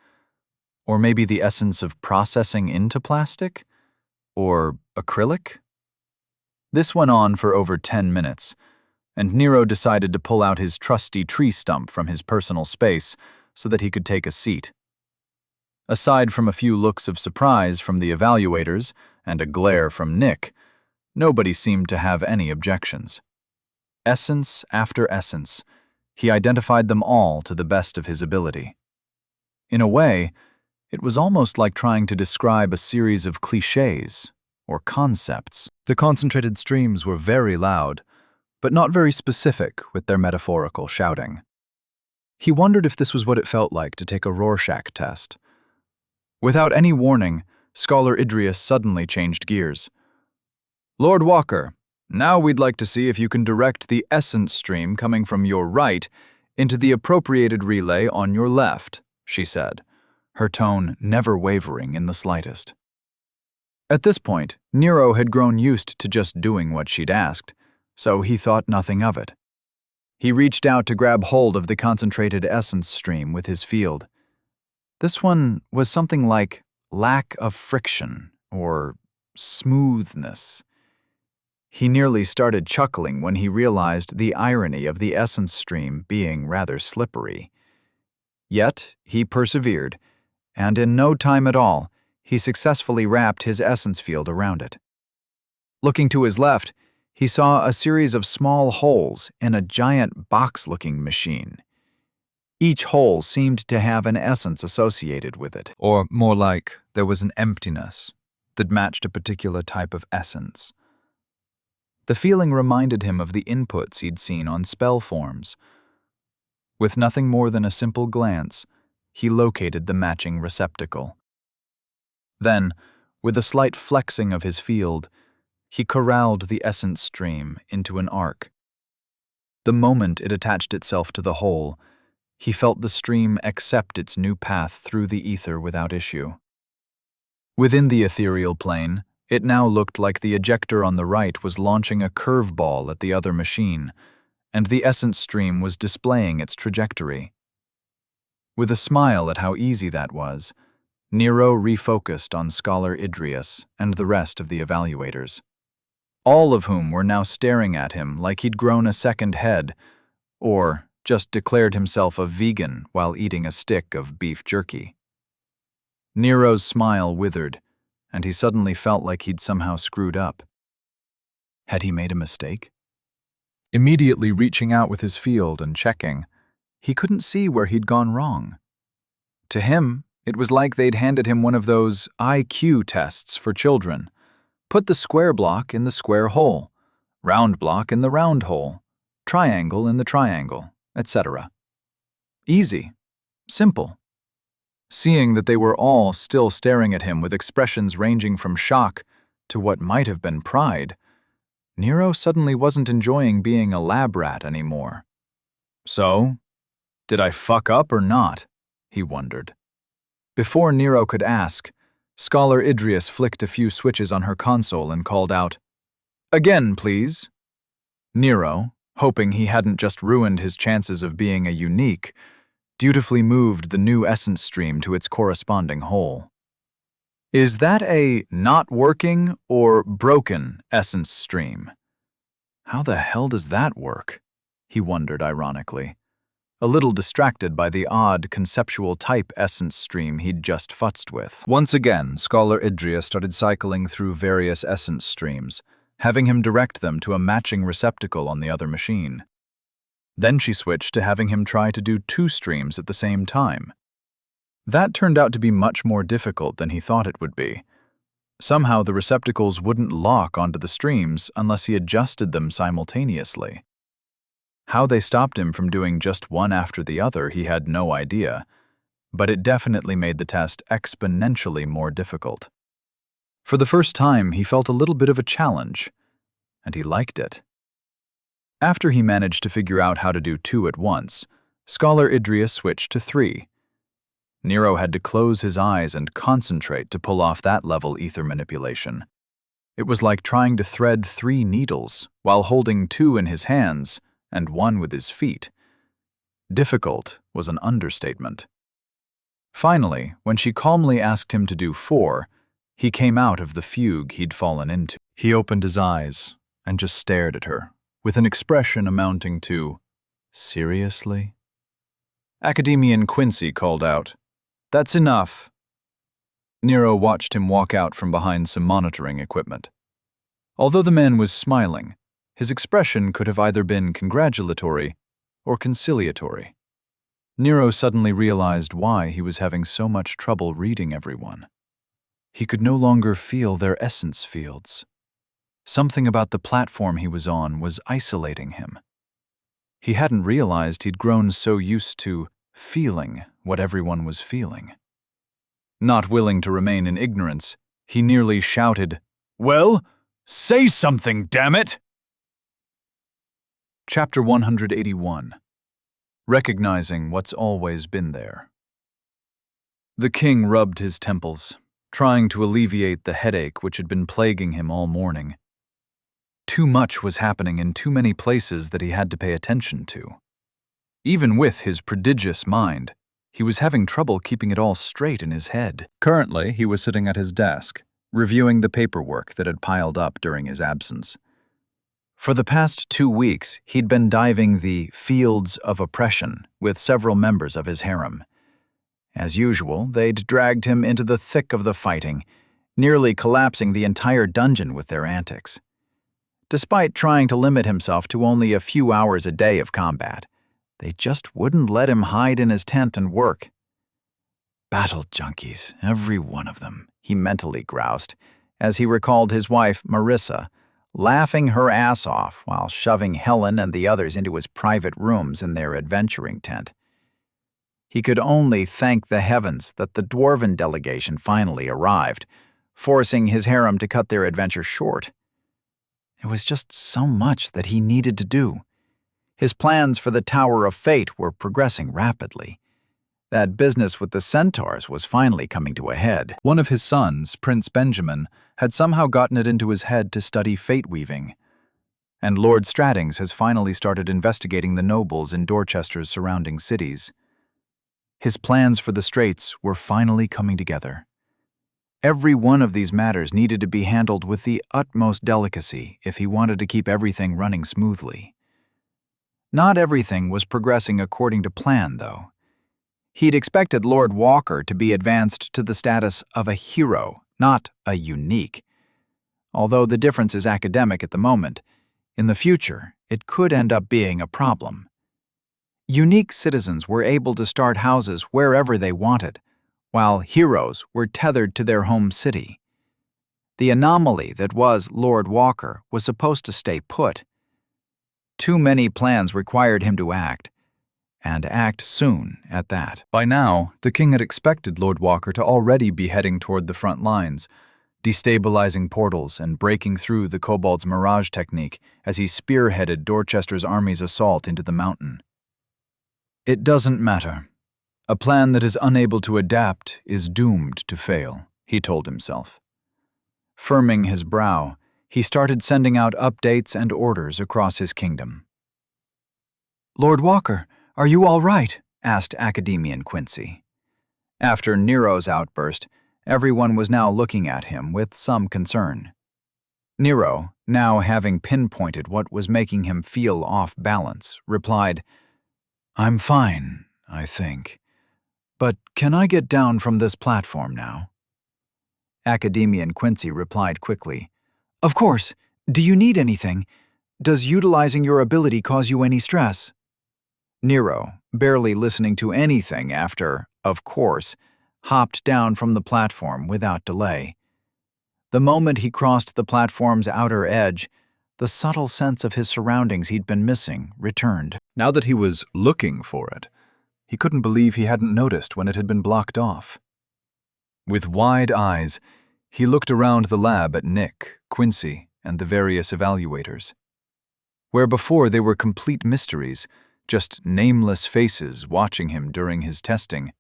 Or maybe the essence of processing into plastic? Or acrylic?" This went on for over 10 minutes, and Nero decided to pull out his trusty tree stump from his personal space so that he could take a seat. Aside from a few looks of surprise from the evaluators and a glare from Nick, nobody seemed to have any objections. Essence after essence, he identified them all to the best of his ability. In a way, it was almost like trying to describe a series of cliches or concepts. The concentrated streams were very loud, but not very specific with their metaphorical shouting. He wondered if this was what it felt like to take a Rorschach test. Without any warning, Scholar Idrius suddenly changed gears. "Lord Walker, now we'd like to see if you can direct the essence stream coming from your right into the appropriated relay on your left," she said, her tone never wavering in the slightest. At this point, Nero had grown used to just doing what she'd asked, so he thought nothing of it. He reached out to grab hold of the concentrated essence stream with his field. This one was something like lack of friction or smoothness. He nearly started chuckling when he realized the irony of the essence stream being rather slippery. Yet he persevered, and in no time at all, he successfully wrapped his essence field around it. Looking to his left, he saw a series of small holes in a giant box-looking machine. Each hole seemed to have an essence associated with it. Or more like, there was an emptiness that matched a particular type of essence. The feeling reminded him of the inputs he'd seen on spell forms. With nothing more than a simple glance, he located the matching receptacle. Then, with a slight flexing of his field, he corralled the essence stream into an arc. The moment it attached itself to the hole, he felt the stream accept its new path through the ether without issue. Within the ethereal plane, it now looked like the ejector on the right was launching a curveball at the other machine, and the essence stream was displaying its trajectory. With a smile at how easy that was, Nero refocused on Scholar Idrius and the rest of the evaluators, all of whom were now staring at him like he'd grown a second head, or just declared himself a vegan while eating a stick of beef jerky. Nero's smile withered, and he suddenly felt like he'd somehow screwed up. Had he made a mistake? Immediately reaching out with his field and checking, he couldn't see where he'd gone wrong. To him, it was like they'd handed him one of those IQ tests for children. Put the square block in the square hole. round block in the round hole, triangle in the triangle, etc. Easy. Simple. Seeing that they were all still staring at him with expressions ranging from shock to what might have been pride, Nero suddenly wasn't enjoying being a lab rat anymore. So, did I fuck up or not? He wondered. Before Nero could ask, Scholar Idrius flicked a few switches on her console and called out, "Again, please." Nero, hoping he hadn't just ruined his chances of being a unique, dutifully moved the new essence stream to its corresponding hole. Is that a not working or broken essence stream? How the hell does that work? He wondered ironically, a little distracted by the odd conceptual type essence stream he'd just futzed with. Once again, Scholar Idria started cycling through various essence streams, having him direct them to a matching receptacle on the other machine. Then she switched to having him try to do 2 streams at the same time. That turned out to be much more difficult than he thought it would be. Somehow the receptacles wouldn't lock onto the streams unless he adjusted them simultaneously. How they stopped him from doing just one after the other, he had no idea, but it definitely made the test exponentially more difficult. For the first time, he felt a little bit of a challenge, and he liked it. After he managed to figure out how to do 2 at once, Scholar Idria switched to 3. Nero had to close his eyes and concentrate to pull off that level ether manipulation. It was like trying to thread 3 needles while holding 2 in his hands and 1 with his feet. Difficult was an understatement. Finally, when she calmly asked him to do 4, he came out of the fugue he'd fallen into. He opened his eyes and just stared at her, with an expression amounting to, "Seriously?" Academian Quincy called out, "That's enough." Nero watched him walk out from behind some monitoring equipment. Although the man was smiling, his expression could have either been congratulatory or conciliatory. Nero suddenly realized why he was having so much trouble reading everyone. He could no longer feel their essence fields. Something about the platform he was on was isolating him. He hadn't realized he'd grown so used to feeling what everyone was feeling. Not willing to remain in ignorance, he nearly shouted, "Well, say something, damn it!" Chapter 181. Recognizing What's Always Been There. The king rubbed his temples, trying to alleviate the headache which had been plaguing him all morning. Too much was happening in too many places that he had to pay attention to. Even with his prodigious mind, he was having trouble keeping it all straight in his head. Currently, he was sitting at his desk, reviewing the paperwork that had piled up during his absence. For the past 2 weeks, he'd been diving the fields of oppression with several members of his harem. As usual, they'd dragged him into the thick of the fighting, nearly collapsing the entire dungeon with their antics. Despite trying to limit himself to only a few hours a day of combat, they just wouldn't let him hide in his tent and work. Battle junkies, every one of them, he mentally groused, as he recalled his wife, Marissa, laughing her ass off while shoving Helen and the others into his private rooms in their adventuring tent. He could only thank the heavens that the dwarven delegation finally arrived, forcing his harem to cut their adventure short. There was just so much that he needed to do. His plans for the Tower of Fate were progressing rapidly. That business with the centaurs was finally coming to a head. One of his sons, Prince Benjamin, had somehow gotten it into his head to study fate weaving. And Lord Strattings has finally started investigating the nobles in Dorchester's surrounding cities. His plans for the Straits were finally coming together. Every one of these matters needed to be handled with the utmost delicacy if he wanted to keep everything running smoothly. Not everything was progressing according to plan, though. He'd expected Lord Walker to be advanced to the status of a hero, not a unique. Although the difference is academic at the moment, in the future, it could end up being a problem. Unique citizens were able to start houses wherever they wanted, while heroes were tethered to their home city. The anomaly that was Lord Walker was supposed to stay put. Too many plans required him to act, and act soon at that. By now, the king had expected Lord Walker to already be heading toward the front lines, destabilizing portals and breaking through the Kobold's mirage technique as he spearheaded Dorchester's army's assault into the mountain. It doesn't matter. A plan that is unable to adapt is doomed to fail, he told himself. Firming his brow, he started sending out updates and orders across his kingdom. "Lord Walker, are you all right?" asked Academian Quincy. After Nero's outburst, everyone was now looking at him with some concern. Nero, now having pinpointed what was making him feel off balance, replied, "I'm fine, I think. But can I get down from this platform now?" Academian Quincy replied quickly, "Of course. Do you need anything? Does utilizing your ability cause you any stress?" Nero, barely listening to anything after, "of course," hopped down from the platform without delay. The moment he crossed the platform's outer edge, the subtle sense of his surroundings he'd been missing returned. Now that he was looking for it, he couldn't believe he hadn't noticed when it had been blocked off. With wide eyes, he looked around the lab at Nick, Quincy, and the various evaluators. Where before they were complete mysteries, just nameless faces watching him during his testing,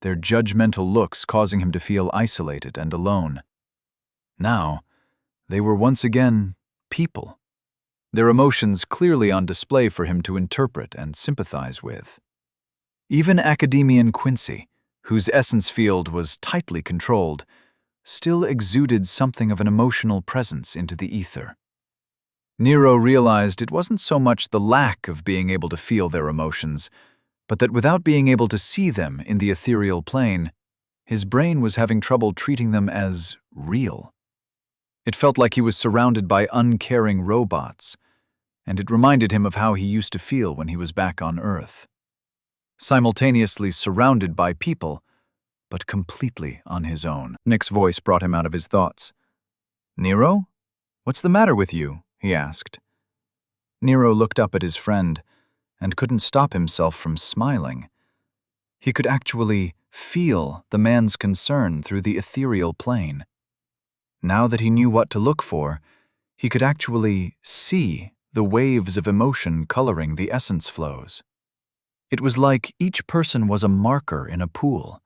their judgmental looks causing him to feel isolated and alone. Now, they were once again people, their emotions clearly on display for him to interpret and sympathize with. Even Academian Quincy, whose essence field was tightly controlled, still exuded something of an emotional presence into the ether. Nero realized it wasn't so much the lack of being able to feel their emotions, but that without being able to see them in the ethereal plane, his brain was having trouble treating them as real. It felt like he was surrounded by uncaring robots, and it reminded him of how he used to feel when he was back on Earth. Simultaneously surrounded by people, but completely on his own. Nick's voice brought him out of his thoughts. "Nero? What's the matter with you?" he asked. Nero looked up at his friend and couldn't stop himself from smiling. He could actually feel the man's concern through the ethereal plane. Now that he knew what to look for, he could actually see the waves of emotion coloring the essence flows. It was like each person was a marker in a pool.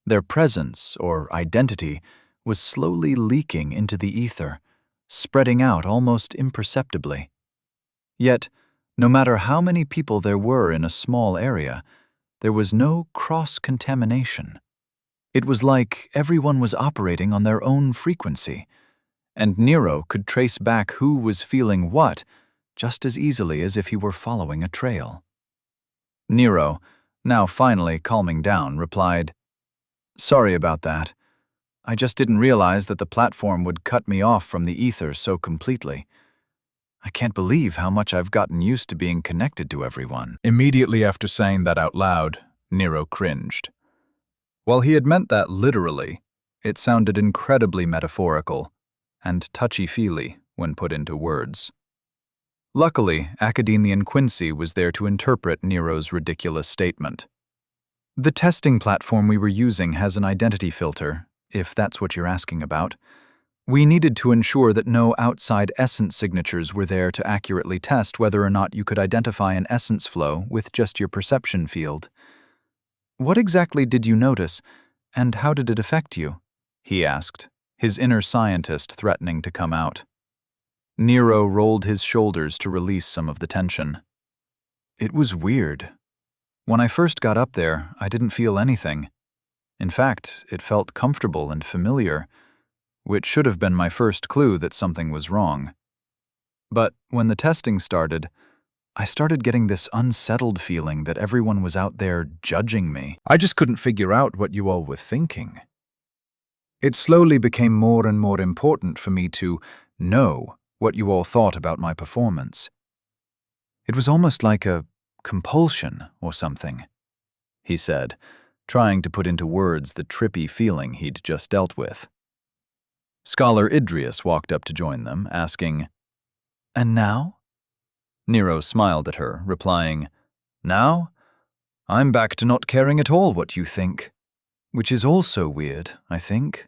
Their presence, or identity, was slowly leaking into the ether, spreading out almost imperceptibly. Yet, no matter how many people there were in a small area, there was no cross-contamination. It was like everyone was operating on their own frequency, and Nero could trace back who was feeling what just as easily as if he were following a trail. Nero, now finally calming down, replied, "Sorry about that. I just didn't realize that the platform would cut me off from the ether so completely. I can't believe how much I've gotten used to being connected to everyone." Immediately after saying that out loud, Nero cringed. While he had meant that literally, it sounded incredibly metaphorical and touchy-feely when put into words. Luckily, Academian Quincy was there to interpret Nero's ridiculous statement. "The testing platform we were using has an identity filter, if that's what you're asking about. We needed to ensure that no outside essence signatures were there to accurately test whether or not you could identify an essence flow with just your perception field. What exactly did you notice, and how did it affect you?" he asked, his inner scientist threatening to come out. Nero rolled his shoulders to release some of the tension. "It was weird. When I first got up there, I didn't feel anything. In fact, it felt comfortable and familiar, which should have been my first clue that something was wrong. But when the testing started, I started getting this unsettled feeling that everyone was out there judging me. I just couldn't figure out what you all were thinking. It slowly became more and more important for me to know what you all thought about my performance. It was almost like a compulsion or something," he said, trying to put into words the trippy feeling he'd just dealt with. Scholar Idrius walked up to join them, asking, "And now?" Nero smiled at her, replying, "Now? I'm back to not caring at all what you think. Which is also weird, I think."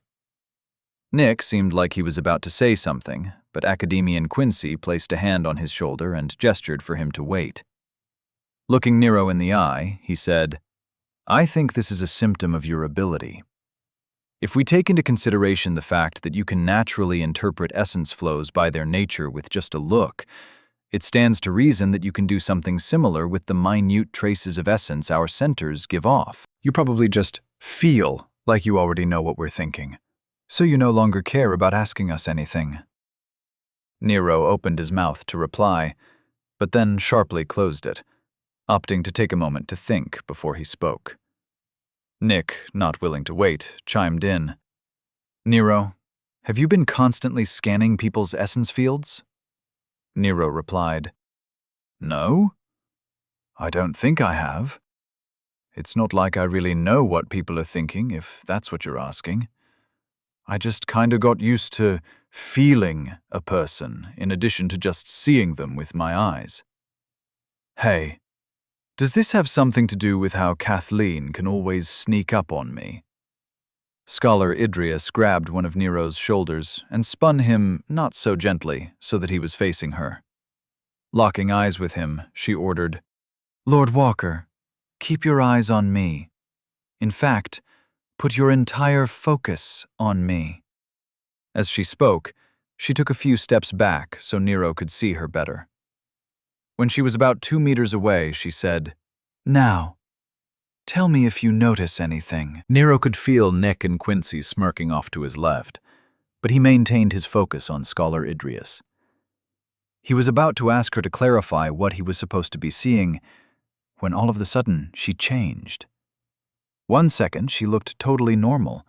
Nick seemed like he was about to say something, but Academian Quincy placed a hand on his shoulder and gestured for him to wait. Looking Nero in the eye, he said, "I think this is a symptom of your ability. If we take into consideration the fact that you can naturally interpret essence flows by their nature with just a look, it stands to reason that you can do something similar with the minute traces of essence our centers give off. You probably just feel like you already know what we're thinking, so you no longer care about asking us anything." Nero opened his mouth to reply, but then sharply closed it, opting to take a moment to think before he spoke. Nick, not willing to wait, chimed in. "Nero, have you been constantly scanning people's essence fields?" Nero replied, "No, I don't think I have. It's not like I really know what people are thinking, if that's what you're asking. I just kinda got used to feeling a person in addition to just seeing them with my eyes. Hey, does this have something to do with how Kathleen can always sneak up on me?" Scholar Idrius grabbed one of Nero's shoulders and spun him not so gently so that he was facing her. Locking eyes with him, she ordered, "Lord Walker, keep your eyes on me. In fact, put your entire focus on me." As she spoke, she took a few steps back so Nero could see her better. When she was about 2 meters away, she said, "Now, tell me if you notice anything." Nero could feel Nick and Quincy smirking off to his left, but he maintained his focus on Scholar Idrius. He was about to ask her to clarify what he was supposed to be seeing, when all of a sudden she changed. 1 second, she looked totally normal.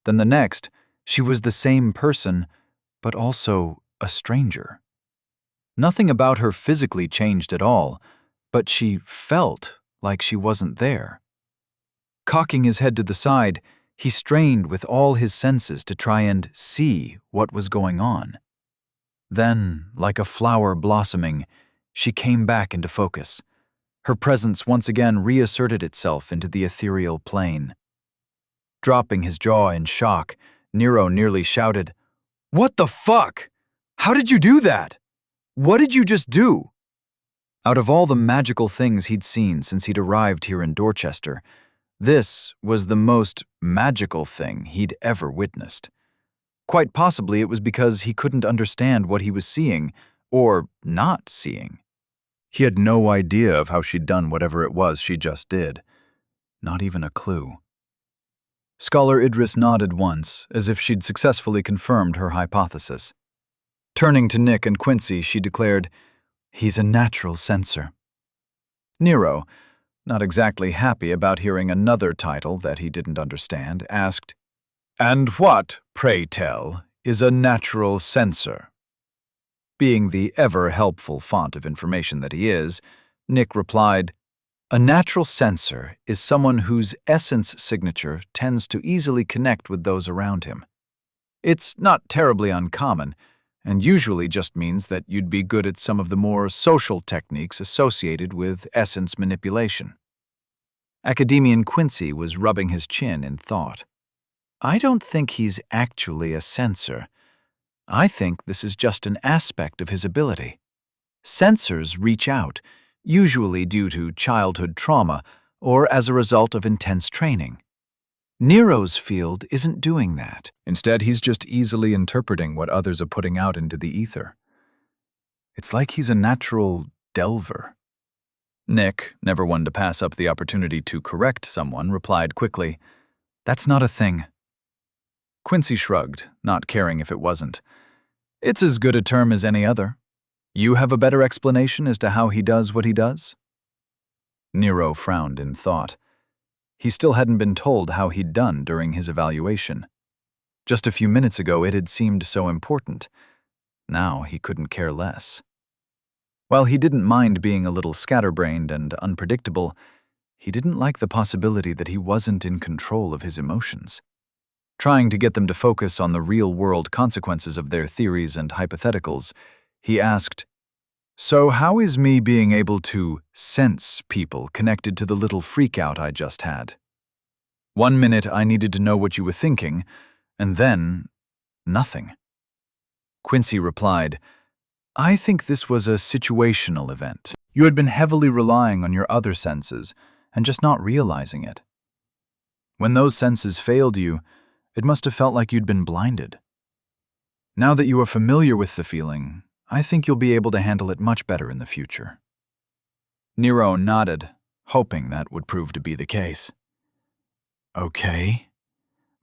Then the next, she was the same person, but also a stranger. Nothing about her physically changed at all, but she felt like she wasn't there. Cocking his head to the side, he strained with all his senses to try and see what was going on. Then, like a flower blossoming, she came back into focus. Her presence once again reasserted itself into the ethereal plane. Dropping his jaw in shock, Nero nearly shouted, "What the fuck? How did you do that? What did you just do?" Out of all the magical things he'd seen since he'd arrived here in Dorchester, this was the most magical thing he'd ever witnessed. Quite possibly it was because he couldn't understand what he was seeing, or not seeing. He had no idea of how she'd done whatever it was she just did. Not even a clue. Scholar Idris nodded once, as if she'd successfully confirmed her hypothesis. Turning to Nick and Quincy, she declared, "He's a natural sensor." Nero, not exactly happy about hearing another title that he didn't understand, asked, "And what, pray tell, is a natural sensor?" Being the ever-helpful font of information that he is, Nick replied, "A natural sensor is someone whose essence signature tends to easily connect with those around him. It's not terribly uncommon, and usually just means that you'd be good at some of the more social techniques associated with essence manipulation." Academian Quincy was rubbing his chin in thought. "I don't think he's actually a sensor. I think this is just an aspect of his ability. Sensors reach out, usually due to childhood trauma or as a result of intense training. Nero's field isn't doing that. Instead, he's just easily interpreting what others are putting out into the ether. It's like he's a natural delver." Nick, never one to pass up the opportunity to correct someone, replied quickly, "That's not a thing." Quincy shrugged, not caring if it wasn't. "It's as good a term as any other. You have a better explanation as to how he does what he does?" Nero frowned in thought. He still hadn't been told how he'd done during his evaluation. Just a few minutes ago it had seemed so important. Now he couldn't care less. While he didn't mind being a little scatterbrained and unpredictable, he didn't like the possibility that he wasn't in control of his emotions. Trying to get them to focus on the real-world consequences of their theories and hypotheticals, he asked, "So how is me being able to sense people connected to the little freakout I just had? 1 minute I needed to know what you were thinking, and then nothing." Quincy replied, "I think this was a situational event. You had been heavily relying on your other senses and just not realizing it. When those senses failed you, it must have felt like you'd been blinded. Now that you are familiar with the feeling, I think you'll be able to handle it much better in the future." Nero nodded, hoping that would prove to be the case. "Okay,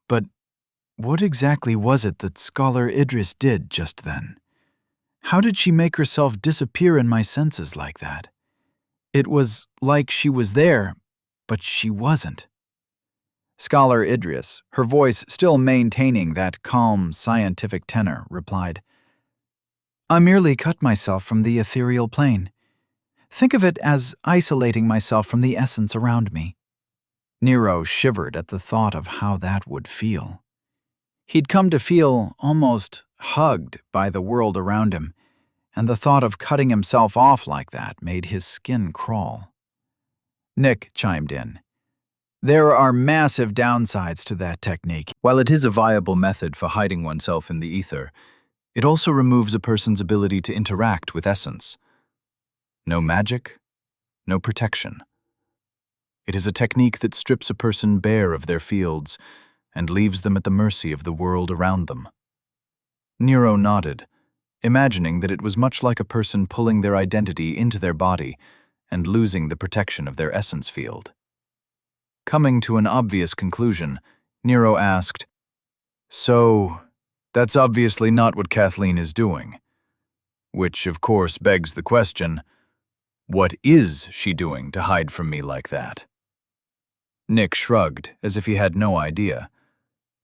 but what exactly was it that Scholar Idris did just then? How did she make herself disappear in my senses like that? It was like she was there, but she wasn't." Scholar Idris, her voice still maintaining that calm, scientific tenor, replied, "I merely cut myself from the ethereal plane. Think of it as isolating myself from the essence around me." Nero shivered at the thought of how that would feel. He'd come to feel almost hugged by the world around him, and the thought of cutting himself off like that made his skin crawl. Nick chimed in. "There are massive downsides to that technique. While it is a viable method for hiding oneself in the ether, it also removes a person's ability to interact with essence. No magic, no protection. It is a technique that strips a person bare of their fields and leaves them at the mercy of the world around them." Nero nodded, imagining that it was much like a person pulling their identity into their body and losing the protection of their essence field. Coming to an obvious conclusion, Nero asked, "So, that's obviously not what Kathleen is doing. Which, of course, begs the question, what is she doing to hide from me like that?" Nick shrugged, as if he had no idea.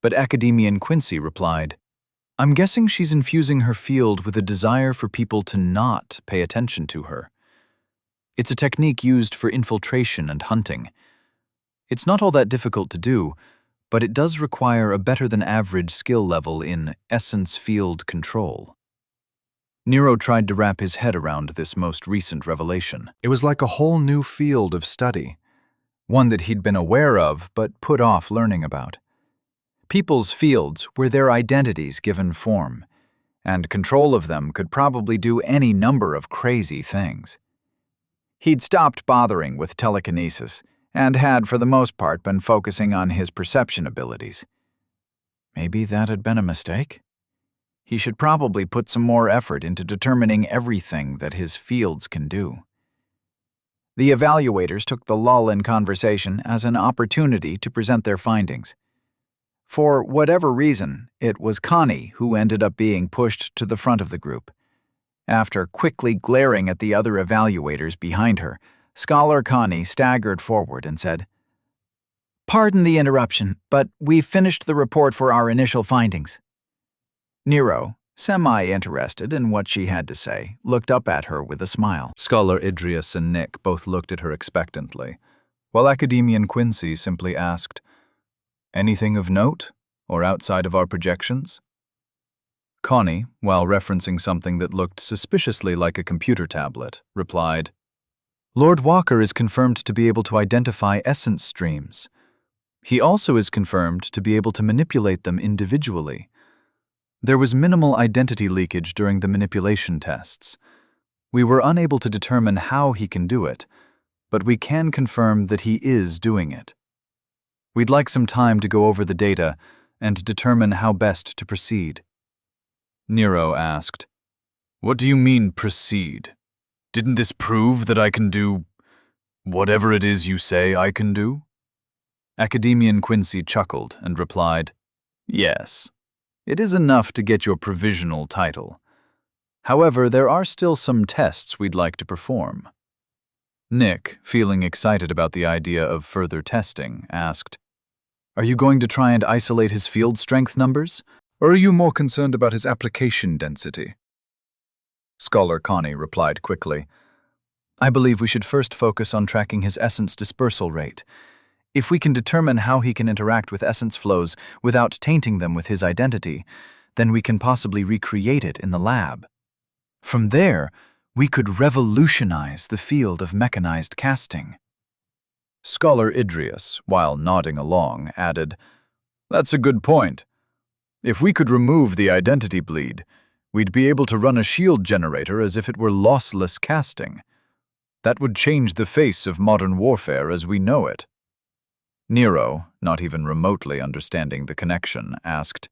But Academian Quincy replied, "I'm guessing she's infusing her field with a desire for people to not pay attention to her. It's a technique used for infiltration and hunting. It's not all that difficult to do, but it does require a better-than-average skill level in essence field control." Nero tried to wrap his head around this most recent revelation. It was like a whole new field of study, one that he'd been aware of but put off learning about. People's fields were their identities given form, and control of them could probably do any number of crazy things. He'd stopped bothering with telekinesis and had for the most part been focusing on his perception abilities. Maybe that had been a mistake? He should probably put some more effort into determining everything that his fields can do. The evaluators took the lull in conversation as an opportunity to present their findings. For whatever reason, it was Connie who ended up being pushed to the front of the group. After quickly glaring at the other evaluators behind her, Scholar Connie staggered forward and said, "Pardon the interruption, but we've finished the report for our initial findings." Nero, semi-interested in what she had to say, looked up at her with a smile. Scholar Idris and Nick both looked at her expectantly, while Academian Quincy simply asked, "Anything of note, or outside of our projections?" Connie, while referencing something that looked suspiciously like a computer tablet, replied, "Lord Walker is confirmed to be able to identify essence streams. He also is confirmed to be able to manipulate them individually. There was minimal identity leakage during the manipulation tests. We were unable to determine how he can do it, but we can confirm that he is doing it. We'd like some time to go over the data and determine how best to proceed." Nero asked, "What do you mean proceed? Didn't this prove that I can do whatever it is you say I can do?" Academian Quincy chuckled and replied, "Yes, it is enough to get your provisional title. However, there are still some tests we'd like to perform." Nick, feeling excited about the idea of further testing, asked, "Are you going to try and isolate his field strength numbers? Or are you more concerned about his application density?" Scholar Connie replied quickly, "I believe we should first focus on tracking his essence dispersal rate. If we can determine how he can interact with essence flows without tainting them with his identity, then we can possibly recreate it in the lab. From there, we could revolutionize the field of mechanized casting. Scholar Idrius, while nodding along, added, "That's a good point. If we could remove the identity bleed, we'd be able to run a shield generator as if it were lossless casting. That would change the face of modern warfare as we know it." Nero, not even remotely understanding the connection, asked,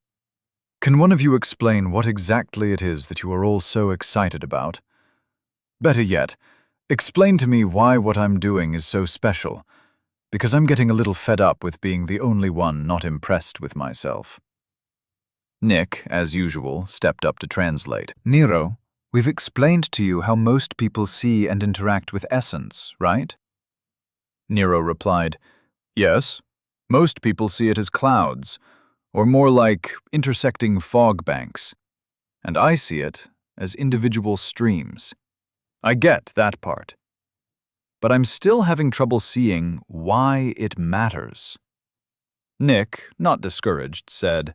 "Can one of you explain what exactly it is that you are all so excited about? Better yet, explain to me why what I'm doing is so special, because I'm getting a little fed up with being the only one not impressed with myself." Nick, as usual, stepped up to translate. "Nero, we've explained to you how most people see and interact with essence, right?" Nero replied, "Yes, most people see it as clouds, or more like intersecting fog banks, and I see it as individual streams. I get that part. But I'm still having trouble seeing why it matters." Nick, not discouraged, said,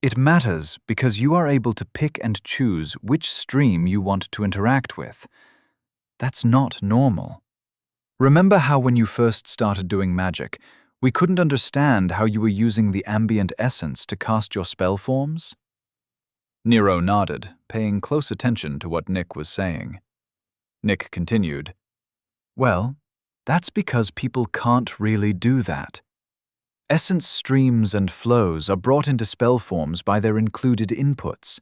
"It matters because you are able to pick and choose which stream you want to interact with. That's not normal. Remember how when you first started doing magic, we couldn't understand how you were using the ambient essence to cast your spell forms?" Nero nodded, paying close attention to what Nick was saying. Nick continued, "Well, that's because people can't really do that. Essence streams and flows are brought into spell forms by their included inputs.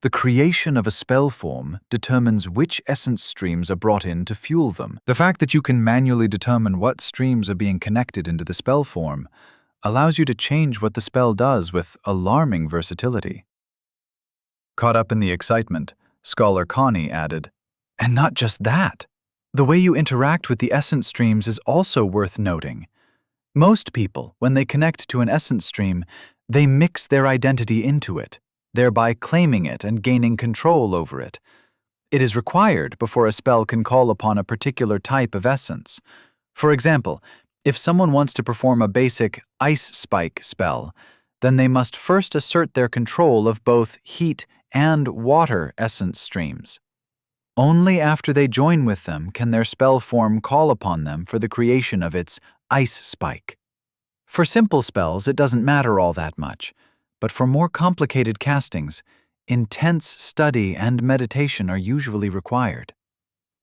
The creation of a spell form determines which essence streams are brought in to fuel them. The fact that you can manually determine what streams are being connected into the spell form allows you to change what the spell does with alarming versatility." Caught up in the excitement, Scholar Connie added, "And not just that. The way you interact with the essence streams is also worth noting. Most people, when they connect to an essence stream, they mix their identity into it, thereby claiming it and gaining control over it. It is required before a spell can call upon a particular type of essence. For example, if someone wants to perform a basic ice spike spell, then they must first assert their control of both heat and water essence streams. Only after they join with them can their spell form call upon them for the creation of its ice spike. For simple spells, it doesn't matter all that much, but for more complicated castings, intense study and meditation are usually required."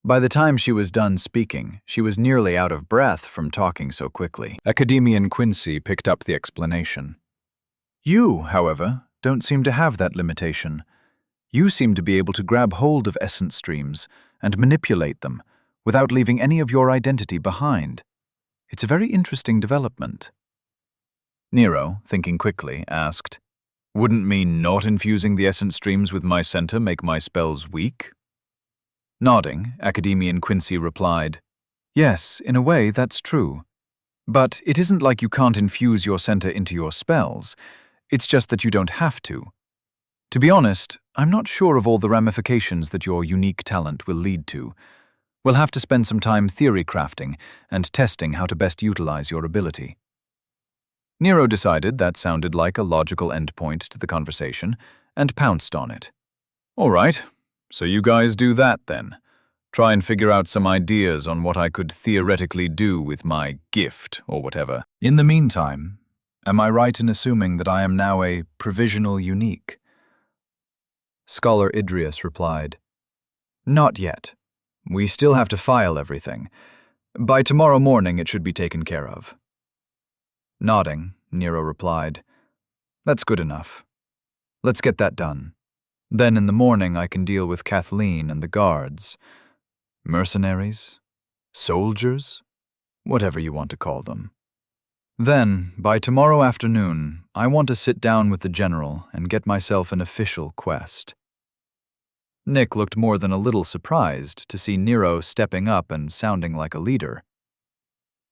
By the time she was done speaking, she was nearly out of breath from talking so quickly. Academian Quincy picked up the explanation. "You, however, don't seem to have that limitation. You seem to be able to grab hold of essence streams and manipulate them without leaving any of your identity behind. It's a very interesting development." Nero, thinking quickly, asked, "Wouldn't me not infusing the essence streams with my center make my spells weak?" Nodding, Academian Quincy replied, "Yes, in a way that's true. But it isn't like you can't infuse your center into your spells. It's just that you don't have to. To be honest, I'm not sure of all the ramifications that your unique talent will lead to. We'll have to spend some time theory crafting and testing how to best utilize your ability." Nero decided that sounded like a logical endpoint to the conversation and pounced on it. "All right, so you guys do that then. Try and figure out some ideas on what I could theoretically do with my gift or whatever. In the meantime, am I right in assuming that I am now a provisional unique?" Scholar Idrius replied, "Not yet. We still have to file everything. By tomorrow morning it should be taken care of." Nodding, Nero replied, "That's good enough. Let's get that done. Then in the morning I can deal with Kathleen and the guards. Mercenaries? Soldiers? Whatever you want to call them. Then, by tomorrow afternoon, I want to sit down with the general and get myself an official quest." Nick looked more than a little surprised to see Nero stepping up and sounding like a leader.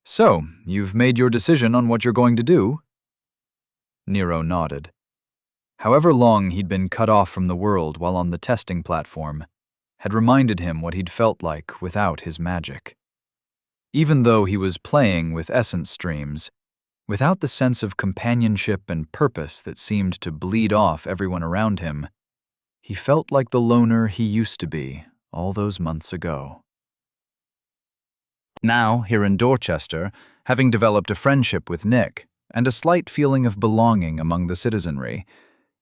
"So, you've made your decision on what you're going to do?" Nero nodded. However long he'd been cut off from the world while on the testing platform had reminded him what he'd felt like without his magic. Even though he was playing with essence streams, without the sense of companionship and purpose that seemed to bleed off everyone around him, he felt like the loner he used to be all those months ago. Now, here in Dorchester, having developed a friendship with Nick and a slight feeling of belonging among the citizenry,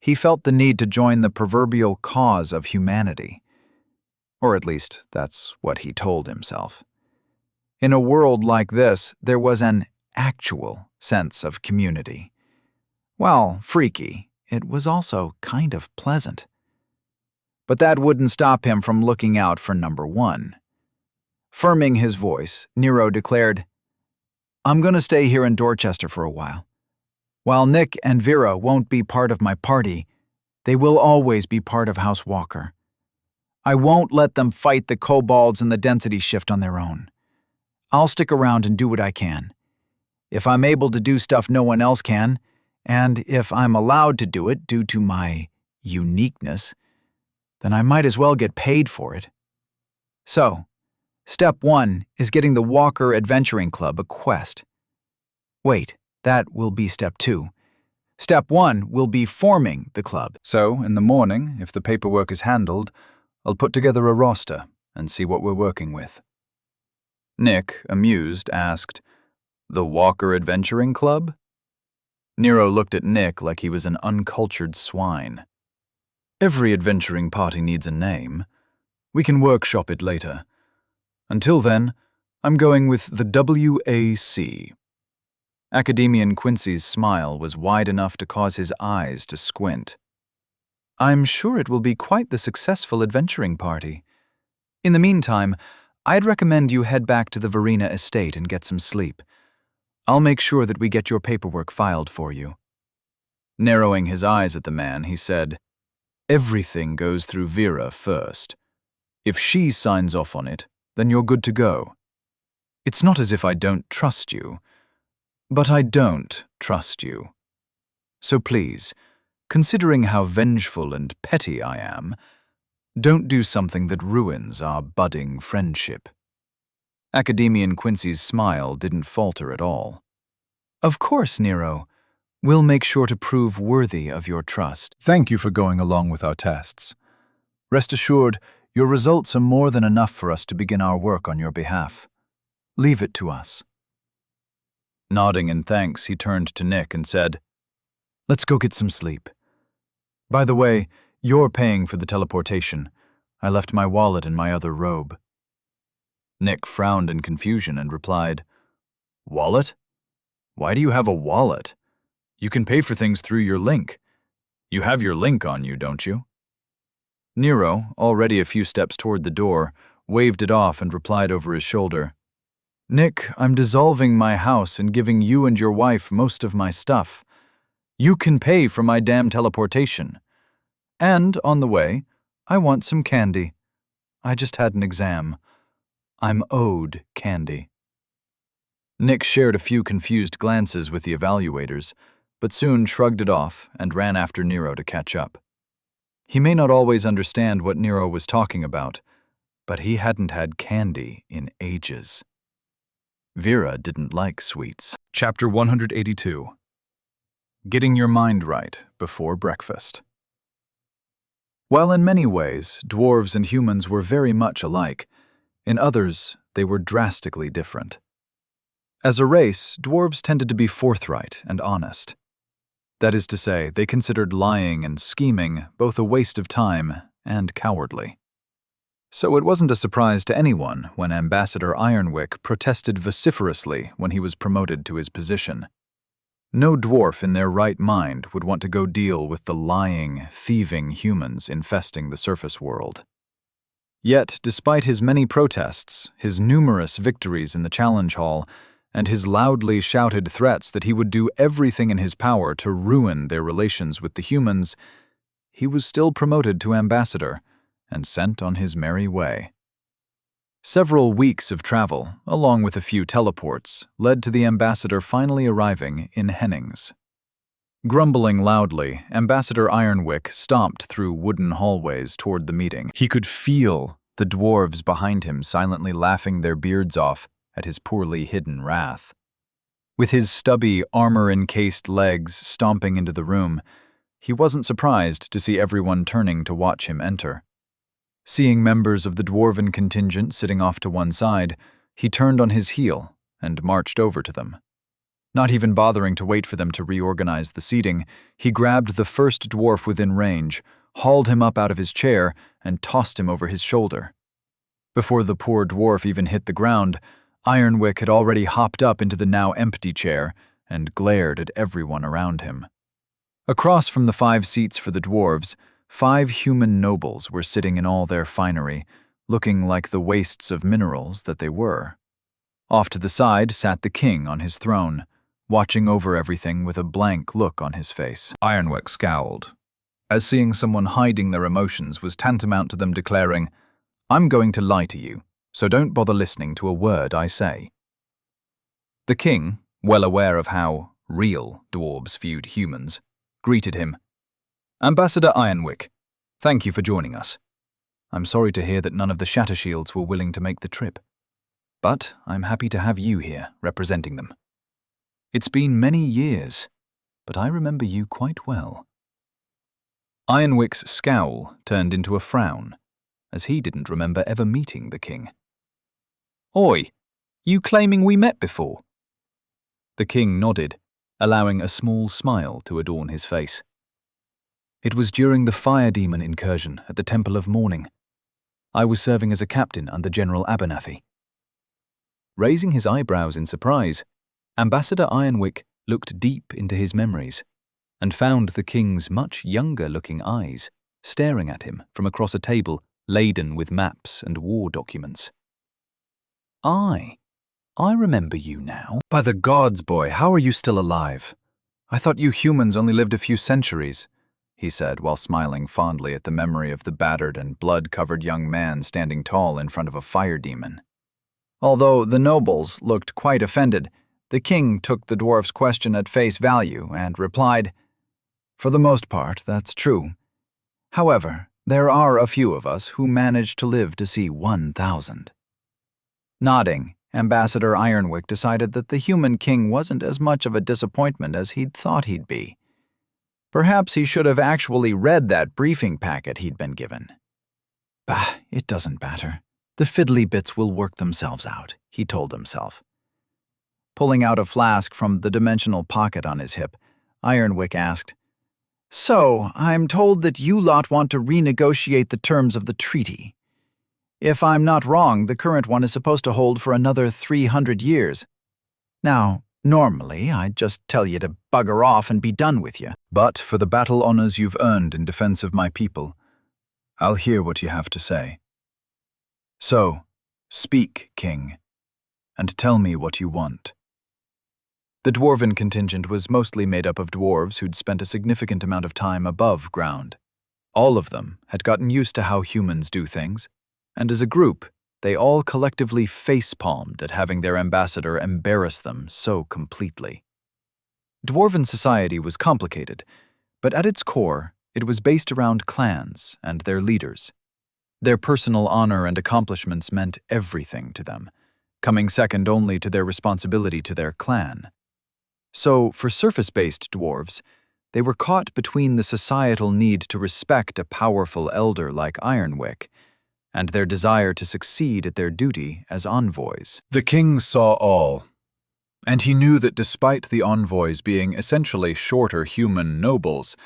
he felt the need to join the proverbial cause of humanity. Or at least, that's what he told himself. In a world like this, there was an actual sense of community. While freaky, it was also kind of pleasant. But that wouldn't stop him from looking out for number one. Firming his voice, Nero declared, "I'm going to stay here in Dorchester for a while. While Nick and Vera won't be part of my party, they will always be part of House Walker. I won't let them fight the kobolds and the density shift on their own. I'll stick around and do what I can. If I'm able to do stuff no one else can, and if I'm allowed to do it due to my uniqueness, then I might as well get paid for it. So, step 1 is getting the Walker Adventuring Club a quest. Wait, that will be step 2. Step 1 will be forming the club. So, in the morning, if the paperwork is handled, I'll put together a roster and see what we're working with." Nick, amused, asked, "The Walker Adventuring Club?" Nero looked at Nick like he was an uncultured swine. "Every adventuring party needs a name. We can workshop it later. Until then, I'm going with the WAC." Academian Quincy's smile was wide enough to cause his eyes to squint. "I'm sure it will be quite the successful adventuring party. In the meantime, I'd recommend you head back to the Verena estate and get some sleep. I'll make sure that we get your paperwork filed for you." Narrowing his eyes at the man, he said, "Everything goes through Vera first. If she signs off on it, then you're good to go. It's not as if I don't trust you, but I don't trust you. So please, considering how vengeful and petty I am, don't do something that ruins our budding friendship." Academian Quincy's smile didn't falter at all. "Of course, Nero. We'll make sure to prove worthy of your trust." Thank you for going along with our tests. Rest assured, your results are more than enough for us to begin our work on your behalf. Leave it to us." Nodding in thanks, he turned to Nick and said, "Let's go get some sleep. By the way, you're paying for the teleportation. I left my wallet in my other robe." Nick frowned in confusion and replied, "Wallet? Why do you have a wallet? You can pay for things through your link. You have your link on you, don't you?" Nero, already a few steps toward the door, waved it off and replied over his shoulder, "Nick, I'm dissolving my house and giving you and your wife most of my stuff. You can pay for my damn teleportation. And, on the way, I want some candy. I just had an exam. I'm owed candy." Nick shared a few confused glances with the evaluators, but soon shrugged it off and ran after Nero to catch up. He may not always understand what Nero was talking about, but he hadn't had candy in ages. Vera didn't like sweets. Chapter 182. Getting your mind right before breakfast. While in many ways dwarves and humans were very much alike, in others they were drastically different. As a race, dwarves tended to be forthright and honest. That is to say, they considered lying and scheming both a waste of time and cowardly. So it wasn't a surprise to anyone when Ambassador Ironwick protested vociferously when he was promoted to his position. No dwarf in their right mind would want to go deal with the lying, thieving humans infesting the surface world. Yet, despite his many protests, his numerous victories in the challenge hall, and his loudly shouted threats that he would do everything in his power to ruin their relations with the humans, he was still promoted to ambassador and sent on his merry way. Several weeks of travel, along with a few teleports, led to the ambassador finally arriving in Hennings. Grumbling loudly, Ambassador Ironwick stomped through wooden hallways toward the meeting. He could feel the dwarves behind him silently laughing their beards off at his poorly hidden wrath. With his stubby, armor-encased legs stomping into the room, he wasn't surprised to see everyone turning to watch him enter. Seeing members of the dwarven contingent sitting off to one side, he turned on his heel and marched over to them. Not even bothering to wait for them to reorganize the seating, he grabbed the first dwarf within range, hauled him up out of his chair, and tossed him over his shoulder. Before the poor dwarf even hit the ground, Ironwick had already hopped up into the now empty chair and glared at everyone around him. Across from the 5 seats for the dwarves, 5 human nobles were sitting in all their finery, looking like the wastes of minerals that they were. Off to the side sat the king on his throne, watching over everything with a blank look on his face. Ironwick scowled, as seeing someone hiding their emotions was tantamount to them declaring, "I'm going to lie to you, so don't bother listening to a word I say." The king, well aware of how real dwarves viewed humans, greeted him. "Ambassador Ironwick, thank you for joining us. I'm sorry to hear that none of the Shattershields were willing to make the trip, but I'm happy to have you here representing them. It's been many years, but I remember you quite well." Ironwick's scowl turned into a frown, as he didn't remember ever meeting the king. "Oi, you claiming we met before?" The king nodded, allowing a small smile to adorn his face. "It was during the fire demon incursion at the Temple of Morning. I was serving as a captain under General Abernathy." Raising his eyebrows in surprise, Ambassador Ironwick looked deep into his memories and found the king's much younger-looking eyes staring at him from across a table laden with maps and war documents. I remember you now." "By the gods, boy, how are you still alive? I thought you humans only lived a few centuries," he said while smiling fondly at the memory of the battered and blood-covered young man standing tall in front of a fire demon. Although the nobles looked quite offended, the king took the dwarf's question at face value and replied, "For the most part, that's true. However, there are a few of us who managed to live to see 1,000. Nodding, Ambassador Ironwick decided that the human king wasn't as much of a disappointment as he'd thought he'd be. Perhaps he should have actually read that briefing packet he'd been given. Bah, it doesn't matter. The fiddly bits will work themselves out, he told himself. Pulling out a flask from the dimensional pocket on his hip, Ironwick asked, "So, I'm told that you lot want to renegotiate the terms of the treaty. If I'm not wrong, the current one is supposed to hold for another 300 years. Now, normally, I'd just tell you to bugger off and be done with you. But for the battle honors you've earned in defense of my people, I'll hear what you have to say. So, speak, king, and tell me what you want." The dwarven contingent was mostly made up of dwarves who'd spent a significant amount of time above ground. All of them had gotten used to how humans do things, and as a group, they all collectively face-palmed at having their ambassador embarrass them so completely. Dwarven society was complicated, but at its core, it was based around clans and their leaders. Their personal honor and accomplishments meant everything to them, coming second only to their responsibility to their clan. So, for surface-based dwarves, they were caught between the societal need to respect a powerful elder like Ironwick and their desire to succeed at their duty as envoys. The king saw all, and he knew that despite the envoys being essentially shorter human nobles,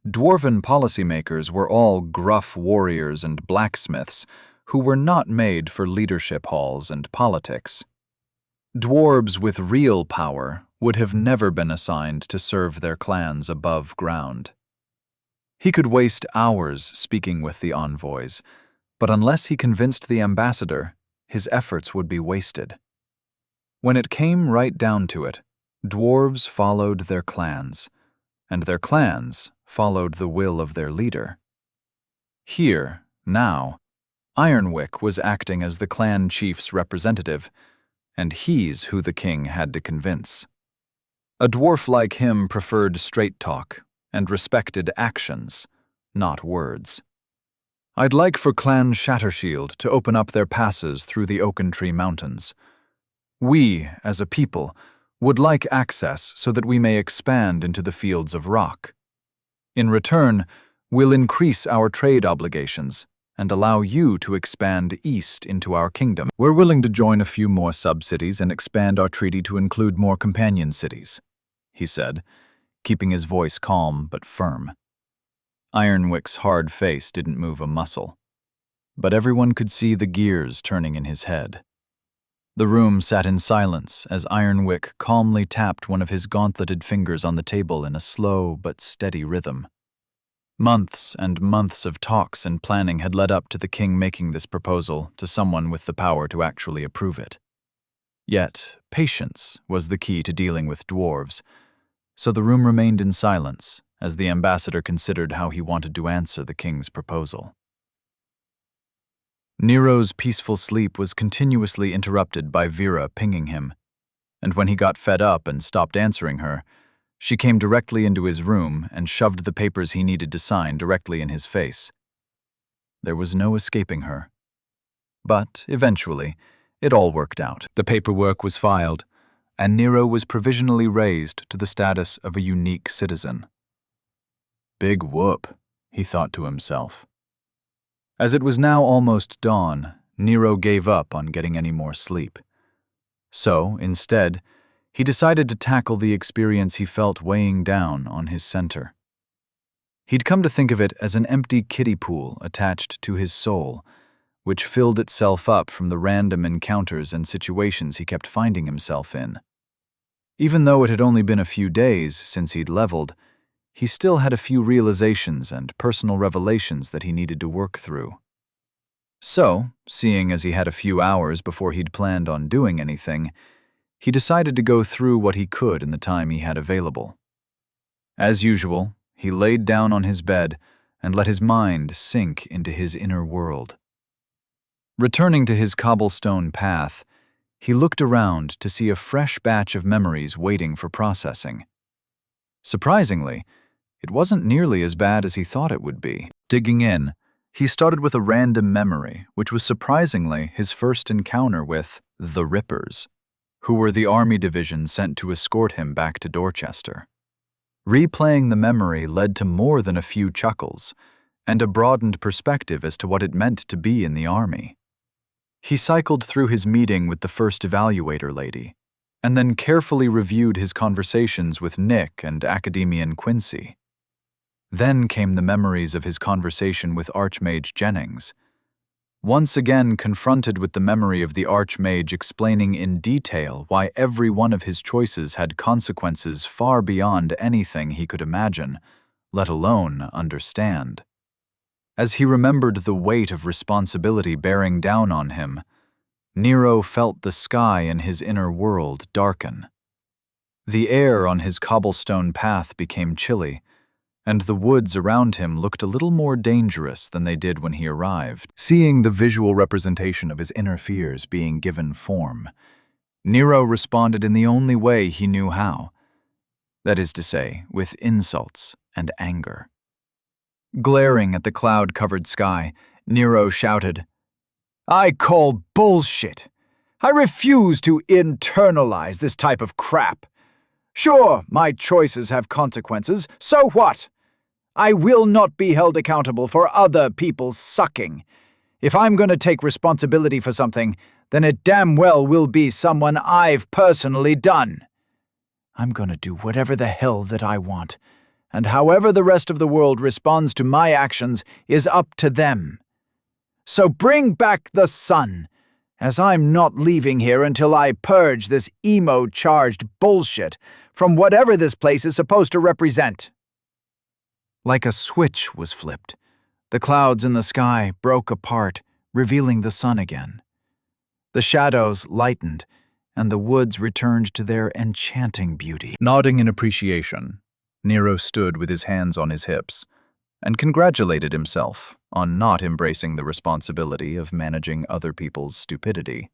dwarven policymakers were all gruff warriors and blacksmiths who were not made for leadership halls and politics. Dwarves with real power would have never been assigned to serve their clans above ground. He could waste hours speaking with the envoys, but unless he convinced the ambassador, his efforts would be wasted. When it came right down to it, dwarves followed their clans, and their clans followed the will of their leader. Here, now, Ironwick was acting as the clan chief's representative, and he's who the king had to convince. A dwarf like him preferred straight talk and respected actions, not words. "I'd like for Clan Shattershield to open up their passes through the Oakentree Mountains. We, as a people, would like access so that we may expand into the fields of rock. In return, we'll increase our trade obligations and allow you to expand east into our kingdom. We're willing to join a few more sub-cities and expand our treaty to include more companion cities, he said, keeping his voice calm but firm. Ironwick's hard face didn't move a muscle, but everyone could see the gears turning in his head. The room sat in silence as Ironwick calmly tapped one of his gauntleted fingers on the table in a slow but steady rhythm. Months and months of talks and planning had led up to the king making this proposal to someone with the power to actually approve it. Yet, patience was the key to dealing with dwarves, so the room remained in silence as the ambassador considered how he wanted to answer the king's proposal. Nero's peaceful sleep was continuously interrupted by Vera pinging him, and when he got fed up and stopped answering her, she came directly into his room and shoved the papers he needed to sign directly in his face. There was no escaping her. But, eventually, it all worked out. The paperwork was filed, and Nero was provisionally raised to the status of a unique citizen. Big whoop, he thought to himself. As it was now almost dawn, Nero gave up on getting any more sleep. So, instead, he decided to tackle the experience he felt weighing down on his center. He'd come to think of it as an empty kiddie pool attached to his soul, which filled itself up from the random encounters and situations he kept finding himself in. Even though it had only been a few days since he'd leveled, he still had a few realizations and personal revelations that he needed to work through. So, seeing as he had a few hours before he'd planned on doing anything, he decided to go through what he could in the time he had available. As usual, he laid down on his bed and let his mind sink into his inner world. Returning to his cobblestone path, he looked around to see a fresh batch of memories waiting for processing. Surprisingly, it wasn't nearly as bad as he thought it would be. Digging in, he started with a random memory, which was surprisingly his first encounter with the Rippers, who were the army division sent to escort him back to Dorchester. Replaying the memory led to more than a few chuckles, and a broadened perspective as to what it meant to be in the army. He cycled through his meeting with the first evaluator lady, and then carefully reviewed his conversations with Nick and Academian Quincy. Then came the memories of his conversation with Archmage Jennings. Once again confronted with the memory of the Archmage explaining in detail why every one of his choices had consequences far beyond anything he could imagine, let alone understand. As he remembered the weight of responsibility bearing down on him, Nero felt the sky in his inner world darken. The air on his cobblestone path became chilly, and the woods around him looked a little more dangerous than they did when he arrived. Seeing the visual representation of his inner fears being given form, Nero responded in the only way he knew how. That is to say, with insults and anger. Glaring at the cloud-covered sky, Nero shouted, "I call bullshit! I refuse to internalize this type of crap! Sure, my choices have consequences, so what? I will not be held accountable for other people's sucking. If I'm going to take responsibility for something, then it damn well will be someone I've personally done. I'm going to do whatever the hell that I want, and however the rest of the world responds to my actions is up to them. So bring back the sun, as I'm not leaving here until I purge this emo-charged bullshit from whatever this place is supposed to represent." Like a switch was flipped. The clouds in the sky broke apart, revealing the sun again. The shadows lightened, and the woods returned to their enchanting beauty. Nodding in appreciation, Nero stood with his hands on his hips and congratulated himself on not embracing the responsibility of managing other people's stupidity.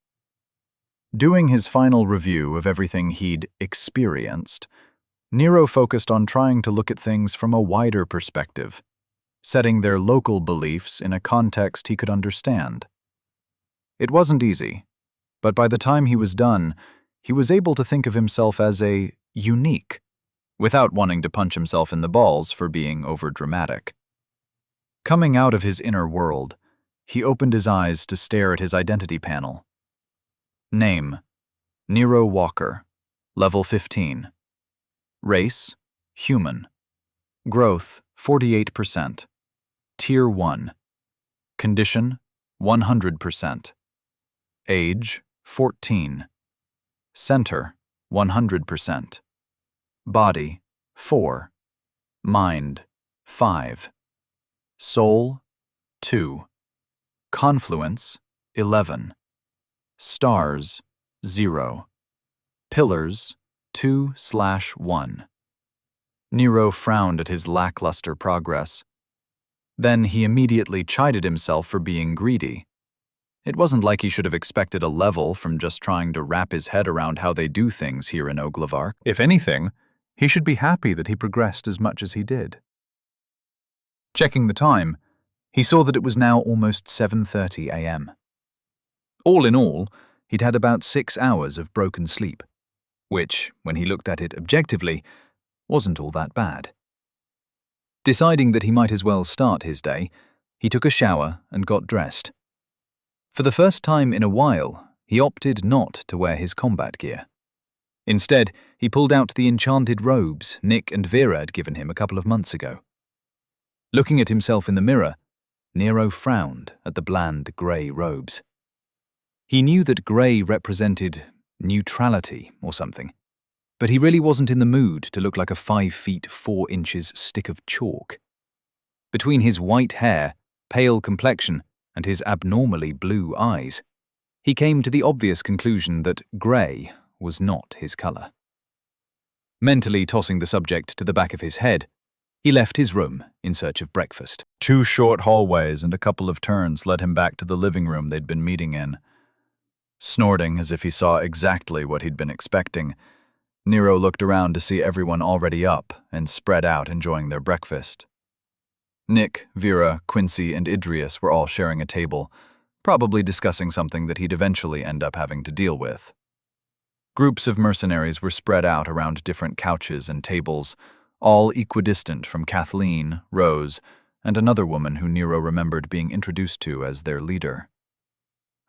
Doing his final review of everything he'd experienced, Nero focused on trying to look at things from a wider perspective, setting their local beliefs in a context he could understand. It wasn't easy, But by the time he was done, he was able to think of himself as a unique, without wanting to punch himself in the balls for being overdramatic. Coming out of his inner world, he opened his eyes to stare at his identity panel. Name: Nero Walker, level 15. Race: human. Growth: 48%. Tier 1. Condition: 100%. Age: 14. Center: 100%. Body: 4. Mind: 5. Soul: 2. Confluence: 11. Stars: 0. Pillars: 2/1. Nero frowned at his lackluster progress. Then he immediately chided himself for being greedy. It wasn't like he should have expected a level from just trying to wrap his head around how they do things here in Oglevark. If anything, he should be happy that he progressed as much as he did. Checking the time, he saw that it was now almost 7:30 a.m. All in all, he'd had about 6 hours of broken sleep, which, when he looked at it objectively, wasn't all that bad. Deciding that he might as well start his day, he took a shower and got dressed. For the first time in a while, he opted not to wear his combat gear. Instead, he pulled out the enchanted robes Nick and Vera had given him a couple of months ago. Looking at himself in the mirror, Nero frowned at the bland grey robes. He knew that grey represented neutrality or something, but he really wasn't in the mood to look like a 5 feet 4 inches stick of chalk. Between his white hair, pale complexion, and his abnormally blue eyes, he came to the obvious conclusion that grey was not his colour. Mentally tossing the subject to the back of his head, he left his room in search of breakfast. 2 short hallways and a couple of turns led him back to the living room they'd been meeting in. Snorting as if he saw exactly what he'd been expecting, Nero looked around to see everyone already up and spread out enjoying their breakfast. Nick, Vera, Quincy, and Idrius were all sharing a table, probably discussing something that he'd eventually end up having to deal with. Groups of mercenaries were spread out around different couches and tables, all equidistant from Kathleen, Rose, and another woman who Nero remembered being introduced to as their leader.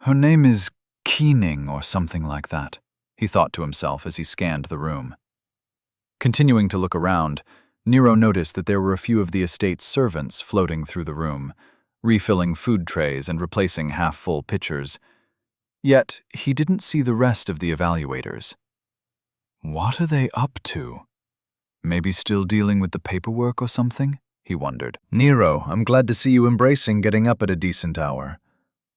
Her name is Keening or something like that, he thought to himself as he scanned the room. Continuing to look around, Nero noticed that there were a few of the estate's servants floating through the room, refilling food trays and replacing half-full pitchers. Yet, he didn't see the rest of the evaluators. What are they up to? Maybe still dealing with the paperwork or something? He wondered. Nero, I'm glad to see you embracing getting up at a decent hour.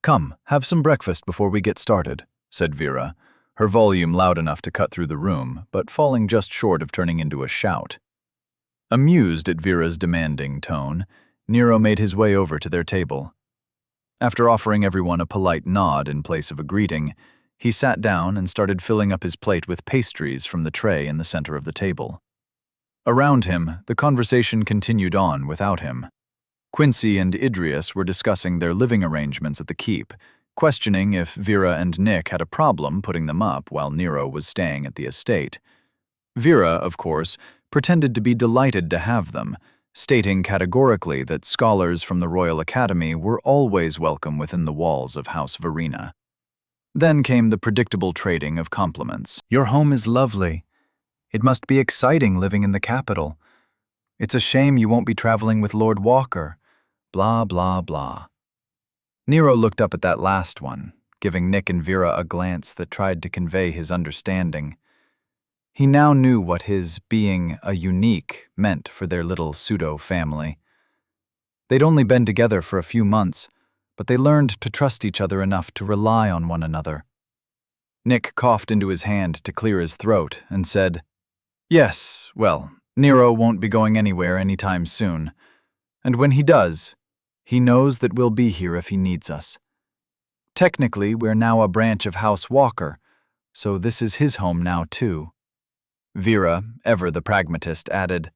Come, have some breakfast before we get started, said Vera, her volume loud enough to cut through the room, but falling just short of turning into a shout. Amused at Vera's demanding tone, Nero made his way over to their table. After offering everyone a polite nod in place of a greeting, he sat down and started filling up his plate with pastries from the tray in the center of the table. Around him, the conversation continued on without him. Quincy and Idrius were discussing their living arrangements at the keep, questioning if Vera and Nick had a problem putting them up while Nero was staying at the estate. Vera, of course, pretended to be delighted to have them, stating categorically that scholars from the Royal Academy were always welcome within the walls of House Verena. Then came the predictable trading of compliments. Your home is lovely. It must be exciting living in the capital. It's a shame you won't be traveling with Lord Walker. Blah, blah, blah. Nero looked up at that last one, giving Nick and Vera a glance that tried to convey his understanding. He now knew what his being a unique meant for their little pseudo-family. They'd only been together for a few months, but they learned to trust each other enough to rely on one another. Nick coughed into his hand to clear his throat and said, Yes, well, Nero won't be going anywhere anytime soon. And when he does, he knows that we'll be here if he needs us. Technically, we're now a branch of House Walker, so this is his home now too. Vera, ever the pragmatist, added,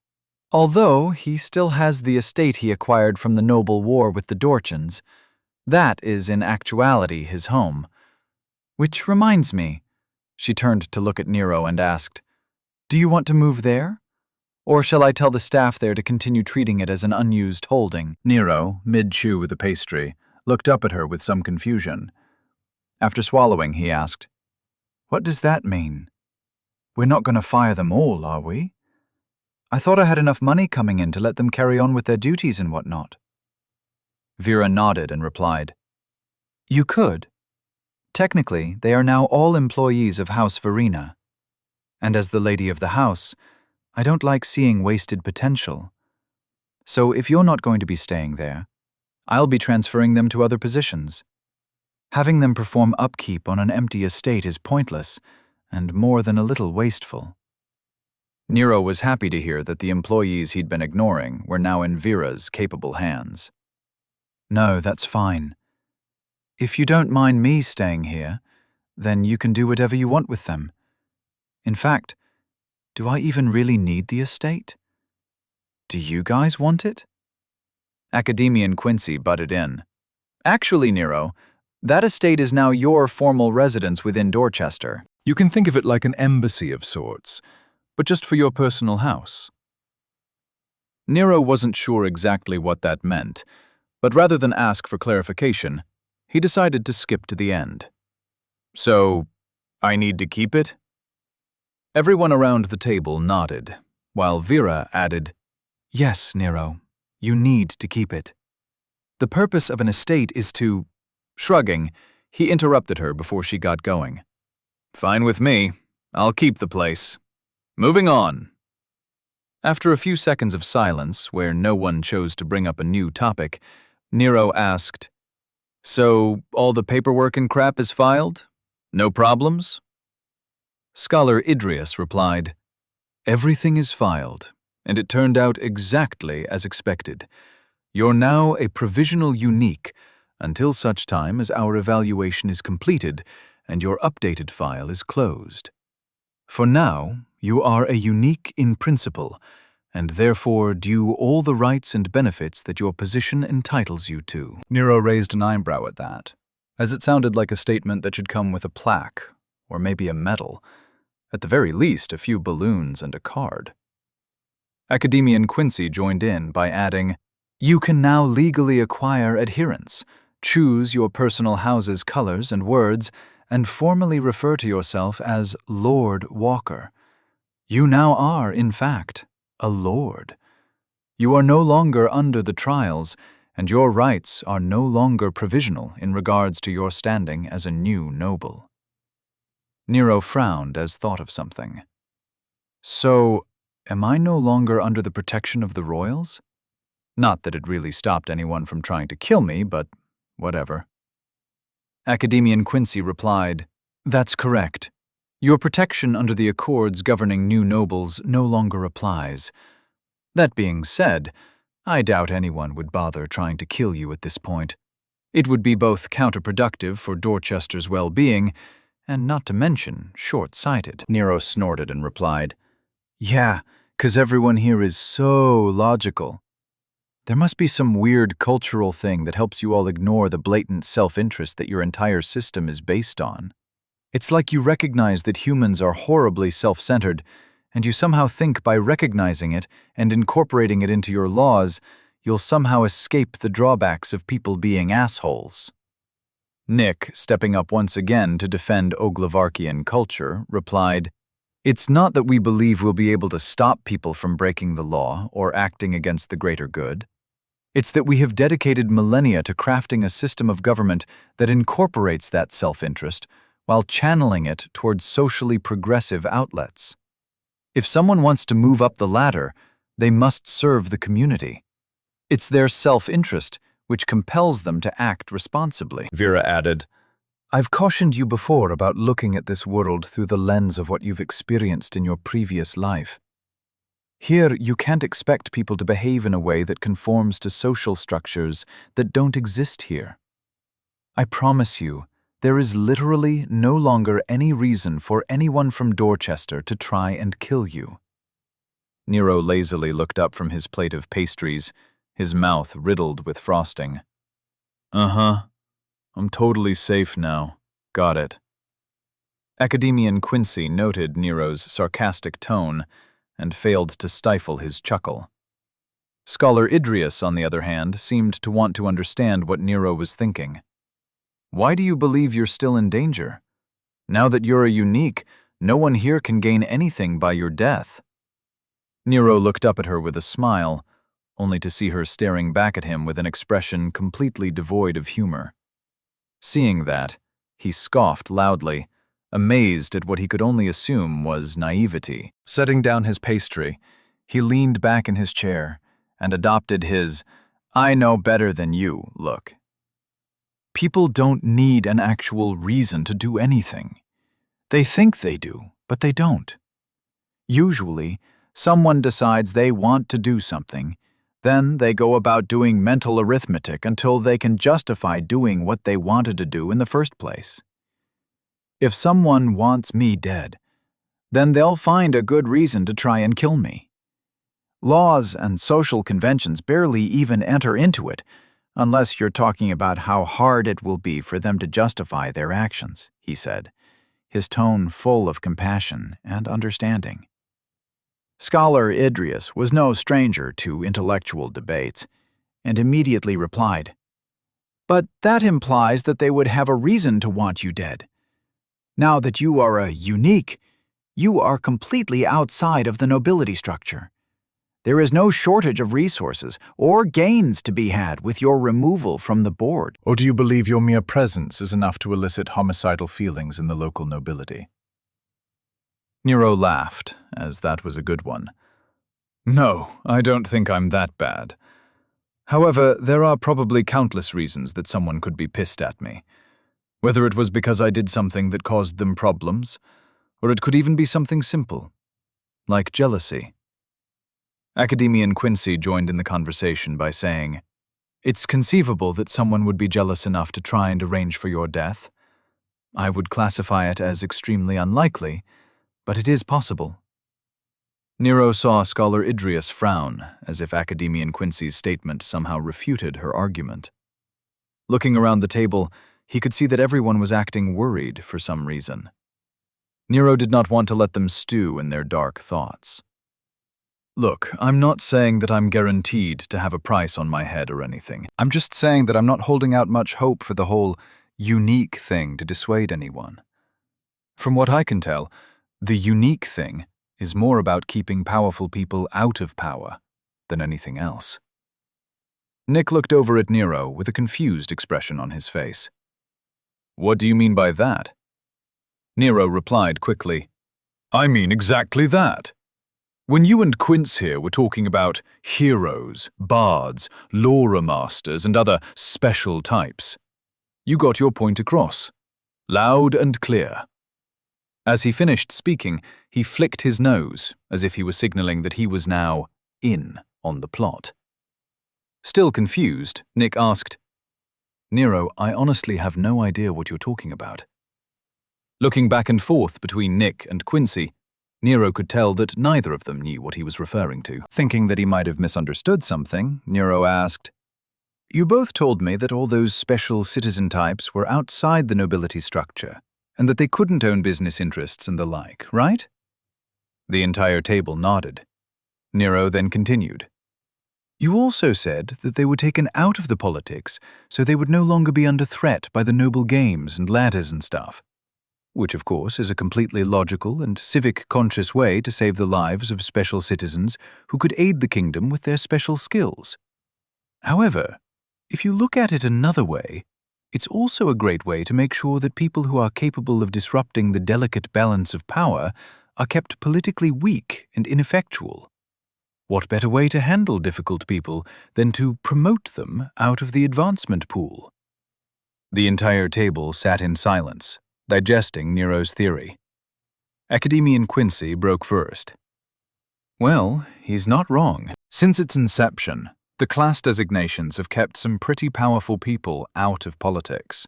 Although he still has the estate he acquired from the noble war with the Dorchans, that is in actuality his home. Which reminds me, she turned to look at Nero and asked, do you want to move there? Or shall I tell the staff there to continue treating it as an unused holding? Nero, mid-chew with a pastry, looked up at her with some confusion. After swallowing, he asked, What does that mean? We're not going to fire them all, are we? I thought I had enough money coming in to let them carry on with their duties and whatnot. Vera nodded and replied, You could. Technically, they are now all employees of House Verena. And as the lady of the house, I don't like seeing wasted potential. So if you're not going to be staying there, I'll be transferring them to other positions. Having them perform upkeep on an empty estate is pointless and more than a little wasteful. Nero was happy to hear that the employees he'd been ignoring were now in Vera's capable hands. No, that's fine. If you don't mind me staying here, then you can do whatever you want with them. In fact, do I even really need the estate? Do you guys want it? Academian Quincy butted in. Actually, Nero, that estate is now your formal residence within Dorchester. You can think of it like an embassy of sorts, but just for your personal house. Nero wasn't sure exactly what that meant, but rather than ask for clarification, he decided to skip to the end. So, I need to keep it? Everyone around the table nodded, while Vera added, Yes, Nero, you need to keep it. The purpose of an estate is to... Shrugging, he interrupted her before she got going. Fine with me. I'll keep the place. Moving on. After a few seconds of silence, where no one chose to bring up a new topic, Nero asked, So, all the paperwork and crap is filed? No problems? Scholar Idrius replied, Everything is filed, and it turned out exactly as expected. You're now a provisional unique until such time as our evaluation is completed and your updated file is closed. For now, you are a unique in principle, and therefore due all the rights and benefits that your position entitles you to. Nero raised an eyebrow at that, as it sounded like a statement that should come with a plaque, or maybe a medal, at the very least a few balloons and a card. Academian Quincy joined in by adding, You can now legally acquire adherents, choose your personal house's colors and words, and formally refer to yourself as Lord Walker. You now are, in fact, a lord. You are no longer under the trials, and your rights are no longer provisional in regards to your standing as a new noble. Nero frowned as thought of something. So, am I no longer under the protection of the royals? Not that it really stopped anyone from trying to kill me, but whatever. Academian Quincy replied, That's correct. Your protection under the accords governing new nobles no longer applies. That being said, I doubt anyone would bother trying to kill you at this point. It would be both counterproductive for Dorchester's well-being, and not to mention short-sighted. Nero snorted and replied, Yeah, 'cause everyone here is so logical. There must be some weird cultural thing that helps you all ignore the blatant self-interest that your entire system is based on. It's like you recognize that humans are horribly self-centered, and you somehow think by recognizing it and incorporating it into your laws, you'll somehow escape the drawbacks of people being assholes. Nick, stepping up once again to defend Oglavarkian culture, replied, It's not that we believe we'll be able to stop people from breaking the law or acting against the greater good. It's that we have dedicated millennia to crafting a system of government that incorporates that self-interest while channeling it towards socially progressive outlets. If someone wants to move up the ladder, they must serve the community. It's their self-interest which compels them to act responsibly. Vera added, I've cautioned you before about looking at this world through the lens of what you've experienced in your previous life. Here, you can't expect people to behave in a way that conforms to social structures that don't exist here. I promise you, there is literally no longer any reason for anyone from Dorchester to try and kill you. Nero lazily looked up from his plate of pastries, his mouth riddled with frosting. Uh-huh. I'm totally safe now. Got it. Academian Quincy noted Nero's sarcastic tone and failed to stifle his chuckle. Scholar Idrius, on the other hand, seemed to want to understand what Nero was thinking. Why do you believe you're still in danger? Now that you're a unique, no one here can gain anything by your death. Nero looked up at her with a smile, only to see her staring back at him with an expression completely devoid of humor. Seeing that, he scoffed loudly, amazed at what he could only assume was naivety. Setting down his pastry, he leaned back in his chair and adopted his "I know better than you" look. People don't need an actual reason to do anything. They think they do, but they don't. Usually, someone decides they want to do something, then they go about doing mental arithmetic until they can justify doing what they wanted to do in the first place. If someone wants me dead, then they'll find a good reason to try and kill me. Laws and social conventions barely even enter into it, unless you're talking about how hard it will be for them to justify their actions, he said, his tone full of compassion and understanding. Scholar Idrius was no stranger to intellectual debates, and immediately replied, "But that implies that they would have a reason to want you dead. Now that you are a unique, you are completely outside of the nobility structure. There is no shortage of resources or gains to be had with your removal from the board." Or do you believe your mere presence is enough to elicit homicidal feelings in the local nobility? Nero laughed, as that was a good one. No, I don't think I'm that bad. However, there are probably countless reasons that someone could be pissed at me. Whether it was because I did something that caused them problems, or it could even be something simple, like jealousy. Academian Quincy joined in the conversation by saying, "It's conceivable that someone would be jealous enough to try and arrange for your death. I would classify it as extremely unlikely, but it is possible." Nero saw Scholar Idrius frown, as if Academian Quincy's statement somehow refuted her argument. Looking around the table, he could see that everyone was acting worried for some reason. Nero did not want to let them stew in their dark thoughts. Look, I'm not saying that I'm guaranteed to have a price on my head or anything. I'm just saying that I'm not holding out much hope for the whole unique thing to dissuade anyone. From what I can tell, the unique thing is more about keeping powerful people out of power than anything else. Nick looked over at Nero with a confused expression on his face. What do you mean by that? Nero replied quickly, I mean exactly that. When you and Quince here were talking about heroes, bards, lore masters, and other special types, you got your point across, loud and clear. As he finished speaking, he flicked his nose, as if he were signaling that he was now in on the plot. Still confused, Nick asked, Nero, I honestly have no idea what you're talking about. Looking back and forth between Nick and Quincy, Nero could tell that neither of them knew what he was referring to. Thinking that he might have misunderstood something, Nero asked, You both told me that all those special citizen types were outside the nobility structure, and that they couldn't own business interests and the like, right? The entire table nodded. Nero then continued. You also said that they were taken out of the politics so they would no longer be under threat by the noble games and ladders and stuff. Which, of course, is a completely logical and civic-conscious way to save the lives of special citizens who could aid the kingdom with their special skills. However, if you look at it another way, it's also a great way to make sure that people who are capable of disrupting the delicate balance of power are kept politically weak and ineffectual. What better way to handle difficult people than to promote them out of the advancement pool? The entire table sat in silence, digesting Nero's theory. Academian Quincy broke first. Well, he's not wrong. Since its inception, the class designations have kept some pretty powerful people out of politics.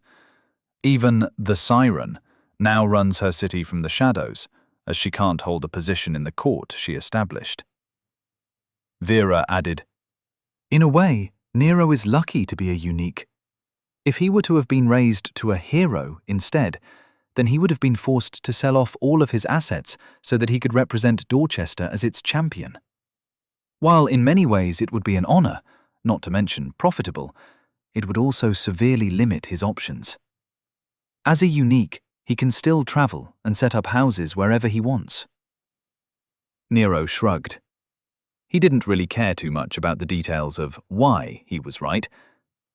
Even the Siren now runs her city from the shadows, as she can't hold a position in the court she established. Vera added, In a way, Nero is lucky to be a unique. If he were to have been raised to a hero instead, then he would have been forced to sell off all of his assets so that he could represent Dorchester as its champion. While in many ways it would be an honor, not to mention profitable, it would also severely limit his options. As a unique, he can still travel and set up houses wherever he wants. Nero shrugged. He didn't really care too much about the details of why he was right,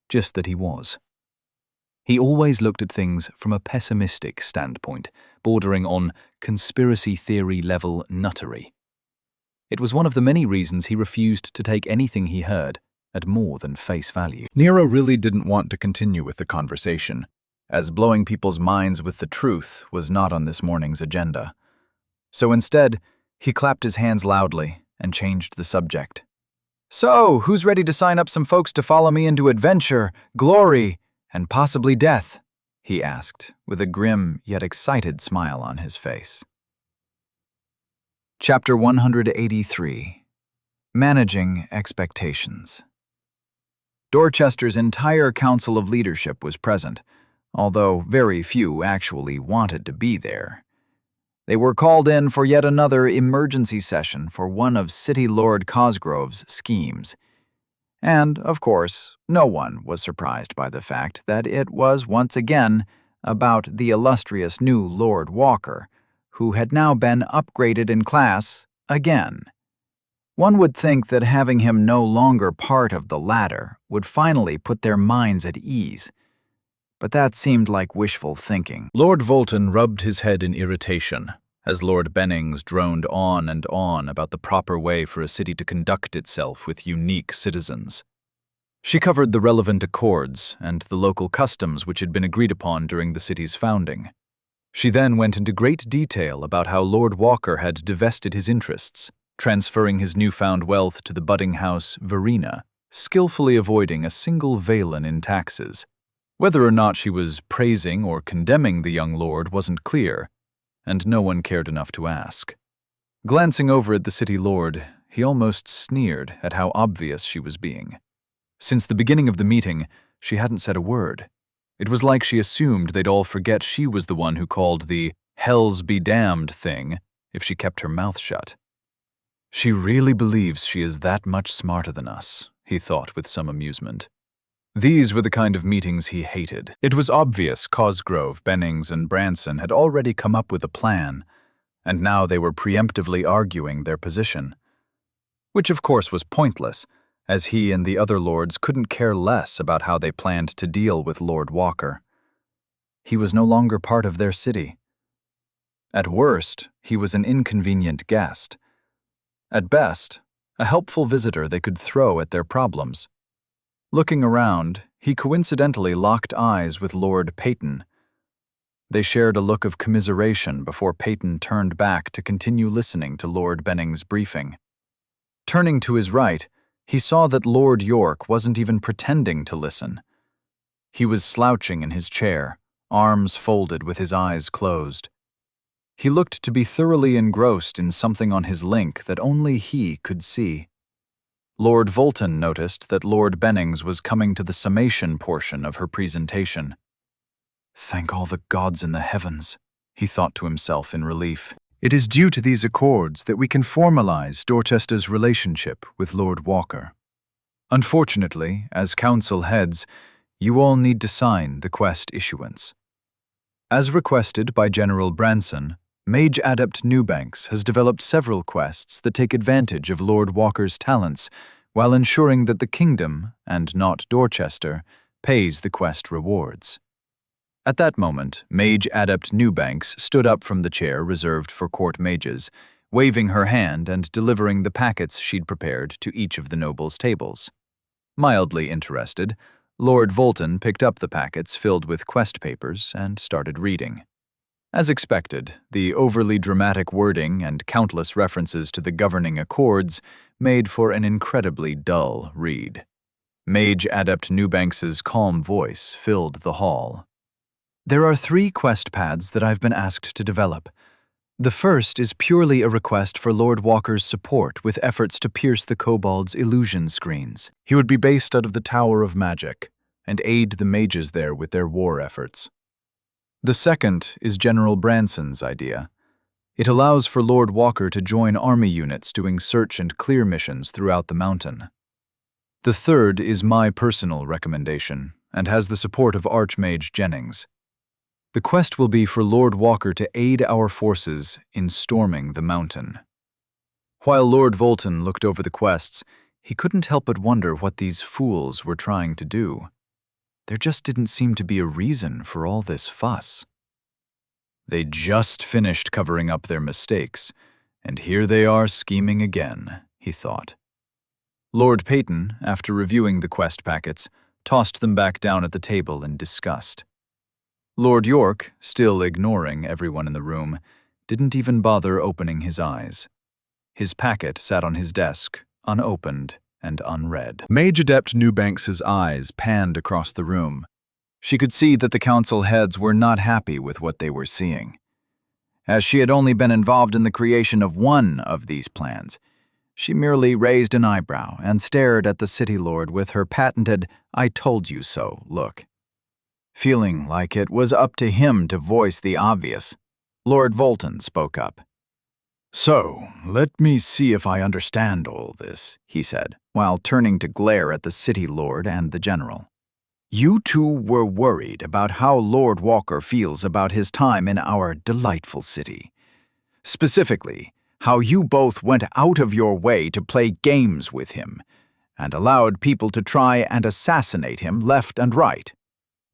just that he was. He always looked at things from a pessimistic standpoint, bordering on conspiracy theory-level nuttery. It was one of the many reasons he refused to take anything he heard at more than face value. Nero really didn't want to continue with the conversation, as blowing people's minds with the truth was not on this morning's agenda. So instead, he clapped his hands loudly and changed the subject. "So, who's ready to sign up some folks to follow me into adventure, glory, and possibly death?" he asked, with a grim yet excited smile on his face. Chapter 183. Managing Expectations. Dorchester's entire council of leadership was present, although very few actually wanted to be there. They were called in for yet another emergency session for one of City Lord Cosgrove's schemes. And, of course, no one was surprised by the fact that it was once again about the illustrious new Lord Walker, who had now been upgraded in class again. One would think that having him no longer part of the latter would finally put their minds at ease, but that seemed like wishful thinking. Lord Volton rubbed his head in irritation as Lord Bennings droned on and on about the proper way for a city to conduct itself with unique citizens. She covered the relevant accords and the local customs which had been agreed upon during the city's founding. She then went into great detail about how Lord Walker had divested his interests, transferring his newfound wealth to the budding house Verena, skillfully avoiding a single valen in taxes. Whether or not she was praising or condemning the young lord wasn't clear, and no one cared enough to ask. Glancing over at the city lord, he almost sneered at how obvious she was being. Since the beginning of the meeting, she hadn't said a word. It was like she assumed they'd all forget she was the one who called the "hells be damned" thing if she kept her mouth shut. She really believes she is that much smarter than us, he thought with some amusement. These were the kind of meetings he hated. It was obvious Cosgrove, Bennings, and Branson had already come up with a plan, and now they were preemptively arguing their position. Which of course was pointless, as he and the other lords couldn't care less about how they planned to deal with Lord Walker. He was no longer part of their city. At worst, he was an inconvenient guest. At best, a helpful visitor they could throw at their problems. Looking around, he coincidentally locked eyes with Lord Peyton. They shared a look of commiseration before Peyton turned back to continue listening to Lord Bennings' briefing. Turning to his right, he saw that Lord York wasn't even pretending to listen. He was slouching in his chair, arms folded with his eyes closed. He looked to be thoroughly engrossed in something on his link that only he could see. Lord Volton noticed that Lord Bennings was coming to the summation portion of her presentation. Thank all the gods in the heavens, he thought to himself in relief. It is due to these accords that we can formalize Dorchester's relationship with Lord Walker. Unfortunately, as council heads, you all need to sign the quest issuance. As requested by General Branson, Mage Adept Newbanks has developed several quests that take advantage of Lord Walker's talents while ensuring that the kingdom, and not Dorchester, pays the quest rewards. At that moment, Mage Adept Newbanks stood up from the chair reserved for court mages, waving her hand and delivering the packets she'd prepared to each of the nobles' tables. Mildly interested, Lord Volton picked up the packets filled with quest papers and started reading. As expected, the overly dramatic wording and countless references to the governing accords made for an incredibly dull read. Mage Adept Newbanks's calm voice filled the hall. There are 3 quest pads that I've been asked to develop. The first is purely a request for Lord Walker's support with efforts to pierce the kobolds' illusion screens. He would be based out of the Tower of Magic and aid the mages there with their war efforts. The second is General Branson's idea. It allows for Lord Walker to join army units doing search and clear missions throughout the mountain. The third is my personal recommendation and has the support of Archmage Jennings. The quest will be for Lord Walker to aid our forces in storming the mountain. While Lord Volton looked over the quests, he couldn't help but wonder what these fools were trying to do. There just didn't seem to be a reason for all this fuss. They just finished covering up their mistakes, and here they are scheming again, he thought. Lord Peyton, after reviewing the quest packets, tossed them back down at the table in disgust. Lord York, still ignoring everyone in the room, didn't even bother opening his eyes. His packet sat on his desk, unopened and unread. Mage Adept Newbanks's eyes panned across the room. She could see that the council heads were not happy with what they were seeing. As she had only been involved in the creation of one of these plans, she merely raised an eyebrow and stared at the city lord with her patented "I told you so" look. Feeling like it was up to him to voice the obvious, Lord Volton spoke up. "So, let me see if I understand all this," he said, while turning to glare at the city lord and the general. "You two were worried about how Lord Walker feels about his time in our delightful city. Specifically, how you both went out of your way to play games with him and allowed people to try and assassinate him left and right.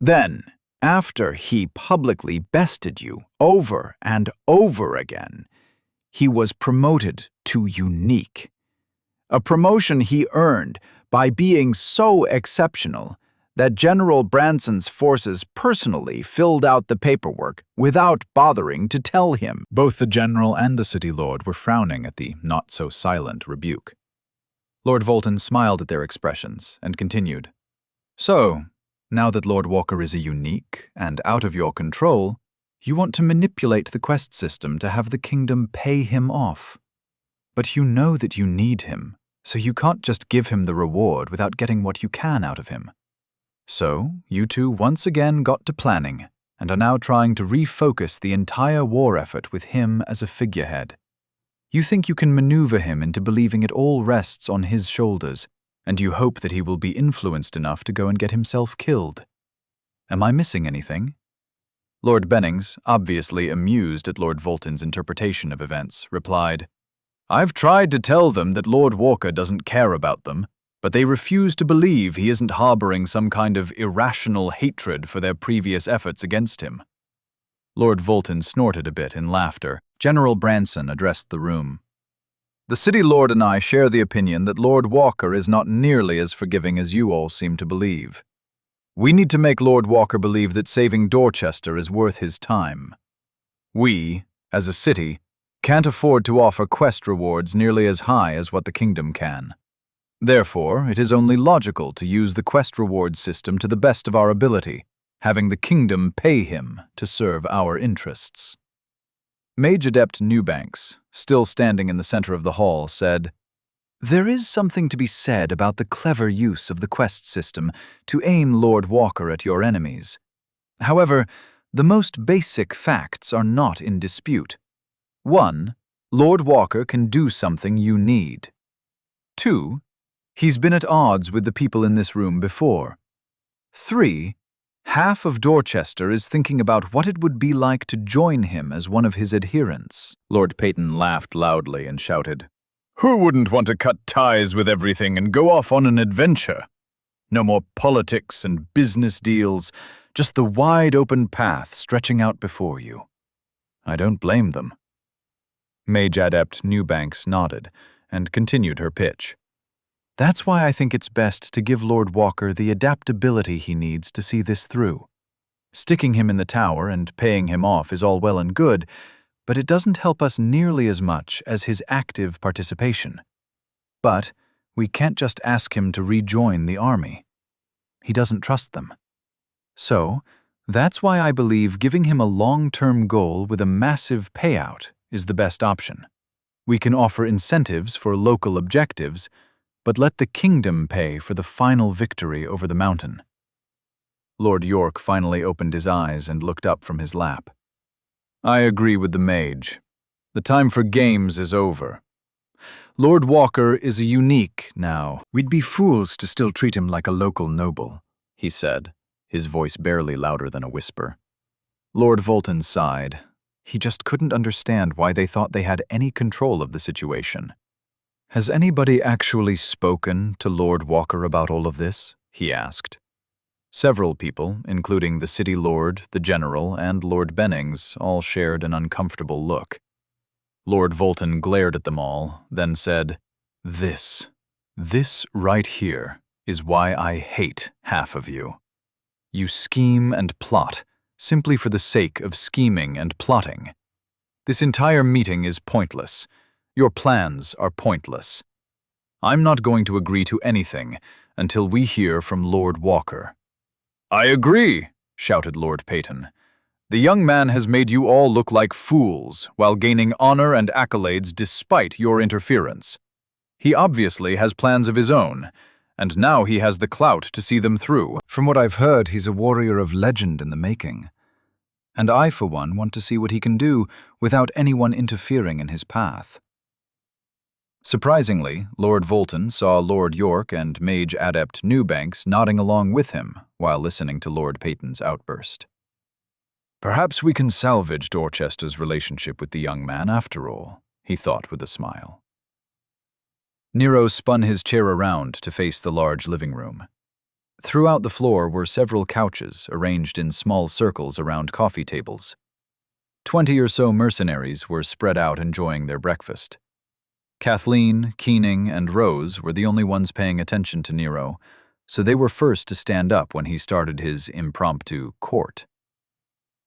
Then, after he publicly bested you over and over again, he was promoted to unique. A promotion he earned by being so exceptional that General Branson's forces personally filled out the paperwork without bothering to tell him." Both the general and the city lord were frowning at the not-so-silent rebuke. Lord Volton smiled at their expressions and continued. "So, now that Lord Walker is a unique and out of your control, you want to manipulate the quest system to have the kingdom pay him off. But you know that you need him, so you can't just give him the reward without getting what you can out of him. So, you two once again got to planning, and are now trying to refocus the entire war effort with him as a figurehead. You think you can maneuver him into believing it all rests on his shoulders, and you hope that he will be influenced enough to go and get himself killed. Am I missing anything?" Lord Bennings, obviously amused at Lord Volton's interpretation of events, replied, "I've tried to tell them that Lord Walker doesn't care about them, but they refuse to believe he isn't harboring some kind of irrational hatred for their previous efforts against him." Lord Volton snorted a bit in laughter. General Branson addressed the room. "The city lord and I share the opinion that Lord Walker is not nearly as forgiving as you all seem to believe. We need to make Lord Walker believe that saving Dorchester is worth his time. We, as a city, can't afford to offer quest rewards nearly as high as what the kingdom can. Therefore, it is only logical to use the quest reward system to the best of our ability, having the kingdom pay him to serve our interests." Mage Adept Newbanks, still standing in the center of the hall, said, "There is something to be said about the clever use of the quest system to aim Lord Walker at your enemies. However, the most basic facts are not in dispute. 1. Lord Walker can do something you need. 2. He's been at odds with the people in this room before. 3. Half of Dorchester is thinking about what it would be like to join him as one of his adherents." Lord Peyton laughed loudly and shouted, "Who wouldn't want to cut ties with everything and go off on an adventure? No more politics and business deals, just the wide-open path stretching out before you." "I don't blame them." Mage Adept Newbanks nodded and continued her pitch. "That's why I think it's best to give Lord Walker the adaptability he needs to see this through. Sticking him in the tower and paying him off is all well and good, but it doesn't help us nearly as much as his active participation. But we can't just ask him to rejoin the army. He doesn't trust them. So, that's why I believe giving him a long-term goal with a massive payout is the best option. We can offer incentives for local objectives, but let the kingdom pay for the final victory over the mountain." Lord York finally opened his eyes and looked up from his lap. I agree with the mage. The time for games is over. Lord Walker is a unique now. We'd be fools to still treat him like a local noble, he said, his voice barely louder than a whisper. Lord Volton sighed. He just couldn't understand why they thought they had any control of the situation. Has anybody actually spoken to Lord Walker about all of this? He asked. Several people, including the city lord, the general, and Lord Bennings, all shared an uncomfortable look. Lord Volton glared at them all, then said, This right here is why I hate half of you. You scheme and plot, simply for the sake of scheming and plotting. This entire meeting is pointless. Your plans are pointless. I'm not going to agree to anything until we hear from Lord Walker. I agree, shouted Lord Peyton. The young man has made you all look like fools while gaining honor and accolades despite your interference. He obviously has plans of his own, and now he has the clout to see them through. From what I've heard, he's a warrior of legend in the making. And I, for one, want to see what he can do without anyone interfering in his path. Surprisingly, Lord Volton saw Lord York and Mage Adept Newbanks nodding along with him while listening to Lord Peyton's outburst. Perhaps we can salvage Dorchester's relationship with the young man after all, he thought with a smile. Nero spun his chair around to face the large living room. Throughout the floor were several couches arranged in small circles around coffee tables. 20 or so mercenaries were spread out enjoying their breakfast. Kathleen, Keening, and Rose were the only ones paying attention to Nero, so they were first to stand up when he started his impromptu court.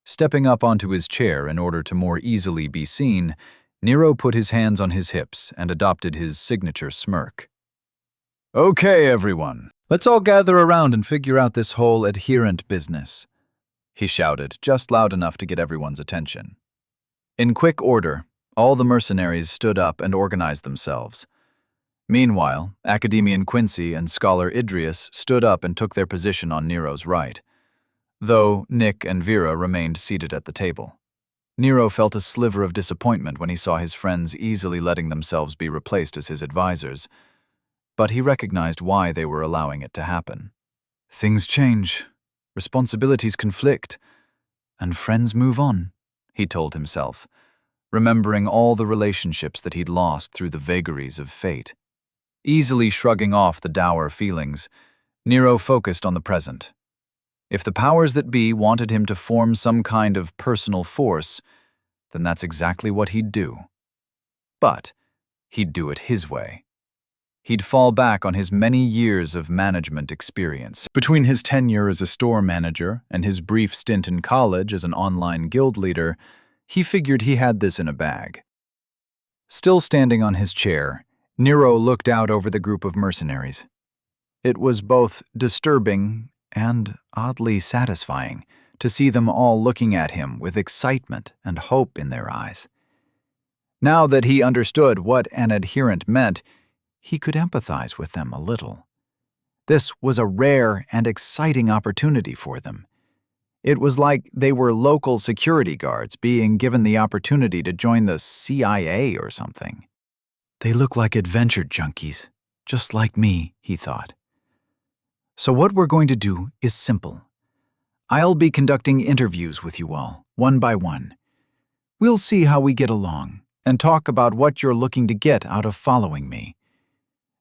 Stepping up onto his chair in order to more easily be seen, Nero put his hands on his hips and adopted his signature smirk. Okay, everyone, let's all gather around and figure out this whole adherent business, he shouted, just loud enough to get everyone's attention. In quick order, all the mercenaries stood up and organized themselves. Meanwhile, Academian Quincy and Scholar Idrius stood up and took their position on Nero's right, though Nick and Vera remained seated at the table. Nero felt a sliver of disappointment when he saw his friends easily letting themselves be replaced as his advisors, but he recognized why they were allowing it to happen. Things change, responsibilities conflict, and friends move on, he told himself, remembering all the relationships that he'd lost through the vagaries of fate. Easily shrugging off the dour feelings, Nero focused on the present. If the powers that be wanted him to form some kind of personal force, then that's exactly what he'd do. But he'd do it his way. He'd fall back on his many years of management experience. Between his tenure as a store manager and his brief stint in college as an online guild leader, he figured he had this in a bag. Still standing on his chair, Nero looked out over the group of mercenaries. It was both disturbing and oddly satisfying to see them all looking at him with excitement and hope in their eyes. Now that he understood what an adherent meant, he could empathize with them a little. This was a rare and exciting opportunity for them. It was like they were local security guards being given the opportunity to join the CIA or something. They look like adventure junkies, just like me, he thought. So what we're going to do is simple. I'll be conducting interviews with you all, one by one. We'll see how we get along and talk about what you're looking to get out of following me.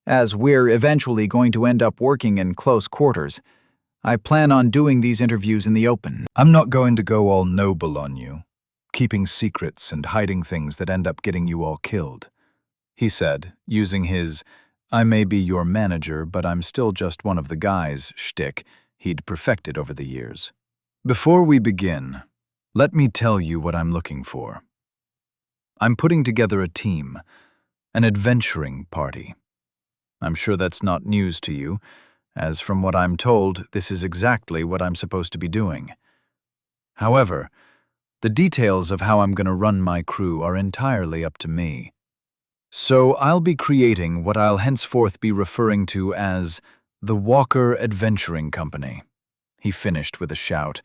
As we're eventually going to end up working in close quarters, I plan on doing these interviews in the open. I'm not going to go all noble on you, keeping secrets and hiding things that end up getting you all killed, he said, using his "I may be your manager, but I'm still just one of the guys" shtick he'd perfected over the years. Before we begin, let me tell you what I'm looking for. I'm putting together a team, an adventuring party. I'm sure that's not news to you, as from what I'm told, this is exactly what I'm supposed to be doing. However, the details of how I'm going to run my crew are entirely up to me. So I'll be creating what I'll henceforth be referring to as the Walker Adventuring Company, he finished with a shout,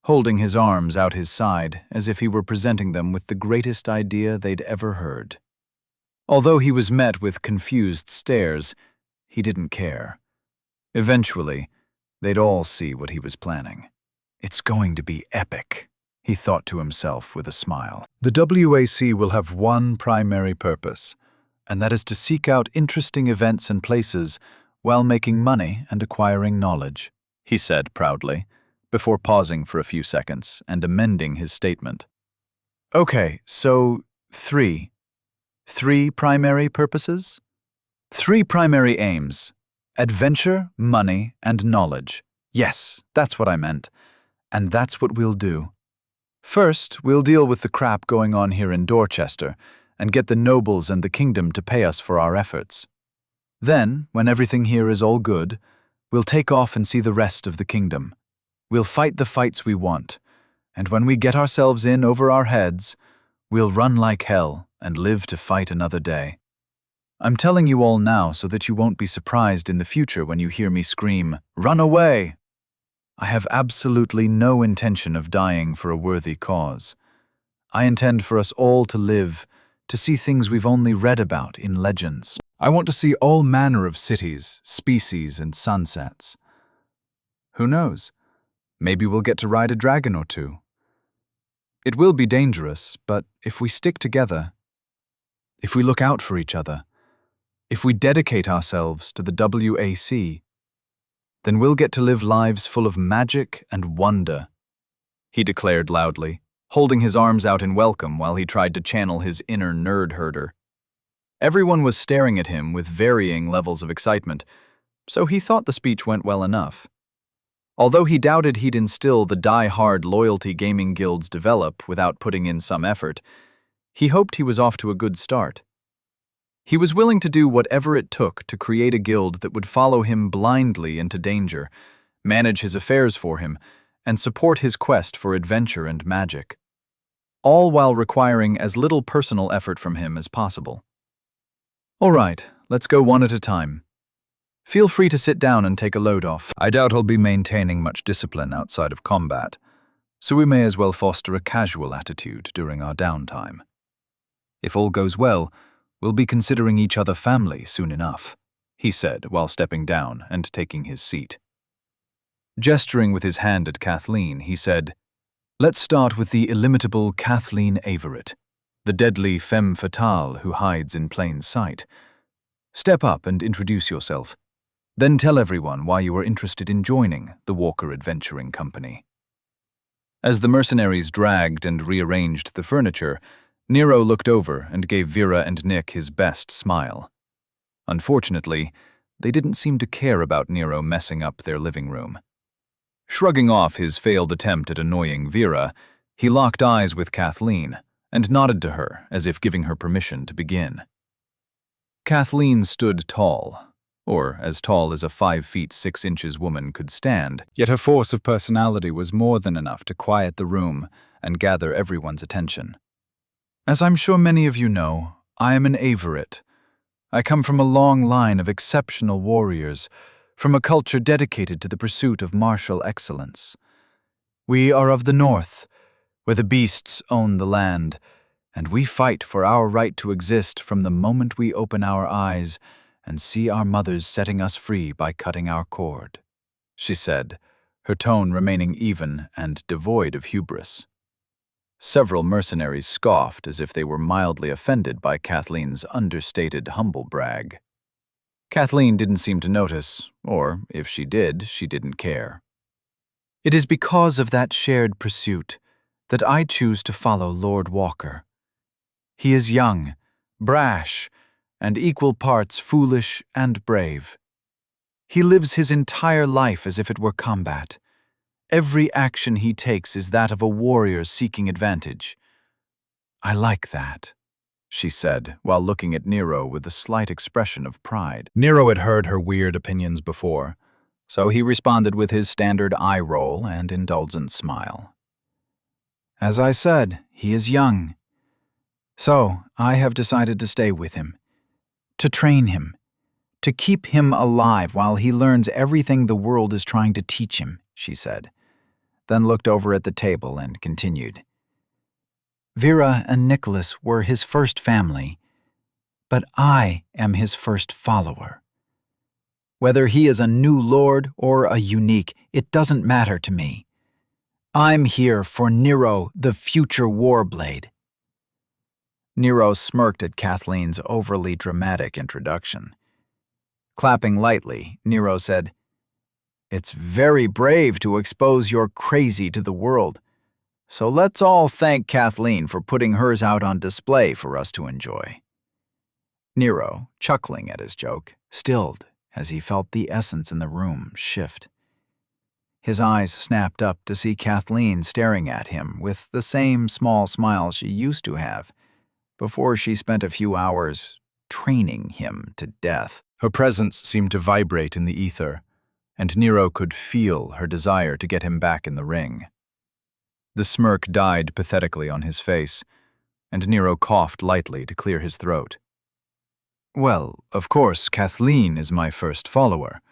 holding his arms out his side as if he were presenting them with the greatest idea they'd ever heard. Although he was met with confused stares, he didn't care. Eventually, they'd all see what he was planning. It's going to be epic, he thought to himself with a smile. The WAC will have one primary purpose, and that is to seek out interesting events and places while making money and acquiring knowledge, he said proudly, before pausing for a few seconds and amending his statement. Okay, so 3 primary purposes? 3 primary aims: adventure, money, and knowledge. Yes, that's what I meant. And that's what we'll do. First, we'll deal with the crap going on here in Dorchester and get the nobles and the kingdom to pay us for our efforts. Then, when everything here is all good, we'll take off and see the rest of the kingdom. We'll fight the fights we want, and when we get ourselves in over our heads, we'll run like hell and live to fight another day. I'm telling you all now so that you won't be surprised in the future when you hear me scream, "Run away!" I have absolutely no intention of dying for a worthy cause. I intend for us all to live, to see things we've only read about in legends. I want to see all manner of cities, species, and sunsets. Who knows? Maybe we'll get to ride a dragon or two. It will be dangerous, but if we stick together, if we look out for each other, if we dedicate ourselves to the WAC, then we'll get to live lives full of magic and wonder, he declared loudly, holding his arms out in welcome while he tried to channel his inner nerd herder. Everyone was staring at him with varying levels of excitement, so he thought the speech went well enough. Although he doubted he'd instill the die-hard loyalty gaming guilds develop without putting in some effort, he hoped he was off to a good start. He was willing to do whatever it took to create a guild that would follow him blindly into danger, manage his affairs for him, and support his quest for adventure and magic, all while requiring as little personal effort from him as possible. All right, let's go one at a time. Feel free to sit down and take a load off. I doubt I'll be maintaining much discipline outside of combat, so we may as well foster a casual attitude during our downtime. If all goes well, we'll be considering each other family soon enough, he said while stepping down and taking his seat. Gesturing with his hand at Kathleen, he said, "Let's start with the illimitable Kathleen Averitt, the deadly femme fatale who hides in plain sight. Step up and introduce yourself. Then tell everyone why you are interested in joining the Walker Adventuring Company." As the mercenaries dragged and rearranged the furniture, Nero looked over and gave Vera and Nick his best smile. Unfortunately, they didn't seem to care about Nero messing up their living room. Shrugging off his failed attempt at annoying Vera, he locked eyes with Kathleen and nodded to her as if giving her permission to begin. Kathleen stood tall, or as tall as a 5 feet 6 inches woman could stand, yet her force of personality was more than enough to quiet the room and gather everyone's attention. As I'm sure many of you know, I am an Averitt. I come from a long line of exceptional warriors, from a culture dedicated to the pursuit of martial excellence. We are of the North, where the beasts own the land, and we fight for our right to exist from the moment we open our eyes and see our mothers setting us free by cutting our cord, she said, her tone remaining even and devoid of hubris. Several mercenaries scoffed as if they were mildly offended by Kathleen's understated humble brag. Kathleen didn't seem to notice, or, if she did, she didn't care. It is because of that shared pursuit that I choose to follow Lord Walker. He is young, brash, and equal parts foolish and brave. He lives his entire life as if it were combat. Every action he takes is that of a warrior seeking advantage. I like that, she said, while looking at Nero with a slight expression of pride. Nero had heard her weird opinions before, so he responded with his standard eye roll and indulgent smile. As I said, he is young. So I have decided to stay with him, to train him, to keep him alive while he learns everything the world is trying to teach him, she said, then looked over at the table and continued. Vera and Nicholas were his first family, but I am his first follower. Whether he is a new lord or a unique, it doesn't matter to me. I'm here for Nero, the future Warblade. Nero smirked at Kathleen's overly dramatic introduction. Clapping lightly, Nero said, "It's very brave to expose your crazy to the world, so let's all thank Kathleen for putting hers out on display for us to enjoy." Nero, chuckling at his joke, stilled as he felt the essence in the room shift. His eyes snapped up to see Kathleen staring at him with the same small smile she used to have before she spent a few hours training him to death. Her presence seemed to vibrate in the ether, and Nero could feel her desire to get him back in the ring. The smirk died pathetically on his face, and Nero coughed lightly to clear his throat. "Well, of course, Kathleen is my first follower,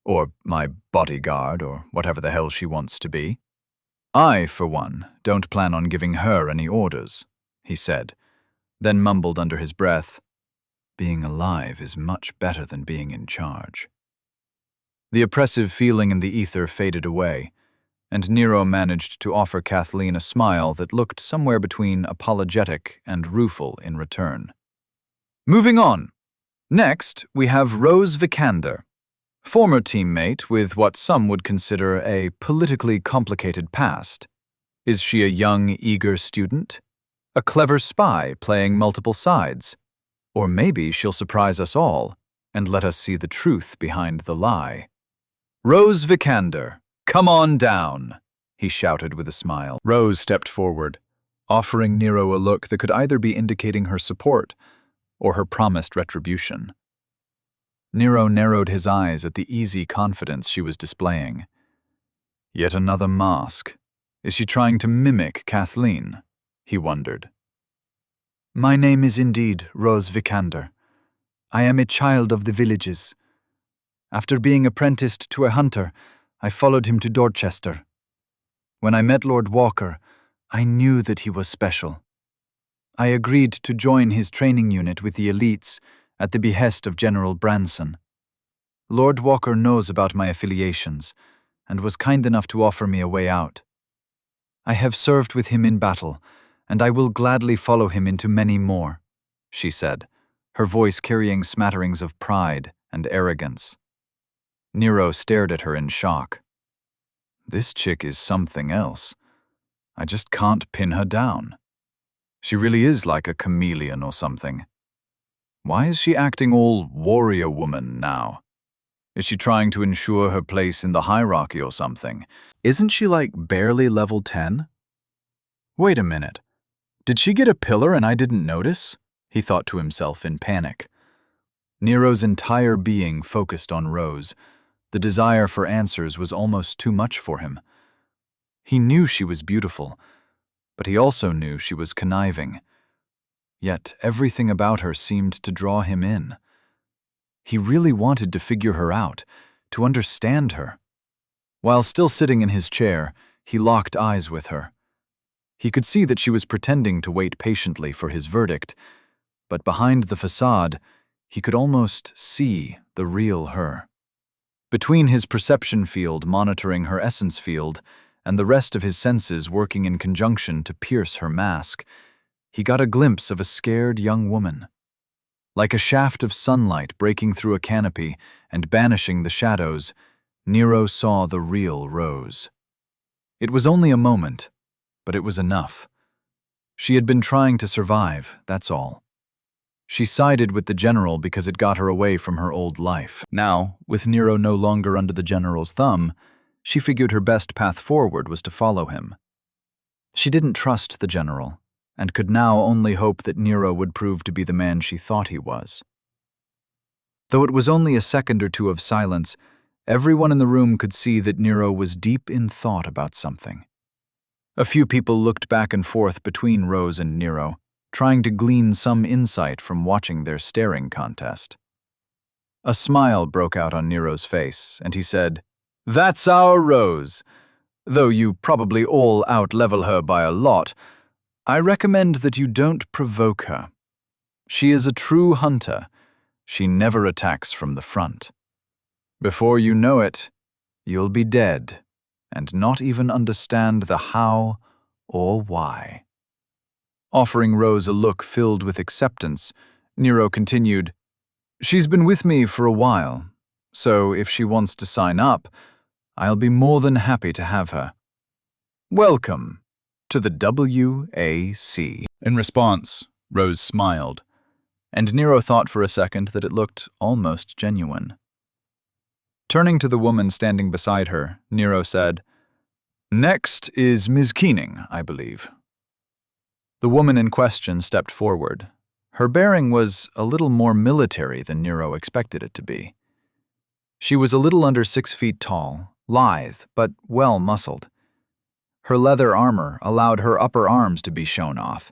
or my bodyguard, or whatever the hell she wants to be. I, for one, don't plan on giving her any orders," he said, then mumbled under his breath, "Being alive is much better than being in charge." The oppressive feeling in the ether faded away, and Nero managed to offer Kathleen a smile that looked somewhere between apologetic and rueful in return. Moving on. Next, we have Rose Vikander, former teammate with what some would consider a politically complicated past. Is she a young, eager student? A clever spy playing multiple sides? Or maybe she'll surprise us all and let us see the truth behind the lie. "Rose Vikander, come on down," he shouted with a smile. Rose stepped forward, offering Nero a look that could either be indicating her support or her promised retribution. Nero narrowed his eyes at the easy confidence she was displaying. Yet another mask. Is she trying to mimic Kathleen? He wondered. "My name is indeed Rose Vikander. I am a child of the villages. After being apprenticed to a hunter, I followed him to Dorchester. When I met Lord Walker, I knew that he was special. I agreed to join his training unit with the elites at the behest of General Branson. Lord Walker knows about my affiliations and was kind enough to offer me a way out. I have served with him in battle, and I will gladly follow him into many more," she said, her voice carrying smatterings of pride and arrogance. Nero stared at her in shock. This chick is something else. I just can't pin her down. She really is like a chameleon or something. Why is she acting all warrior woman now? Is she trying to ensure her place in the hierarchy or something? Isn't she like barely level 10? Wait a minute. Did she get a pillar and I didn't notice? He thought to himself in panic. Nero's entire being focused on Rose. The desire for answers was almost too much for him. He knew she was beautiful, but he also knew she was conniving. Yet everything about her seemed to draw him in. He really wanted to figure her out, to understand her. While still sitting in his chair, he locked eyes with her. He could see that she was pretending to wait patiently for his verdict, but behind the facade, he could almost see the real her. Between his perception field monitoring her essence field and the rest of his senses working in conjunction to pierce her mask, he got a glimpse of a scared young woman. Like a shaft of sunlight breaking through a canopy and banishing the shadows, Nero saw the real Rose. It was only a moment, but it was enough. She had been trying to survive, that's all. She sided with the general because it got her away from her old life. Now, with Nero no longer under the general's thumb, she figured her best path forward was to follow him. She didn't trust the general, and could now only hope that Nero would prove to be the man she thought he was. Though it was only a second or two of silence, everyone in the room could see that Nero was deep in thought about something. A few people looked back and forth between Rose and Nero, trying to glean some insight from watching their staring contest. A smile broke out on Nero's face, and he said, That's our Rose. Though you probably all out-level her by a lot, I recommend that you don't provoke her. She is a true hunter. She never attacks from the front. Before you know it, you'll be dead and not even understand the how or why. Offering Rose a look filled with acceptance, Nero continued, She's been with me for a while, so if she wants to sign up, I'll be more than happy to have her. Welcome to the WAC. In response, Rose smiled, and Nero thought for a second that it looked almost genuine. Turning to the woman standing beside her, Nero said, Next is Ms. Keening, I believe. The woman in question stepped forward. Her bearing was a little more military than Nero expected it to be. She was a little under 6 feet tall, lithe, but well-muscled. Her leather armor allowed her upper arms to be shown off,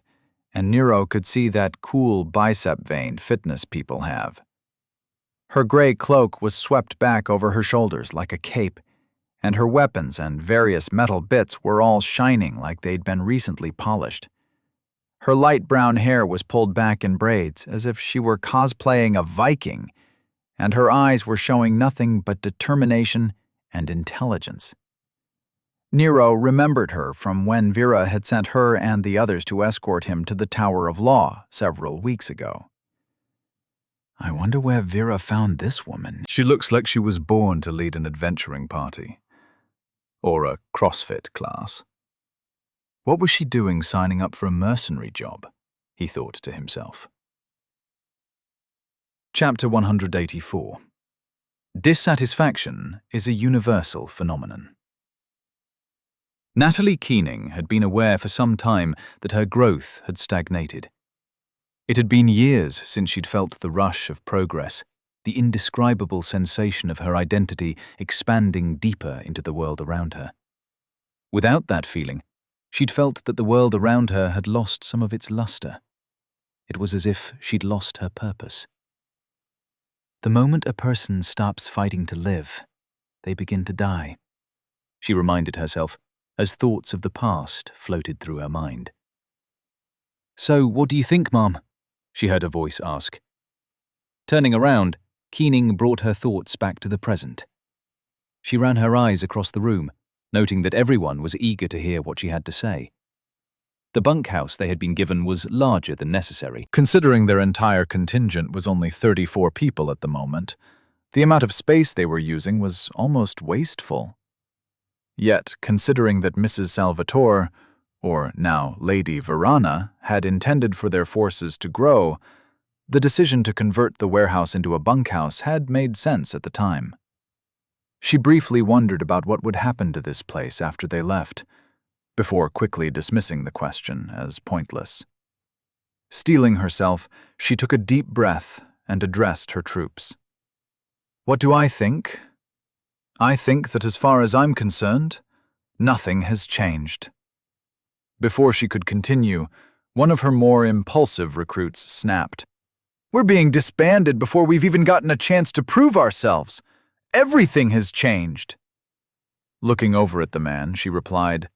and Nero could see that cool bicep vein fitness people have. Her gray cloak was swept back over her shoulders like a cape, and her weapons and various metal bits were all shining like they'd been recently polished. Her light brown hair was pulled back in braids as if she were cosplaying a Viking, and her eyes were showing nothing but determination and intelligence. Nero remembered her from when Vera had sent her and the others to escort him to the Tower of Law several weeks ago. I wonder where Vera found this woman. She looks like she was born to lead an adventuring party. Or a CrossFit class. What was she doing signing up for a mercenary job? He thought to himself. Chapter 184. Dissatisfaction is a universal phenomenon. Natalie Keening had been aware for some time that her growth had stagnated. It had been years since she'd felt the rush of progress, the indescribable sensation of her identity expanding deeper into the world around her. Without that feeling, she'd felt that the world around her had lost some of its luster. It was as if she'd lost her purpose. The moment a person stops fighting to live, they begin to die, she reminded herself as thoughts of the past floated through her mind. So, what do you think, Mom? She heard a voice ask. Turning around, Keening brought her thoughts back to the present. She ran her eyes across the room, noting that everyone was eager to hear what she had to say. The bunkhouse they had been given was larger than necessary. Considering their entire contingent was only 34 people at the moment, the amount of space they were using was almost wasteful. Yet, considering that Mrs. Salvatore, or now Lady Verana, had intended for their forces to grow, the decision to convert the warehouse into a bunkhouse had made sense at the time. She briefly wondered about what would happen to this place after they left, before quickly dismissing the question as pointless. Steeling herself, she took a deep breath and addressed her troops. What do I think? I think that as far as I'm concerned, nothing has changed. Before she could continue, one of her more impulsive recruits snapped. We're being disbanded before we've even gotten a chance to prove ourselves. Everything has changed. Looking over at the man, she replied,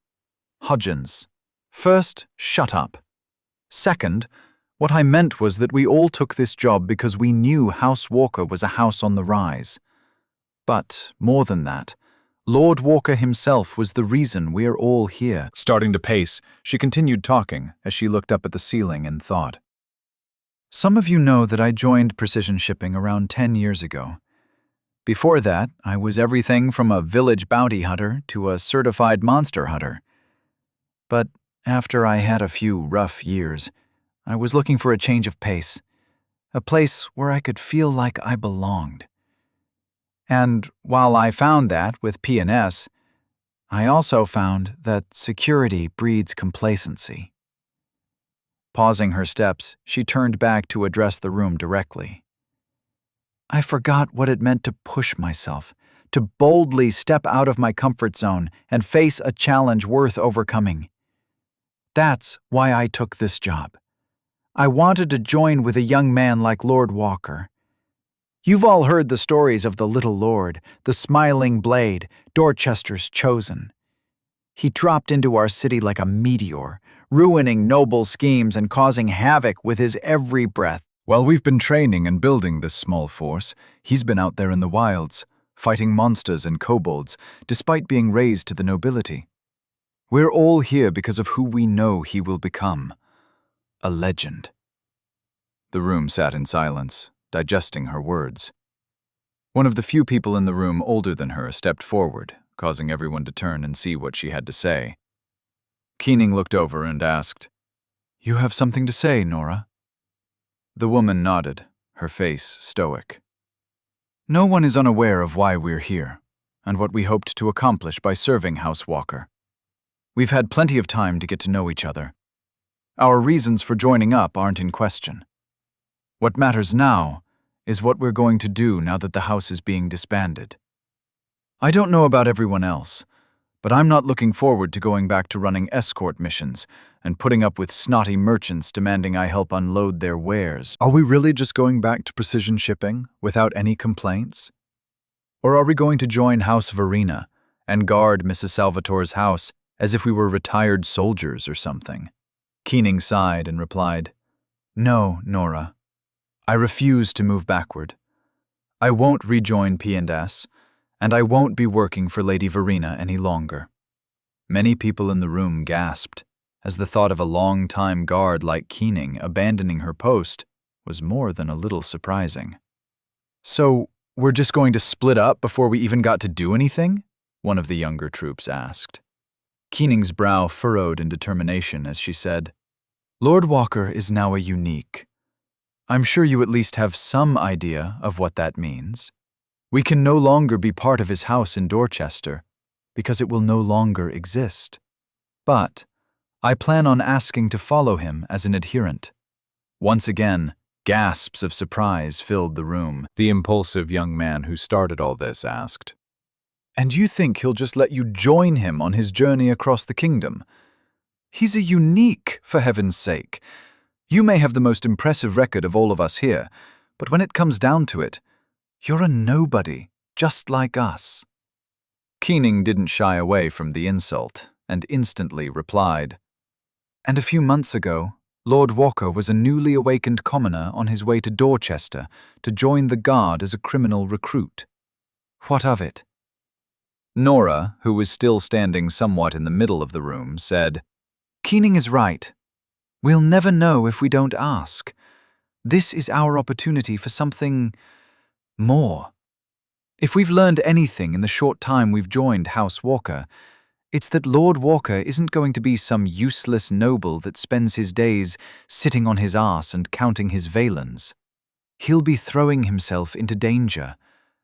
Hudgens, first, shut up. Second, what I meant was that we all took this job because we knew House Walker was a house on the rise. But, more than that, Lord Walker himself was the reason we're all here. Starting to pace, she continued talking as she looked up at the ceiling and thought. Some of you know that I joined Precision Shipping around 10 years ago. Before that, I was everything from a village bounty hunter to a certified monster hunter. But after I had a few rough years, I was looking for a change of pace, a place where I could feel like I belonged. And while I found that with P&S, I also found that security breeds complacency. Pausing her steps, she turned back to address the room directly. I forgot what it meant to push myself, to boldly step out of my comfort zone and face a challenge worth overcoming. That's why I took this job. I wanted to join with a young man like Lord Walker. You've all heard the stories of the little lord, the smiling blade, Dorchester's chosen. He dropped into our city like a meteor, ruining noble schemes and causing havoc with his every breath. While we've been training and building this small force, he's been out there in the wilds, fighting monsters and kobolds, despite being raised to the nobility. We're all here because of who we know he will become. A legend. The room sat in silence, digesting her words. One of the few people in the room older than her stepped forward, causing everyone to turn and see what she had to say. Keening looked over and asked, "You have something to say, Nora?" The woman nodded, her face stoic. "No one is unaware of why we're here, and what we hoped to accomplish by serving House Walker. We've had plenty of time to get to know each other. Our reasons for joining up aren't in question. What matters now is what we're going to do now that the house is being disbanded. I don't know about everyone else, but I'm not looking forward to going back to running escort missions and putting up with snotty merchants demanding I help unload their wares." Are we really just going back to precision shipping without any complaints? Or are we going to join House Verena and guard Mrs. Salvatore's house as if we were retired soldiers or something? Keening sighed and replied, "No, Nora. I refuse to move backward. I won't rejoin P&S, and I won't be working for Lady Verena any longer." Many people in the room gasped, as the thought of a long-time guard like Keening abandoning her post was more than a little surprising. "So, we're just going to split up before we even got to do anything?" one of the younger troops asked. Keening's brow furrowed in determination as she said, "Lord Walker is now a unique. I'm sure you at least have some idea of what that means. We can no longer be part of his house in Dorchester, because it will no longer exist. But I plan on asking to follow him as an adherent." Once again, gasps of surprise filled the room. The impulsive young man who started all this asked, "And you think he'll just let you join him on his journey across the kingdom? He's a unique, for heaven's sake. You may have the most impressive record of all of us here, but when it comes down to it, you're a nobody, just like us." Keening didn't shy away from the insult and instantly replied, "And a few months ago, Lord Walker was a newly awakened commoner on his way to Dorchester to join the Guard as a criminal recruit. What of it?" Nora, who was still standing somewhat in the middle of the room, said, "Keening is right. We'll never know if we don't ask. This is our opportunity for something more. If we've learned anything in the short time we've joined House Walker, it's that Lord Walker isn't going to be some useless noble that spends his days sitting on his arse and counting his valens. He'll be throwing himself into danger,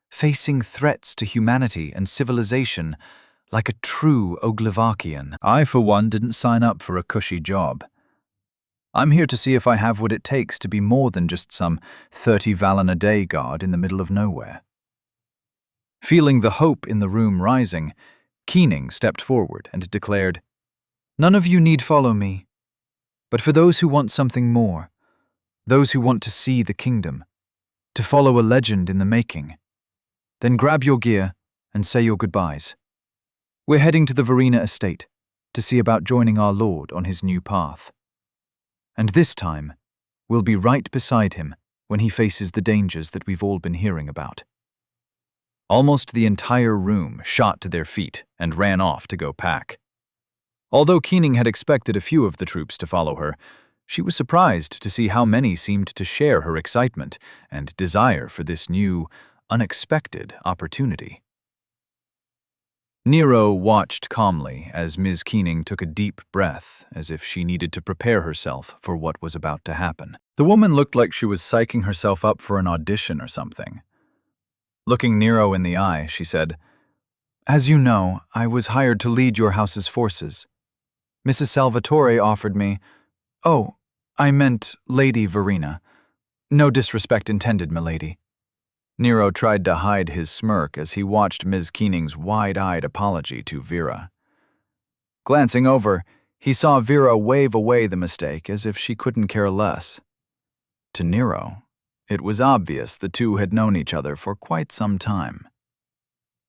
facing threats to humanity and civilization like a true Oglevakian. I, for one, didn't sign up for a cushy job. I'm here to see if I have what it takes to be more than just some 30 Valen a day guard in the middle of nowhere." Feeling the hope in the room rising, Keening stepped forward and declared, "None of you need follow me. But for those who want something more, those who want to see the kingdom, to follow a legend in the making, then grab your gear and say your goodbyes. We're heading to the Verena estate to see about joining our Lord on his new path. And this time, we'll be right beside him when he faces the dangers that we've all been hearing about." Almost the entire room shot to their feet and ran off to go pack. Although Keening had expected a few of the troops to follow her, she was surprised to see how many seemed to share her excitement and desire for this new, unexpected opportunity. Nero watched calmly as Ms. Keening took a deep breath, as if she needed to prepare herself for what was about to happen. The woman looked like she was psyching herself up for an audition or something. Looking Nero in the eye, she said, "As you know, I was hired to lead your house's forces. Mrs. Salvatore offered me— Oh, I meant Lady Verena. No disrespect intended, milady." Nero tried to hide his smirk as he watched Ms. Keening's wide-eyed apology to Vera. Glancing over, he saw Vera wave away the mistake as if she couldn't care less. To Nero, It was obvious the two had known each other for quite some time.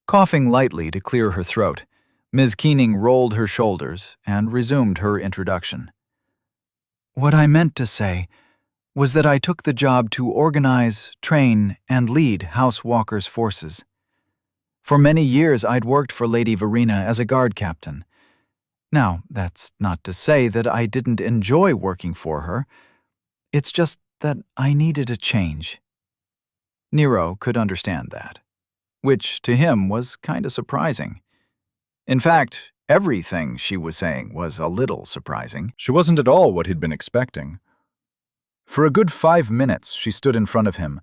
Coughing lightly to clear her throat, Ms. Keening rolled her shoulders and resumed her introduction. What I meant to say was that I took the job to organize, train, and lead House Walker's forces. For many years I'd worked for Lady Verena as a guard captain. Now, that's not to say that I didn't enjoy working for her. It's just that I needed a change. Nero could understand that, which to him was kinda surprising. In fact, everything she was saying was a little surprising. She wasn't at all what he'd been expecting. For a good 5 minutes, she stood in front of him,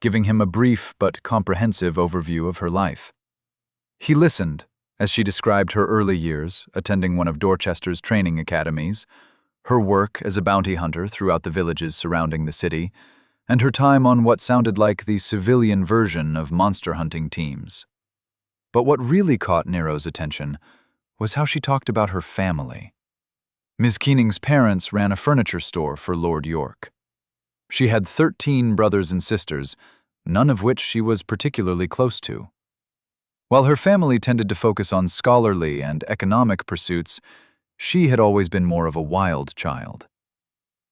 giving him a brief but comprehensive overview of her life. He listened as she described her early years, attending one of Dorchester's training academies, her work as a bounty hunter throughout the villages surrounding the city, and her time on what sounded like the civilian version of monster hunting teams. But what really caught Nero's attention was how she talked about her family. Ms. Keening's parents ran a furniture store for Lord York. She had 13 brothers and sisters, none of which she was particularly close to. While her family tended to focus on scholarly and economic pursuits, she had always been more of a wild child.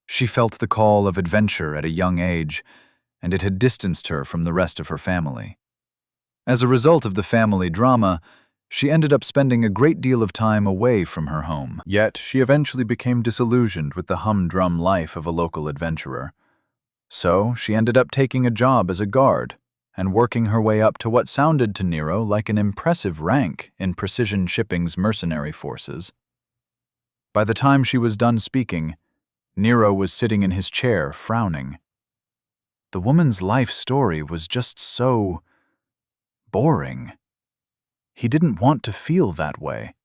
She felt the call of adventure at a young age, and it had distanced her from the rest of her family. As a result of the family drama, she ended up spending a great deal of time away from her home. Yet she eventually became disillusioned with the humdrum life of a local adventurer. So she ended up taking a job as a guard and working her way up to what sounded to Nero like an impressive rank in Precision Shipping's mercenary forces. By the time she was done speaking, Nero was sitting in his chair, frowning. The woman's life story was just so boring. He didn't want to feel that way.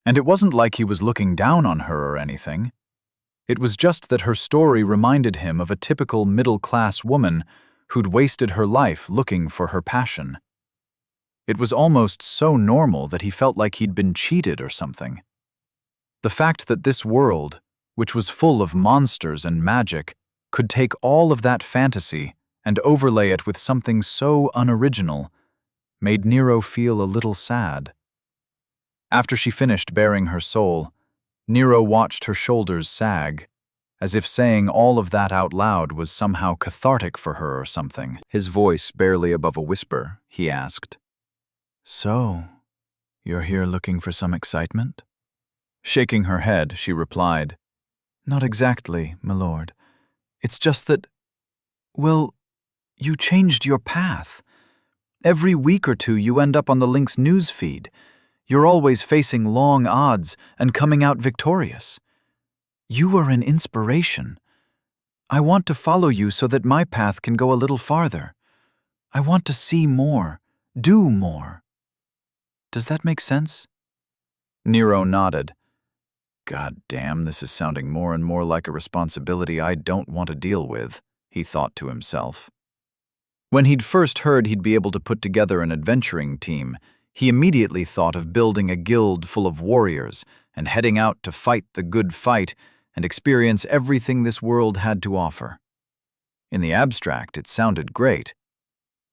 And it wasn't like he was looking down on her or anything. It was just that her story reminded him of a typical middle-class woman who'd wasted her life looking for her passion. It was almost so normal that he felt like he'd been cheated or something. The fact that this world, which was full of monsters and magic, could take all of that fantasy and overlay it with something so unoriginal, made Nero feel a little sad. After she finished baring her soul, Nero watched her shoulders sag, as if saying all of that out loud was somehow cathartic for her or something. His voice barely above a whisper, he asked, "So, you're here looking for some excitement?" Shaking her head, she replied, "Not exactly, my lord. It's just that, well, you changed your path. Every week or two you end up on the Link's news feed. You're always facing long odds and coming out victorious. You are an inspiration. I want to follow you so that my path can go a little farther. I want to see more, do more. Does that make sense?" Nero nodded. God damn, this is sounding more and more like a responsibility I don't want to deal with, he thought to himself. When he'd first heard he'd be able to put together an adventuring team, he immediately thought of building a guild full of warriors and heading out to fight the good fight and experience everything this world had to offer. In the abstract, it sounded great.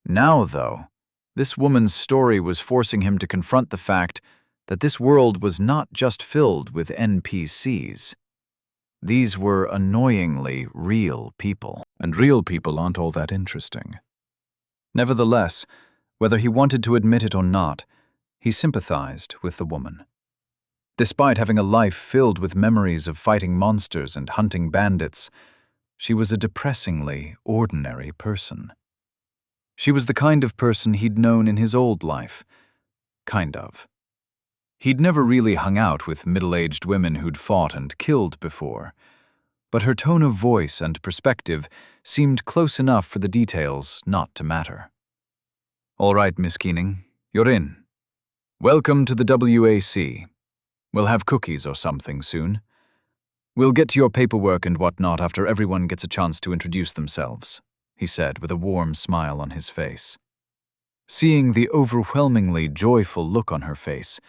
Now, though, this woman's story was forcing him to confront the fact that this world was not just filled with NPCs. These were annoyingly real people. And real people aren't all that interesting. Nevertheless, whether he wanted to admit it or not, he sympathized with the woman. Despite having a life filled with memories of fighting monsters and hunting bandits, she was a depressingly ordinary person. She was the kind of person he'd known in his old life. Kind of. He'd never really hung out with middle-aged women who'd fought and killed before, but her tone of voice and perspective seemed close enough for the details not to matter. "All right, Miss Keening, you're in. Welcome to the WAC. We'll have cookies or something soon. We'll get to your paperwork and whatnot after everyone gets a chance to introduce themselves," he said with a warm smile on his face. Seeing the overwhelmingly joyful look on her face,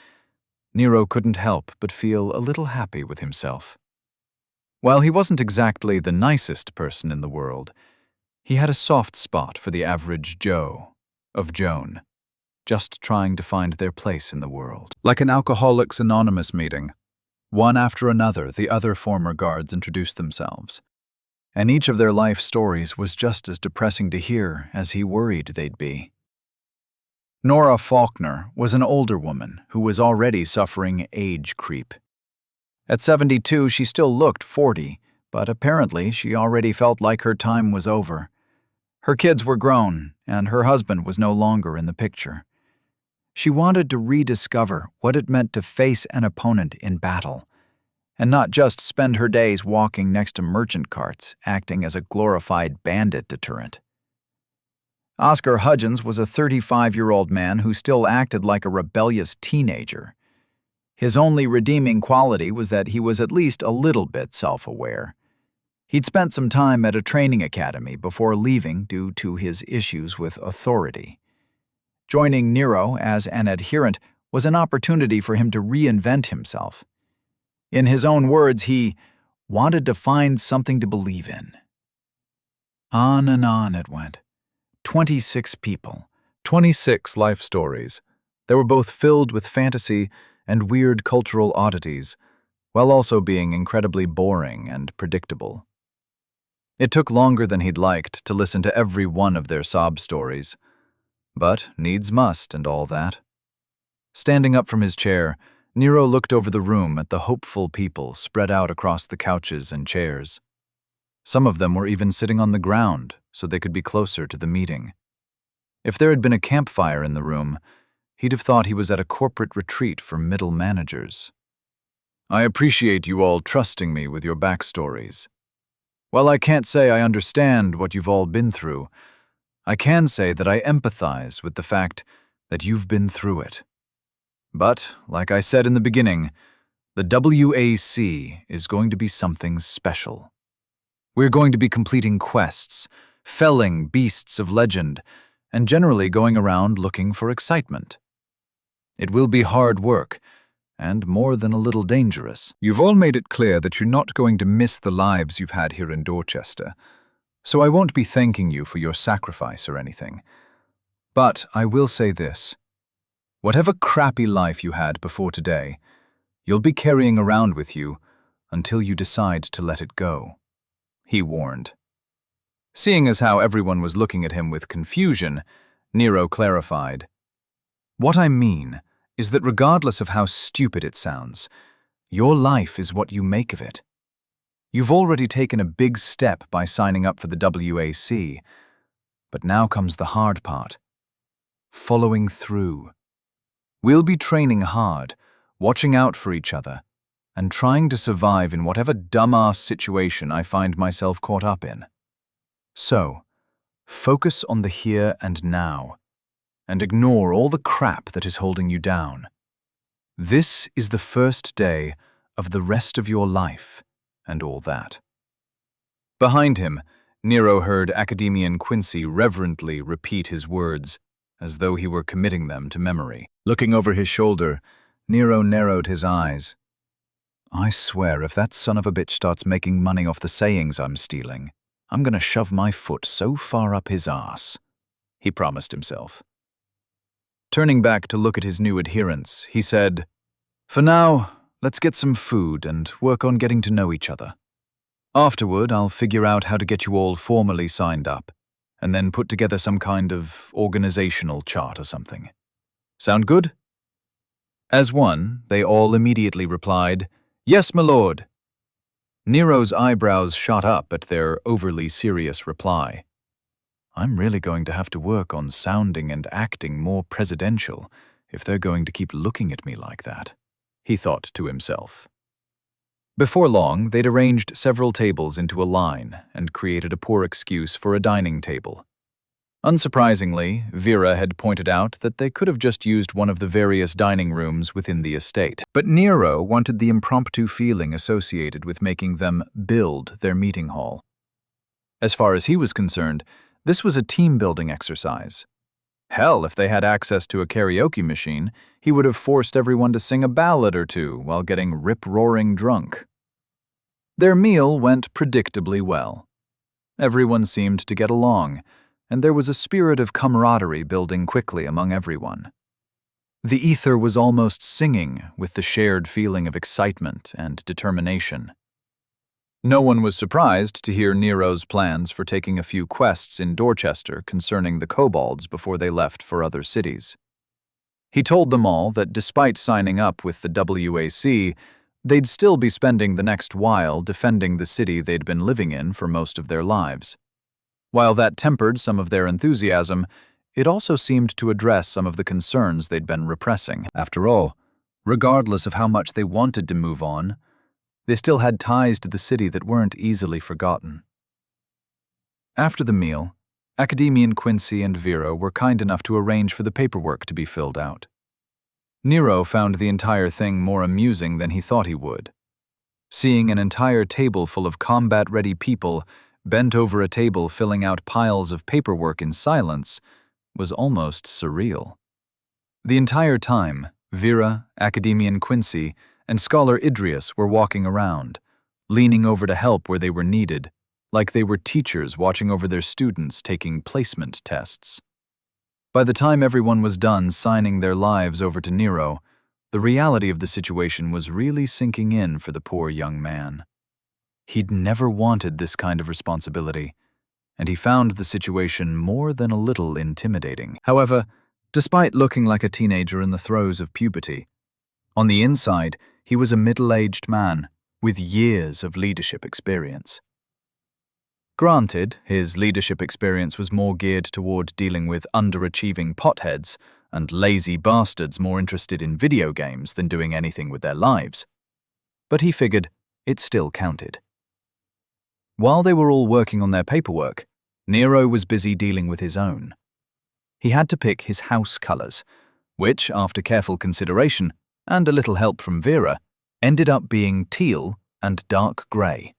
Nero couldn't help but feel a little happy with himself. While he wasn't exactly the nicest person in the world, He had a soft spot for the average Joe of Joan, just trying to find their place in the world. Like an Alcoholics Anonymous meeting, one after another, the other former guards introduced themselves. And each of their life stories was just as depressing to hear as he worried they'd be. Nora Faulkner was an older woman who was already suffering age creep. At 72, she still looked 40, but apparently she already felt like her time was over. Her kids were grown, and her husband was no longer in the picture. She wanted to rediscover what it meant to face an opponent in battle, and not just spend her days walking next to merchant carts, acting as a glorified bandit deterrent. Oscar Hudgens was a 35-year-old man who still acted like a rebellious teenager. His only redeeming quality was that he was at least a little bit self-aware. He'd spent some time at a training academy before leaving due to his issues with authority. Joining Nero as an adherent was an opportunity for him to reinvent himself. In his own words, he wanted to find something to believe in. On and on it went. 26 people. 26 life stories. They were both filled with fantasy and weird cultural oddities, while also being incredibly boring and predictable. It took longer than he'd liked to listen to every one of their sob stories, but needs must and all that. Standing up from his chair, Nero looked over the room at the hopeful people spread out across the couches and chairs. Some of them were even sitting on the ground so they could be closer to the meeting. If there had been a campfire in the room, he'd have thought he was at a corporate retreat for middle managers. I appreciate you all trusting me with your backstories. While I can't say I understand what you've all been through, I can say that I empathize with the fact that you've been through it. But, like I said in the beginning, the WAC is going to be something special. We're going to be completing quests, felling beasts of legend, and generally going around looking for excitement. It will be hard work, and more than a little dangerous. You've all made it clear that you're not going to miss the lives you've had here in Dorchester, so I won't be thanking you for your sacrifice or anything. But I will say this. Whatever crappy life you had before today, you'll be carrying around with you until you decide to let it go, he warned. Seeing as how everyone was looking at him with confusion, Nero clarified. What I mean is that regardless of how stupid it sounds, your life is what you make of it. You've already taken a big step by signing up for the WAC, but now comes the hard part. Following through. We'll be training hard, watching out for each other, and trying to survive in whatever dumbass situation I find myself caught up in. So, focus on the here and now, and ignore all the crap that is holding you down. This is the first day of the rest of your life, and all that. Behind him, Nero heard Academian Quincy reverently repeat his words, as though he were committing them to memory. Looking over his shoulder, Nero narrowed his eyes. I swear if that son of a bitch starts making money off the sayings I'm stealing, I'm gonna shove my foot so far up his ass, he promised himself. Turning back to look at his new adherents, he said, For now, let's get some food and work on getting to know each other. Afterward, I'll figure out how to get you all formally signed up, and then put together some kind of organizational chart or something. Sound good? As one, they all immediately replied, Yes, my lord. Nero's eyebrows shot up at their overly serious reply. I'm really going to have to work on sounding and acting more presidential if they're going to keep looking at me like that, he thought to himself. Before long, they'd arranged several tables into a line and created a poor excuse for a dining table. Unsurprisingly, Vera had pointed out that they could have just used one of the various dining rooms within the estate. But Nero wanted the impromptu feeling associated with making them build their meeting hall. As far as he was concerned, this was a team-building exercise. Hell, if they had access to a karaoke machine, he would have forced everyone to sing a ballad or two while getting rip-roaring drunk. Their meal went predictably well. Everyone seemed to get along, and there was a spirit of camaraderie building quickly among everyone. The ether was almost singing with the shared feeling of excitement and determination. No one was surprised to hear Nero's plans for taking a few quests in Dorchester concerning the kobolds before they left for other cities. He told them all that despite signing up with the WAC, they'd still be spending the next while defending the city they'd been living in for most of their lives. While that tempered some of their enthusiasm, it also seemed to address some of the concerns they'd been repressing. After all, regardless of how much they wanted to move on, they still had ties to the city that weren't easily forgotten. After the meal, Academian Quincy and Vera were kind enough to arrange for the paperwork to be filled out. Nero found the entire thing more amusing than he thought he would. Seeing an entire table full of combat-ready people bent over a table filling out piles of paperwork in silence was almost surreal. The entire time, Vera, Academian Quincy, and Scholar Idrius were walking around, leaning over to help where they were needed, like they were teachers watching over their students taking placement tests. By the time everyone was done signing their lives over to Nero, the reality of the situation was really sinking in for the poor young man. He'd never wanted this kind of responsibility, and he found the situation more than a little intimidating. However, despite looking like a teenager in the throes of puberty, on the inside, he was a middle-aged man with years of leadership experience. Granted, his leadership experience was more geared toward dealing with underachieving potheads and lazy bastards more interested in video games than doing anything with their lives. But he figured it still counted. While they were all working on their paperwork, Nero was busy dealing with his own. He had to pick his house colors, which, after careful consideration and a little help from Vera, ended up being teal and dark grey.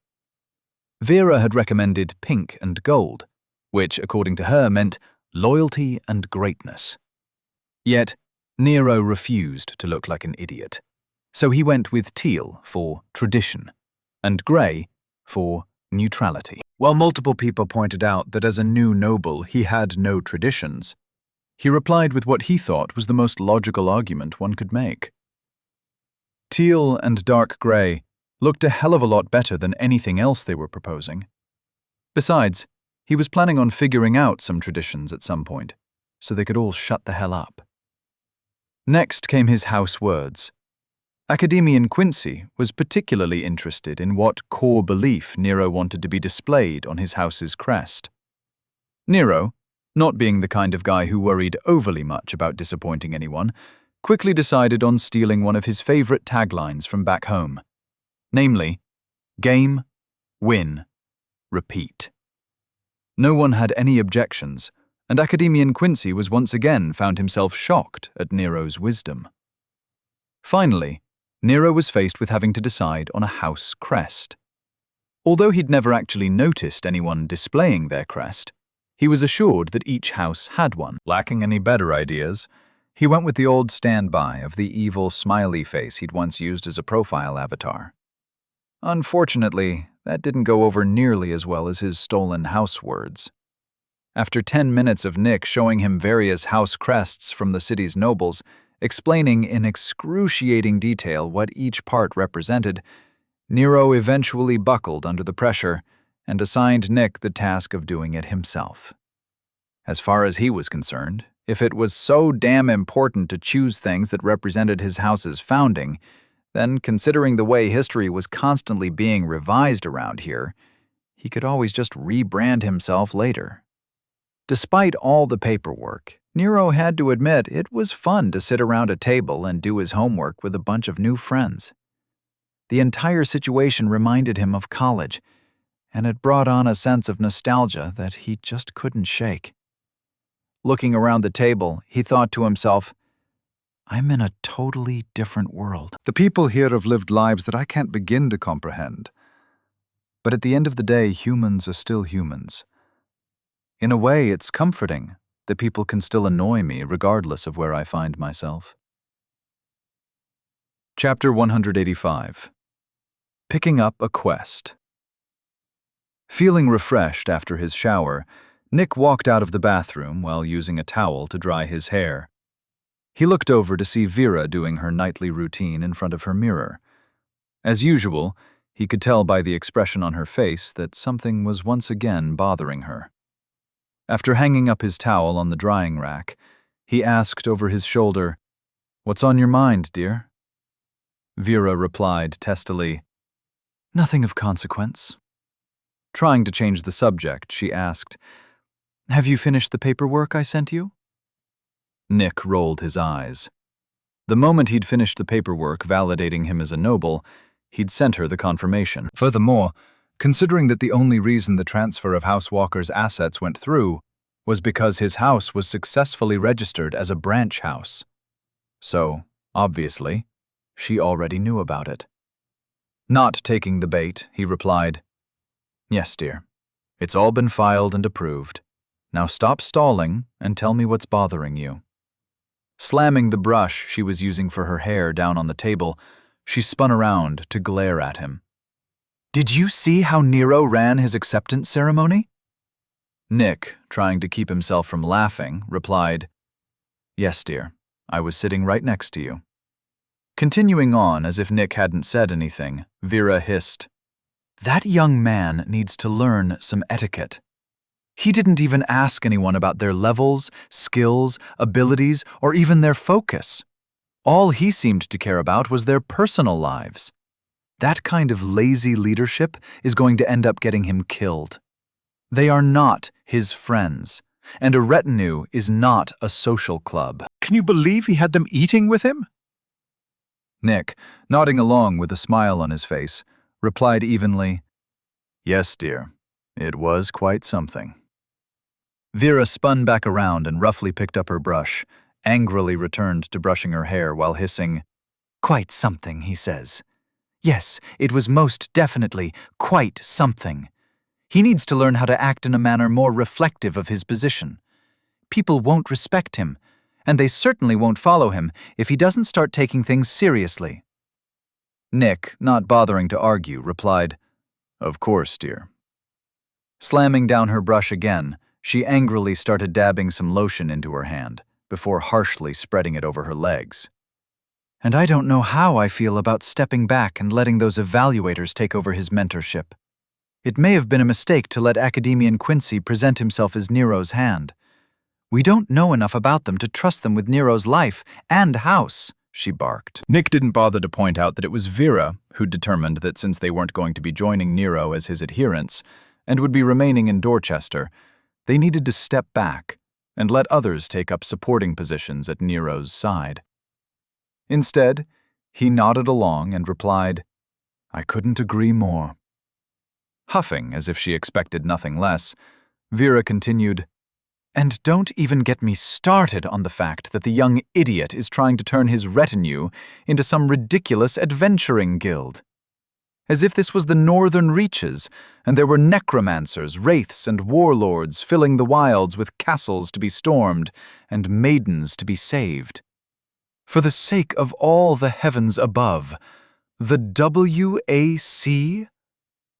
Vera had recommended pink and gold, which, according to her, meant loyalty and greatness. Yet, Nero refused to look like an idiot, so he went with teal for tradition and grey for neutrality. While multiple people pointed out that as a new noble he had no traditions, he replied with what he thought was the most logical argument one could make. Teal and dark grey looked a hell of a lot better than anything else they were proposing. Besides, he was planning on figuring out some traditions at some point, so they could all shut the hell up. Next came his house words. Academian Quincy was particularly interested in what core belief Nero wanted to be displayed on his house's crest. Nero, not being the kind of guy who worried overly much about disappointing anyone, quickly decided on stealing one of his favorite taglines from back home. Namely, game, win, repeat. No one had any objections, and Academian Quincy was once again found himself shocked at Nero's wisdom. Finally, Nero was faced with having to decide on a house crest. Although he'd never actually noticed anyone displaying their crest, he was assured that each house had one. Lacking any better ideas, he went with the old standby of the evil smiley face he'd once used as a profile avatar. Unfortunately, that didn't go over nearly as well as his stolen house words. After 10 minutes of Nick showing him various house crests from the city's nobles, explaining in excruciating detail what each part represented, Nero eventually buckled under the pressure and assigned Nick the task of doing it himself. As far as he was concerned, if it was so damn important to choose things that represented his house's founding, then considering the way history was constantly being revised around here, he could always just rebrand himself later. Despite all the paperwork, Nero had to admit it was fun to sit around a table and do his homework with a bunch of new friends. The entire situation reminded him of college, and it brought on a sense of nostalgia that he just couldn't shake. Looking around the table, he thought to himself, I'm in a totally different world. The people here have lived lives that I can't begin to comprehend. But at the end of the day, humans are still humans. In a way, it's comforting that people can still annoy me regardless of where I find myself. Chapter 185. Picking up a quest. Feeling refreshed after his shower, Nick walked out of the bathroom while using a towel to dry his hair. He looked over to see Vera doing her nightly routine in front of her mirror. As usual, he could tell by the expression on her face that something was once again bothering her. After hanging up his towel on the drying rack, he asked over his shoulder, "What's on your mind, dear?" Vera replied testily, "Nothing of consequence." Trying to change the subject, she asked, "Have you finished the paperwork I sent you?" Nick rolled his eyes. The moment he'd finished the paperwork validating him as a noble, he'd sent her the confirmation. Furthermore, considering that the only reason the transfer of House Walker's assets went through was because his house was successfully registered as a branch house. So, obviously, she already knew about it. Not taking the bait, he replied, "Yes, dear. It's all been filed and approved. Now stop stalling and tell me what's bothering you." Slamming the brush she was using for her hair down on the table, she spun around to glare at him. "Did you see how Nero ran his acceptance ceremony?" Nick, trying to keep himself from laughing, replied, "Yes, dear. I was sitting right next to you." Continuing on as if Nick hadn't said anything, Vera hissed, "That young man needs to learn some etiquette. He didn't even ask anyone about their levels, skills, abilities, or even their focus. All he seemed to care about was their personal lives. That kind of lazy leadership is going to end up getting him killed. They are not his friends, and a retinue is not a social club." Can you believe he had them eating with him? Nick, nodding along with a smile on his face, replied evenly, "Yes, dear. It was quite something." Vera spun back around and roughly picked up her brush, angrily returned to brushing her hair while hissing, "Quite something," he says. "Yes, it was most definitely quite something. He needs to learn how to act in a manner more reflective of his position. People won't respect him, and they certainly won't follow him if he doesn't start taking things seriously." Nick, not bothering to argue, replied, "Of course, dear." Slamming down her brush again, she angrily started dabbing some lotion into her hand, before harshly spreading it over her legs. "And I don't know how I feel about stepping back and letting those evaluators take over his mentorship. It may have been a mistake to let Academian Quincy present himself as Nero's hand. We don't know enough about them to trust them with Nero's life and house," she barked. Nick didn't bother to point out that it was Vera who determined that since they weren't going to be joining Nero as his adherents and would be remaining in Dorchester, they needed to step back and let others take up supporting positions at Nero's side. Instead, he nodded along and replied, "I couldn't agree more." Huffing as if she expected nothing less, Vera continued, "And don't even get me started on the fact that the young idiot is trying to turn his retinue into some ridiculous adventuring guild. As if this was the northern reaches, and there were necromancers, wraiths, and warlords filling the wilds with castles to be stormed and maidens to be saved. For the sake of all the heavens above, the WAC?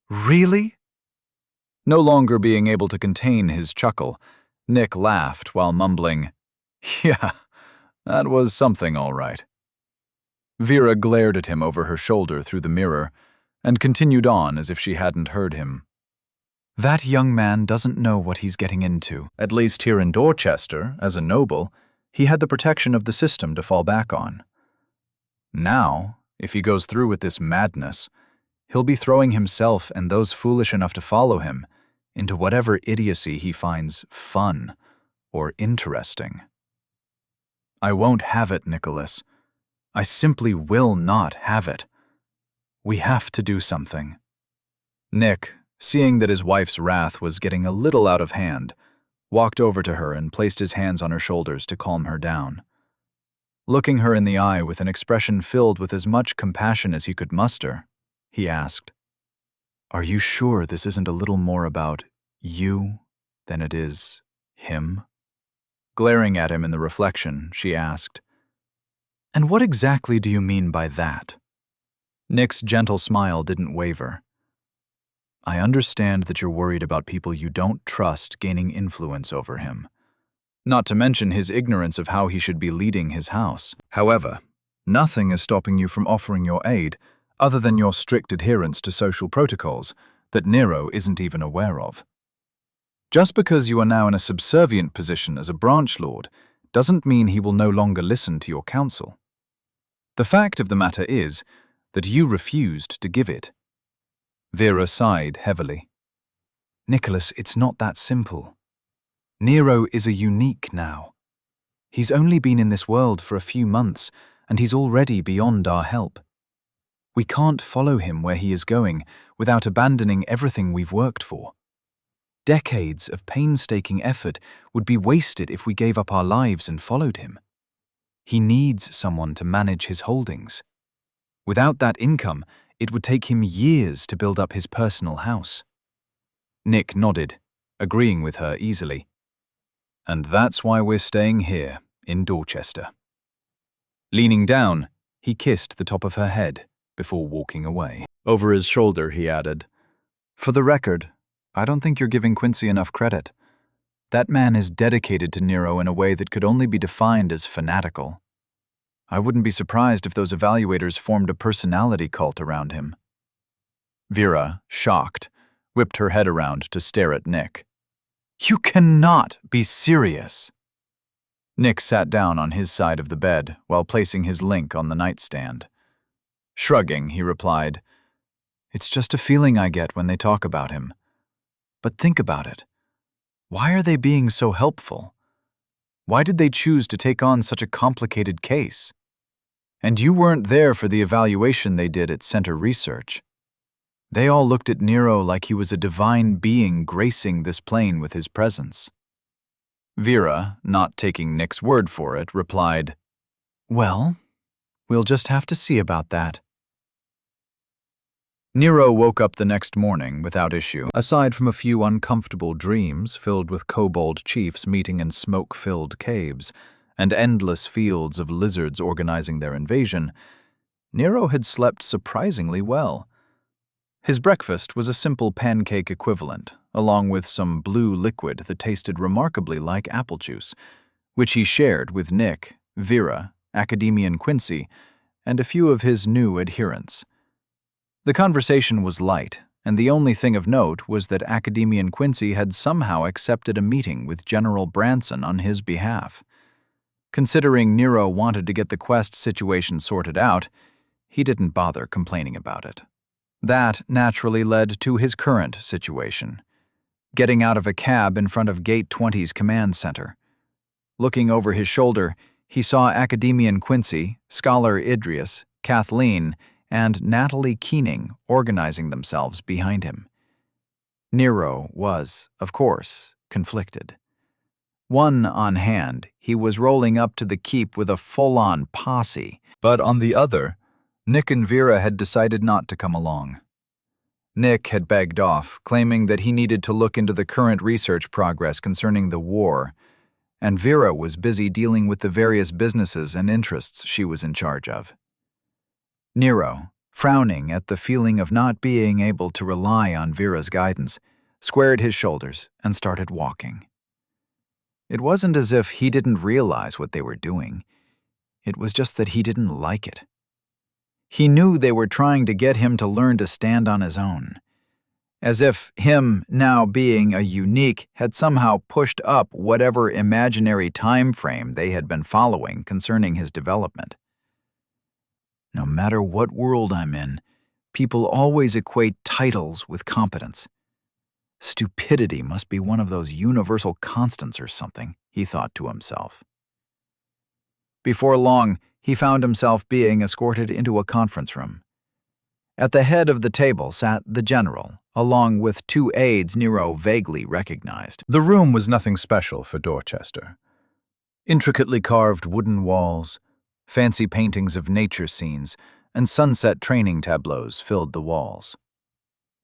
Really?" No longer being able to contain his chuckle, Nick laughed while mumbling, "Yeah, that was something all right." Vera glared at him over her shoulder through the mirror, and continued on as if she hadn't heard him. "That young man doesn't know what he's getting into." At least here in Dorchester, as a noble, he had the protection of the system to fall back on. Now, if he goes through with this madness, he'll be throwing himself and those foolish enough to follow him into whatever idiocy he finds fun or interesting. I won't have it, Nicholas. I simply will not have it. We have to do something." Nick, seeing that his wife's wrath was getting a little out of hand, walked over to her and placed his hands on her shoulders to calm her down. Looking her in the eye with an expression filled with as much compassion as he could muster, he asked, "Are you sure this isn't a little more about you than it is him?" Glaring at him in the reflection, she asked, "And what exactly do you mean by that?" Nick's gentle smile didn't waver. I understand that you're worried about people you don't trust gaining influence over him, not to mention his ignorance of how he should be leading his house. However, nothing is stopping you from offering your aid other than your strict adherence to social protocols that Nero isn't even aware of. Just because you are now in a subservient position as a branch lord doesn't mean he will no longer listen to your counsel. The fact of the matter is that you refused to give it. Vera sighed heavily. Nicholas, it's not that simple. Nero is a unique now. He's only been in this world for a few months, and he's already beyond our help. We can't follow him where he is going without abandoning everything we've worked for. Decades of painstaking effort would be wasted if we gave up our lives and followed him. He needs someone to manage his holdings. Without that income, it would take him years to build up his personal house. Nick nodded, agreeing with her easily. And that's why we're staying here, in Dorchester. Leaning down, he kissed the top of her head before walking away. Over his shoulder, he added, "For the record, I don't think you're giving Quincy enough credit. That man is dedicated to Nero in a way that could only be defined as fanatical. I wouldn't be surprised if those evaluators formed a personality cult around him." Vera, shocked, whipped her head around to stare at Nick. "You cannot be serious." Nick sat down on his side of the bed while placing his link on the nightstand. Shrugging, he replied, "It's just a feeling I get when they talk about him. But think about it. Why are they being so helpful? Why did they choose to take on such a complicated case? And you weren't there for the evaluation they did at Center Research. They all looked at Nero like he was a divine being gracing this plane with his presence." Vera, not taking Nick's word for it, replied, "Well, we'll just have to see about that." Nero woke up the next morning without issue. Aside from a few uncomfortable dreams filled with kobold chiefs meeting in smoke-filled caves and endless fields of lizards organizing their invasion, Nero had slept surprisingly well. His breakfast was a simple pancake equivalent, along with some blue liquid that tasted remarkably like apple juice, which he shared with Nick, Vera, Academian Quincy, and a few of his new adherents. The conversation was light, and the only thing of note was that Academian Quincy had somehow accepted a meeting with General Branson on his behalf. Considering Nero wanted to get the quest situation sorted out, he didn't bother complaining about it. That naturally led to his current situation, getting out of a cab in front of Gate 20's command center. Looking over his shoulder, he saw Academian Quincy, Scholar Idrius, Kathleen, and Natalie Keening organizing themselves behind him. Nero was, of course, conflicted. One on hand, he was rolling up to the keep with a full-on posse. But on the other, Nick and Vera had decided not to come along. Nick had begged off, claiming that he needed to look into the current research progress concerning the war, and Vera was busy dealing with the various businesses and interests she was in charge of. Nero, frowning at the feeling of not being able to rely on Vera's guidance, squared his shoulders and started walking. It wasn't as if he didn't realize what they were doing. It was just that he didn't like it. He knew they were trying to get him to learn to stand on his own, as if him now being a unique had somehow pushed up whatever imaginary time frame they had been following concerning his development. No matter what world I'm in, people always equate titles with competence. Stupidity must be one of those universal constants or something, he thought to himself. Before long, he found himself being escorted into a conference room. At the head of the table sat the general, along with two aides Nero vaguely recognized. The room was nothing special for Dorchester. Intricately carved wooden walls, fancy paintings of nature scenes, and sunset training tableaus filled the walls.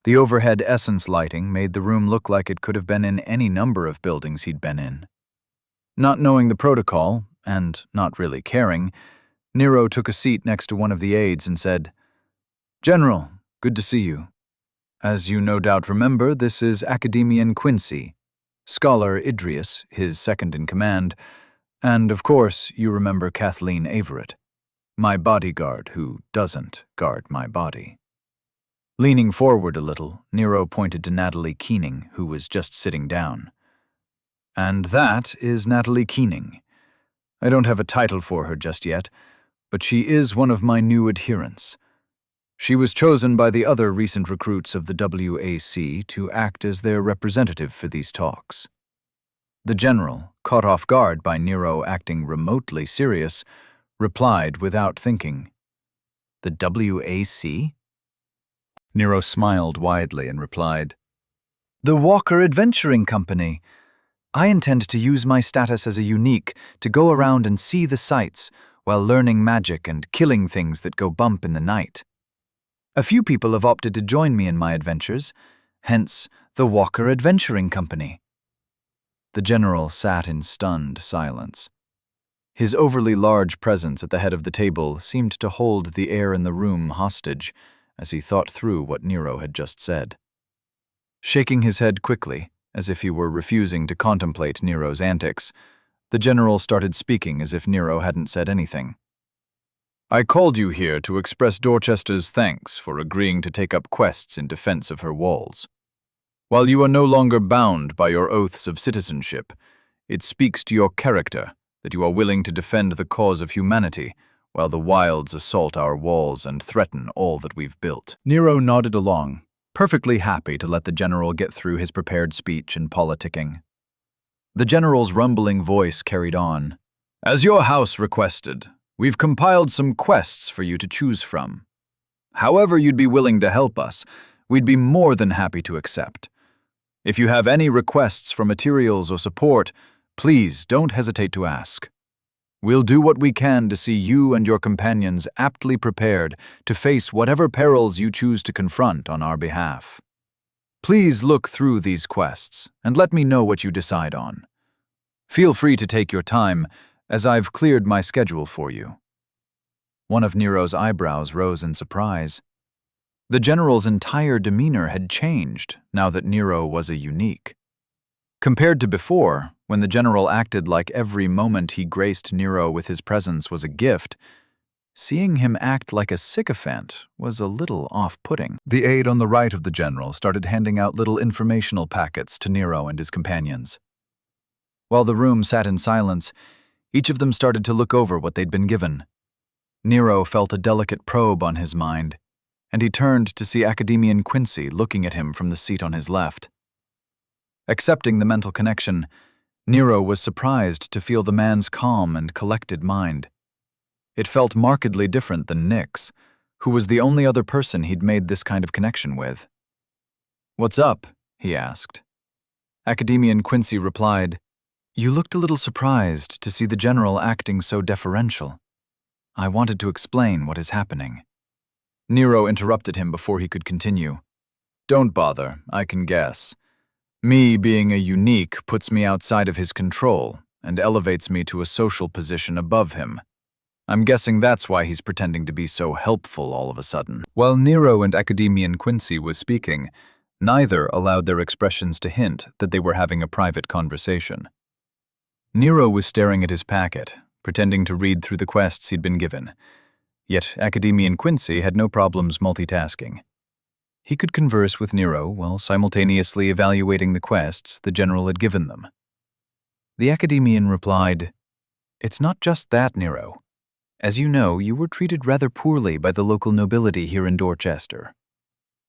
The overhead essence lighting made the room look like it could have been in any number of buildings he'd been in. Not knowing the protocol, and not really caring, Nero took a seat next to one of the aides and said, "General, good to see you. As you no doubt remember, this is Academian Quincy, Scholar Idrius, his second-in-command, and, of course, you remember Kathleen Averett, my bodyguard who doesn't guard my body. Leaning forward a little, Nero pointed to Natalie Keening, who was just sitting down. And that is Natalie Keening. I don't have a title for her just yet, but she is one of my new adherents. She was chosen by the other recent recruits of the WAC to act as their representative for these talks. The general, caught off guard by Nero acting remotely serious, replied without thinking, "The WAC?" Nero smiled widely and replied, "The Walker Adventuring Company. I intend to use my status as a unique to go around and see the sights while learning magic and killing things that go bump in the night. A few people have opted to join me in my adventures, hence the Walker Adventuring Company." The general sat in stunned silence. His overly large presence at the head of the table seemed to hold the air in the room hostage as he thought through what Nero had just said. Shaking his head quickly, as if he were refusing to contemplate Nero's antics, the general started speaking as if Nero hadn't said anything. "I called you here to express Dorchester's thanks for agreeing to take up quests in defense of her walls. While you are no longer bound by your oaths of citizenship, it speaks to your character that you are willing to defend the cause of humanity while the wilds assault our walls and threaten all that we've built." Nero nodded along, perfectly happy to let the general get through his prepared speech and politicking. The general's rumbling voice carried on. "As your house requested, we've compiled some quests for you to choose from. However you'd be willing to help us, we'd be more than happy to accept. If you have any requests for materials or support, please don't hesitate to ask. We'll do what we can to see you and your companions aptly prepared to face whatever perils you choose to confront on our behalf. Please look through these quests and let me know what you decide on. Feel free to take your time, as I've cleared my schedule for you." One of Nero's eyebrows rose in surprise. The general's entire demeanor had changed now that Nero was a unique. Compared to before, when the general acted like every moment he graced Nero with his presence was a gift, seeing him act like a sycophant was a little off-putting. The aide on the right of the general started handing out little informational packets to Nero and his companions. While the room sat in silence, each of them started to look over what they'd been given. Nero felt a delicate probe on his mind, and he turned to see Academian Quincy looking at him from the seat on his left. Accepting the mental connection, Nero was surprised to feel the man's calm and collected mind. It felt markedly different than Nick's, who was the only other person he'd made this kind of connection with. "What's up?" he asked. Academian Quincy replied, "You looked a little surprised to see the general acting so deferential. I wanted to explain what is happening." Nero interrupted him before he could continue. "Don't bother, I can guess. Me being a unique puts me outside of his control and elevates me to a social position above him. I'm guessing that's why he's pretending to be so helpful all of a sudden." While Nero and Academian Quincy was speaking, neither allowed their expressions to hint that they were having a private conversation. Nero was staring at his packet, pretending to read through the quests he'd been given. Yet Academian Quincy had no problems multitasking. He could converse with Nero while simultaneously evaluating the quests the general had given them. The Academian replied, "It's not just that, Nero. As you know, you were treated rather poorly by the local nobility here in Dorchester.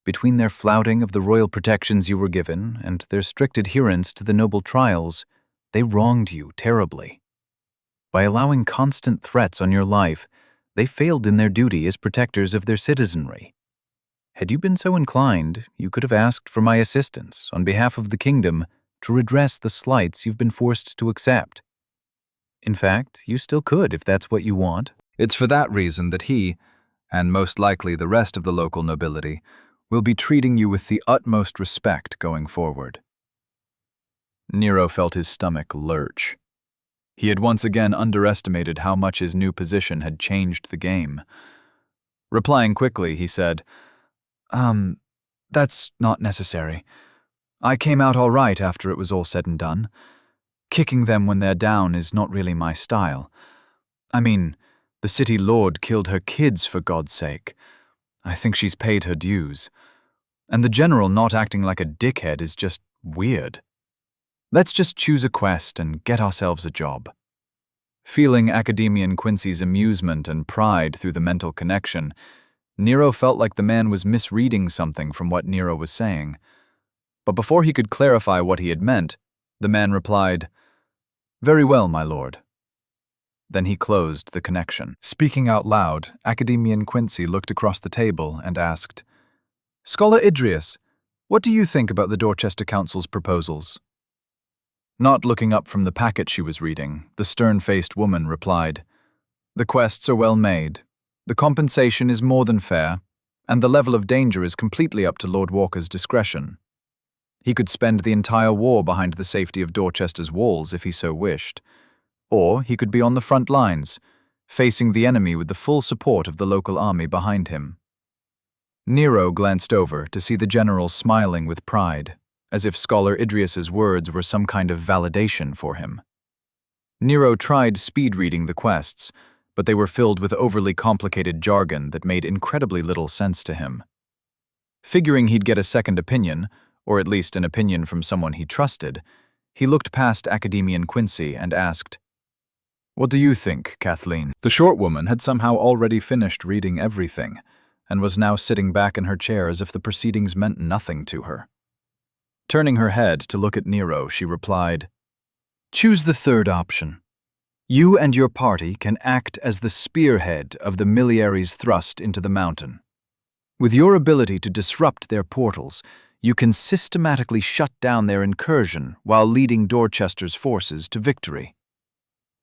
Between their flouting of the royal protections you were given and their strict adherence to the noble trials, they wronged you terribly. By allowing constant threats on your life, they failed in their duty as protectors of their citizenry. Had you been so inclined, you could have asked for my assistance on behalf of the kingdom to redress the slights you've been forced to accept. In fact, you still could if that's what you want." It's for that reason that he, and most likely the rest of the local nobility, will be treating you with the utmost respect going forward. Nero felt his stomach lurch. He had once again underestimated how much his new position had changed the game. Replying quickly, he said, That's not necessary. I came out all right after it was all said and done. Kicking them when they're down is not really my style. I mean, the city lord killed her kids for God's sake. I think she's paid her dues. And the general not acting like a dickhead is just weird. Let's just choose a quest and get ourselves a job. Feeling Academian Quincy's amusement and pride through the mental connection, Nero felt like the man was misreading something from what Nero was saying. But before he could clarify what he had meant, the man replied, "Very well, my lord." Then he closed the connection. Speaking out loud, Academian Quincy looked across the table and asked, "Scholar Idrius, what do you think about the Dorchester Council's proposals?" Not looking up from the packet she was reading, the stern-faced woman replied, "The quests are well made, the compensation is more than fair, and the level of danger is completely up to Lord Walker's discretion. He could spend the entire war behind the safety of Dorchester's walls if he so wished, or he could be on the front lines, facing the enemy with the full support of the local army behind him." Nero glanced over to see the general smiling with pride, as if Scholar Idrius's words were some kind of validation for him. Nero tried speed-reading the quests, but they were filled with overly complicated jargon that made incredibly little sense to him. Figuring he'd get a second opinion, or at least an opinion from someone he trusted, he looked past Academian Quincy and asked, "What do you think, Kathleen?" The short woman had somehow already finished reading everything, and was now sitting back in her chair as if the proceedings meant nothing to her. Turning her head to look at Nero, she replied, "Choose the third option. You and your party can act as the spearhead of the Miliaries' thrust into the mountain. With your ability to disrupt their portals, you can systematically shut down their incursion while leading Dorchester's forces to victory.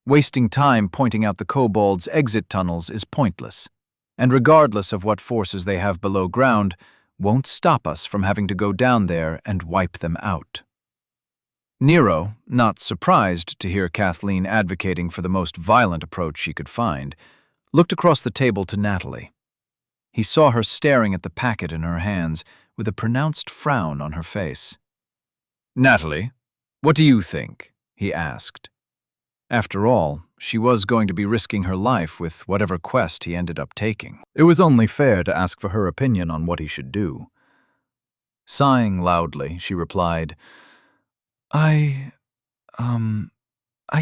Wasting time pointing out the kobolds' exit tunnels is pointless, and regardless of what forces they have below ground, won't stop us from having to go down there and wipe them out." Nero, not surprised to hear Kathleen advocating for the most violent approach she could find, looked across the table to Natalie. He saw her staring at the packet in her hands with a pronounced frown on her face. "Natalie, what do you think?" he asked. After all, she was going to be risking her life with whatever quest he ended up taking. It was only fair to ask for her opinion on what he should do. Sighing loudly, she replied, I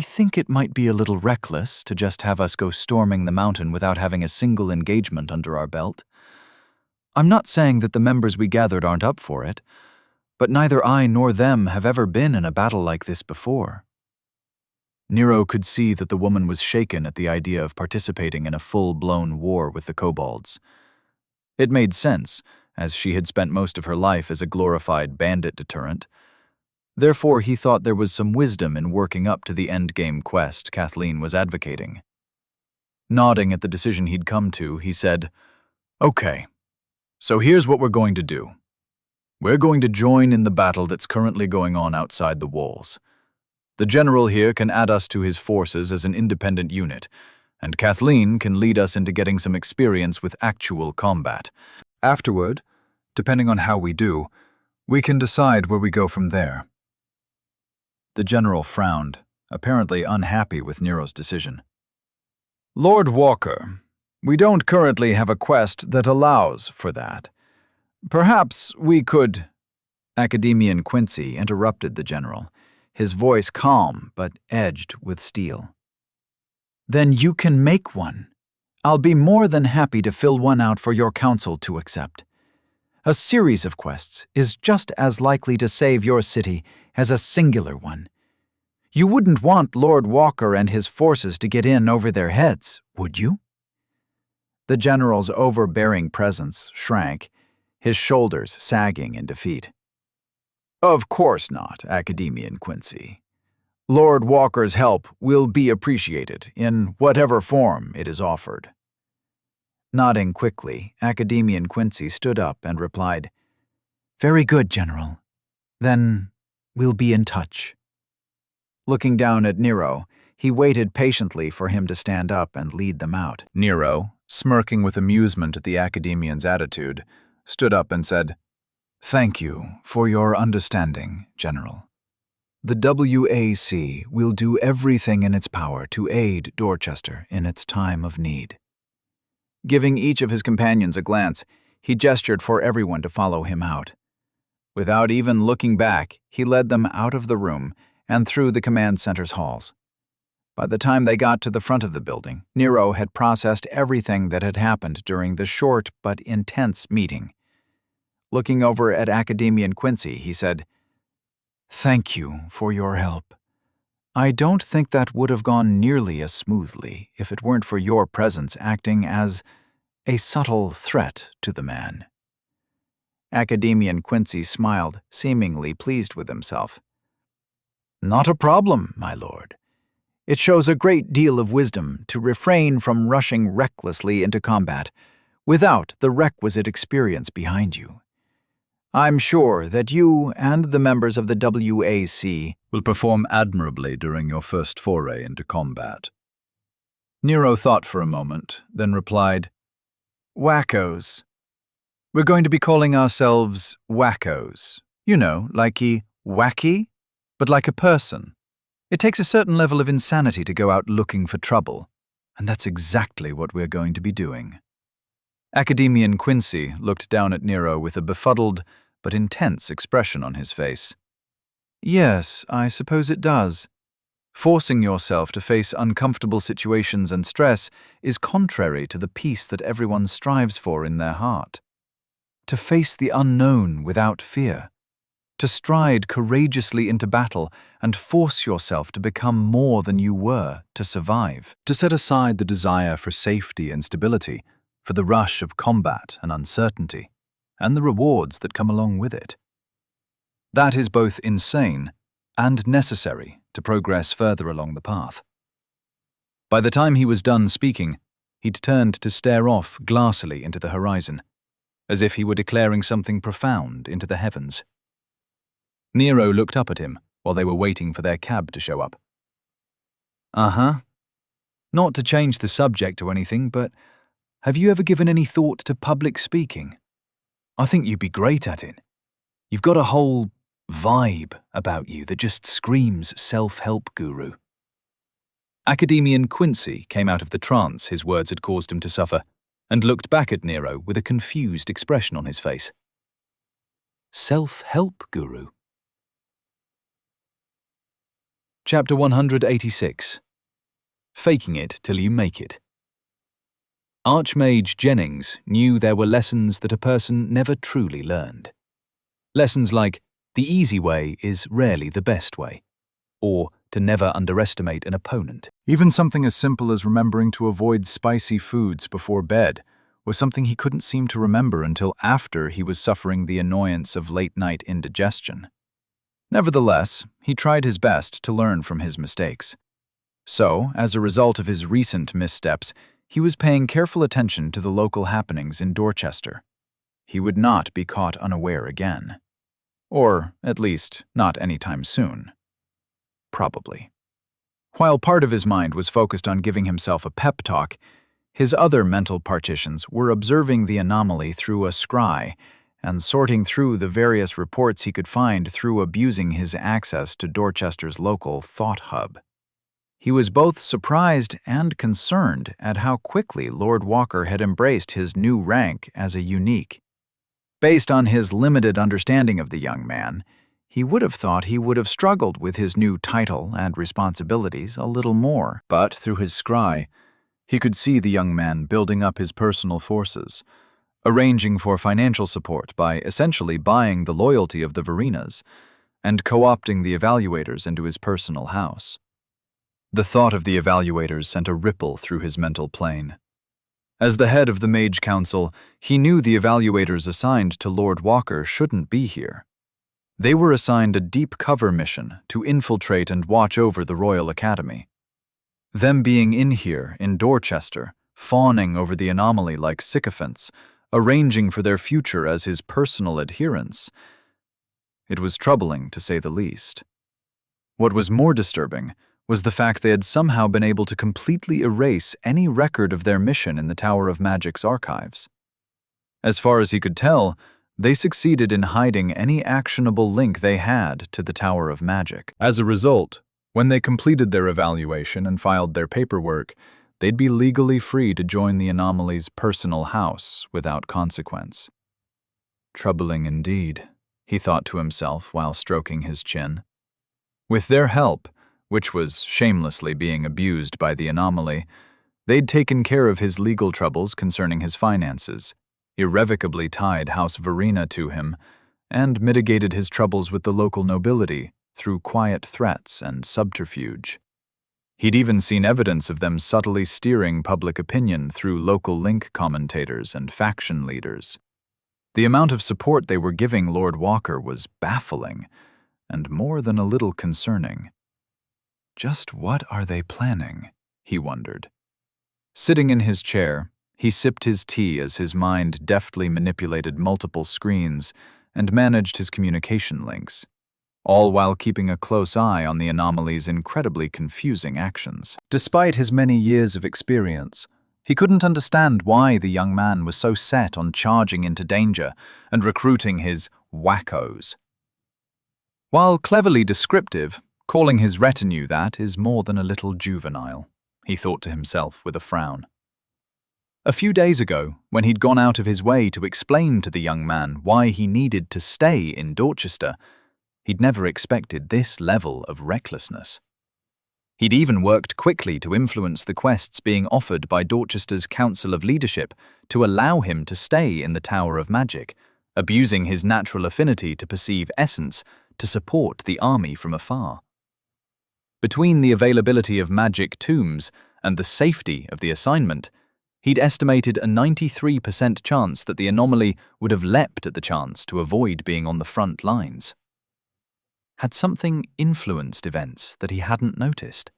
think it might be a little reckless to just have us go storming the mountain without having a single engagement under our belt. I'm not saying that the members we gathered aren't up for it, but neither I nor them have ever been in a battle like this before." Nero could see that the woman was shaken at the idea of participating in a full-blown war with the kobolds. It made sense, as she had spent most of her life as a glorified bandit deterrent. Therefore, he thought there was some wisdom in working up to the endgame quest Kathleen was advocating. Nodding at the decision he'd come to, he said, "Okay, so here's what we're going to do. We're going to join in the battle that's currently going on outside the walls. The general here can add us to his forces as an independent unit, and Kathleen can lead us into getting some experience with actual combat. Afterward, depending on how we do, we can decide where we go from there." The general frowned, apparently unhappy with Nero's decision. "Lord Walker, we don't currently have a quest that allows for that. Perhaps we could—" Academian Quincy interrupted the general, his voice calm but edged with steel. "Then you can make one. I'll be more than happy to fill one out for your council to accept. A series of quests is just as likely to save your city as a singular one. You wouldn't want Lord Walker and his forces to get in over their heads, would you?" The general's overbearing presence shrank, his shoulders sagging in defeat. "Of course not, Academian Quincy. Lord Walker's help will be appreciated in whatever form it is offered." Nodding quickly, Academian Quincy stood up and replied, "Very good, General. Then we'll be in touch." Looking down at Nero, he waited patiently for him to stand up and lead them out. Nero, smirking with amusement at the Academian's attitude, stood up and said, Thank you for your understanding, General. The WAC will do everything in its power to aid Dorchester in its time of need. Giving each of his companions a glance, he gestured for everyone to follow him out. Without even looking back, he led them out of the room and through the command center's halls. By the time they got to the front of the building, Nero had processed everything that had happened during the short but intense meeting. Looking over at Academian Quincy, he said, "Thank you for your help. I don't think that would have gone nearly as smoothly if it weren't for your presence acting as a subtle threat to the man." Academian Quincy smiled, seemingly pleased with himself. "Not a problem, my lord. It shows a great deal of wisdom to refrain from rushing recklessly into combat without the requisite experience behind you. I'm sure that you and the members of the WAC Will perform admirably during your first foray into combat." Nero thought for a moment, then replied, "Wackos. We're going to be calling ourselves wackos. You know, likey wacky, but like a person. It takes a certain level of insanity to go out looking for trouble, and that's exactly what we're going to be doing." Academian Quincy looked down at Nero with a befuddled but intense expression on his face. "Yes, I suppose it does. Forcing yourself to face uncomfortable situations and stress is contrary to the peace that everyone strives for in their heart. To face the unknown without fear, to stride courageously into battle and force yourself to become more than you were to survive. To set aside the desire for safety and stability, for the rush of combat and uncertainty, and the rewards that come along with it. That is both insane and necessary to progress further along the path." By the time he was done speaking, he'd turned to stare off glassily into the horizon, as if he were declaring something profound into the heavens. Nero looked up at him while they were waiting for their cab to show up. "Uh-huh. Not to change the subject or anything, but have you ever given any thought to public speaking? I think you'd be great at it. You've got a whole vibe about you that just screams self-help guru." Academian Quincy came out of the trance his words had caused him to suffer and looked back at Nero with a confused expression on his face. Self-help guru? Chapter 186. Faking It Till You Make It. Archmage Jennings knew there were lessons that a person never truly learned. Lessons like, the easy way is rarely the best way, or to never underestimate an opponent. Even something as simple as remembering to avoid spicy foods before bed was something he couldn't seem to remember until after he was suffering the annoyance of late-night indigestion. Nevertheless, he tried his best to learn from his mistakes. So, as a result of his recent missteps, he was paying careful attention to the local happenings in Dorchester. He would not be caught unaware again. Or, at least, not anytime soon. Probably. While part of his mind was focused on giving himself a pep talk, his other mental partitions were observing the anomaly through a scry and sorting through the various reports he could find through abusing his access to Dorchester's local thought hub. He was both surprised and concerned at how quickly Lord Walker had embraced his new rank as a unique. Based on his limited understanding of the young man, he would have thought he would have struggled with his new title and responsibilities a little more. But through his scry, he could see the young man building up his personal forces, arranging for financial support by essentially buying the loyalty of the Verinas and co-opting the evaluators into his personal house. The thought of the evaluators sent a ripple through his mental plane. As the head of the Mage Council, he knew the evaluators assigned to Lord Walker shouldn't be here. They were assigned a deep cover mission to infiltrate and watch over the Royal Academy. Them being in here, in Dorchester, fawning over the anomaly like sycophants, arranging for their future as his personal adherents. It was troubling, to say the least. What was more disturbing was the fact they had somehow been able to completely erase any record of their mission in the Tower of Magic's archives. As far as he could tell, they succeeded in hiding any actionable link they had to the Tower of Magic. As a result, when they completed their evaluation and filed their paperwork, they'd be legally free to join the anomaly's personal house without consequence. Troubling indeed, he thought to himself while stroking his chin. With their help, which was shamelessly being abused by the anomaly, they'd taken care of his legal troubles concerning his finances, irrevocably tied House Verena to him, and mitigated his troubles with the local nobility through quiet threats and subterfuge. He'd even seen evidence of them subtly steering public opinion through local link commentators and faction leaders. The amount of support they were giving Lord Walker was baffling, and more than a little concerning. Just what are they planning? He wondered. Sitting in his chair, he sipped his tea as his mind deftly manipulated multiple screens and managed his communication links, all while keeping a close eye on the anomaly's incredibly confusing actions. Despite his many years of experience, he couldn't understand why the young man was so set on charging into danger and recruiting his wackos. While cleverly descriptive, calling his retinue that is more than a little juvenile, he thought to himself with a frown. A few days ago, when he'd gone out of his way to explain to the young man why he needed to stay in Dorchester, he'd never expected this level of recklessness. He'd even worked quickly to influence the quests being offered by Dorchester's Council of Leadership to allow him to stay in the Tower of Magic, abusing his natural affinity to perceive essence to support the army from afar. Between the availability of magic tombs and the safety of the assignment, he'd estimated a 93% chance that the anomaly would have leapt at the chance to avoid being on the front lines. Had something influenced events that he hadn't noticed?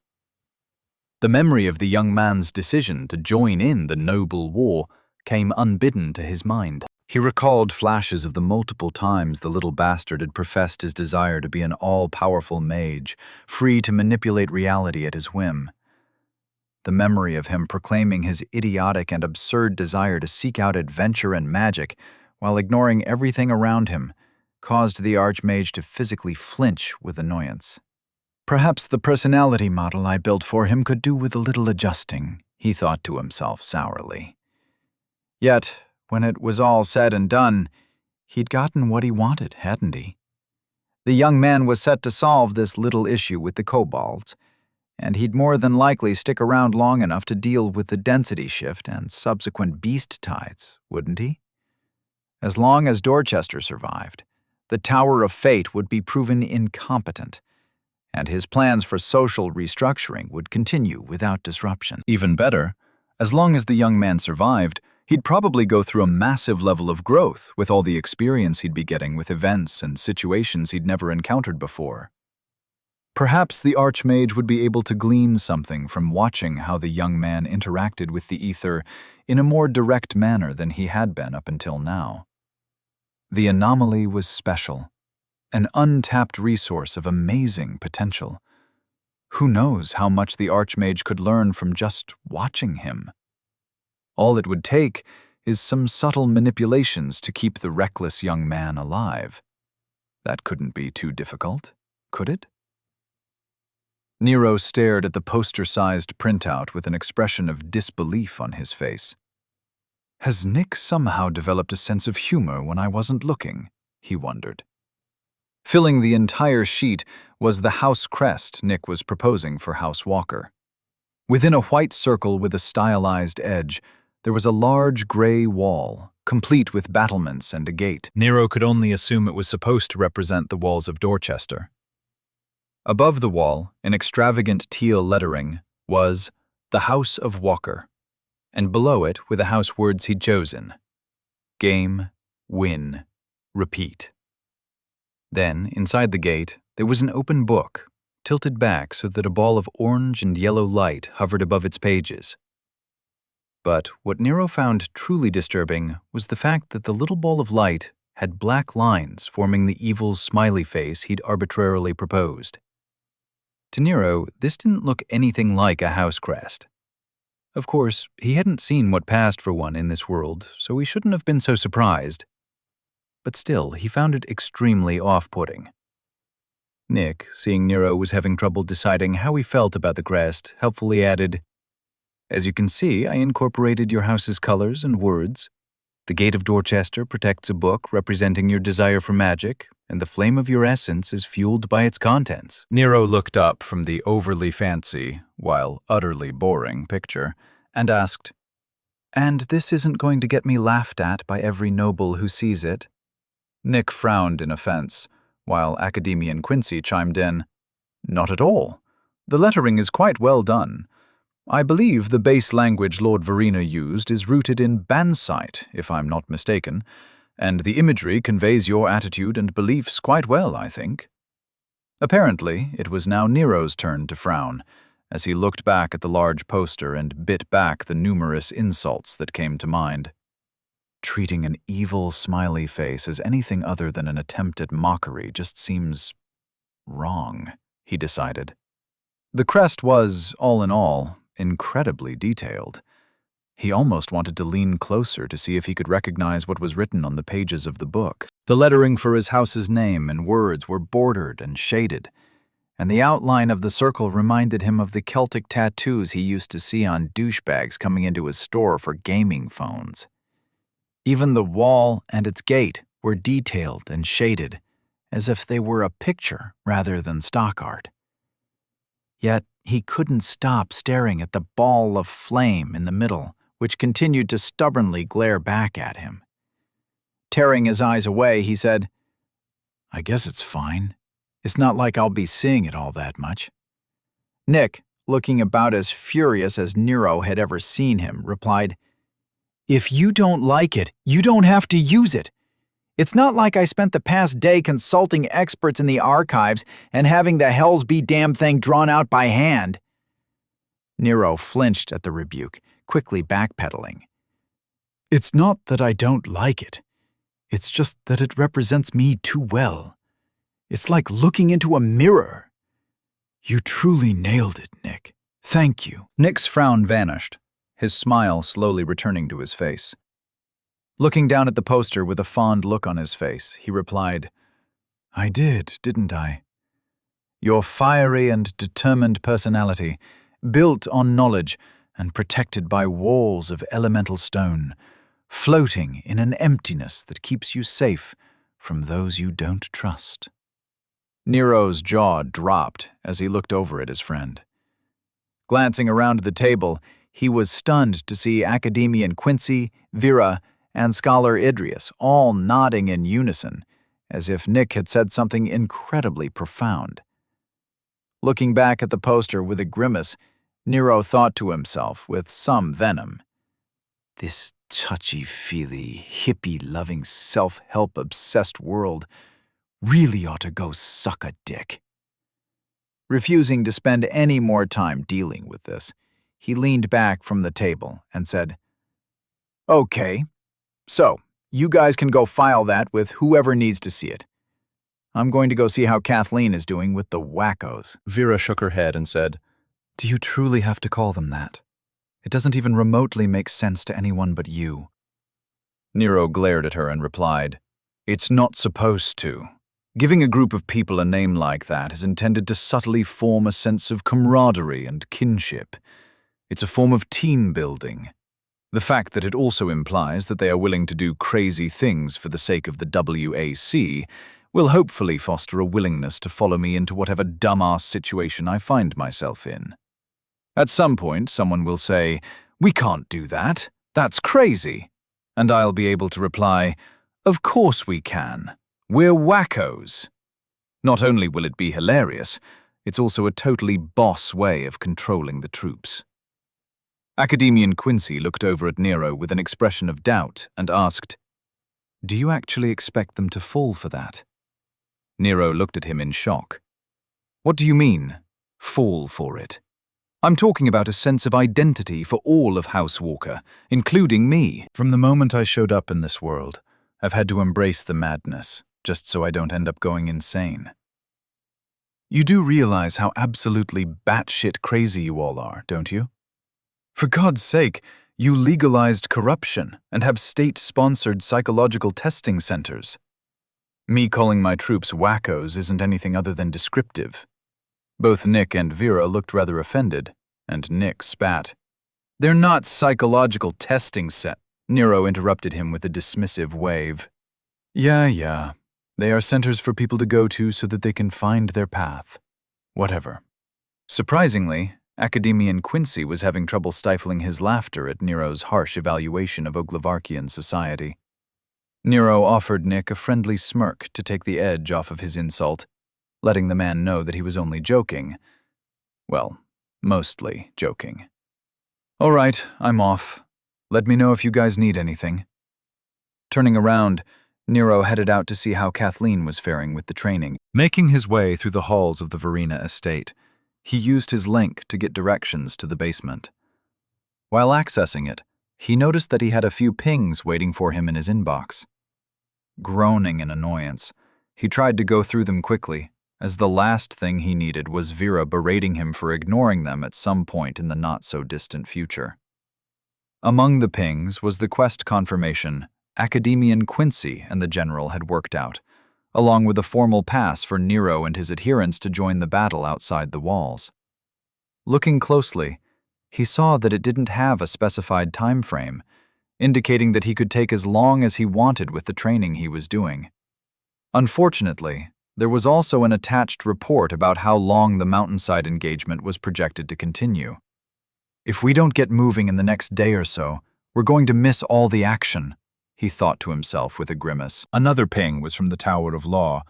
The memory of the young man's decision to join in the noble war came unbidden to his mind. He recalled flashes of the multiple times the little bastard had professed his desire to be an all-powerful mage, free to manipulate reality at his whim. The memory of him proclaiming his idiotic and absurd desire to seek out adventure and magic while ignoring everything around him caused the Archmage to physically flinch with annoyance. Perhaps the personality model I built for him could do with a little adjusting, he thought to himself sourly. Yet, when it was all said and done, he'd gotten what he wanted, hadn't he? The young man was set to solve this little issue with the kobolds, and he'd more than likely stick around long enough to deal with the density shift and subsequent beast tides, wouldn't he? As long as Dorchester survived, the Tower of Fate would be proven incompetent, and his plans for social restructuring would continue without disruption. Even better, as long as the young man survived, he'd probably go through a massive level of growth with all the experience he'd be getting with events and situations he'd never encountered before. Perhaps the Archmage would be able to glean something from watching how the young man interacted with the ether in a more direct manner than he had been up until now. The anomaly was special, an untapped resource of amazing potential. Who knows how much the Archmage could learn from just watching him? All it would take is some subtle manipulations to keep the reckless young man alive. That couldn't be too difficult, could it? Nero stared at the poster-sized printout with an expression of disbelief on his face. Has Nick somehow developed a sense of humor when I wasn't looking? He wondered. Filling the entire sheet was the house crest Nick was proposing for House Walker. Within a white circle with a stylized edge, there was a large gray wall, complete with battlements and a gate. Nero could only assume it was supposed to represent the walls of Dorchester. Above the wall, in extravagant teal lettering, was the House of Walker, and below it were the house words he'd chosen: game, win, repeat. Then, inside the gate, there was an open book, tilted back so that a ball of orange and yellow light hovered above its pages. But what Nero found truly disturbing was the fact that the little ball of light had black lines forming the evil smiley face he'd arbitrarily proposed. To Nero, this didn't look anything like a house crest. Of course, he hadn't seen what passed for one in this world, so he shouldn't have been so surprised. but still he found it extremely off-putting. Nick, seeing Nero was having trouble deciding how he felt about the crest, helpfully added, "As you can see, I incorporated your house's colors and words. The Gate of Dorchester protects a book representing your desire for magic, and the flame of your essence is fueled by its contents." Nero looked up from the overly fancy, while utterly boring, picture, and asked, "And this isn't going to get me laughed at by every noble who sees it?" Nick frowned in offense, while Academian Quincy chimed in, "Not at all. The lettering is quite well done. I believe the base language Lord Verena used is rooted in Bansite, if I'm not mistaken, and the imagery conveys your attitude and beliefs quite well, I think." Apparently, it was now Nero's turn to frown, as he looked back at the large poster and bit back the numerous insults that came to mind. Treating an evil smiley face as anything other than an attempt at mockery just seems wrong, he decided. The crest was, all in all, incredibly detailed. He almost wanted to lean closer to see if he could recognize what was written on the pages of the book. The lettering for his house's name and words were bordered and shaded, and the outline of the circle reminded him of the Celtic tattoos he used to see on douchebags coming into his store for gaming phones. Even the wall and its gate were detailed and shaded, as if they were a picture rather than stock art. Yet he couldn't stop staring at the ball of flame in the middle, which continued to stubbornly glare back at him. Tearing his eyes away, he said, "I guess it's fine. It's not like I'll be seeing it all that much." Nick, looking about as furious as Nero had ever seen him, replied, "If you don't like it, you don't have to use it. It's not like I spent the past day consulting experts in the archives and having the hells be damn thing drawn out by hand." Nero flinched at the rebuke, quickly backpedaling. "It's not that I don't like it. It's just that it represents me too well. It's like looking into a mirror." "You truly nailed it, Nick. Thank you." Nick's frown vanished, his smile slowly returning to his face. Looking down at the poster with a fond look on his face, he replied, "I did, didn't I? Your fiery and determined personality, built on knowledge and protected by walls of elemental stone, floating in an emptiness that keeps you safe from those you don't trust." Nero's jaw dropped as he looked over at his friend. Glancing around the table, he was stunned to see Academian Quincy, Vera, and Scholar Idrius all nodding in unison, as if Nick had said something incredibly profound. Looking back at the poster with a grimace, Nero thought to himself with some venom, "This touchy-feely, hippie-loving, self-help-obsessed world really ought to go suck a dick." Refusing to spend any more time dealing with this, he leaned back from the table and said, "Okay, so you guys can go file that with whoever needs to see it. I'm going to go see how Kathleen is doing with the wackos." Vera shook her head and said, "Do you truly have to call them that? It doesn't even remotely make sense to anyone but you." Nero glared at her and replied, "It's not supposed to. Giving a group of people a name like that is intended to subtly form a sense of camaraderie and kinship. It's a form of team building. The fact that it also implies that they are willing to do crazy things for the sake of the WAC will hopefully foster a willingness to follow me into whatever dumbass situation I find myself in. At some point, someone will say, 'We can't do that. That's crazy.' And I'll be able to reply, 'Of course we can. We're wackos.' Not only will it be hilarious, it's also a totally boss way of controlling the troops." Academian Quincy looked over at Nero with an expression of doubt and asked, "Do you actually expect them to fall for that?" Nero looked at him in shock. "What do you mean, fall for it? I'm talking about a sense of identity for all of House Walker, including me. From the moment I showed up in this world, I've had to embrace the madness, just so I don't end up going insane. You do realize how absolutely batshit crazy you all are, don't you? For God's sake, you legalized corruption and have state-sponsored psychological testing centers. Me calling my troops wackos isn't anything other than descriptive. Both Nick and Vera looked rather offended, and Nick spat. They're not psychological testing set, Nero interrupted him with a dismissive wave. Yeah. They are centers for people to go to so that they can find their path. Whatever. Surprisingly, Academian Quincy was having trouble stifling his laughter at Nero's harsh evaluation of Oglavarkian society. Nero offered Nick a friendly smirk to take the edge off of his insult, letting the man know that he was only joking. Well, mostly joking. All right, I'm off. Let me know if you guys need anything. Turning around, Nero headed out to see how Kathleen was faring with the training. Making his way through the halls of the Verena estate, he used his link to get directions to the basement. While accessing it, he noticed that he had a few pings waiting for him in his inbox. Groaning in annoyance, he tried to go through them quickly, as the last thing he needed was Vera berating him for ignoring them at some point in the not-so-distant future. Among the pings was the quest confirmation Academian Quincy and the General had worked out, along with a formal pass for Nero and his adherents to join the battle outside the walls. Looking closely, he saw that it didn't have a specified time frame, indicating that he could take as long as he wanted with the training he was doing. Unfortunately, there was also an attached report about how long the mountainside engagement was projected to continue. If we don't get moving in the next day or so, we're going to miss all the action, he thought to himself with a grimace. Another ping was from the Tower of Law,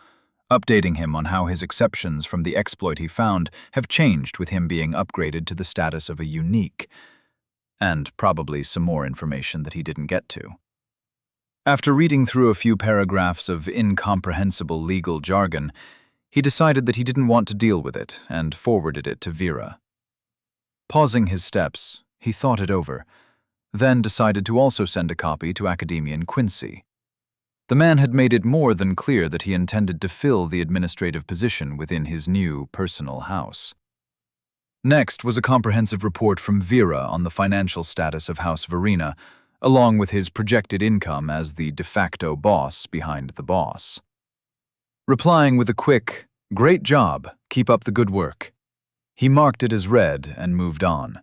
updating him on how his exceptions from the exploit he found have changed with him being upgraded to the status of a unique, and probably some more information that he didn't get to. After reading through a few paragraphs of incomprehensible legal jargon, he decided that he didn't want to deal with it and forwarded it to Vera. Pausing his steps, he thought it over, then decided to also send a copy to Academian Quincy. The man had made it more than clear that he intended to fill the administrative position within his new personal house. Next was a comprehensive report from Vera on the financial status of House Verena, along with his projected income as the de facto boss behind the boss. Replying with a quick, "Great job, keep up the good work," he marked it as read and moved on.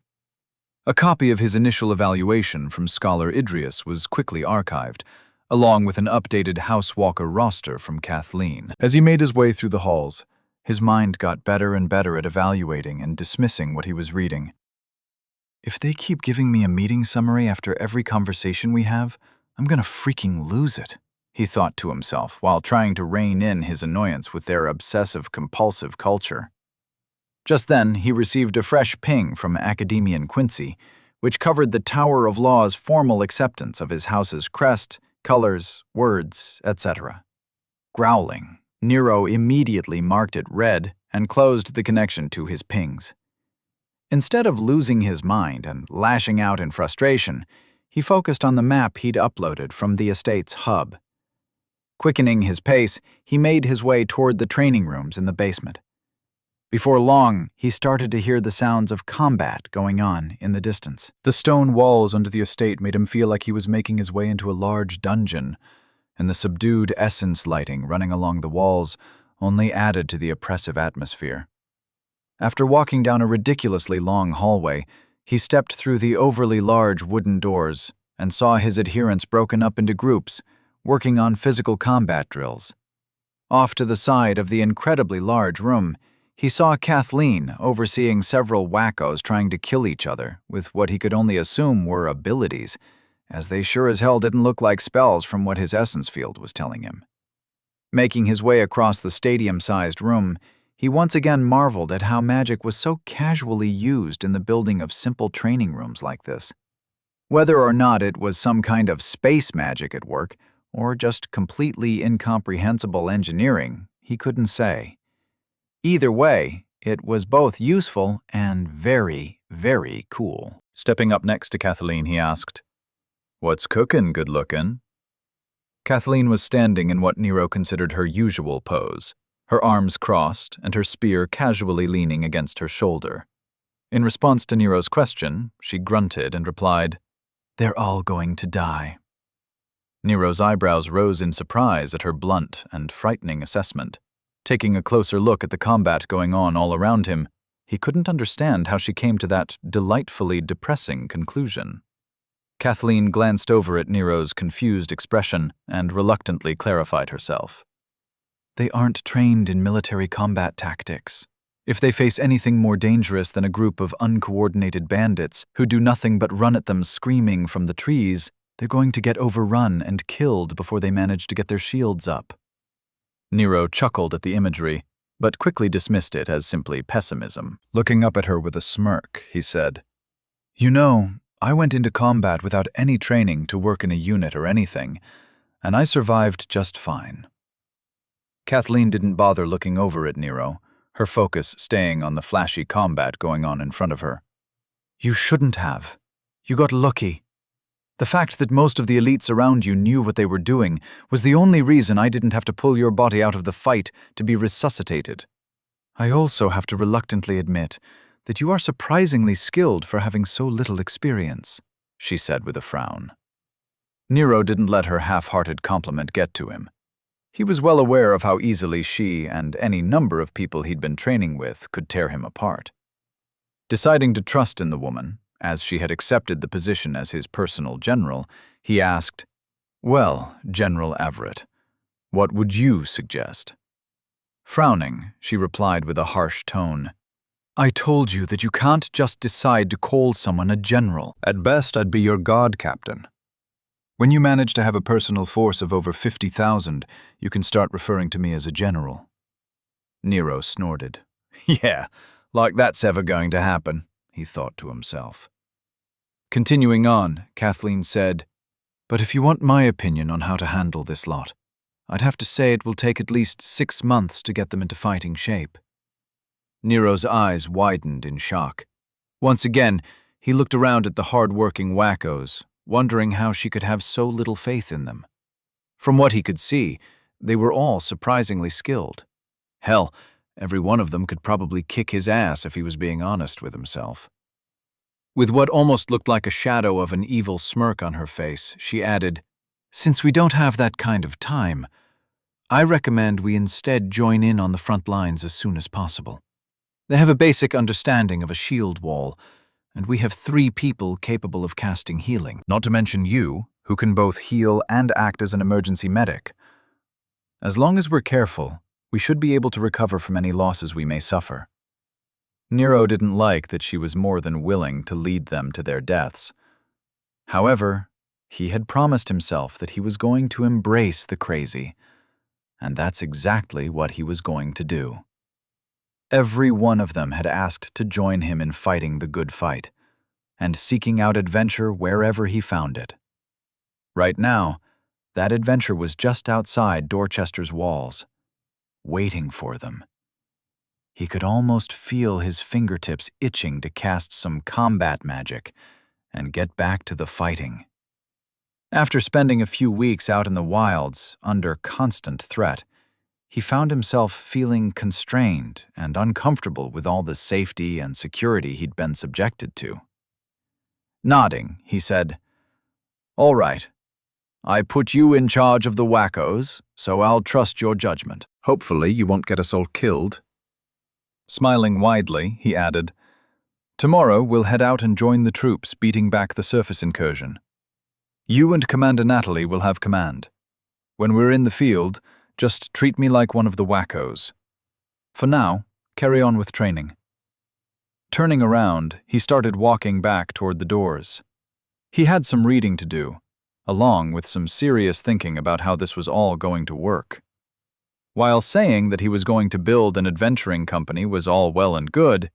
A copy of his initial evaluation from Scholar Idrius was quickly archived, along with an updated Housewalker roster from Kathleen. As he made his way through the halls, his mind got better and better at evaluating and dismissing what he was reading. If they keep giving me a meeting summary after every conversation we have, I'm gonna freaking lose it, he thought to himself while trying to rein in his annoyance with their obsessive-compulsive culture. Just then, he received a fresh ping from Academian Quincy, which covered the Tower of Law's formal acceptance of his house's crest, colors, words, etc. Growling, Nero immediately marked it red and closed the connection to his pings. Instead of losing his mind and lashing out in frustration, he focused on the map he'd uploaded from the estate's hub. Quickening his pace, he made his way toward the training rooms in the basement. Before long, he started to hear the sounds of combat going on in the distance. The stone walls under the estate made him feel like he was making his way into a large dungeon, and the subdued essence lighting running along the walls only added to the oppressive atmosphere. After walking down a ridiculously long hallway, he stepped through the overly large wooden doors and saw his adherents broken up into groups, working on physical combat drills. Off to the side of the incredibly large room, he saw Kathleen overseeing several wackos trying to kill each other with what he could only assume were abilities, as they sure as hell didn't look like spells from what his essence field was telling him. Making his way across the stadium-sized room, he once again marveled at how magic was so casually used in the building of simple training rooms like this. Whether or not it was some kind of space magic at work, or just completely incomprehensible engineering, he couldn't say. Either way, it was both useful and very, very cool. Stepping up next to Kathleen, he asked, "What's cookin', good-lookin'?" Kathleen was standing in what Nero considered her usual pose, her arms crossed and her spear casually leaning against her shoulder. In response to Nero's question, she grunted and replied, "They're all going to die." Nero's eyebrows rose in surprise at her blunt and frightening assessment. Taking a closer look at the combat going on all around him, he couldn't understand how she came to that delightfully depressing conclusion. Kathleen glanced over at Nero's confused expression and reluctantly clarified herself. They aren't trained in military combat tactics. If they face anything more dangerous than a group of uncoordinated bandits who do nothing but run at them screaming from the trees, they're going to get overrun and killed before they manage to get their shields up. Nero chuckled at the imagery, but quickly dismissed it as simply pessimism. Looking up at her with a smirk, he said, "You know, I went into combat without any training to work in a unit or anything, and I survived just fine." Kathleen didn't bother looking over at Nero, her focus staying on the flashy combat going on in front of her. "You shouldn't have. You got lucky. The fact that most of the elites around you knew what they were doing was the only reason I didn't have to pull your body out of the fight to be resuscitated. I also have to reluctantly admit that you are surprisingly skilled for having so little experience," she said with a frown. Nero didn't let her half-hearted compliment get to him. He was well aware of how easily she and any number of people he'd been training with could tear him apart. Deciding to trust in the woman, as she had accepted the position as his personal general, he asked, "Well, General Everett, what would you suggest?" Frowning, she replied with a harsh tone, "I told you that you can't just decide to call someone a general. "At best, I'd be your guard captain. When you manage to have a personal force of over 50,000, you can start referring to me as a general." Nero snorted. "Yeah, like that's ever going to happen," he thought to himself. Continuing on, Kathleen said, "But if you want my opinion on how to handle this lot, I'd have to say it will take at least 6 months to get them into fighting shape." Nero's eyes widened in shock. Once again, he looked around at the hard-working wackos, wondering how she could have so little faith in them. From what he could see, they were all surprisingly skilled. Hell, every one of them could probably kick his ass if he was being honest with himself. With what almost looked like a shadow of an evil smirk on her face, she added, "Since we don't have that kind of time, I recommend we instead join in on the front lines as soon as possible. They have a basic understanding of a shield wall, and we have 3 people capable of casting healing. Not to mention you, who can both heal and act as an emergency medic. As long as we're careful, we should be able to recover from any losses we may suffer." Nero didn't like that she was more than willing to lead them to their deaths. However, he had promised himself that he was going to embrace the crazy, and that's exactly what he was going to do. Every one of them had asked to join him in fighting the good fight, and seeking out adventure wherever he found it. Right now, that adventure was just outside Dorchester's walls, waiting for them. He could almost feel his fingertips itching to cast some combat magic and get back to the fighting. After spending a few weeks out in the wilds, under constant threat, he found himself feeling constrained and uncomfortable with all the safety and security he'd been subjected to. Nodding, he said, "All right. I put you in charge of the wackos, so I'll trust your judgment. "Hopefully you won't get us all killed." Smiling widely, he added, "Tomorrow we'll head out and join the troops beating back the surface incursion. You and Commander Natalie will have command. When we're in the field, just treat me like one of the wackos. For now, carry on with training." Turning around, he started walking back toward the doors. He had some reading to do, along with some serious thinking about how this was all going to work. While saying that he was going to build an adventuring company was all well and good,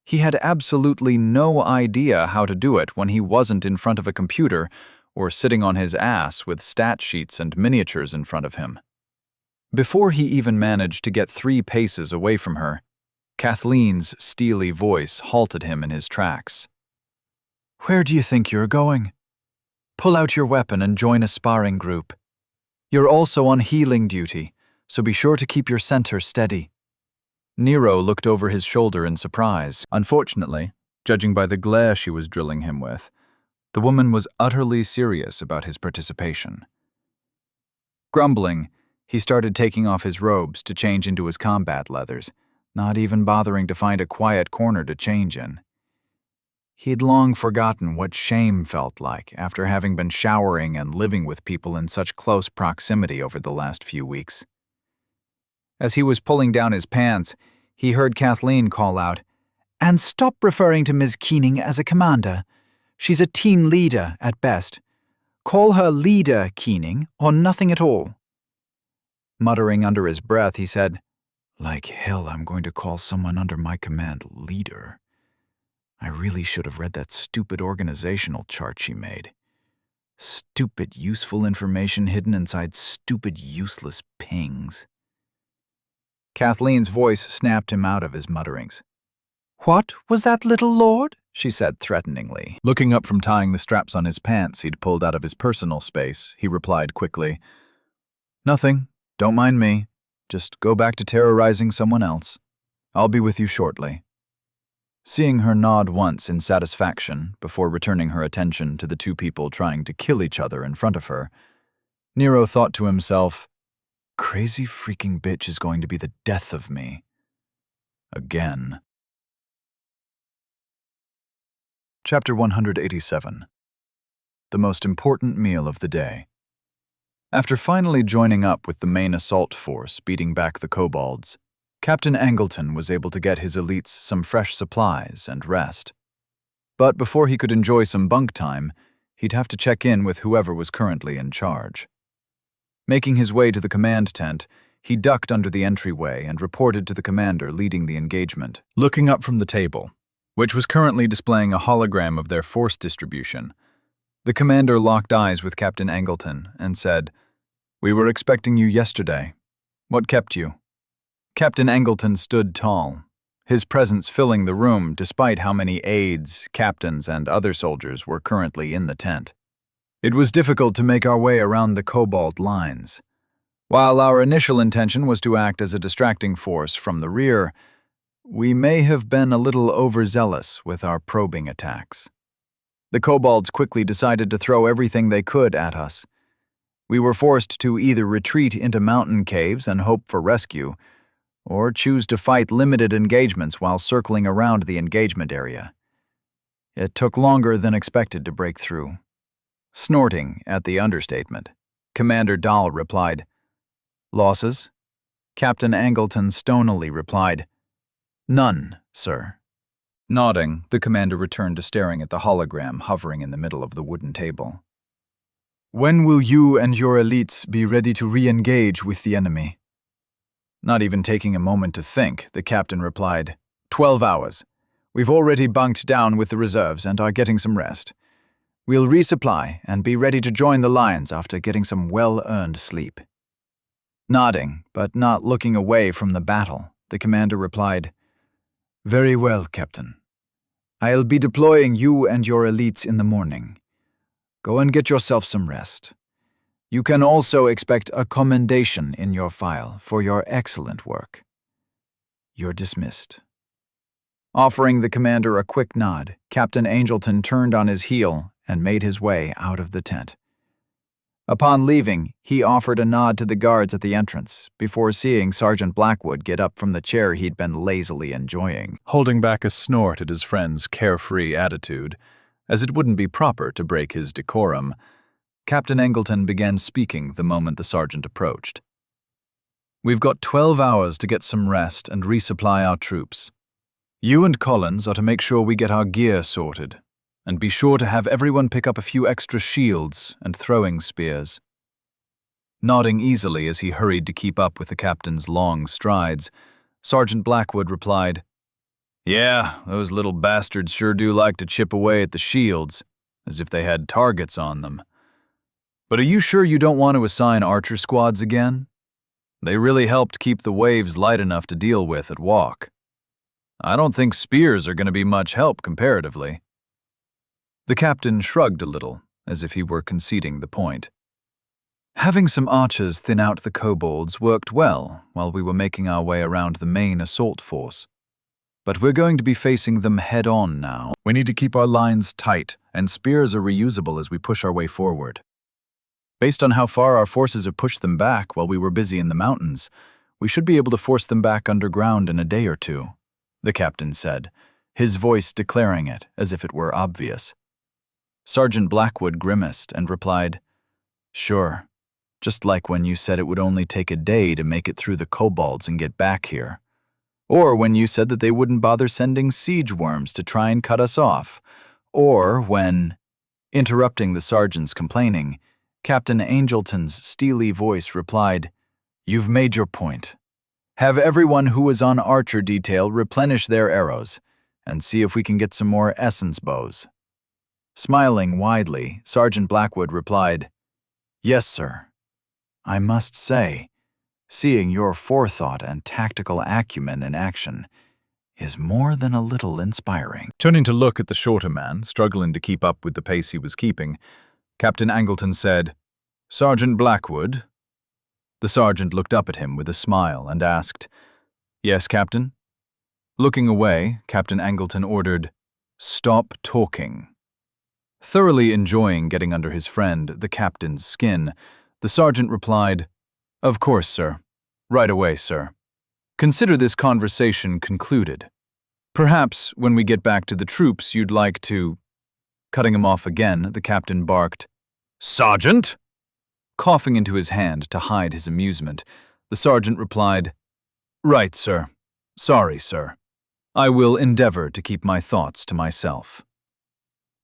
he had absolutely no idea how to do it when he wasn't in front of a computer or sitting on his ass with stat sheets and miniatures in front of him. Before he even managed to get 3 paces away from her, Kathleen's steely voice halted him in his tracks. "Where do you think you're going? Pull out your weapon and join a sparring group. You're also on healing duty, so be sure to keep your center steady." Nero looked over his shoulder in surprise. Unfortunately, judging by the glare she was drilling him with, the woman was utterly serious about his participation. Grumbling, he started taking off his robes to change into his combat leathers, not even bothering to find a quiet corner to change in. He'd long forgotten what shame felt like after having been showering and living with people in such close proximity over the last few weeks. As he was pulling down his pants, he heard Kathleen call out, "And stop referring to Ms. Keening as a commander. She's a team leader at best. Call her Leader Keening or nothing at all." Muttering under his breath, he said, "Like hell, I'm going to call someone under my command Leader. I really should have read that stupid organizational chart she made. Stupid useful information hidden inside stupid useless pings." Kathleen's voice snapped him out of his mutterings. "What was that, little lord?" she said threateningly. Looking up from tying the straps on his pants he'd pulled out of his personal space, he replied quickly, "Nothing. Don't mind me. Just go back to terrorizing someone else. I'll be with you shortly." Seeing her nod once in satisfaction before returning her attention to the two people trying to kill each other in front of her, Nero thought to himself, "Crazy freaking bitch is going to be the death of me. Again." Chapter 187. The most important meal of the day. After finally joining up with the main assault force beating back the kobolds, Captain Angleton was able to get his elites some fresh supplies and rest. But before he could enjoy some bunk time, he'd have to check in with whoever was currently in charge. Making his way to the command tent, he ducked under the entryway and reported to the commander leading the engagement. Looking up from the table, which was currently displaying a hologram of their force distribution, the commander locked eyes with Captain Angleton and said, "We were expecting you yesterday. What kept you?" Captain Angleton stood tall, his presence filling the room despite how many aides, captains, and other soldiers were currently in the tent. It was difficult to make our way around the kobold lines. While our initial intention was to act as a distracting force from the rear, we may have been a little overzealous with our probing attacks. The kobolds quickly decided to throw everything they could at us. We were forced to either retreat into mountain caves and hope for rescue, or choose to fight limited engagements while circling around the engagement area. It took longer than expected to break through. Snorting at the understatement, Commander Dahl replied, "Losses?" Captain Angleton stonily replied, "None, sir." Nodding, the commander returned to staring at the hologram hovering in the middle of the wooden table. "When will you and your elites be ready to re-engage with the enemy?" Not even taking a moment to think, the captain replied, 12 hours. We've already bunked down with the reserves and are getting some rest. We'll resupply and be ready to join the Lions after getting some well-earned sleep." Nodding, but not looking away from the battle, the commander replied, "Very well, Captain. I'll be deploying you and your elites in the morning. Go and get yourself some rest. You can also expect a commendation in your file for your excellent work. You're dismissed." Offering the commander a quick nod, Captain Angleton turned on his heel and made his way out of the tent. Upon leaving, he offered a nod to the guards at the entrance before seeing Sergeant Blackwood get up from the chair he'd been lazily enjoying, holding back a snort at his friend's carefree attitude, as it wouldn't be proper to break his decorum. Captain Angleton began speaking the moment the sergeant approached. "We've got 12 hours to get some rest and resupply our troops. You and Collins are to make sure we get our gear sorted, and be sure to have everyone pick up a few extra shields and throwing spears." Nodding easily as he hurried to keep up with the captain's long strides, Sergeant Blackwood replied, "Yeah, those little bastards sure do like to chip away at the shields, as if they had targets on them. But are you sure you don't want to assign archer squads again? They really helped keep the waves light enough to deal with at walk. I don't think spears are going to be much help comparatively." The captain shrugged a little, as if he were conceding the point. Having some archers thin out the kobolds worked well while we were making our way around the main assault force. But we're going to be facing them head-on now. We need to keep our lines tight, and spears are reusable as we push our way forward. Based on how far our forces have pushed them back while we were busy in the mountains, we should be able to force them back underground in a day or two, the captain said, his voice declaring it as if it were obvious. Sergeant Blackwood grimaced and replied, "Sure, just like when you said it would only take a day to make it through the kobolds and get back here. Or when you said that they wouldn't bother sending siege worms to try and cut us off. Or when—" Interrupting the sergeant's complaining, Captain Angelton's steely voice replied, "You've made your point. Have everyone who was on Archer detail replenish their arrows, and see if we can get some more essence bows." Smiling widely, Sergeant Blackwood replied, "Yes, sir. I must say, seeing your forethought and tactical acumen in action is more than a little inspiring." Turning to look at the shorter man, struggling to keep up with the pace he was keeping, Captain Angleton said, "Sergeant Blackwood?" The sergeant looked up at him with a smile and asked, "Yes, Captain?" Looking away, Captain Angleton ordered, "Stop talking." Thoroughly enjoying getting under his friend, the captain's skin, the sergeant replied, "Of course, sir. Right away, sir. Consider this conversation concluded. Perhaps, when we get back to the troops, you'd like to—" Cutting him off again, the captain barked, "Sergeant!" Coughing into his hand to hide his amusement, the sergeant replied, "Right, sir. Sorry, sir. I will endeavor to keep my thoughts to myself."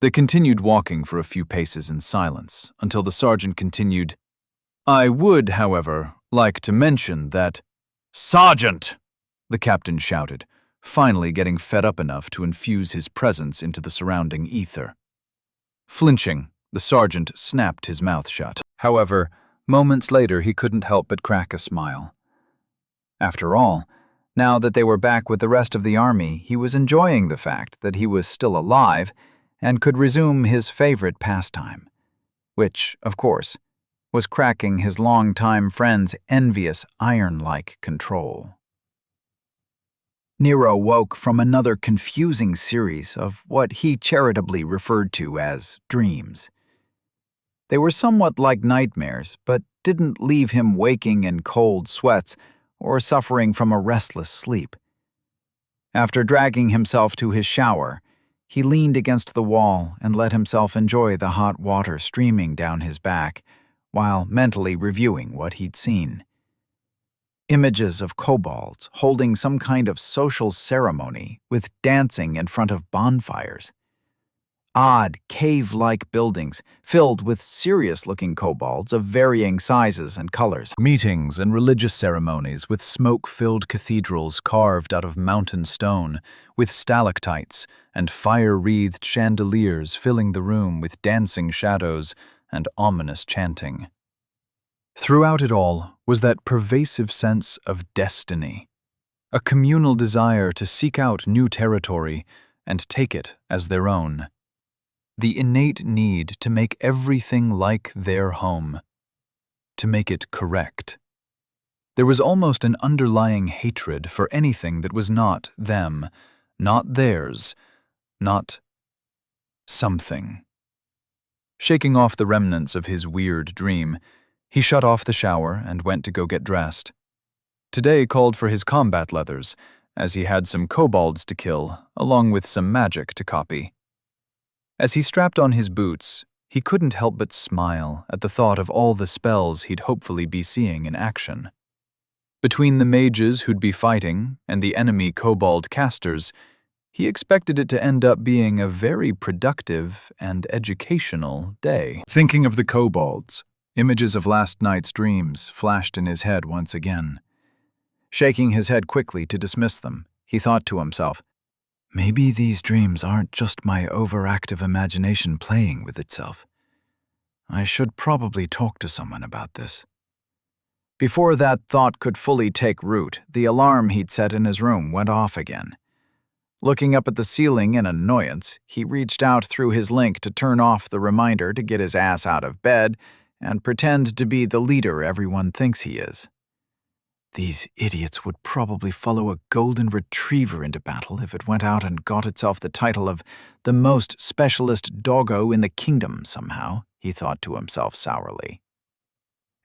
They continued walking for a few paces in silence, until the sergeant continued, "I would, however, like to mention that—" "Sergeant!" the captain shouted, finally getting fed up enough to infuse his presence into the surrounding ether. Flinching, the sergeant snapped his mouth shut. However, moments later he couldn't help but crack a smile. After all, now that they were back with the rest of the army, he was enjoying the fact that he was still alive and could resume his favorite pastime, which, of course, was cracking his longtime friend's envious iron-like control. Nero woke from another confusing series of what he charitably referred to as dreams. They were somewhat like nightmares, but didn't leave him waking in cold sweats or suffering from a restless sleep. After dragging himself to his shower, he leaned against the wall and let himself enjoy the hot water streaming down his back, while mentally reviewing what he'd seen. Images of kobolds holding some kind of social ceremony with dancing in front of bonfires. Odd, cave-like buildings filled with serious-looking kobolds of varying sizes and colors. Meetings and religious ceremonies with smoke-filled cathedrals carved out of mountain stone, with stalactites and fire-wreathed chandeliers filling the room with dancing shadows and ominous chanting. Throughout it all was that pervasive sense of destiny, a communal desire to seek out new territory and take it as their own. The innate need to make everything like their home, to make it correct. There was almost an underlying hatred for anything that was not them, not theirs, not something. Shaking off the remnants of his weird dream, he shut off the shower and went to go get dressed. Today called for his combat leathers, as he had some kobolds to kill, along with some magic to copy. As he strapped on his boots, he couldn't help but smile at the thought of all the spells he'd hopefully be seeing in action. Between the mages who'd be fighting and the enemy kobold casters, he expected it to end up being a very productive and educational day. Thinking of the kobolds, images of last night's dreams flashed in his head once again. Shaking his head quickly to dismiss them, he thought to himself, maybe these dreams aren't just my overactive imagination playing with itself. I should probably talk to someone about this. Before that thought could fully take root, the alarm he'd set in his room went off again. Looking up at the ceiling in annoyance, he reached out through his link to turn off the reminder to get his ass out of bed and pretend to be the leader everyone thinks he is. These idiots would probably follow a golden retriever into battle if it went out and got itself the title of the most specialist doggo in the kingdom somehow, he thought to himself sourly.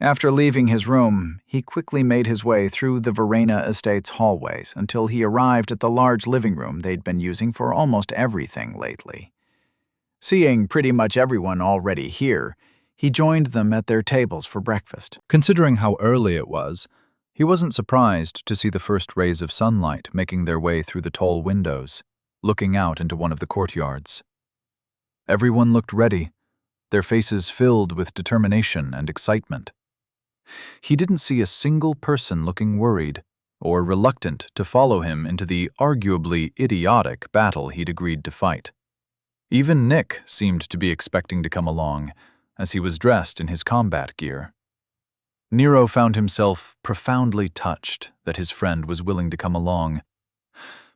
After leaving his room, he quickly made his way through the Verena Estate's hallways until he arrived at the large living room they'd been using for almost everything lately. Seeing pretty much everyone already here, he joined them at their tables for breakfast. Considering how early it was, he wasn't surprised to see the first rays of sunlight making their way through the tall windows, looking out into one of the courtyards. Everyone looked ready, their faces filled with determination and excitement. He didn't see a single person looking worried or reluctant to follow him into the arguably idiotic battle he'd agreed to fight. Even Nick seemed to be expecting to come along, as he was dressed in his combat gear. Nero found himself profoundly touched that his friend was willing to come along,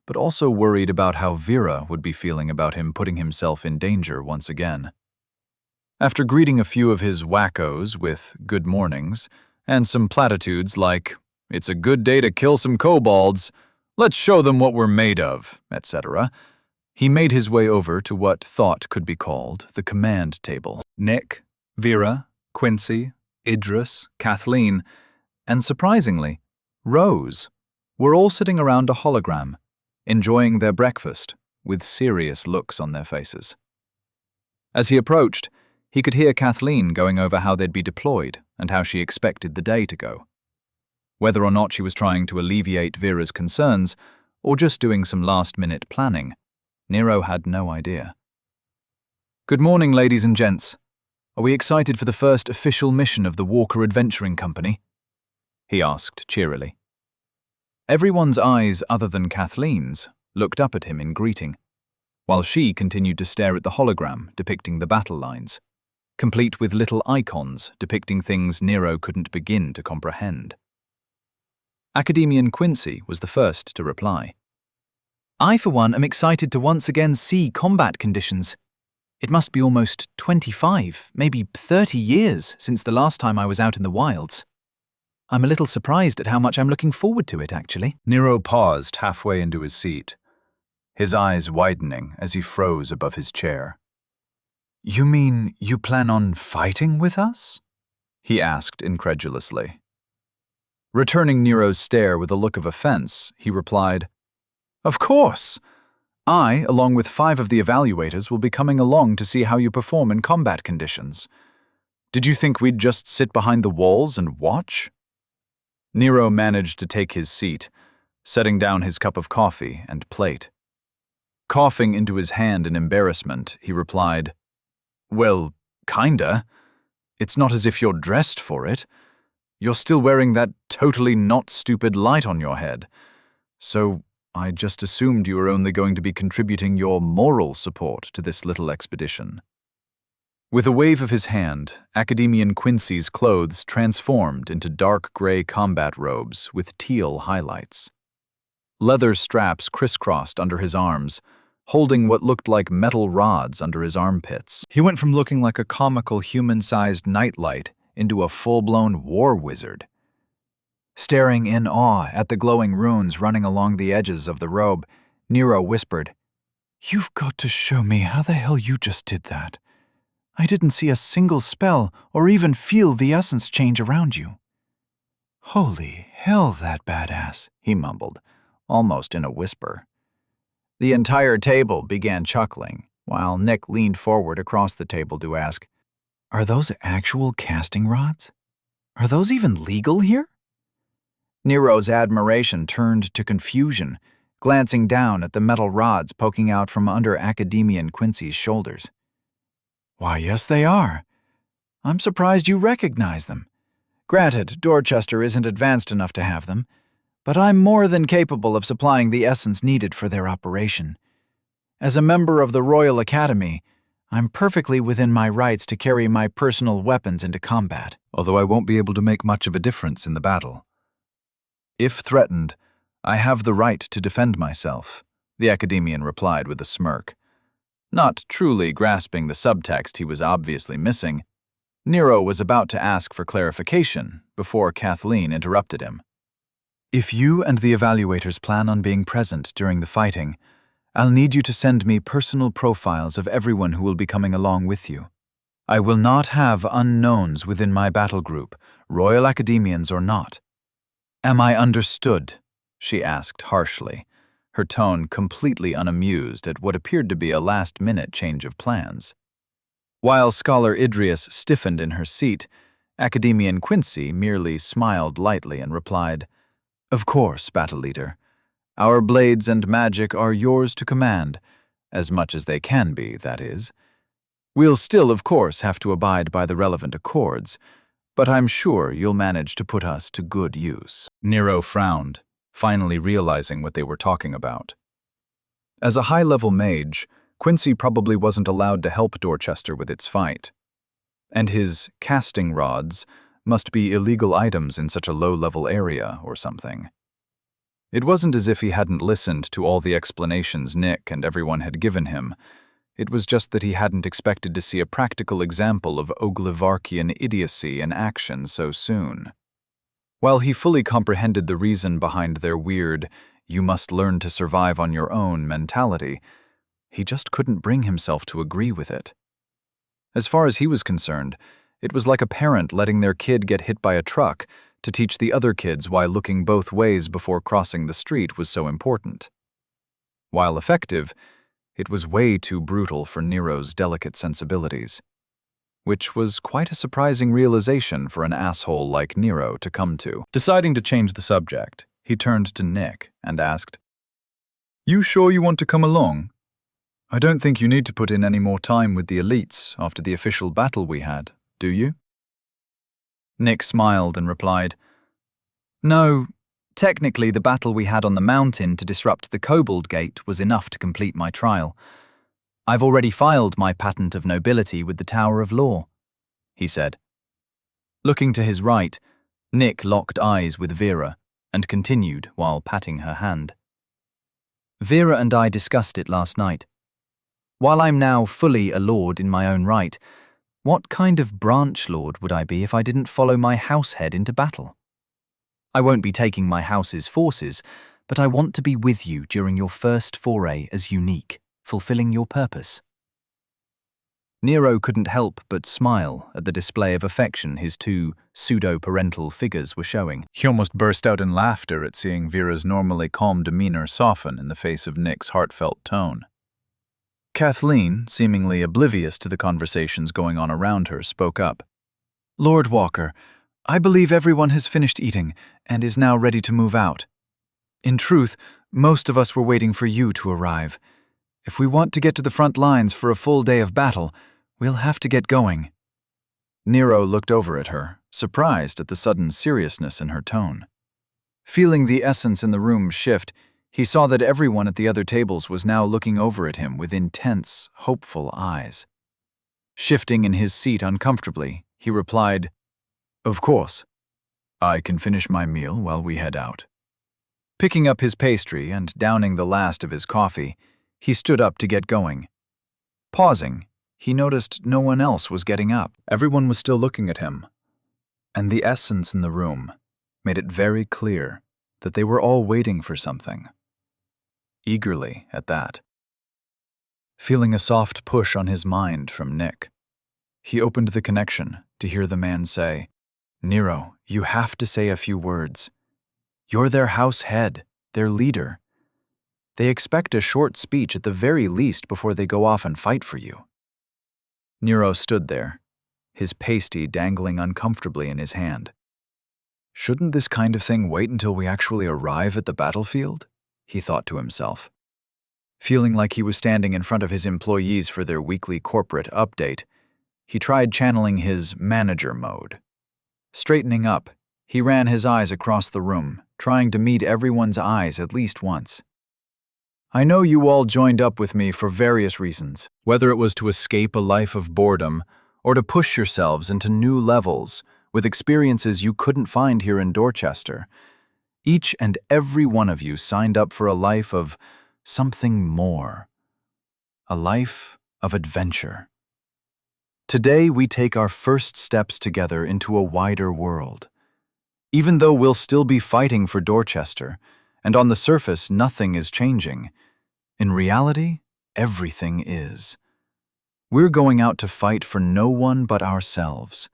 but also worried about how Vera would be feeling about him putting himself in danger once again. After greeting a few of his wackos with good mornings and some platitudes like, "It's a good day to kill some kobolds, let's show them what we're made of," etc., he made his way over to what thought could be called the command table. Nick, Vera, Quincy, Idris, Kathleen, and surprisingly, Rose were all sitting around a hologram, enjoying their breakfast with serious looks on their faces. As he approached, he could hear Kathleen going over how they'd be deployed and how she expected the day to go. Whether or not she was trying to alleviate Vera's concerns or just doing some last-minute planning, Nero had no idea. "Good morning, ladies and gents. Are we excited for the first official mission of the Walker Adventuring Company?" he asked cheerily. Everyone's eyes other than Kathleen's looked up at him in greeting, while she continued to stare at the hologram depicting the battle lines, complete with little icons depicting things Nero couldn't begin to comprehend. Academian Quincy was the first to reply. "I, for one, am excited to once again see combat conditions. It must be almost 25, maybe 30 years since the last time I was out in the wilds. I'm a little surprised at how much I'm looking forward to it, actually." Nero paused halfway into his seat, his eyes widening as he froze above his chair. "You mean you plan on fighting with us?" he asked incredulously. Returning Nero's stare with a look of offense, he replied, "Of course. I, along with 5 of the evaluators, will be coming along to see how you perform in combat conditions. Did you think we'd just sit behind the walls and watch?" Nero managed to take his seat, setting down his cup of coffee and plate. Coughing into his hand in embarrassment, he replied, "Well, kinda. It's not as if you're dressed for it. You're still wearing that totally not stupid light on your head. So I just assumed you were only going to be contributing your moral support to this little expedition." With a wave of his hand, Academian Quincy's clothes transformed into dark gray combat robes with teal highlights. Leather straps crisscrossed under his arms, holding what looked like metal rods under his armpits. He went from looking like a comical human-sized nightlight into a full-blown war wizard. Staring in awe at the glowing runes running along the edges of the robe, Nero whispered, "You've got to show me how the hell you just did that. I didn't see a single spell or even feel the essence change around you." "Holy hell, that badass," he mumbled, almost in a whisper. The entire table began chuckling, while Nick leaned forward across the table to ask, "Are those actual casting rods? Are those even legal here?" Nero's admiration turned to confusion, glancing down at the metal rods poking out from under Academian Quincy's shoulders. "Why, yes they are. I'm surprised you recognize them. Granted, Dorchester isn't advanced enough to have them, but I'm more than capable of supplying the essence needed for their operation. As a member of the Royal Academy, I'm perfectly within my rights to carry my personal weapons into combat." "Although I won't be able to make much of a difference in the battle. If threatened, I have the right to defend myself," the Academian replied with a smirk. Not truly grasping the subtext he was obviously missing, Nero was about to ask for clarification before Kathleen interrupted him. "If you and the evaluators plan on being present during the fighting, I'll need you to send me personal profiles of everyone who will be coming along with you. I will not have unknowns within my battle group, Royal Academians or not. Am I understood? She asked harshly, her tone completely unamused at what appeared to be a last-minute change of plans. While Scholar Idrius stiffened in her seat, Academian Quincy merely smiled lightly and replied, Of course, Battle Leader. Our blades and magic are yours to command, as much as they can be, that is. We'll still, of course, have to abide by the relevant accords, but I'm sure you'll manage to put us to good use. Nero frowned, finally realizing what they were talking about. As a high-level mage, Quincy probably wasn't allowed to help Dorchester with its fight. And his casting rods must be illegal items in such a low-level area or something. It wasn't as if he hadn't listened to all the explanations Nick and everyone had given him. It was just that he hadn't expected to see a practical example of Oglyvarchian idiocy in action so soon. While he fully comprehended the reason behind their weird, you must learn to survive on your own mentality, he just couldn't bring himself to agree with it. As far as he was concerned, it was like a parent letting their kid get hit by a truck to teach the other kids why looking both ways before crossing the street was so important. While effective, it was way too brutal for Nero's delicate sensibilities, which was quite a surprising realization for an asshole like Nero to come to. Deciding to change the subject, he turned to Nick and asked, You sure you want to come along? I don't think you need to put in any more time with the elites after the official battle we had, do you? Nick smiled and replied, No, technically the battle we had on the mountain to disrupt the Kobold Gate was enough to complete my trial. I've already filed my patent of nobility with the Tower of Law, he said. Looking to his right, Nick locked eyes with Vera and continued while patting her hand. Vera and I discussed it last night. While I'm now fully a lord in my own right, what kind of branch lord would I be if I didn't follow my house head into battle? I won't be taking my house's forces, but I want to be with you during your first foray as unique, fulfilling your purpose. Nero couldn't help but smile at the display of affection his two pseudo-parental figures were showing. He almost burst out in laughter at seeing Vera's normally calm demeanor soften in the face of Nick's heartfelt tone. Kathleen, seemingly oblivious to the conversations going on around her, spoke up. Lord Walker, I believe everyone has finished eating and is now ready to move out. In truth, most of us were waiting for you to arrive. If we want to get to the front lines for a full day of battle, we'll have to get going. Nero looked over at her, surprised at the sudden seriousness in her tone. Feeling the essence in the room shift, he saw that everyone at the other tables was now looking over at him with intense, hopeful eyes. Shifting in his seat uncomfortably, he replied, Of course. I can finish my meal while we head out. Picking up his pastry and downing the last of his coffee, he stood up to get going. Pausing, he noticed no one else was getting up. Everyone was still looking at him, and the essence in the room made it very clear that they were all waiting for something. Eagerly, at that. Feeling a soft push on his mind from Nick, he opened the connection to hear the man say, Nero, you have to say a few words. You're their house head, their leader. They expect a short speech at the very least before they go off and fight for you. Nero stood there, his pasty dangling uncomfortably in his hand. Shouldn't this kind of thing wait until we actually arrive at the battlefield? He thought to himself. Feeling like he was standing in front of his employees for their weekly corporate update, he tried channeling his manager mode. Straightening up, he ran his eyes across the room, trying to meet everyone's eyes at least once. I know you all joined up with me for various reasons, whether it was to escape a life of boredom or to push yourselves into new levels with experiences you couldn't find here in Dorchester. Each and every one of you signed up for a life of something more. A life of adventure. Today we take our first steps together into a wider world. Even though we'll still be fighting for Dorchester, and on the surface nothing is changing, in reality, everything is. We're going out to fight for no one but ourselves.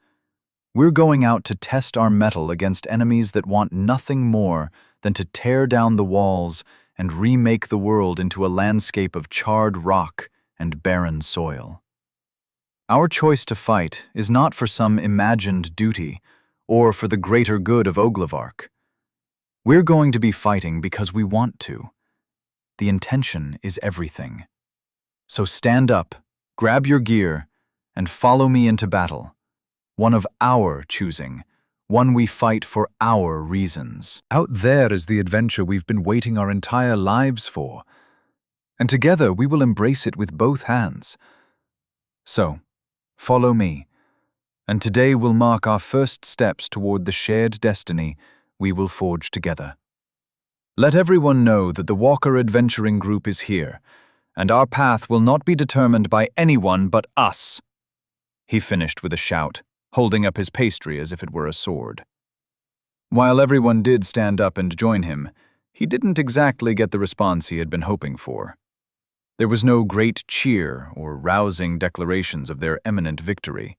We're going out to test our mettle against enemies that want nothing more than to tear down the walls and remake the world into a landscape of charred rock and barren soil. Our choice to fight is not for some imagined duty or for the greater good of Oglevark. We're going to be fighting because we want to. The intention is everything. So stand up, grab your gear, and follow me into battle. One of our choosing, one we fight for our reasons. Out there is the adventure we've been waiting our entire lives for, and together we will embrace it with both hands. So, follow me, and today will mark our first steps toward the shared destiny we will forge together. Let everyone know that the Walker Adventuring Group is here, and our path will not be determined by anyone but us. He finished with a shout, holding up his pastry as if it were a sword. While everyone did stand up and join him, he didn't exactly get the response he had been hoping for. There was no great cheer or rousing declarations of their imminent victory.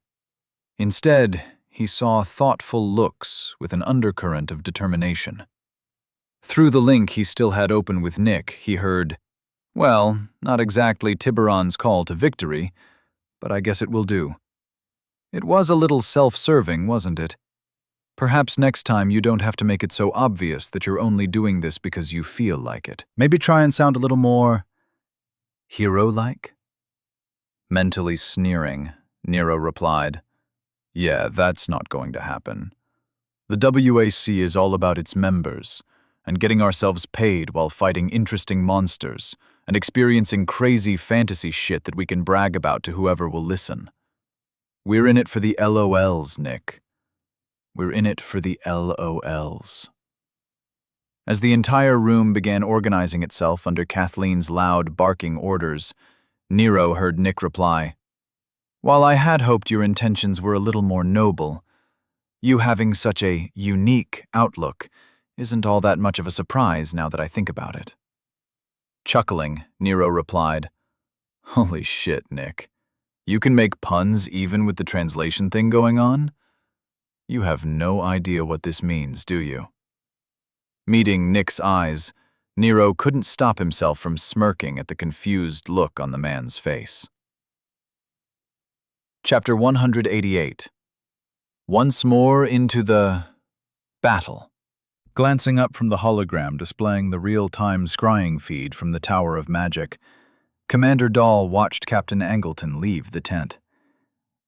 Instead, he saw thoughtful looks with an undercurrent of determination. Through the link he still had open with Nick, he heard, "Well, not exactly Tiburon's call to victory, but I guess it will do." It was a little self-serving, wasn't it? Perhaps next time you don't have to make it so obvious that you're only doing this because you feel like it. Maybe try and sound a little more hero-like? Mentally sneering, Nero replied, "Yeah, that's not going to happen. The WAC is all about its members, and getting ourselves paid while fighting interesting monsters and experiencing crazy fantasy shit that we can brag about to whoever will listen. We're in it for the LOLs, Nick. We're in it for the LOLs." As the entire room began organizing itself under Kathleen's loud, barking orders, Nero heard Nick reply, "While I had hoped your intentions were a little more noble, you having such a unique outlook isn't all that much of a surprise now that I think about it." Chuckling, Nero replied, "Holy shit, Nick. You can make puns even with the translation thing going on? You have no idea what this means, do you?" Meeting Nick's eyes, Nero couldn't stop himself from smirking at the confused look on the man's face. Chapter 188. Once more into the battle. Glancing up from the hologram displaying the real-time scrying feed from the Tower of Magic, Commander Dahl watched Captain Angleton leave the tent.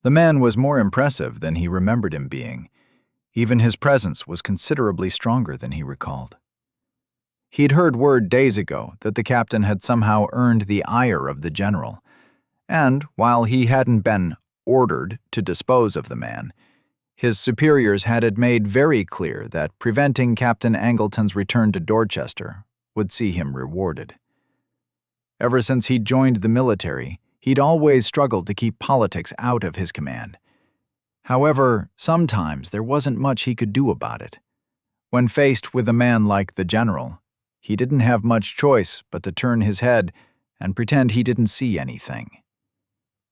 The man was more impressive than he remembered him being. Even his presence was considerably stronger than he recalled. He'd heard word days ago that the captain had somehow earned the ire of the general, and while he hadn't been ordered to dispose of the man, his superiors had made very clear that preventing Captain Angleton's return to Dorchester would see him rewarded. Ever since he'd joined the military, he'd always struggled to keep politics out of his command. However, sometimes there wasn't much he could do about it. When faced with a man like the general, he didn't have much choice but to turn his head and pretend he didn't see anything.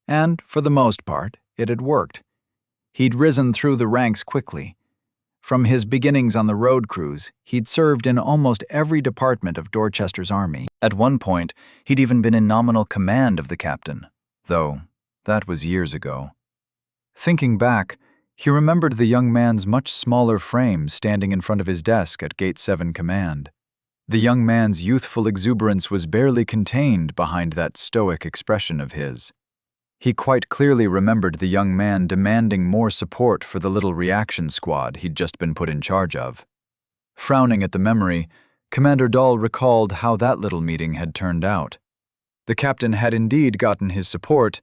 And, for the most part, it had worked. He'd risen through the ranks quickly. From his beginnings on the road crews, he'd served in almost every department of Dorchester's army. At one point, he'd even been in nominal command of the captain, though that was years ago. Thinking back, he remembered the young man's much smaller frame standing in front of his desk at Gate 7 Command. The young man's youthful exuberance was barely contained behind that stoic expression of his. He quite clearly remembered the young man demanding more support for the little reaction squad he'd just been put in charge of. Frowning at the memory, Commander Dahl recalled how that little meeting had turned out. The captain had indeed gotten his support,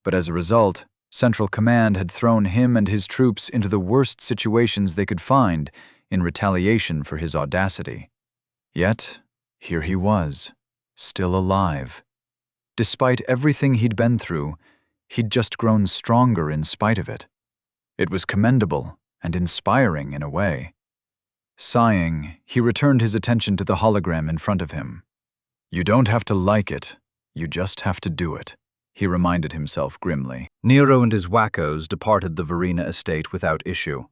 but as a result, Central Command had thrown him and his troops into the worst situations they could find in retaliation for his audacity. Yet, here he was, still alive. Despite everything he'd been through, he'd just grown stronger in spite of it. It was commendable and inspiring in a way. Sighing, he returned his attention to the hologram in front of him. "You don't have to like it, you just have to do it," he reminded himself grimly. Nero and his wackos departed the Verena estate without issue.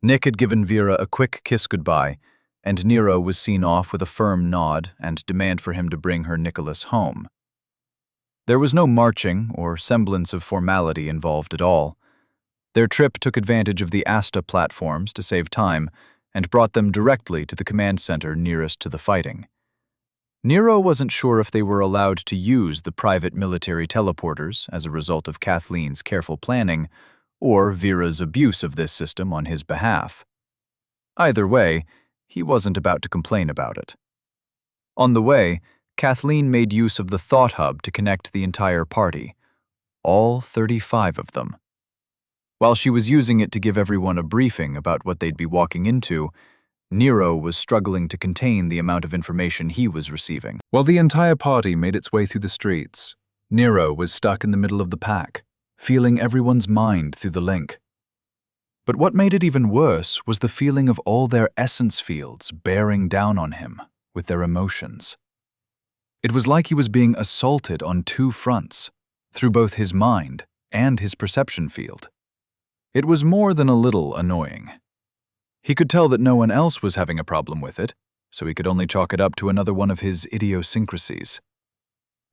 Nick had given Vera a quick kiss goodbye, and Nero was seen off with a firm nod and demand for him to bring her Nicholas home. There was no marching or semblance of formality involved at all. Their trip took advantage of the Asta platforms to save time and brought them directly to the command center nearest to the fighting. Nero wasn't sure if they were allowed to use the private military teleporters as a result of Kathleen's careful planning or Vera's abuse of this system on his behalf. Either way, he wasn't about to complain about it. On the way, Kathleen made use of the Thought Hub to connect the entire party, all 35 of them. While she was using it to give everyone a briefing about what they'd be walking into, Nero was struggling to contain the amount of information he was receiving. While the entire party made its way through the streets, Nero was stuck in the middle of the pack, feeling everyone's mind through the link. But what made it even worse was the feeling of all their essence fields bearing down on him with their emotions. It was like he was being assaulted on two fronts, through both his mind and his perception field. It was more than a little annoying. He could tell that no one else was having a problem with it, so he could only chalk it up to another one of his idiosyncrasies.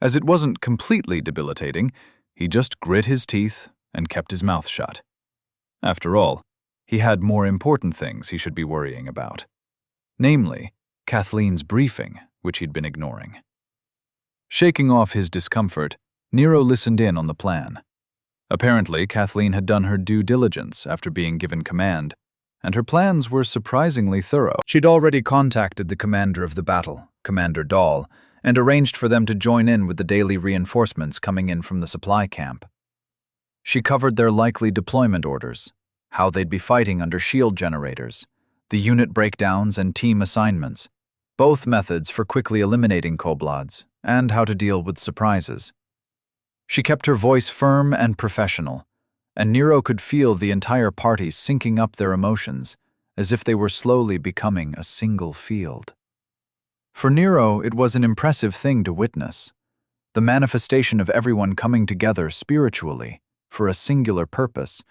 As it wasn't completely debilitating, he just grit his teeth and kept his mouth shut. After all, he had more important things he should be worrying about. Namely, Kathleen's briefing, which he'd been ignoring. Shaking off his discomfort, Nero listened in on the plan. Apparently, Kathleen had done her due diligence after being given command, and her plans were surprisingly thorough. She'd already contacted the commander of the battle, Commander Dahl, and arranged for them to join in with the daily reinforcements coming in from the supply camp. She covered their likely deployment orders, how they'd be fighting under shield generators, the unit breakdowns and team assignments, both methods for quickly eliminating kobolds, and how to deal with surprises. She kept her voice firm and professional, and Nero could feel the entire party syncing up their emotions as if they were slowly becoming a single field. For Nero, it was an impressive thing to witness, the manifestation of everyone coming together spiritually for a singular purpose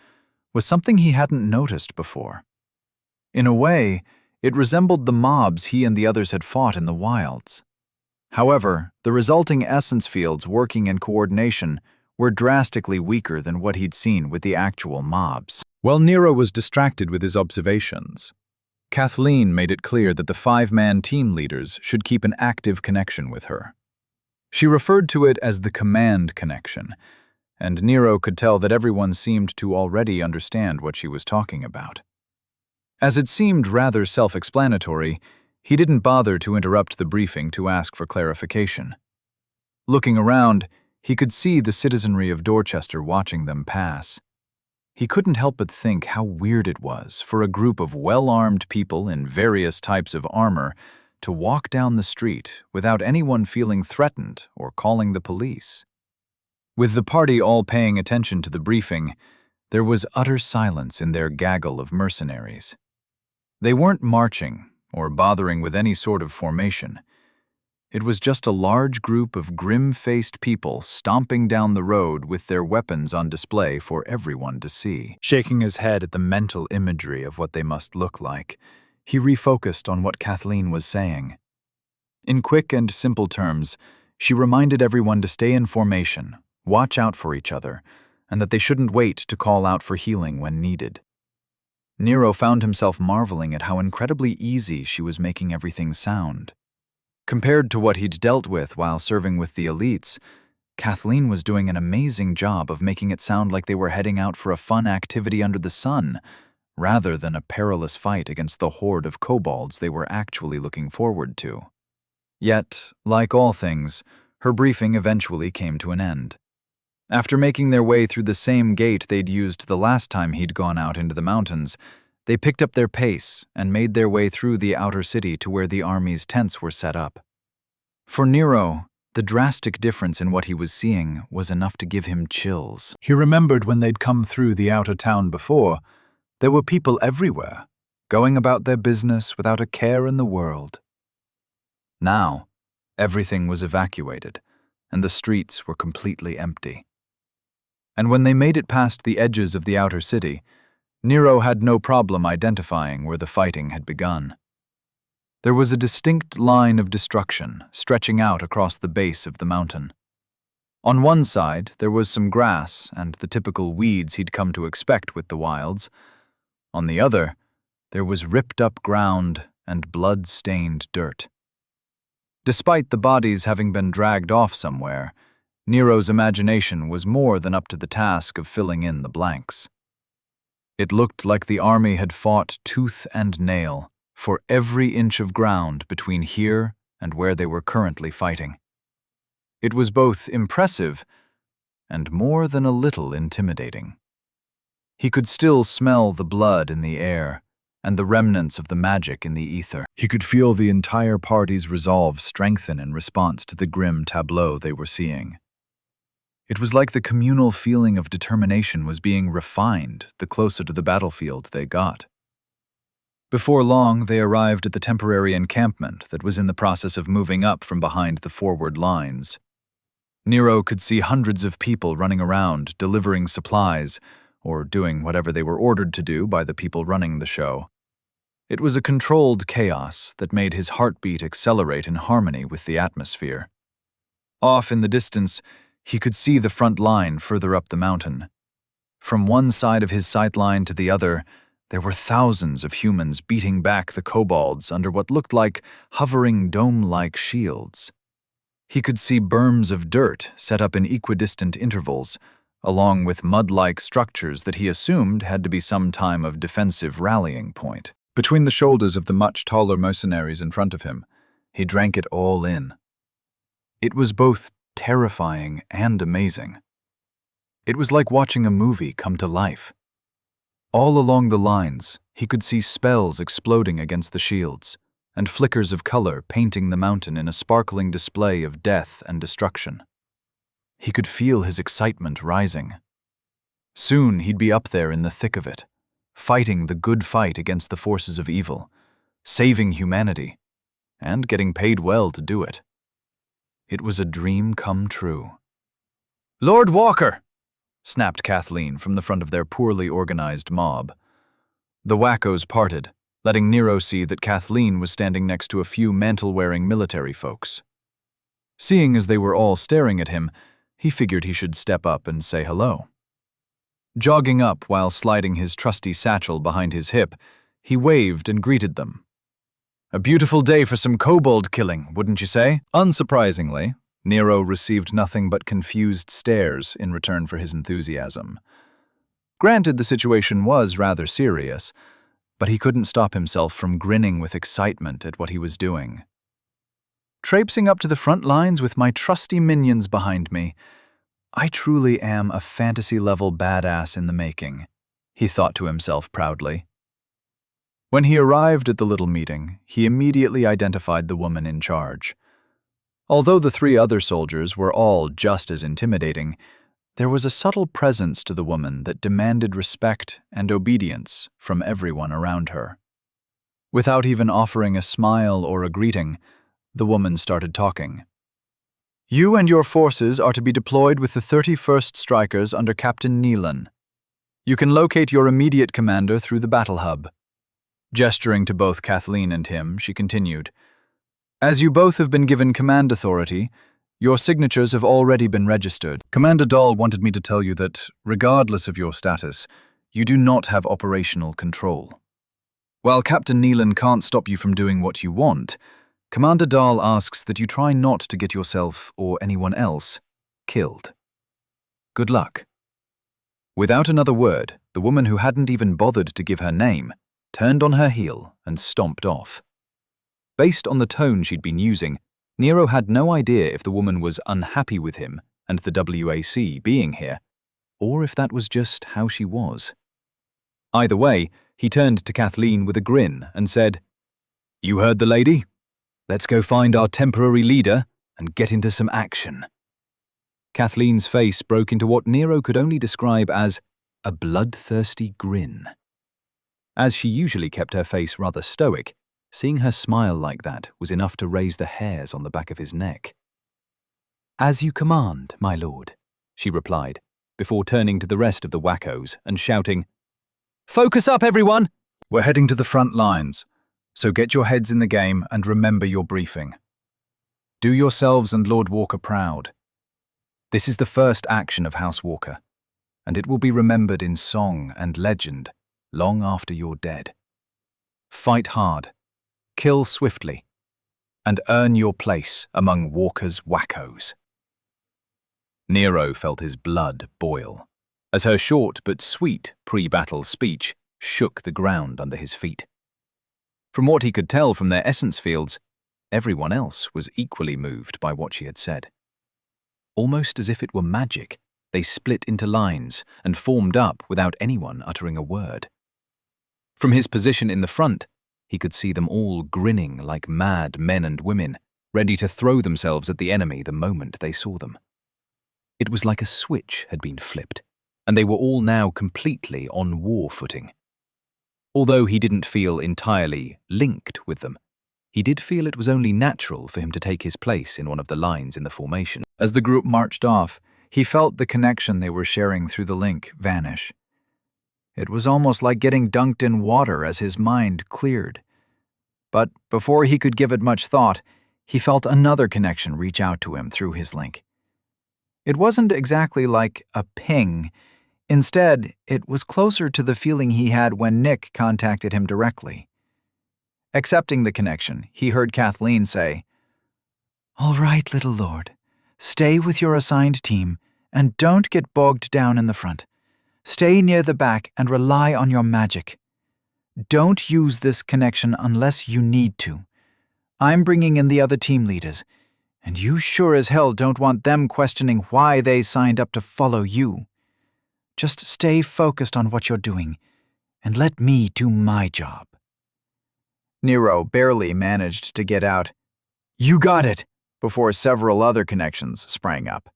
was something he hadn't noticed before. In a way, it resembled the mobs he and the others had fought in the wilds. However, the resulting essence fields working in coordination were drastically weaker than what he'd seen with the actual mobs. While Nero was distracted with his observations, Kathleen made it clear that the 5-man team leaders should keep an active connection with her. She referred to it as the command connection, and Nero could tell that everyone seemed to already understand what she was talking about. As it seemed rather self-explanatory, he didn't bother to interrupt the briefing to ask for clarification. Looking around, he could see the citizenry of Dorchester watching them pass. He couldn't help but think how weird it was for a group of well-armed people in various types of armor to walk down the street without anyone feeling threatened or calling the police. With the party all paying attention to the briefing, there was utter silence in their gaggle of mercenaries. They weren't marching or bothering with any sort of formation. It was just a large group of grim-faced people stomping down the road with their weapons on display for everyone to see. Shaking his head at the mental imagery of what they must look like, he refocused on what Kathleen was saying. In quick and simple terms, she reminded everyone to stay in formation, watch out for each other, and that they shouldn't wait to call out for healing when needed. Nero found himself marveling at how incredibly easy she was making everything sound. Compared to what he'd dealt with while serving with the elites, Kathleen was doing an amazing job of making it sound like they were heading out for a fun activity under the sun, rather than a perilous fight against the horde of kobolds they were actually looking forward to. Yet, like all things, her briefing eventually came to an end. After making their way through the same gate they'd used the last time he'd gone out into the mountains, they picked up their pace and made their way through the outer city to where the army's tents were set up. For Nero, the drastic difference in what he was seeing was enough to give him chills. He remembered when they'd come through the outer town before, there were people everywhere, going about their business without a care in the world. Now, everything was evacuated, and the streets were completely empty. And when they made it past the edges of the outer city, Nero had no problem identifying where the fighting had begun. There was a distinct line of destruction stretching out across the base of the mountain. On one side, there was some grass and the typical weeds he'd come to expect with the wilds. On the other, there was ripped-up ground and blood-stained dirt. Despite the bodies having been dragged off somewhere, Nero's imagination was more than up to the task of filling in the blanks. It looked like the army had fought tooth and nail for every inch of ground between here and where they were currently fighting. It was both impressive and more than a little intimidating. He could still smell the blood in the air and the remnants of the magic in the ether. He could feel the entire party's resolve strengthen in response to the grim tableau they were seeing. It was like the communal feeling of determination was being refined the closer to the battlefield they got. Before long, they arrived at the temporary encampment that was in the process of moving up from behind the forward lines. Nero could see hundreds of people running around, delivering supplies, or doing whatever they were ordered to do by the people running the show. It was a controlled chaos that made his heartbeat accelerate in harmony with the atmosphere. Off in the distance, he could see the front line further up the mountain. From one side of his sight line to the other, there were thousands of humans beating back the kobolds under what looked like hovering dome-like shields. He could see berms of dirt set up in equidistant intervals, along with mud-like structures that he assumed had to be some time of defensive rallying point. Between the shoulders of the much taller mercenaries in front of him, he drank it all in. It was both terrifying and amazing. It was like watching a movie come to life. All along the lines, he could see spells exploding against the shields, and flickers of color painting the mountain in a sparkling display of death and destruction. He could feel his excitement rising. Soon he'd be up there in the thick of it, fighting the good fight against the forces of evil, saving humanity, and getting paid well to do it. It was a dream come true. "Lord Walker!" snapped Kathleen from the front of their poorly organized mob. The wackos parted, letting Nero see that Kathleen was standing next to a few mantle-wearing military folks. Seeing as they were all staring at him, he figured he should step up and say hello. Jogging up while sliding his trusty satchel behind his hip, he waved and greeted them. "A beautiful day for some kobold killing, wouldn't you say?" Unsurprisingly, Nero received nothing but confused stares in return for his enthusiasm. Granted, the situation was rather serious, but he couldn't stop himself from grinning with excitement at what he was doing. "Traipsing up to the front lines with my trusty minions behind me. I truly am a fantasy-level badass in the making," he thought to himself proudly. When he arrived at the little meeting, he immediately identified the woman in charge. Although the three other soldiers were all just as intimidating, there was a subtle presence to the woman that demanded respect and obedience from everyone around her. Without even offering a smile or a greeting, the woman started talking. "You and your forces are to be deployed with the 31st Strikers under Captain Neelan. You can locate your immediate commander through the battle hub." Gesturing to both Kathleen and him, she continued, "As you both have been given command authority, your signatures have already been registered. Commander Dahl wanted me to tell you that, regardless of your status, you do not have operational control. While Captain Neelan can't stop you from doing what you want, Commander Dahl asks that you try not to get yourself, or anyone else, killed. Good luck." Without another word, the woman who hadn't even bothered to give her name turned on her heel and stomped off. Based on the tone she'd been using, Nero had no idea if the woman was unhappy with him and the WAC being here, or if that was just how she was. Either way, he turned to Kathleen with a grin and said, "You heard the lady? Let's go find our temporary leader and get into some action." Kathleen's face broke into what Nero could only describe as a bloodthirsty grin. As she usually kept her face rather stoic, seeing her smile like that was enough to raise the hairs on the back of his neck. "As you command, my lord," she replied, before turning to the rest of the wackos and shouting, "Focus up, everyone!" We're heading to the front lines, so get your heads in the game and remember your briefing. Do yourselves and Lord Walker proud. This is the first action of House Walker, and it will be remembered in song and legend long after you're dead. Fight hard, kill swiftly, and earn your place among Walker's wackos. Nero felt his blood boil, as her short but sweet pre-battle speech shook the ground under his feet. From what he could tell from their essence fields, everyone else was equally moved by what she had said. Almost as if it were magic, they split into lines and formed up without anyone uttering a word. From his position in the front, he could see them all grinning like mad men and women, ready to throw themselves at the enemy the moment they saw them. It was like a switch had been flipped, and they were all now completely on war footing. Although he didn't feel entirely linked with them, he did feel it was only natural for him to take his place in one of the lines in the formation. As the group marched off, he felt the connection they were sharing through the link vanish. It was almost like getting dunked in water as his mind cleared. But before he could give it much thought, he felt another connection reach out to him through his link. It wasn't exactly like a ping. Instead, it was closer to the feeling he had when Nick contacted him directly. Accepting the connection, he heard Kathleen say, "All right, little lord. Stay with your assigned team, and don't get bogged down in the front. Stay near the back and rely on your magic. Don't use this connection unless you need to. I'm bringing in the other team leaders, and you sure as hell don't want them questioning why they signed up to follow you. Just stay focused on what you're doing, and let me do my job." Nero barely managed to get out, "You got it," before several other connections sprang up.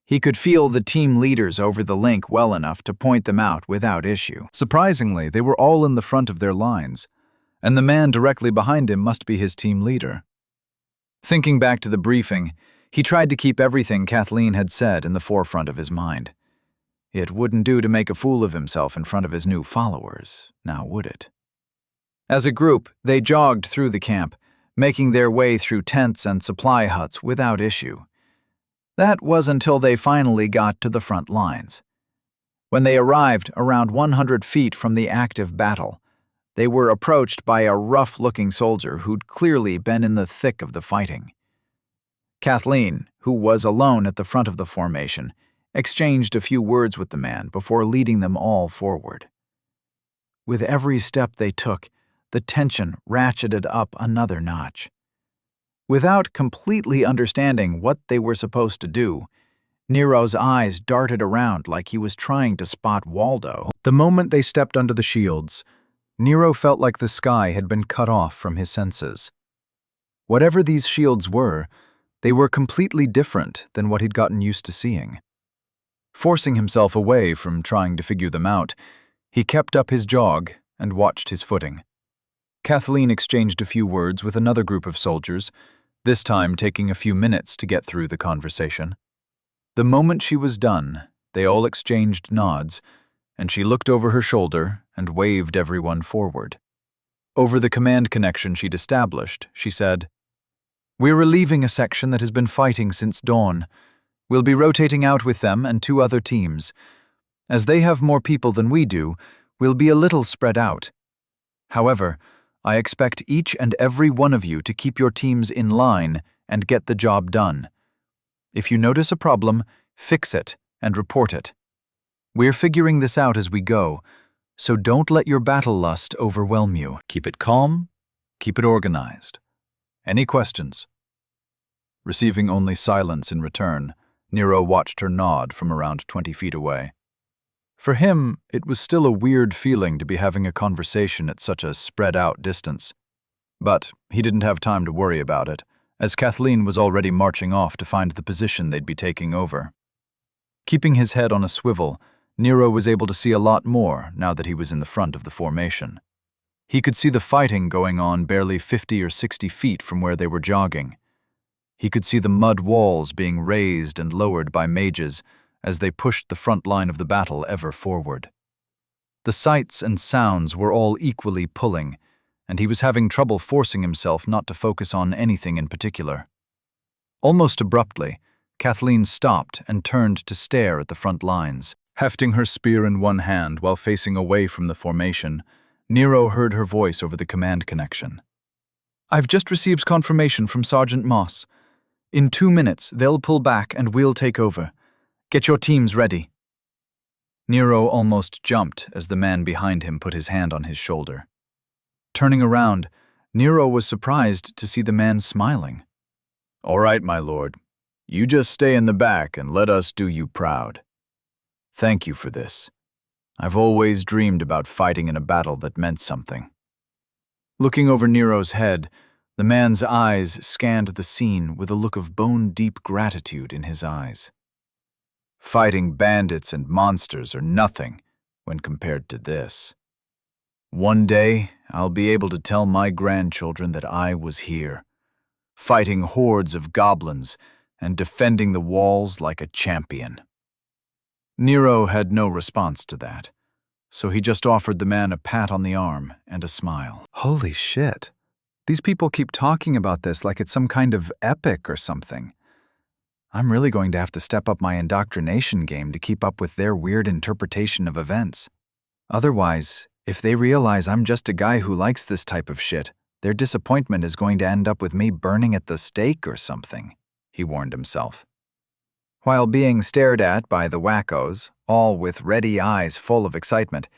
He could feel the team leaders over the link well enough to point them out without issue. Surprisingly, they were all in the front of their lines, and the man directly behind him must be his team leader. Thinking back to the briefing, he tried to keep everything Kathleen had said in the forefront of his mind. It wouldn't do to make a fool of himself in front of his new followers, now would it? As a group, they jogged through the camp, making their way through tents and supply huts without issue. That was until they finally got to the front lines. When they arrived around 100 feet from the active battle, they were approached by a rough-looking soldier who'd clearly been in the thick of the fighting. Kathleen, who was alone at the front of the formation, exchanged a few words with the man before leading them all forward. With every step they took, the tension ratcheted up another notch. Without completely understanding what they were supposed to do, Nero's eyes darted around like he was trying to spot Waldo. The moment they stepped under the shields, Nero felt like the sky had been cut off from his senses. Whatever these shields were, they were completely different than what he'd gotten used to seeing. Forcing himself away from trying to figure them out, he kept up his jog and watched his footing. Kathleen exchanged a few words with another group of soldiers, this time taking a few minutes to get through the conversation. The moment she was done, they all exchanged nods, and she looked over her shoulder and waved everyone forward. Over the command connection she'd established, she said, "We're relieving a section that has been fighting since dawn. We'll be rotating out with them and 2 other teams. As they have more people than we do, we'll be a little spread out. However, I expect each and every one of you to keep your teams in line and get the job done. If you notice a problem, fix it and report it. We're figuring this out as we go, so don't let your battle lust overwhelm you. Keep it calm, keep it organized. Any questions?" Receiving only silence in return, Nero watched her nod from around 20 feet away. For him, it was still a weird feeling to be having a conversation at such a spread-out distance. But he didn't have time to worry about it, as Kathleen was already marching off to find the position they'd be taking over. Keeping his head on a swivel, Nero was able to see a lot more now that he was in the front of the formation. He could see the fighting going on barely 50 or 60 feet from where they were jogging. He could see the mud walls being raised and lowered by mages as they pushed the front line of the battle ever forward. The sights and sounds were all equally pulling, and he was having trouble forcing himself not to focus on anything in particular. Almost abruptly, Kathleen stopped and turned to stare at the front lines. Hefting her spear in one hand while facing away from the formation, Nero heard her voice over the command connection. "I've just received confirmation from Sergeant Moss. In 2 minutes, they'll pull back and we'll take over. Get your teams ready." Nero almost jumped as the man behind him put his hand on his shoulder. Turning around, Nero was surprised to see the man smiling. "All right, my lord. You just stay in the back and let us do you proud. Thank you for this. I've always dreamed about fighting in a battle that meant something." Looking over Nero's head, the man's eyes scanned the scene with a look of bone-deep gratitude in his eyes. "Fighting bandits and monsters are nothing when compared to this. One day, I'll be able to tell my grandchildren that I was here, fighting hordes of goblins and defending the walls like a champion." Nero had no response to that, so he just offered the man a pat on the arm and a smile. Holy shit. These people keep talking about this like it's some kind of epic or something. I'm really going to have to step up my indoctrination game to keep up with their weird interpretation of events. Otherwise, if they realize I'm just a guy who likes this type of shit, their disappointment is going to end up with me burning at the stake or something, he warned himself. While being stared at by the wackos, all with ready eyes full of excitement,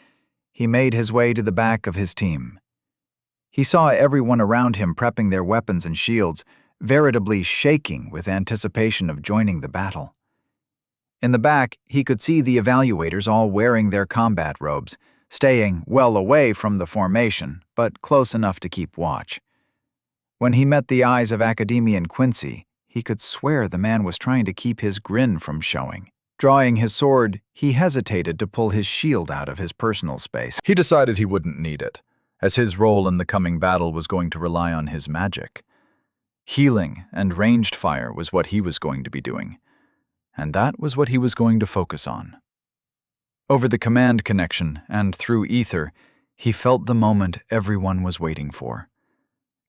he made his way to the back of his team. He saw everyone around him prepping their weapons and shields, veritably shaking with anticipation of joining the battle. In the back, he could see the evaluators all wearing their combat robes, staying well away from the formation, but close enough to keep watch. When he met the eyes of Academian Quincy, he could swear the man was trying to keep his grin from showing. Drawing his sword, he hesitated to pull his shield out of his personal space. He decided he wouldn't need it, as his role in the coming battle was going to rely on his magic. Healing and ranged fire was what he was going to be doing, and that was what he was going to focus on. Over the command connection and through ether, he felt the moment everyone was waiting for.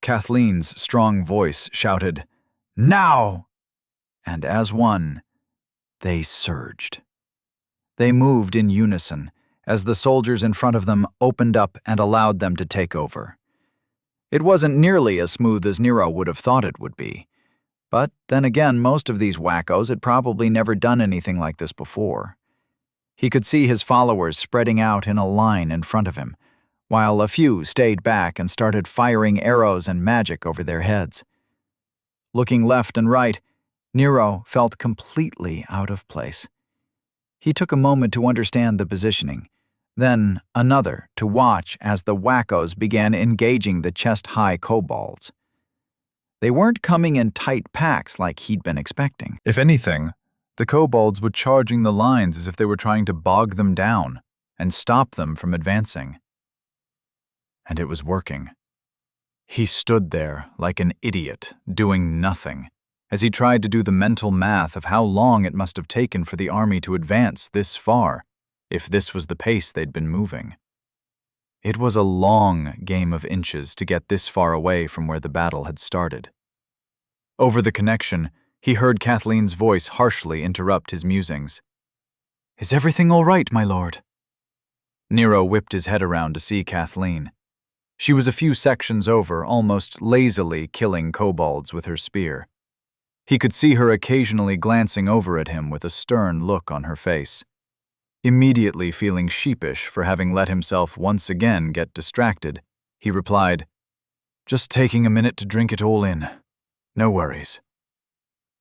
Kathleen's strong voice shouted, "Now!" And as one, they surged. They moved in unison as the soldiers in front of them opened up and allowed them to take over. It wasn't nearly as smooth as Nero would have thought it would be. But then again, most of these wackos had probably never done anything like this before. He could see his followers spreading out in a line in front of him, while a few stayed back and started firing arrows and magic over their heads. Looking left and right, Nero felt completely out of place. He took a moment to understand the positioning, then another to watch as the wackos began engaging the chest-high kobolds. They weren't coming in tight packs like he'd been expecting. If anything, the kobolds were charging the lines as if they were trying to bog them down and stop them from advancing. And it was working. He stood there like an idiot, doing nothing, as he tried to do the mental math of how long it must have taken for the army to advance this far, if this was the pace they'd been moving. It was a long game of inches to get this far away from where the battle had started. Over the connection, he heard Kathleen's voice harshly interrupt his musings. "Is everything all right, my lord?" Nero whipped his head around to see Kathleen. She was a few sections over, almost lazily killing kobolds with her spear. He could see her occasionally glancing over at him with a stern look on her face. Immediately feeling sheepish for having let himself once again get distracted, he replied, "Just taking a minute to drink it all in. No worries."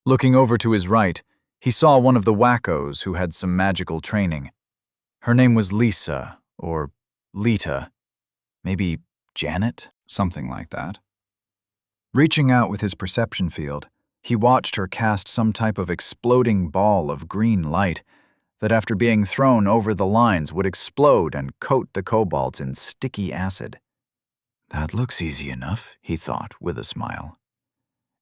Looking over to his right, he saw one of the wackos who had some magical training. Her name was Lisa, or Lita, maybe Janet, something like that. Reaching out with his perception field, he watched her cast some type of exploding ball of green light that after being thrown over the lines would explode and coat the kobolds in sticky acid. That looks easy enough, he thought with a smile.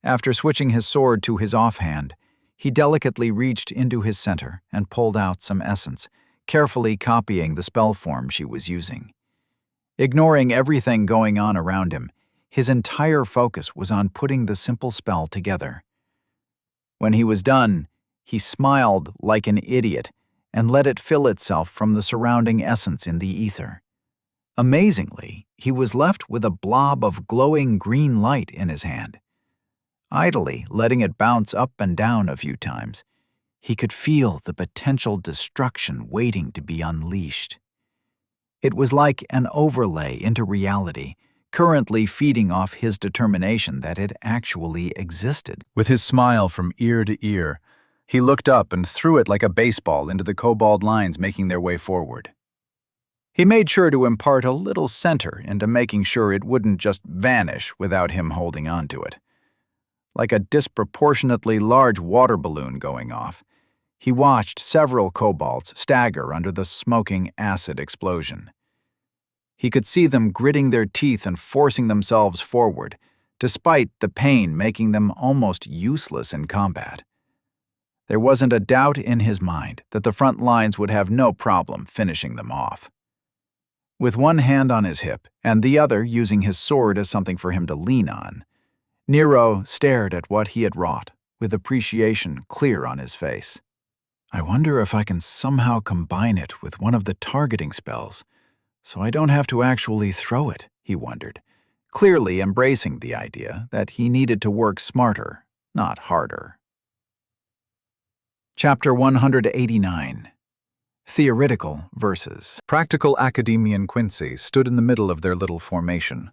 After switching his sword to his offhand, he delicately reached into his center and pulled out some essence, carefully copying the spell form she was using. Ignoring everything going on around him, his entire focus was on putting the simple spell together. When he was done, he smiled like an idiot and let it fill itself from the surrounding essence in the ether. Amazingly, he was left with a blob of glowing green light in his hand. Idly letting it bounce up and down a few times, he could feel the potential destruction waiting to be unleashed. It was like an overlay into reality, currently feeding off his determination that it actually existed. With his smile from ear to ear, he looked up and threw it like a baseball into the kobold lines making their way forward. He made sure to impart a little center into making sure it wouldn't just vanish without him holding on to it. Like a disproportionately large water balloon going off, he watched several kobolds stagger under the smoking acid explosion. He could see them gritting their teeth and forcing themselves forward, despite the pain making them almost useless in combat. There wasn't a doubt in his mind that the front lines would have no problem finishing them off. With one hand on his hip and the other using his sword as something for him to lean on, Nero stared at what he had wrought, with appreciation clear on his face. I wonder if I can somehow combine it with one of the targeting spells, so I don't have to actually throw it, he wondered, clearly embracing the idea that he needed to work smarter, not harder. Chapter 189. Theoretical Verses. Practical Academian Quincy stood in the middle of their little formation.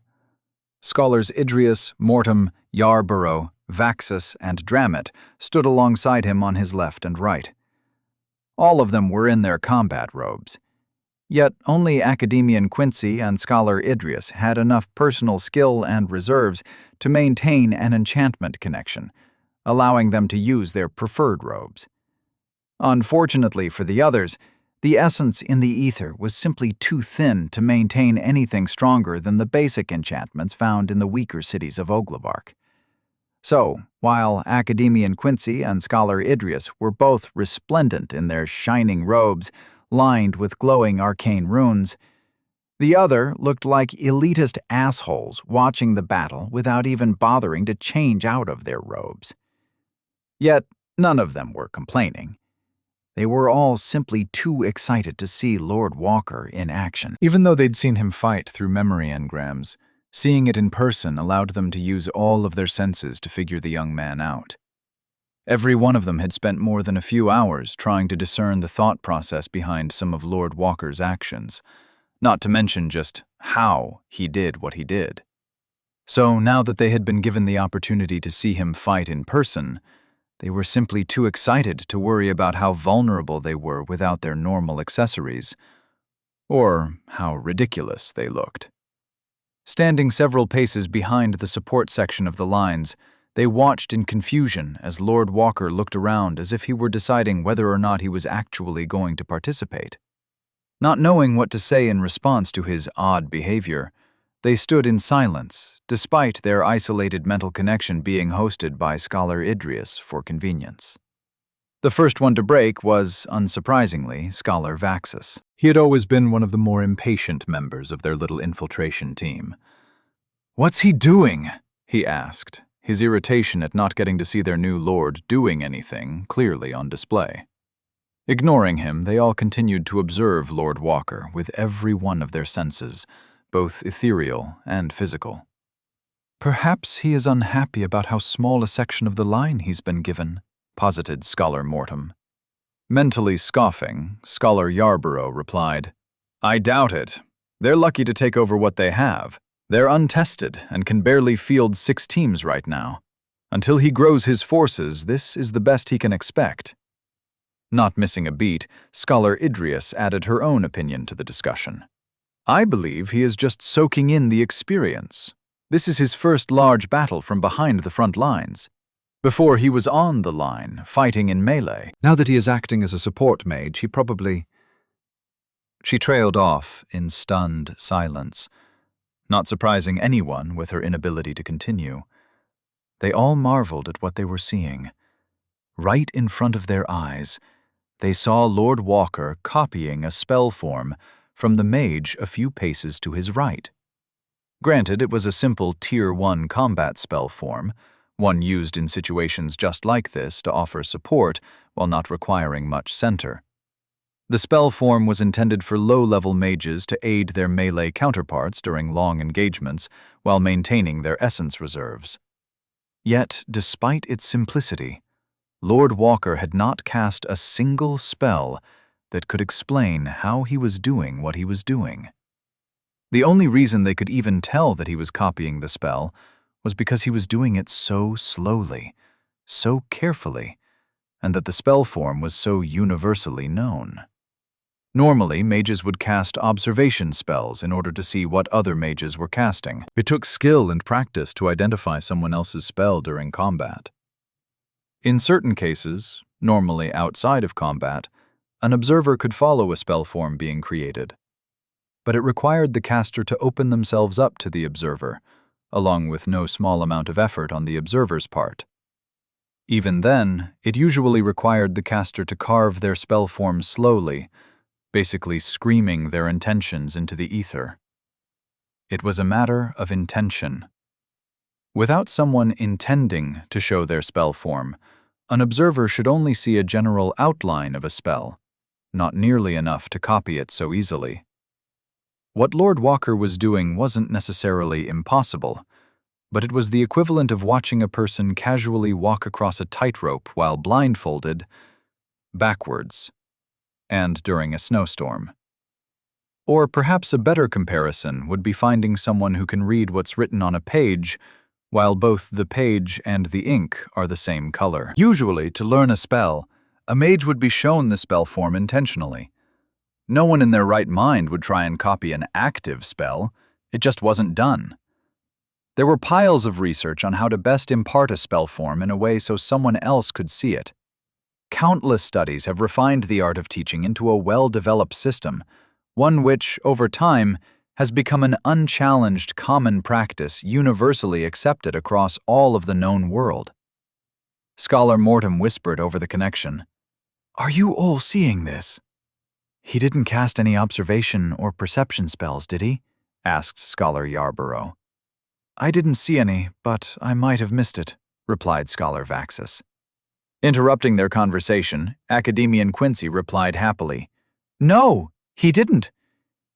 Scholars Idrius, Mortem, Yarborough, Vaxus, and Dramit stood alongside him on his left and right. All of them were in their combat robes. Yet only Academian Quincy and Scholar Idrius had enough personal skill and reserves to maintain an enchantment connection, allowing them to use their preferred robes. Unfortunately for the others, the essence in the ether was simply too thin to maintain anything stronger than the basic enchantments found in the weaker cities of Oglavark. So, while Academian Quincy and Scholar Idrius were both resplendent in their shining robes lined with glowing arcane runes, the other looked like elitist assholes watching the battle without even bothering to change out of their robes. Yet none of them were complaining. They were all simply too excited to see Lord Walker in action. Even though they'd seen him fight through memory engrams, seeing it in person allowed them to use all of their senses to figure the young man out. Every one of them had spent more than a few hours trying to discern the thought process behind some of Lord Walker's actions, not to mention just how he did what he did. So now that they had been given the opportunity to see him fight in person, they were simply too excited to worry about how vulnerable they were without their normal accessories, or how ridiculous they looked. Standing several paces behind the support section of the lines, they watched in confusion as Lord Walker looked around as if he were deciding whether or not he was actually going to participate. Not knowing what to say in response to his odd behavior, they stood in silence, despite their isolated mental connection being hosted by Scholar Idrius for convenience. The first one to break was, unsurprisingly, Scholar Vaxus. He had always been one of the more impatient members of their little infiltration team. "What's he doing?" he asked, his irritation at not getting to see their new lord doing anything clearly on display. Ignoring him, they all continued to observe Lord Walker with every one of their senses, both ethereal and physical. "Perhaps he is unhappy about how small a section of the line he's been given," posited Scholar Mortem. Mentally scoffing, Scholar Yarborough replied, "I doubt it. They're lucky to take over what they have. They're untested and can barely field 6 teams right now. Until he grows his forces, this is the best he can expect." Not missing a beat, Scholar Idrius added her own opinion to the discussion. "I believe he is just soaking in the experience. This is his first large battle from behind the front lines. Before he was on the line, fighting in melee. Now that he is acting as a support mage, he probably—" She trailed off in stunned silence, not surprising anyone with her inability to continue. They all marveled at what they were seeing. Right in front of their eyes, they saw Lord Walker copying a spell form from the mage a few paces to his right. Granted, it was a simple Tier 1 combat spell form, one used in situations just like this to offer support while not requiring much center. The spell form was intended for low-level mages to aid their melee counterparts during long engagements while maintaining their essence reserves. Yet, despite its simplicity, Lord Walker had not cast a single spell that could explain how he was doing what he was doing. The only reason they could even tell that he was copying the spell was because he was doing it so slowly, so carefully, and that the spell form was so universally known. Normally, mages would cast observation spells in order to see what other mages were casting. It took skill and practice to identify someone else's spell during combat. In certain cases, normally outside of combat, an observer could follow a spell form being created. But it required the caster to open themselves up to the observer, along with no small amount of effort on the observer's part. Even then, it usually required the caster to carve their spell form slowly, basically screaming their intentions into the ether. It was a matter of intention. Without someone intending to show their spell form, an observer should only see a general outline of a spell, not nearly enough to copy it so easily. What Lord Walker was doing wasn't necessarily impossible, but it was the equivalent of watching a person casually walk across a tightrope while blindfolded, backwards, and during a snowstorm. Or perhaps a better comparison would be finding someone who can read what's written on a page while both the page and the ink are the same color. Usually, to learn a spell, a mage would be shown the spell form intentionally. No one in their right mind would try and copy an active spell. It just wasn't done. There were piles of research on how to best impart a spell form in a way so someone else could see it. Countless studies have refined the art of teaching into a well-developed system, one which, over time, has become an unchallenged common practice universally accepted across all of the known world. Scholar Mortem whispered over the connection, "Are you all seeing this?" "He didn't cast any observation or perception spells, did he?" asked Scholar Yarborough. "I didn't see any, but I might have missed it," replied Scholar Vaxus. Interrupting their conversation, Academian Quincy replied happily, "No, he didn't.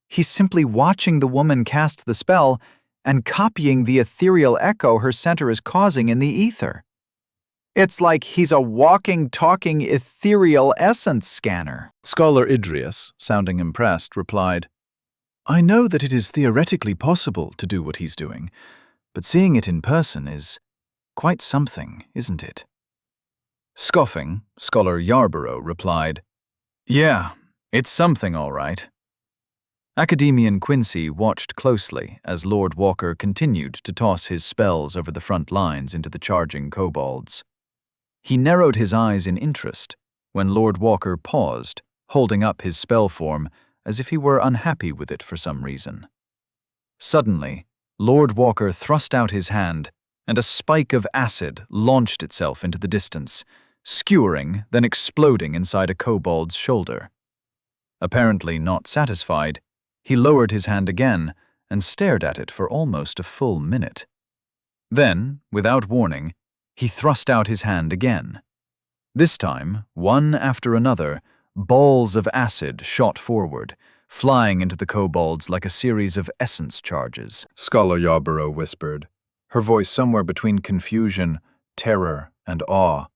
He's simply watching the woman cast the spell and copying the ethereal echo her center is causing in the ether. It's like he's a walking, talking ethereal essence scanner." Scholar Idrius, sounding impressed, replied, "I know that it is theoretically possible to do what he's doing, but seeing it in person is quite something, isn't it?" Scoffing, Scholar Yarborough replied, "Yeah, it's something all right." Academian Quincy watched closely as Lord Walker continued to toss his spells over the front lines into the charging kobolds. He narrowed his eyes in interest when Lord Walker paused, holding up his spell form as if he were unhappy with it for some reason. Suddenly, Lord Walker thrust out his hand, and a spike of acid launched itself into the distance, skewering, then exploding inside a kobold's shoulder. Apparently not satisfied, he lowered his hand again and stared at it for almost a full minute. Then, without warning, he thrust out his hand again. This time, one after another, balls of acid shot forward, flying into the kobolds like a series of essence charges. Scholar Yarborough whispered, her voice somewhere between confusion, terror, and awe.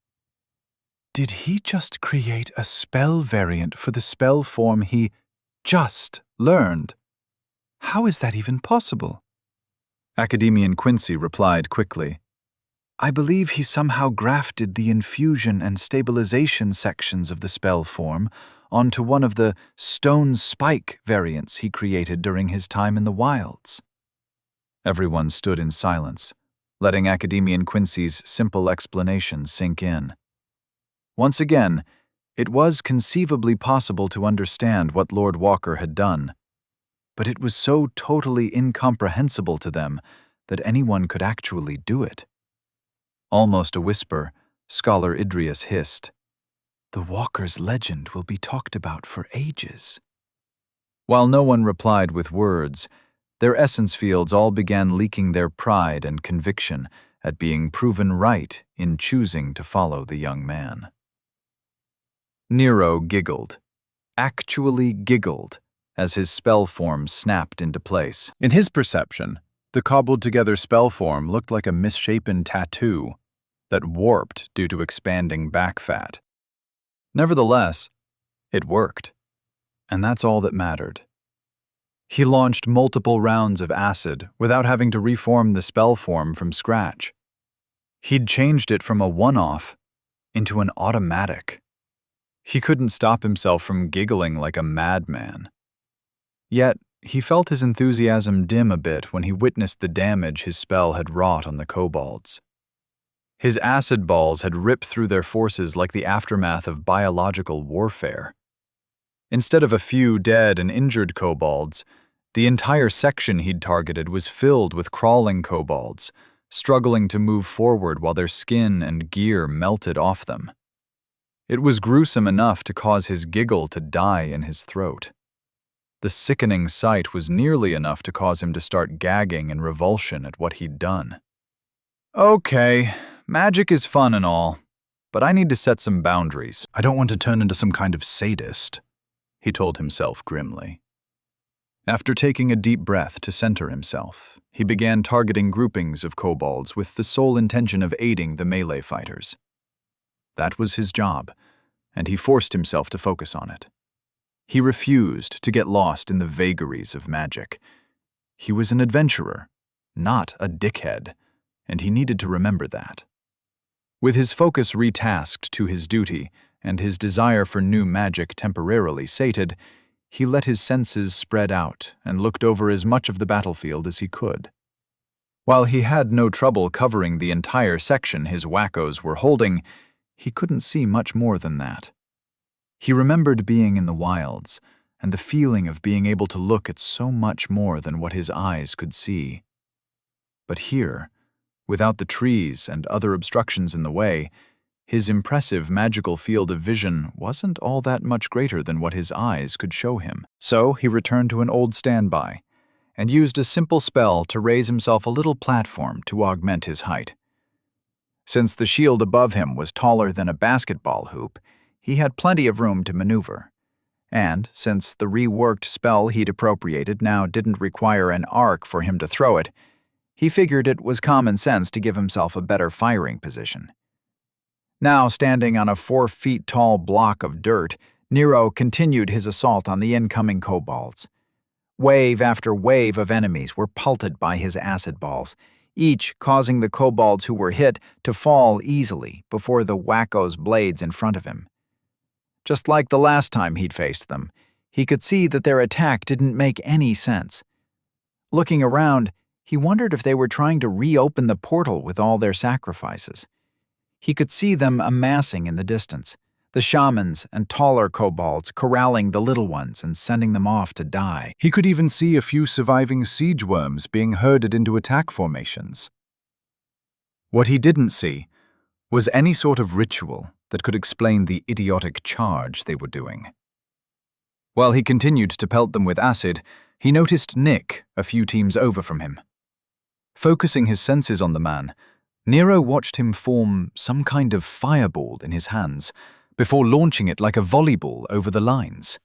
"Did he just create a spell variant for the spell form he just learned? How is that even possible?" Academian Quincy replied quickly, "I believe he somehow grafted the infusion and stabilization sections of the spell form onto one of the stone spike variants he created during his time in the wilds." Everyone stood in silence, letting Academian Quincy's simple explanation sink in. Once again, it was conceivably possible to understand what Lord Walker had done, but it was so totally incomprehensible to them that anyone could actually do it. Almost a whisper, Scholar Idrius hissed. The Walker's legend will be talked about for ages. While no one replied with words, their essence fields all began leaking their pride and conviction at being proven right in choosing to follow the young man. Nero giggled, actually giggled, as his spell form snapped into place. In his perception, the cobbled-together spell form looked like a misshapen tattoo that warped due to expanding back fat. Nevertheless, it worked, and that's all that mattered. He launched multiple rounds of acid without having to reform the spell form from scratch. He'd changed it from a one-off into an automatic. He couldn't stop himself from giggling like a madman. Yet, he felt his enthusiasm dim a bit when he witnessed the damage his spell had wrought on the kobolds. His acid balls had ripped through their forces like the aftermath of biological warfare. Instead of a few dead and injured kobolds, the entire section he'd targeted was filled with crawling kobolds, struggling to move forward while their skin and gear melted off them. It was gruesome enough to cause his giggle to die in his throat. The sickening sight was nearly enough to cause him to start gagging in revulsion at what he'd done. Okay, magic is fun and all, but I need to set some boundaries. I don't want to turn into some kind of sadist, he told himself grimly. After taking a deep breath to center himself, he began targeting groupings of kobolds with the sole intention of aiding the melee fighters. That was his job, and he forced himself to focus on it. He refused to get lost in the vagaries of magic. He was an adventurer, not a dickhead, and he needed to remember that. With his focus retasked to his duty and his desire for new magic temporarily sated, he let his senses spread out and looked over as much of the battlefield as he could. While he had no trouble covering the entire section his wackos were holding, he couldn't see much more than that. He remembered being in the wilds and the feeling of being able to look at so much more than what his eyes could see. But here, without the trees and other obstructions in the way, his impressive magical field of vision wasn't all that much greater than what his eyes could show him. So he returned to an old standby and used a simple spell to raise himself a little platform to augment his height. Since the shield above him was taller than a basketball hoop, he had plenty of room to maneuver. And since the reworked spell he'd appropriated now didn't require an arc for him to throw it, he figured it was common sense to give himself a better firing position. Now standing on a 4-feet-tall block of dirt, Nero continued his assault on the incoming kobolds. Wave after wave of enemies were pelted by his acid balls, each causing the kobolds who were hit to fall easily before the wacko's blades in front of him. Just like the last time he'd faced them, he could see that their attack didn't make any sense. Looking around, he wondered if they were trying to reopen the portal with all their sacrifices. He could see them amassing in the distance, the shamans and taller kobolds corralling the little ones and sending them off to die. He could even see a few surviving siege worms being herded into attack formations. What he didn't see was any sort of ritual that could explain the idiotic charge they were doing. While he continued to pelt them with acid, he noticed Nick a few teams over from him. Focusing his senses on the man, Nero watched him form some kind of fireball in his hands before launching it like a volleyball over the lines.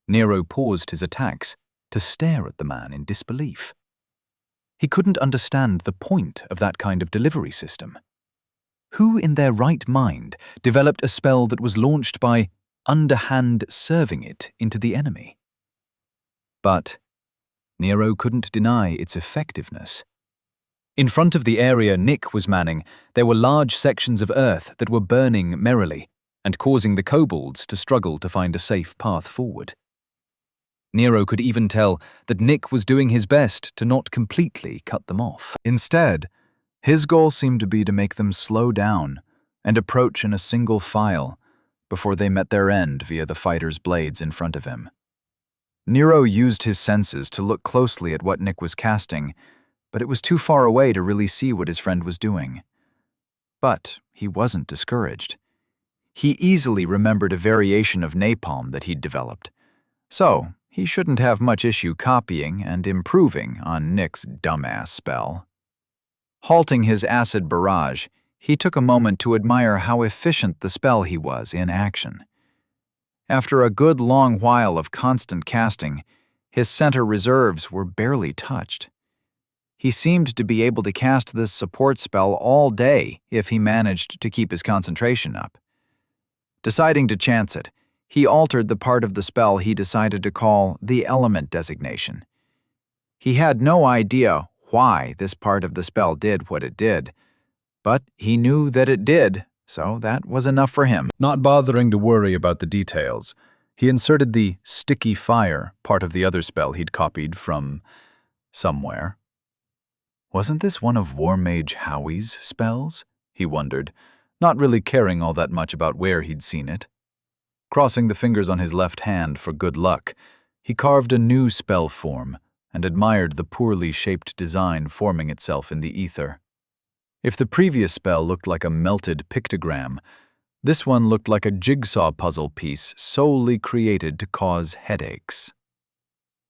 Nero paused his attacks to stare at the man in disbelief. He couldn't understand the point of that kind of delivery system. Who in their right mind developed a spell that was launched by underhand serving it into the enemy? But Nero couldn't deny its effectiveness. In front of the area Nick was manning, there were large sections of earth that were burning merrily and causing the kobolds to struggle to find a safe path forward. Nero could even tell that Nick was doing his best to not completely cut them off. Instead, his goal seemed to be to make them slow down and approach in a single file before they met their end via the fighter's blades in front of him. Nero used his senses to look closely at what Nick was casting, but it was too far away to really see what his friend was doing. But he wasn't discouraged. He easily remembered a variation of napalm that he'd developed, so he shouldn't have much issue copying and improving on Nick's dumbass spell. Halting his acid barrage, he took a moment to admire how efficient the spell he was in action. After a good long while of constant casting, his center reserves were barely touched. He seemed to be able to cast this support spell all day if he managed to keep his concentration up. Deciding to chance it, he altered the part of the spell he decided to call the element designation. He had no idea why this part of the spell did what it did, but he knew that it did, so that was enough for him. Not bothering to worry about the details, he inserted the sticky fire part of the other spell he'd copied from somewhere. Wasn't this one of War Mage Howie's spells? He wondered, not really caring all that much about where he'd seen it. Crossing the fingers on his left hand for good luck, he carved a new spell form and admired the poorly shaped design forming itself in the ether. If the previous spell looked like a melted pictogram, this one looked like a jigsaw puzzle piece solely created to cause headaches.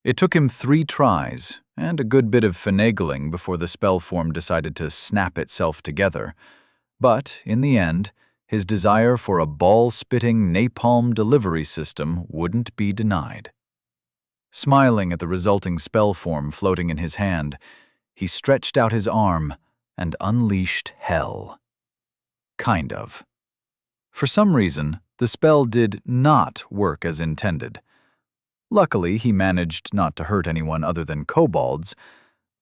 It took him 3 tries and a good bit of finagling before the spell form decided to snap itself together, but in the end, his desire for a ball-spitting napalm delivery system wouldn't be denied. Smiling at the resulting spell form floating in his hand, he stretched out his arm and unleashed hell. Kind of. For some reason, the spell did not work as intended. Luckily, he managed not to hurt anyone other than kobolds,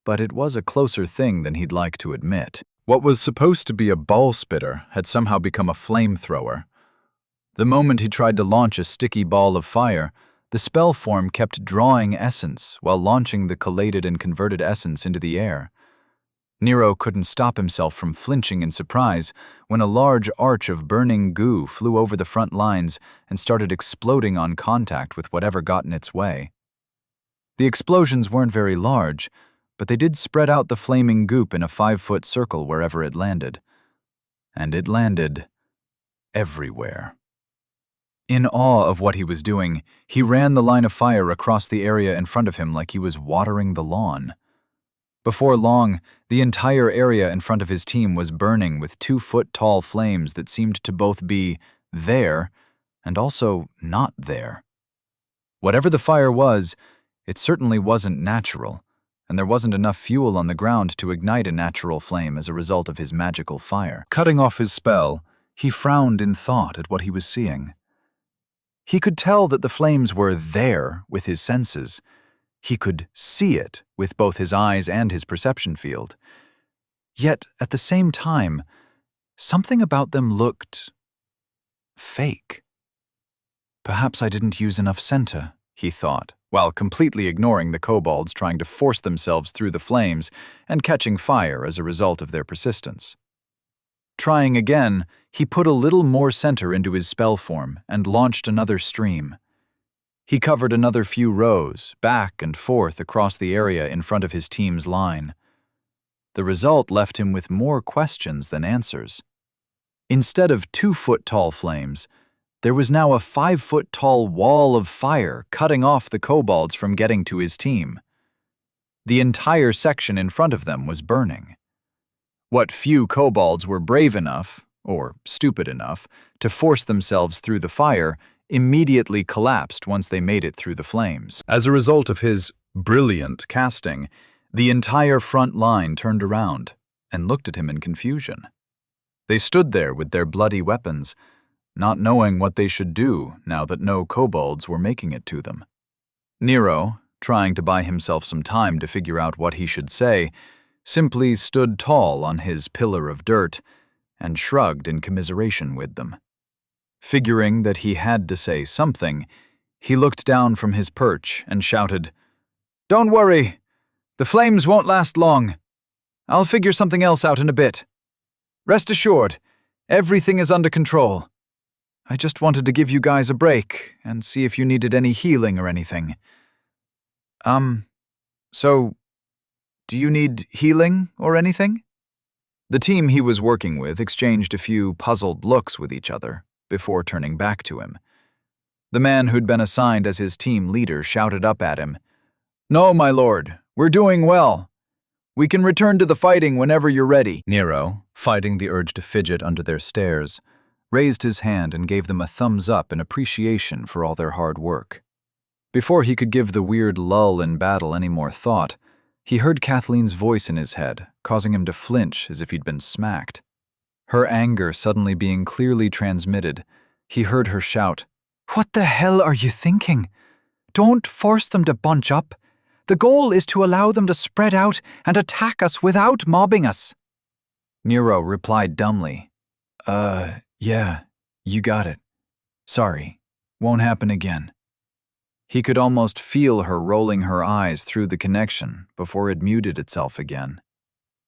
but it was a closer thing than he'd like to admit. What was supposed to be a ball spitter had somehow become a flamethrower. The moment he tried to launch a sticky ball of fire, the spell form kept drawing essence while launching the collated and converted essence into the air. Nero couldn't stop himself from flinching in surprise when a large arch of burning goo flew over the front lines and started exploding on contact with whatever got in its way. The explosions weren't very large, but they did spread out the flaming goop in a 5-foot circle wherever it landed. And it landed everywhere. In awe of what he was doing, he ran the line of fire across the area in front of him like he was watering the lawn. Before long, the entire area in front of his team was burning with 2-foot-tall flames that seemed to both be there and also not there. Whatever the fire was, it certainly wasn't natural, and there wasn't enough fuel on the ground to ignite a natural flame as a result of his magical fire. Cutting off his spell, he frowned in thought at what he was seeing. He could tell that the flames were there with his senses. He could see it with both his eyes and his perception field. Yet, at the same time, something about them looked fake. Perhaps I didn't use enough center, he thought, while completely ignoring the kobolds trying to force themselves through the flames and catching fire as a result of their persistence. Trying again, he put a little more center into his spell form and launched another stream. He covered another few rows, back and forth across the area in front of his team's line. The result left him with more questions than answers. Instead of 2-foot-tall flames, there was now a 5-foot-tall wall of fire cutting off the kobolds from getting to his team. The entire section in front of them was burning. What few kobolds were brave enough, or stupid enough, to force themselves through the fire immediately collapsed once they made it through the flames. As a result of his brilliant casting, the entire front line turned around and looked at him in confusion. They stood there with their bloody weapons, not knowing what they should do now that no kobolds were making it to them. Nero, trying to buy himself some time to figure out what he should say, simply stood tall on his pillar of dirt and shrugged in commiseration with them. Figuring that he had to say something, he looked down from his perch and shouted, "Don't worry, the flames won't last long. I'll figure something else out in a bit. Rest assured, everything is under control. I just wanted to give you guys a break and see if you needed any healing or anything." So, do you need healing or anything?" The team he was working with exchanged a few puzzled looks with each other before turning back to him. The man who'd been assigned as his team leader shouted up at him, "No, my lord, we're doing well. We can return to the fighting whenever you're ready." Nero, fighting the urge to fidget under their stares, raised his hand and gave them a thumbs up in appreciation for all their hard work. Before he could give the weird lull in battle any more thought, he heard Kathleen's voice in his head, causing him to flinch as if he'd been smacked. Her anger suddenly being clearly transmitted, he heard her shout, "What the hell are you thinking? Don't force them to bunch up. The goal is to allow them to spread out and attack us without mobbing us." Nero replied dumbly, Yeah, you got it. Sorry, won't happen again." He could almost feel her rolling her eyes through the connection before it muted itself again.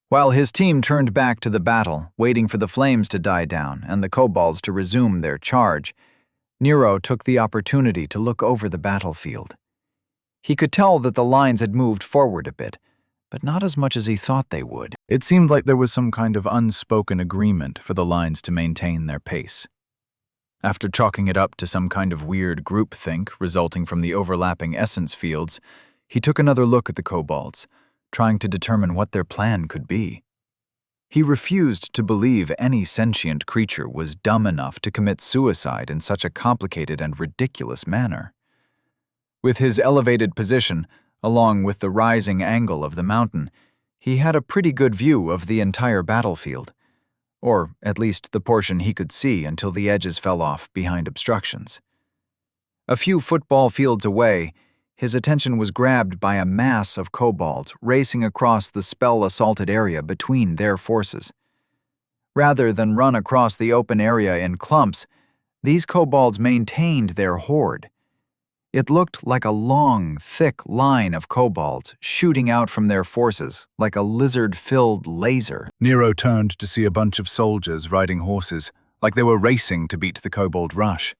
While his team turned back to the battle, waiting for the flames to die down and the kobolds to resume their charge, Nero took the opportunity to look over the battlefield. He could tell that the lines had moved forward a bit, but not as much as he thought they would. It seemed like there was some kind of unspoken agreement for the lines to maintain their pace. After chalking it up to some kind of weird groupthink resulting from the overlapping essence fields, he took another look at the kobolds, trying to determine what their plan could be. He refused to believe any sentient creature was dumb enough to commit suicide in such a complicated and ridiculous manner. With his elevated position, along with the rising angle of the mountain, he had a pretty good view of the entire battlefield, or at least the portion he could see until the edges fell off behind obstructions. A few football fields away, his attention was grabbed by a mass of kobolds racing across the spell-assaulted area between their forces. Rather than run across the open area in clumps, these kobolds maintained their horde. It looked like a long, thick line of kobolds shooting out from their forces like a lizard-filled laser. Nero turned to see a bunch of soldiers riding horses, like they were racing to beat the kobold rush.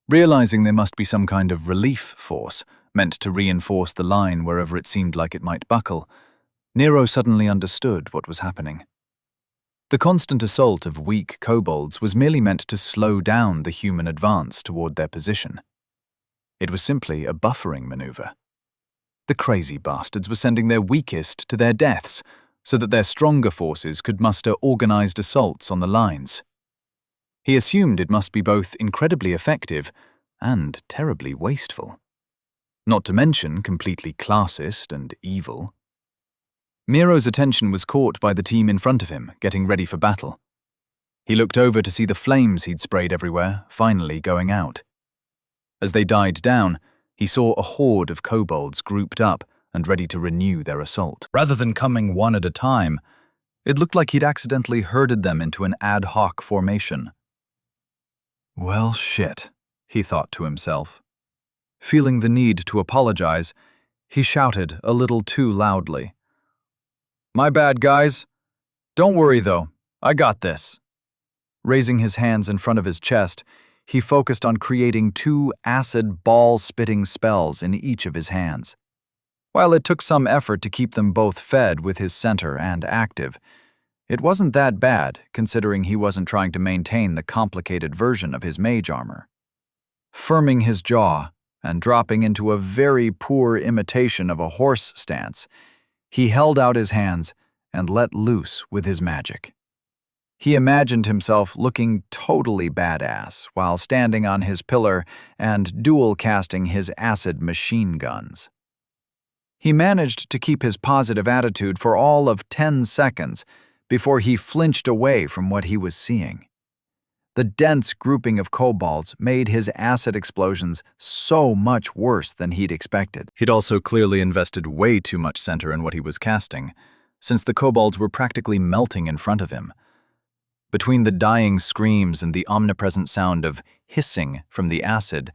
Realizing there must be some kind of relief force meant to reinforce the line wherever it seemed like it might buckle, Nero suddenly understood what was happening. The constant assault of weak kobolds was merely meant to slow down the human advance toward their position. It was simply a buffering maneuver. The crazy bastards were sending their weakest to their deaths so that their stronger forces could muster organized assaults on the lines. He assumed it must be both incredibly effective and terribly wasteful. Not to mention completely classist and evil. Nero's attention was caught by the team in front of him, getting ready for battle. He looked over to see the flames he'd sprayed everywhere finally going out. As they died down, he saw a horde of kobolds grouped up and ready to renew their assault. Rather than coming one at a time, it looked like he'd accidentally herded them into an ad hoc formation. Well, shit, he thought to himself. Feeling the need to apologize, he shouted a little too loudly. "My bad, guys. Don't worry, though. I got this." Raising his hands in front of his chest, he focused on creating 2 acid ball-spitting spells in each of his hands. While it took some effort to keep them both fed with his center and active, it wasn't that bad considering he wasn't trying to maintain the complicated version of his mage armor. Firming his jaw and dropping into a very poor imitation of a horse stance, he held out his hands and let loose with his magic. He imagined himself looking totally badass while standing on his pillar and dual-casting his acid machine guns. He managed to keep his positive attitude for all of 10 seconds before he flinched away from what he was seeing. The dense grouping of kobolds made his acid explosions so much worse than he'd expected. He'd also clearly invested way too much center in what he was casting, since the kobolds were practically melting in front of him. Between the dying screams and the omnipresent sound of hissing from the acid,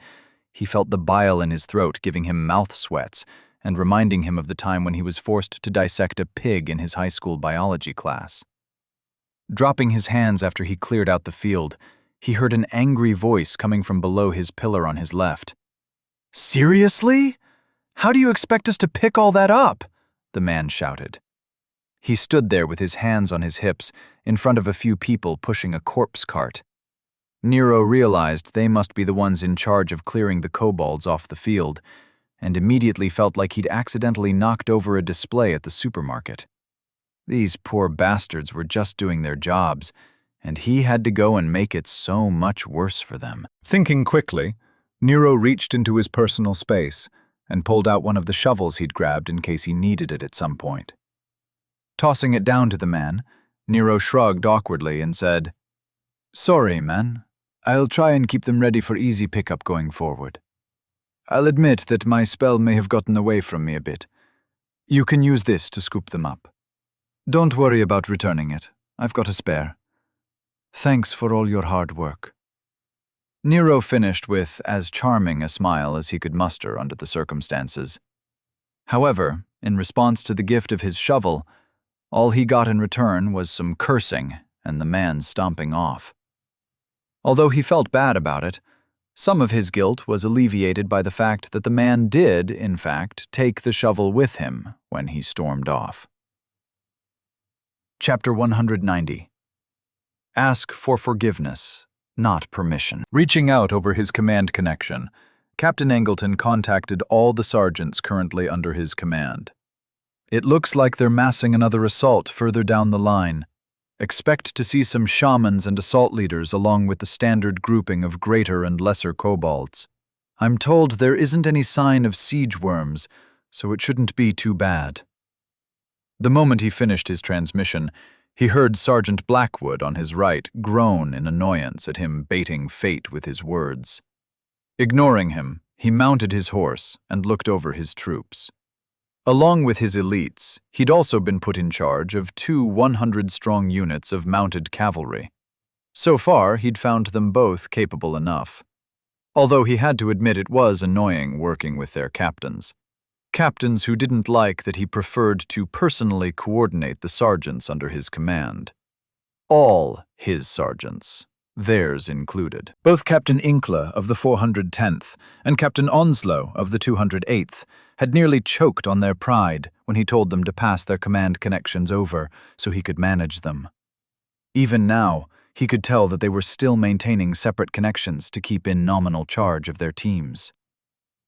he felt the bile in his throat giving him mouth sweats and reminding him of the time when he was forced to dissect a pig in his high school biology class. Dropping his hands after he cleared out the field, he heard an angry voice coming from below his pillar on his left. "Seriously? How do you expect us to pick all that up?" the man shouted. He stood there with his hands on his hips, in front of a few people pushing a corpse cart. Nero realized they must be the ones in charge of clearing the kobolds off the field, and immediately felt like he'd accidentally knocked over a display at the supermarket. These poor bastards were just doing their jobs, and he had to go and make it so much worse for them. Thinking quickly, Nero reached into his personal space and pulled out one of the shovels he'd grabbed in case he needed it at some point. Tossing it down to the man, Nero shrugged awkwardly and said, "Sorry, man. I'll try and keep them ready for easy pickup going forward. I'll admit that my spell may have gotten away from me a bit. You can use this to scoop them up. Don't worry about returning it. I've got a spare. Thanks for all your hard work." Nero finished with as charming a smile as he could muster under the circumstances. However, in response to the gift of his shovel, all he got in return was some cursing and the man stomping off. Although he felt bad about it, some of his guilt was alleviated by the fact that the man did, in fact, take the shovel with him when he stormed off. Chapter 190. Ask for forgiveness, not permission. Reaching out over his command connection, Captain Angleton contacted all the sergeants currently under his command. "It looks like they're massing another assault further down the line. Expect to see some shamans and assault leaders along with the standard grouping of greater and lesser kobolds. I'm told there isn't any sign of siege worms, so it shouldn't be too bad." The moment he finished his transmission, he heard Sergeant Blackwood on his right groan in annoyance at him baiting fate with his words. Ignoring him, he mounted his horse and looked over his troops. Along with his elites, he'd also been put in charge of 2 100-strong units of mounted cavalry. So far, he'd found them both capable enough. Although he had to admit it was annoying working with their captains. Captains who didn't like that he preferred to personally coordinate the sergeants under his command. All his sergeants, theirs included. Both Captain Inkla of the 410th and Captain Onslow of the 208th had nearly choked on their pride when he told them to pass their command connections over so he could manage them. Even now, he could tell that they were still maintaining separate connections to keep in nominal charge of their teams.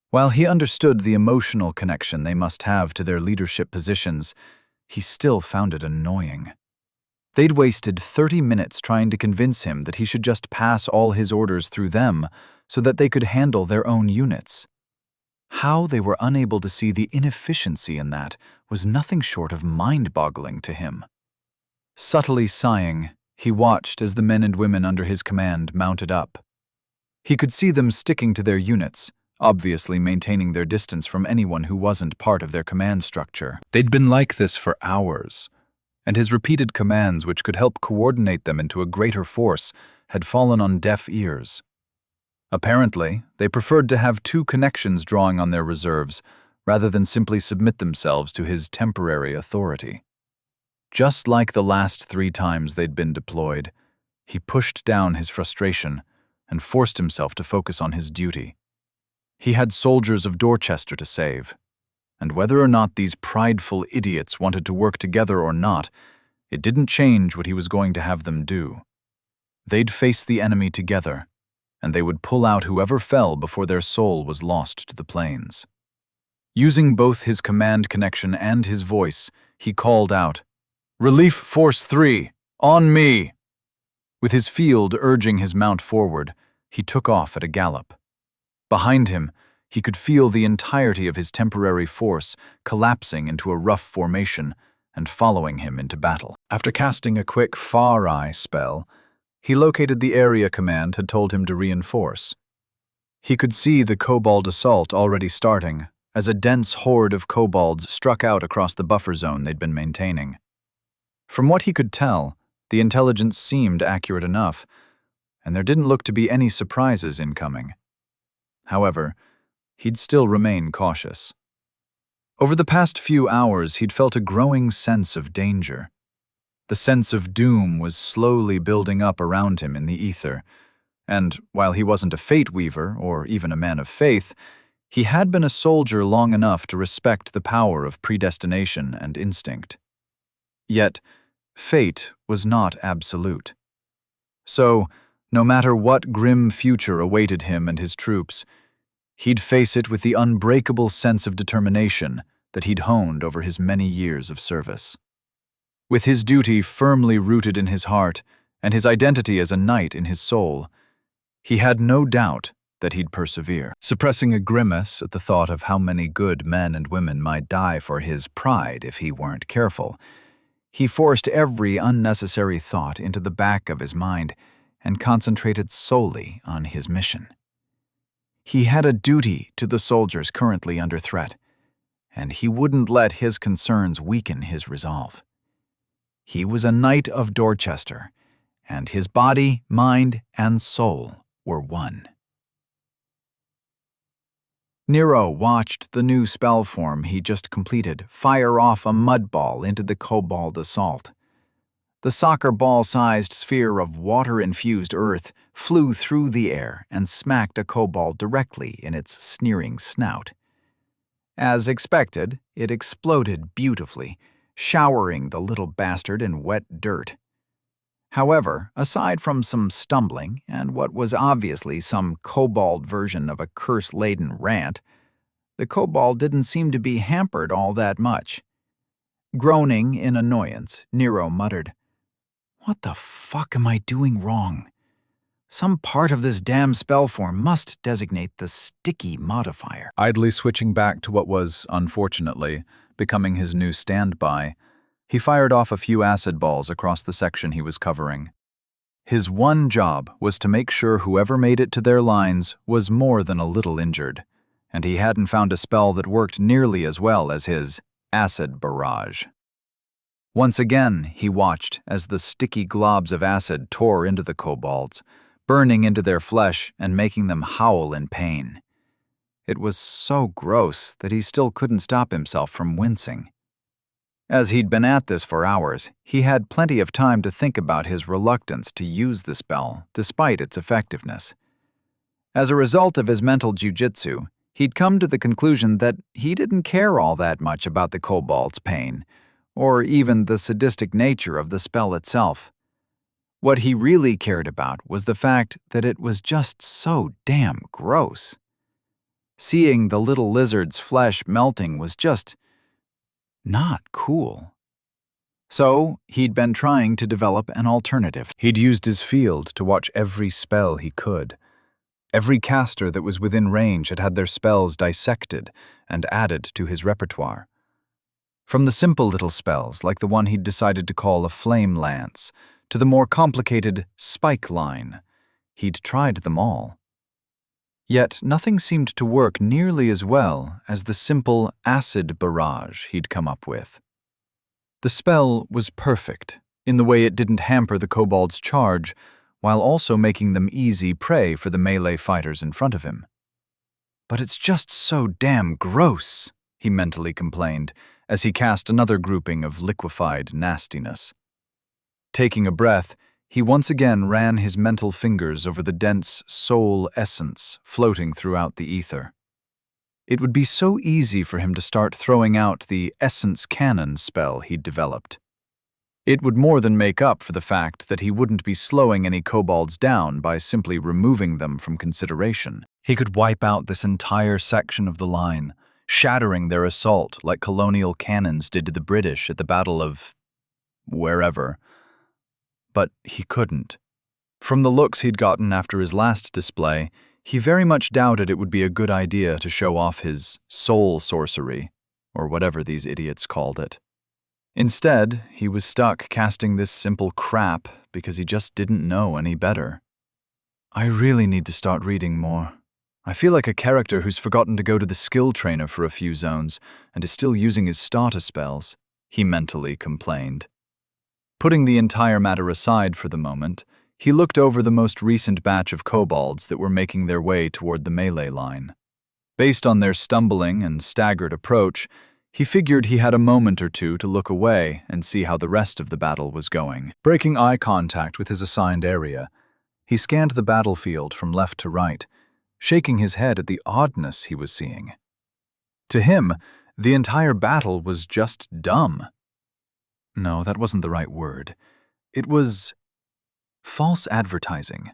While he understood the emotional connection they must have to their leadership positions, he still found it annoying. They'd wasted 30 minutes trying to convince him that he should just pass all his orders through them so that they could handle their own units. How they were unable to see the inefficiency in that was nothing short of mind-boggling to him. Subtly sighing, he watched as the men and women under his command mounted up. He could see them sticking to their units, obviously maintaining their distance from anyone who wasn't part of their command structure. They'd been like this for hours, and his repeated commands, which could help coordinate them into a greater force, had fallen on deaf ears. Apparently, they preferred to have 2 connections drawing on their reserves, rather than simply submit themselves to his temporary authority. Just like the last 3 times they'd been deployed, he pushed down his frustration and forced himself to focus on his duty. He had soldiers of Dorchester to save, and whether or not these prideful idiots wanted to work together or not, it didn't change what he was going to have them do. They'd face the enemy together, and they would pull out whoever fell before their soul was lost to the plains. Using both his command connection and his voice, he called out, "Relief Force 3, on me!" With his field urging his mount forward, he took off at a gallop. Behind him, he could feel the entirety of his temporary force collapsing into a rough formation and following him into battle. After casting a quick Far Eye spell, he located the area command had told him to reinforce. He could see the kobold assault already starting, as a dense horde of kobolds struck out across the buffer zone they'd been maintaining. From what he could tell, the intelligence seemed accurate enough, and there didn't look to be any surprises incoming. However, he'd still remain cautious. Over the past few hours, he'd felt a growing sense of danger. The sense of doom was slowly building up around him in the ether, and while he wasn't a fate weaver or even a man of faith, he had been a soldier long enough to respect the power of predestination and instinct. Yet, fate was not absolute. So, no matter what grim future awaited him and his troops, he'd face it with the unbreakable sense of determination that he'd honed over his many years of service. With his duty firmly rooted in his heart and his identity as a knight in his soul, he had no doubt that he'd persevere. Suppressing a grimace at the thought of how many good men and women might die for his pride if he weren't careful, he forced every unnecessary thought into the back of his mind and concentrated solely on his mission. He had a duty to the soldiers currently under threat, and he wouldn't let his concerns weaken his resolve. He was a knight of Dorchester, and his body, mind, and soul were one. Nero watched the new spell form he just completed fire off a mud ball into the kobold assault. The soccer ball-sized sphere of water-infused earth flew through the air and smacked a kobold directly in its sneering snout. As expected, it exploded beautifully, showering the little bastard in wet dirt. However, aside from some stumbling and what was obviously some kobold version of a curse-laden rant, the kobold didn't seem to be hampered all that much. Groaning in annoyance, Nero muttered, "What the fuck am I doing wrong? Some part of this damn spell form must designate the sticky modifier." Idly switching back to what was, unfortunately, becoming his new standby, he fired off a few acid balls across the section he was covering. His one job was to make sure whoever made it to their lines was more than a little injured, and he hadn't found a spell that worked nearly as well as his acid barrage. Once again, he watched as the sticky globs of acid tore into the kobolds, burning into their flesh and making them howl in pain. It was so gross that he still couldn't stop himself from wincing. As he'd been at this for hours, he had plenty of time to think about his reluctance to use the spell, despite its effectiveness. As a result of his mental jujitsu, he'd come to the conclusion that he didn't care all that much about the kobold's pain, or even the sadistic nature of the spell itself. What he really cared about was the fact that it was just so damn gross. Seeing the little lizard's flesh melting was just not cool. So, he'd been trying to develop an alternative. He'd used his field to watch every spell he could. Every caster that was within range had their spells dissected and added to his repertoire. From the simple little spells, like the one he'd decided to call a flame lance, to the more complicated spike line, he'd tried them all. Yet nothing seemed to work nearly as well as the simple acid barrage he'd come up with. The spell was perfect in the way it didn't hamper the kobold's charge, while also making them easy prey for the melee fighters in front of him. "But it's just so damn gross," he mentally complained, as he cast another grouping of liquefied nastiness. Taking a breath, he once again ran his mental fingers over the dense soul essence floating throughout the ether. It would be so easy for him to start throwing out the essence cannon spell he'd developed. It would more than make up for the fact that he wouldn't be slowing any kobolds down by simply removing them from consideration. He could wipe out this entire section of the line, shattering their assault like colonial cannons did to the British at the Battle of wherever. But he couldn't. From the looks he'd gotten after his last display, he very much doubted it would be a good idea to show off his soul sorcery, or whatever these idiots called it. Instead, he was stuck casting this simple crap because he just didn't know any better. I really need to start reading more. I feel like a character who's forgotten to go to the skill trainer for a few zones and is still using his starter spells, he mentally complained. Putting the entire matter aside for the moment, he looked over the most recent batch of kobolds that were making their way toward the melee line. Based on their stumbling and staggered approach, he figured he had a moment or two to look away and see how the rest of the battle was going. Breaking eye contact with his assigned area, he scanned the battlefield from left to right, shaking his head at the oddness he was seeing. To him, the entire battle was just dumb. No, that wasn't the right word. It was false advertising.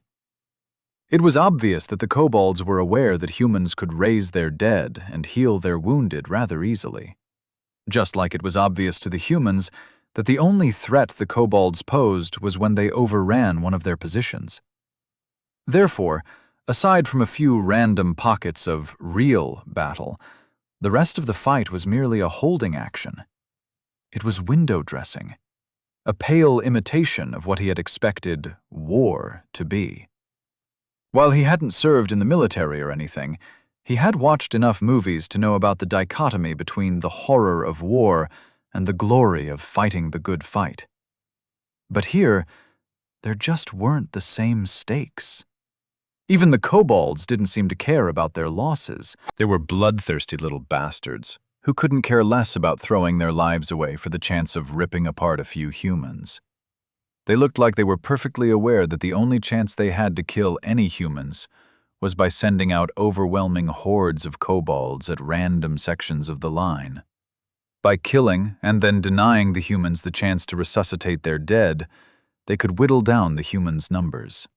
It was obvious that the kobolds were aware that humans could raise their dead and heal their wounded rather easily. Just like it was obvious to the humans that the only threat the kobolds posed was when they overran one of their positions. Therefore, aside from a few random pockets of real battle, the rest of the fight was merely a holding action. It was window dressing, a pale imitation of what he had expected war to be. While he hadn't served in the military or anything, he had watched enough movies to know about the dichotomy between the horror of war and the glory of fighting the good fight. But here, there just weren't the same stakes. Even the kobolds didn't seem to care about their losses. They were bloodthirsty little bastards who couldn't care less about throwing their lives away for the chance of ripping apart a few humans. They looked like they were perfectly aware that the only chance they had to kill any humans was by sending out overwhelming hordes of kobolds at random sections of the line. By killing and then denying the humans the chance to resuscitate their dead, they could whittle down the humans' numbers.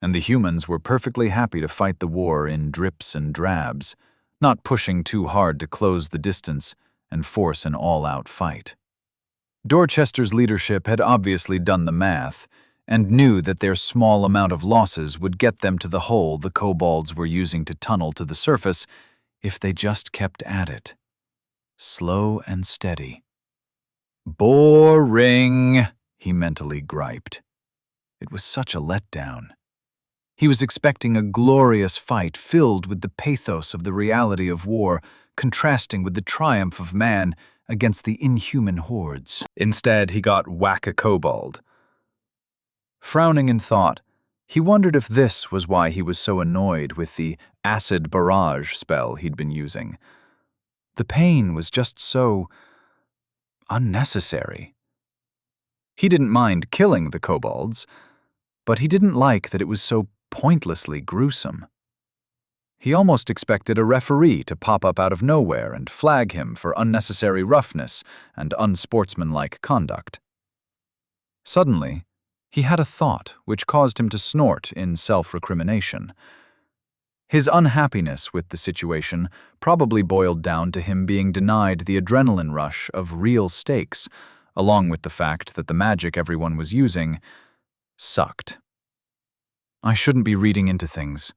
And the humans were perfectly happy to fight the war in drips and drabs, not pushing too hard to close the distance and force an all-out fight. Dorchester's leadership had obviously done the math and knew that their small amount of losses would get them to the hole the kobolds were using to tunnel to the surface if they just kept at it. Slow and steady. Boring, he mentally griped. It was such a letdown. He was expecting a glorious fight filled with the pathos of the reality of war, contrasting with the triumph of man against the inhuman hordes. Instead, he got whack-a-kobold. Frowning in thought, he wondered if this was why he was so annoyed with the acid barrage spell he'd been using. The pain was just so unnecessary. He didn't mind killing the kobolds, but he didn't like that it was so pointlessly gruesome. He almost expected a referee to pop up out of nowhere and flag him for unnecessary roughness and unsportsmanlike conduct. Suddenly, he had a thought which caused him to snort in self-recrimination. His unhappiness with the situation probably boiled down to him being denied the adrenaline rush of real stakes, along with the fact that the magic everyone was using sucked. I shouldn't be reading into things.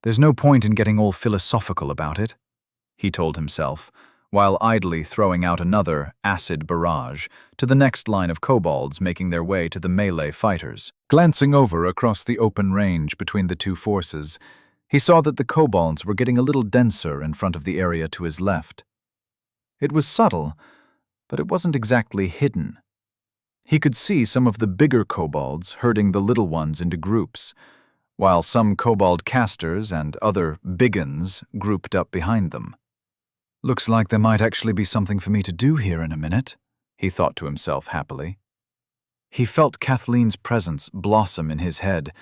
There's no point in getting all philosophical about it, he told himself, while idly throwing out another acid barrage to the next line of kobolds making their way to the melee fighters. Glancing over across the open range between the two forces, he saw that the kobolds were getting a little denser in front of the area to his left. It was subtle, but it wasn't exactly hidden. He could see some of the bigger kobolds herding the little ones into groups, while some kobold casters and other biggins grouped up behind them. Looks like there might actually be something for me to do here in a minute, he thought to himself happily. He felt Kathleen's presence blossom in his head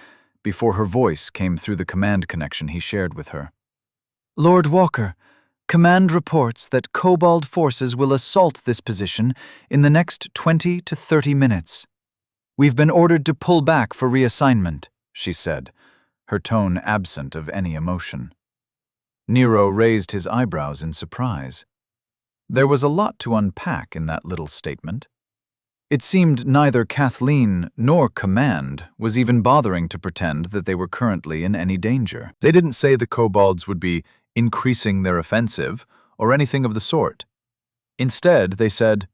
before her voice came through the command connection he shared with her. Lord Walker, command reports that kobold forces will assault this position in the next 20 to 30 minutes. We've been ordered to pull back for reassignment, she said, her tone absent of any emotion. Nero raised his eyebrows in surprise. There was a lot to unpack in that little statement. It seemed neither Kathleen nor Command was even bothering to pretend that they were currently in any danger. They didn't say the kobolds would be increasing their offensive or anything of the sort. Instead, they said,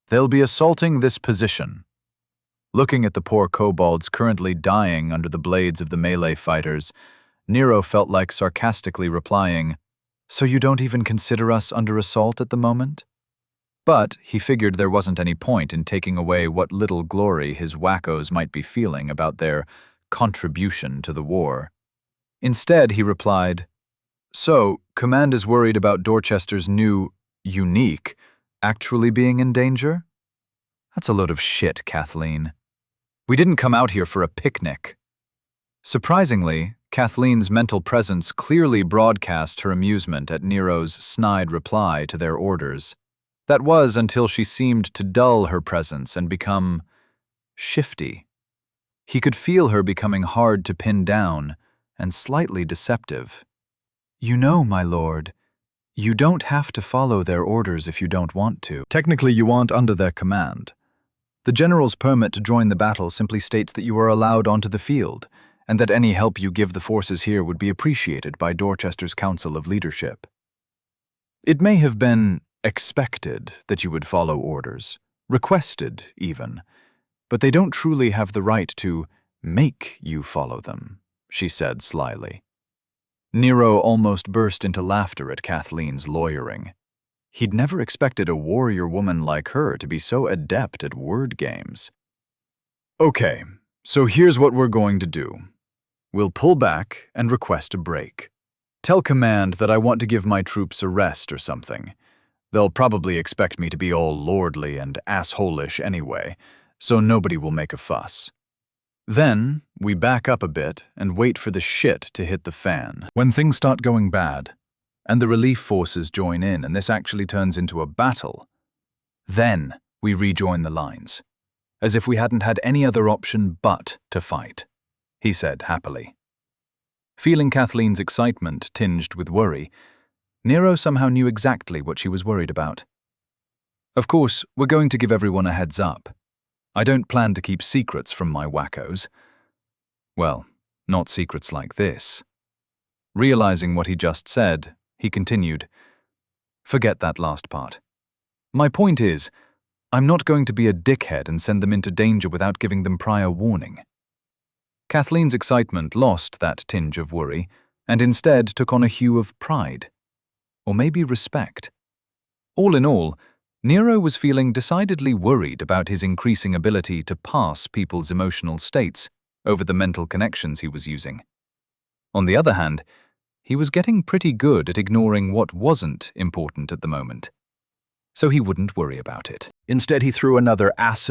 they'll be assaulting this position. Looking at the poor kobolds currently dying under the blades of the melee fighters, Nero felt like sarcastically replying, "So you don't even consider us under assault at the moment?" But he figured there wasn't any point in taking away what little glory his wackos might be feeling about their contribution to the war. Instead, he replied, "So, Command is worried about Dorchester's new, unique, actually being in danger? That's a load of shit, Kathleen. We didn't come out here for a picnic." Surprisingly, Kathleen's mental presence clearly broadcast her amusement at Nero's snide reply to their orders. That was until she seemed to dull her presence and become shifty. He could feel her becoming hard to pin down and slightly deceptive. "You know, my lord, you don't have to follow their orders if you don't want to." Technically, you aren't under their command. The general's permit to join the battle simply states that you are allowed onto the field, and that any help you give the forces here would be appreciated by Dorchester's Council of Leadership. It may have been expected that you would follow orders, requested even, but they don't truly have the right to make you follow them, she said slyly. Nero almost burst into laughter at Kathleen's lawyering. He'd never expected a warrior woman like her to be so adept at word games. "Okay, so here's what we're going to do. We'll pull back and request a break. Tell command that I want to give my troops a rest or something. They'll probably expect me to be all lordly and assholish anyway, so nobody will make a fuss. Then we back up a bit and wait for the shit to hit the fan. When things start going bad, and the relief forces join in and this actually turns into a battle, then we rejoin the lines, as if we hadn't had any other option but to fight," he said happily. Feeling Kathleen's excitement tinged with worry, Nero somehow knew exactly what she was worried about. "Of course, we're going to give everyone a heads up. I don't plan to keep secrets from my wackos. Well, not secrets like this." Realizing what he just said, he continued, "Forget that last part. My point is, I'm not going to be a dickhead and send them into danger without giving them prior warning." Kathleen's excitement lost that tinge of worry and instead took on a hue of pride. Or maybe respect. All in all, Nero was feeling decidedly worried about his increasing ability to pass people's emotional states over the mental connections he was using. On the other hand, he was getting pretty good at ignoring what wasn't important at the moment, so he wouldn't worry about it. Instead, he threw another acid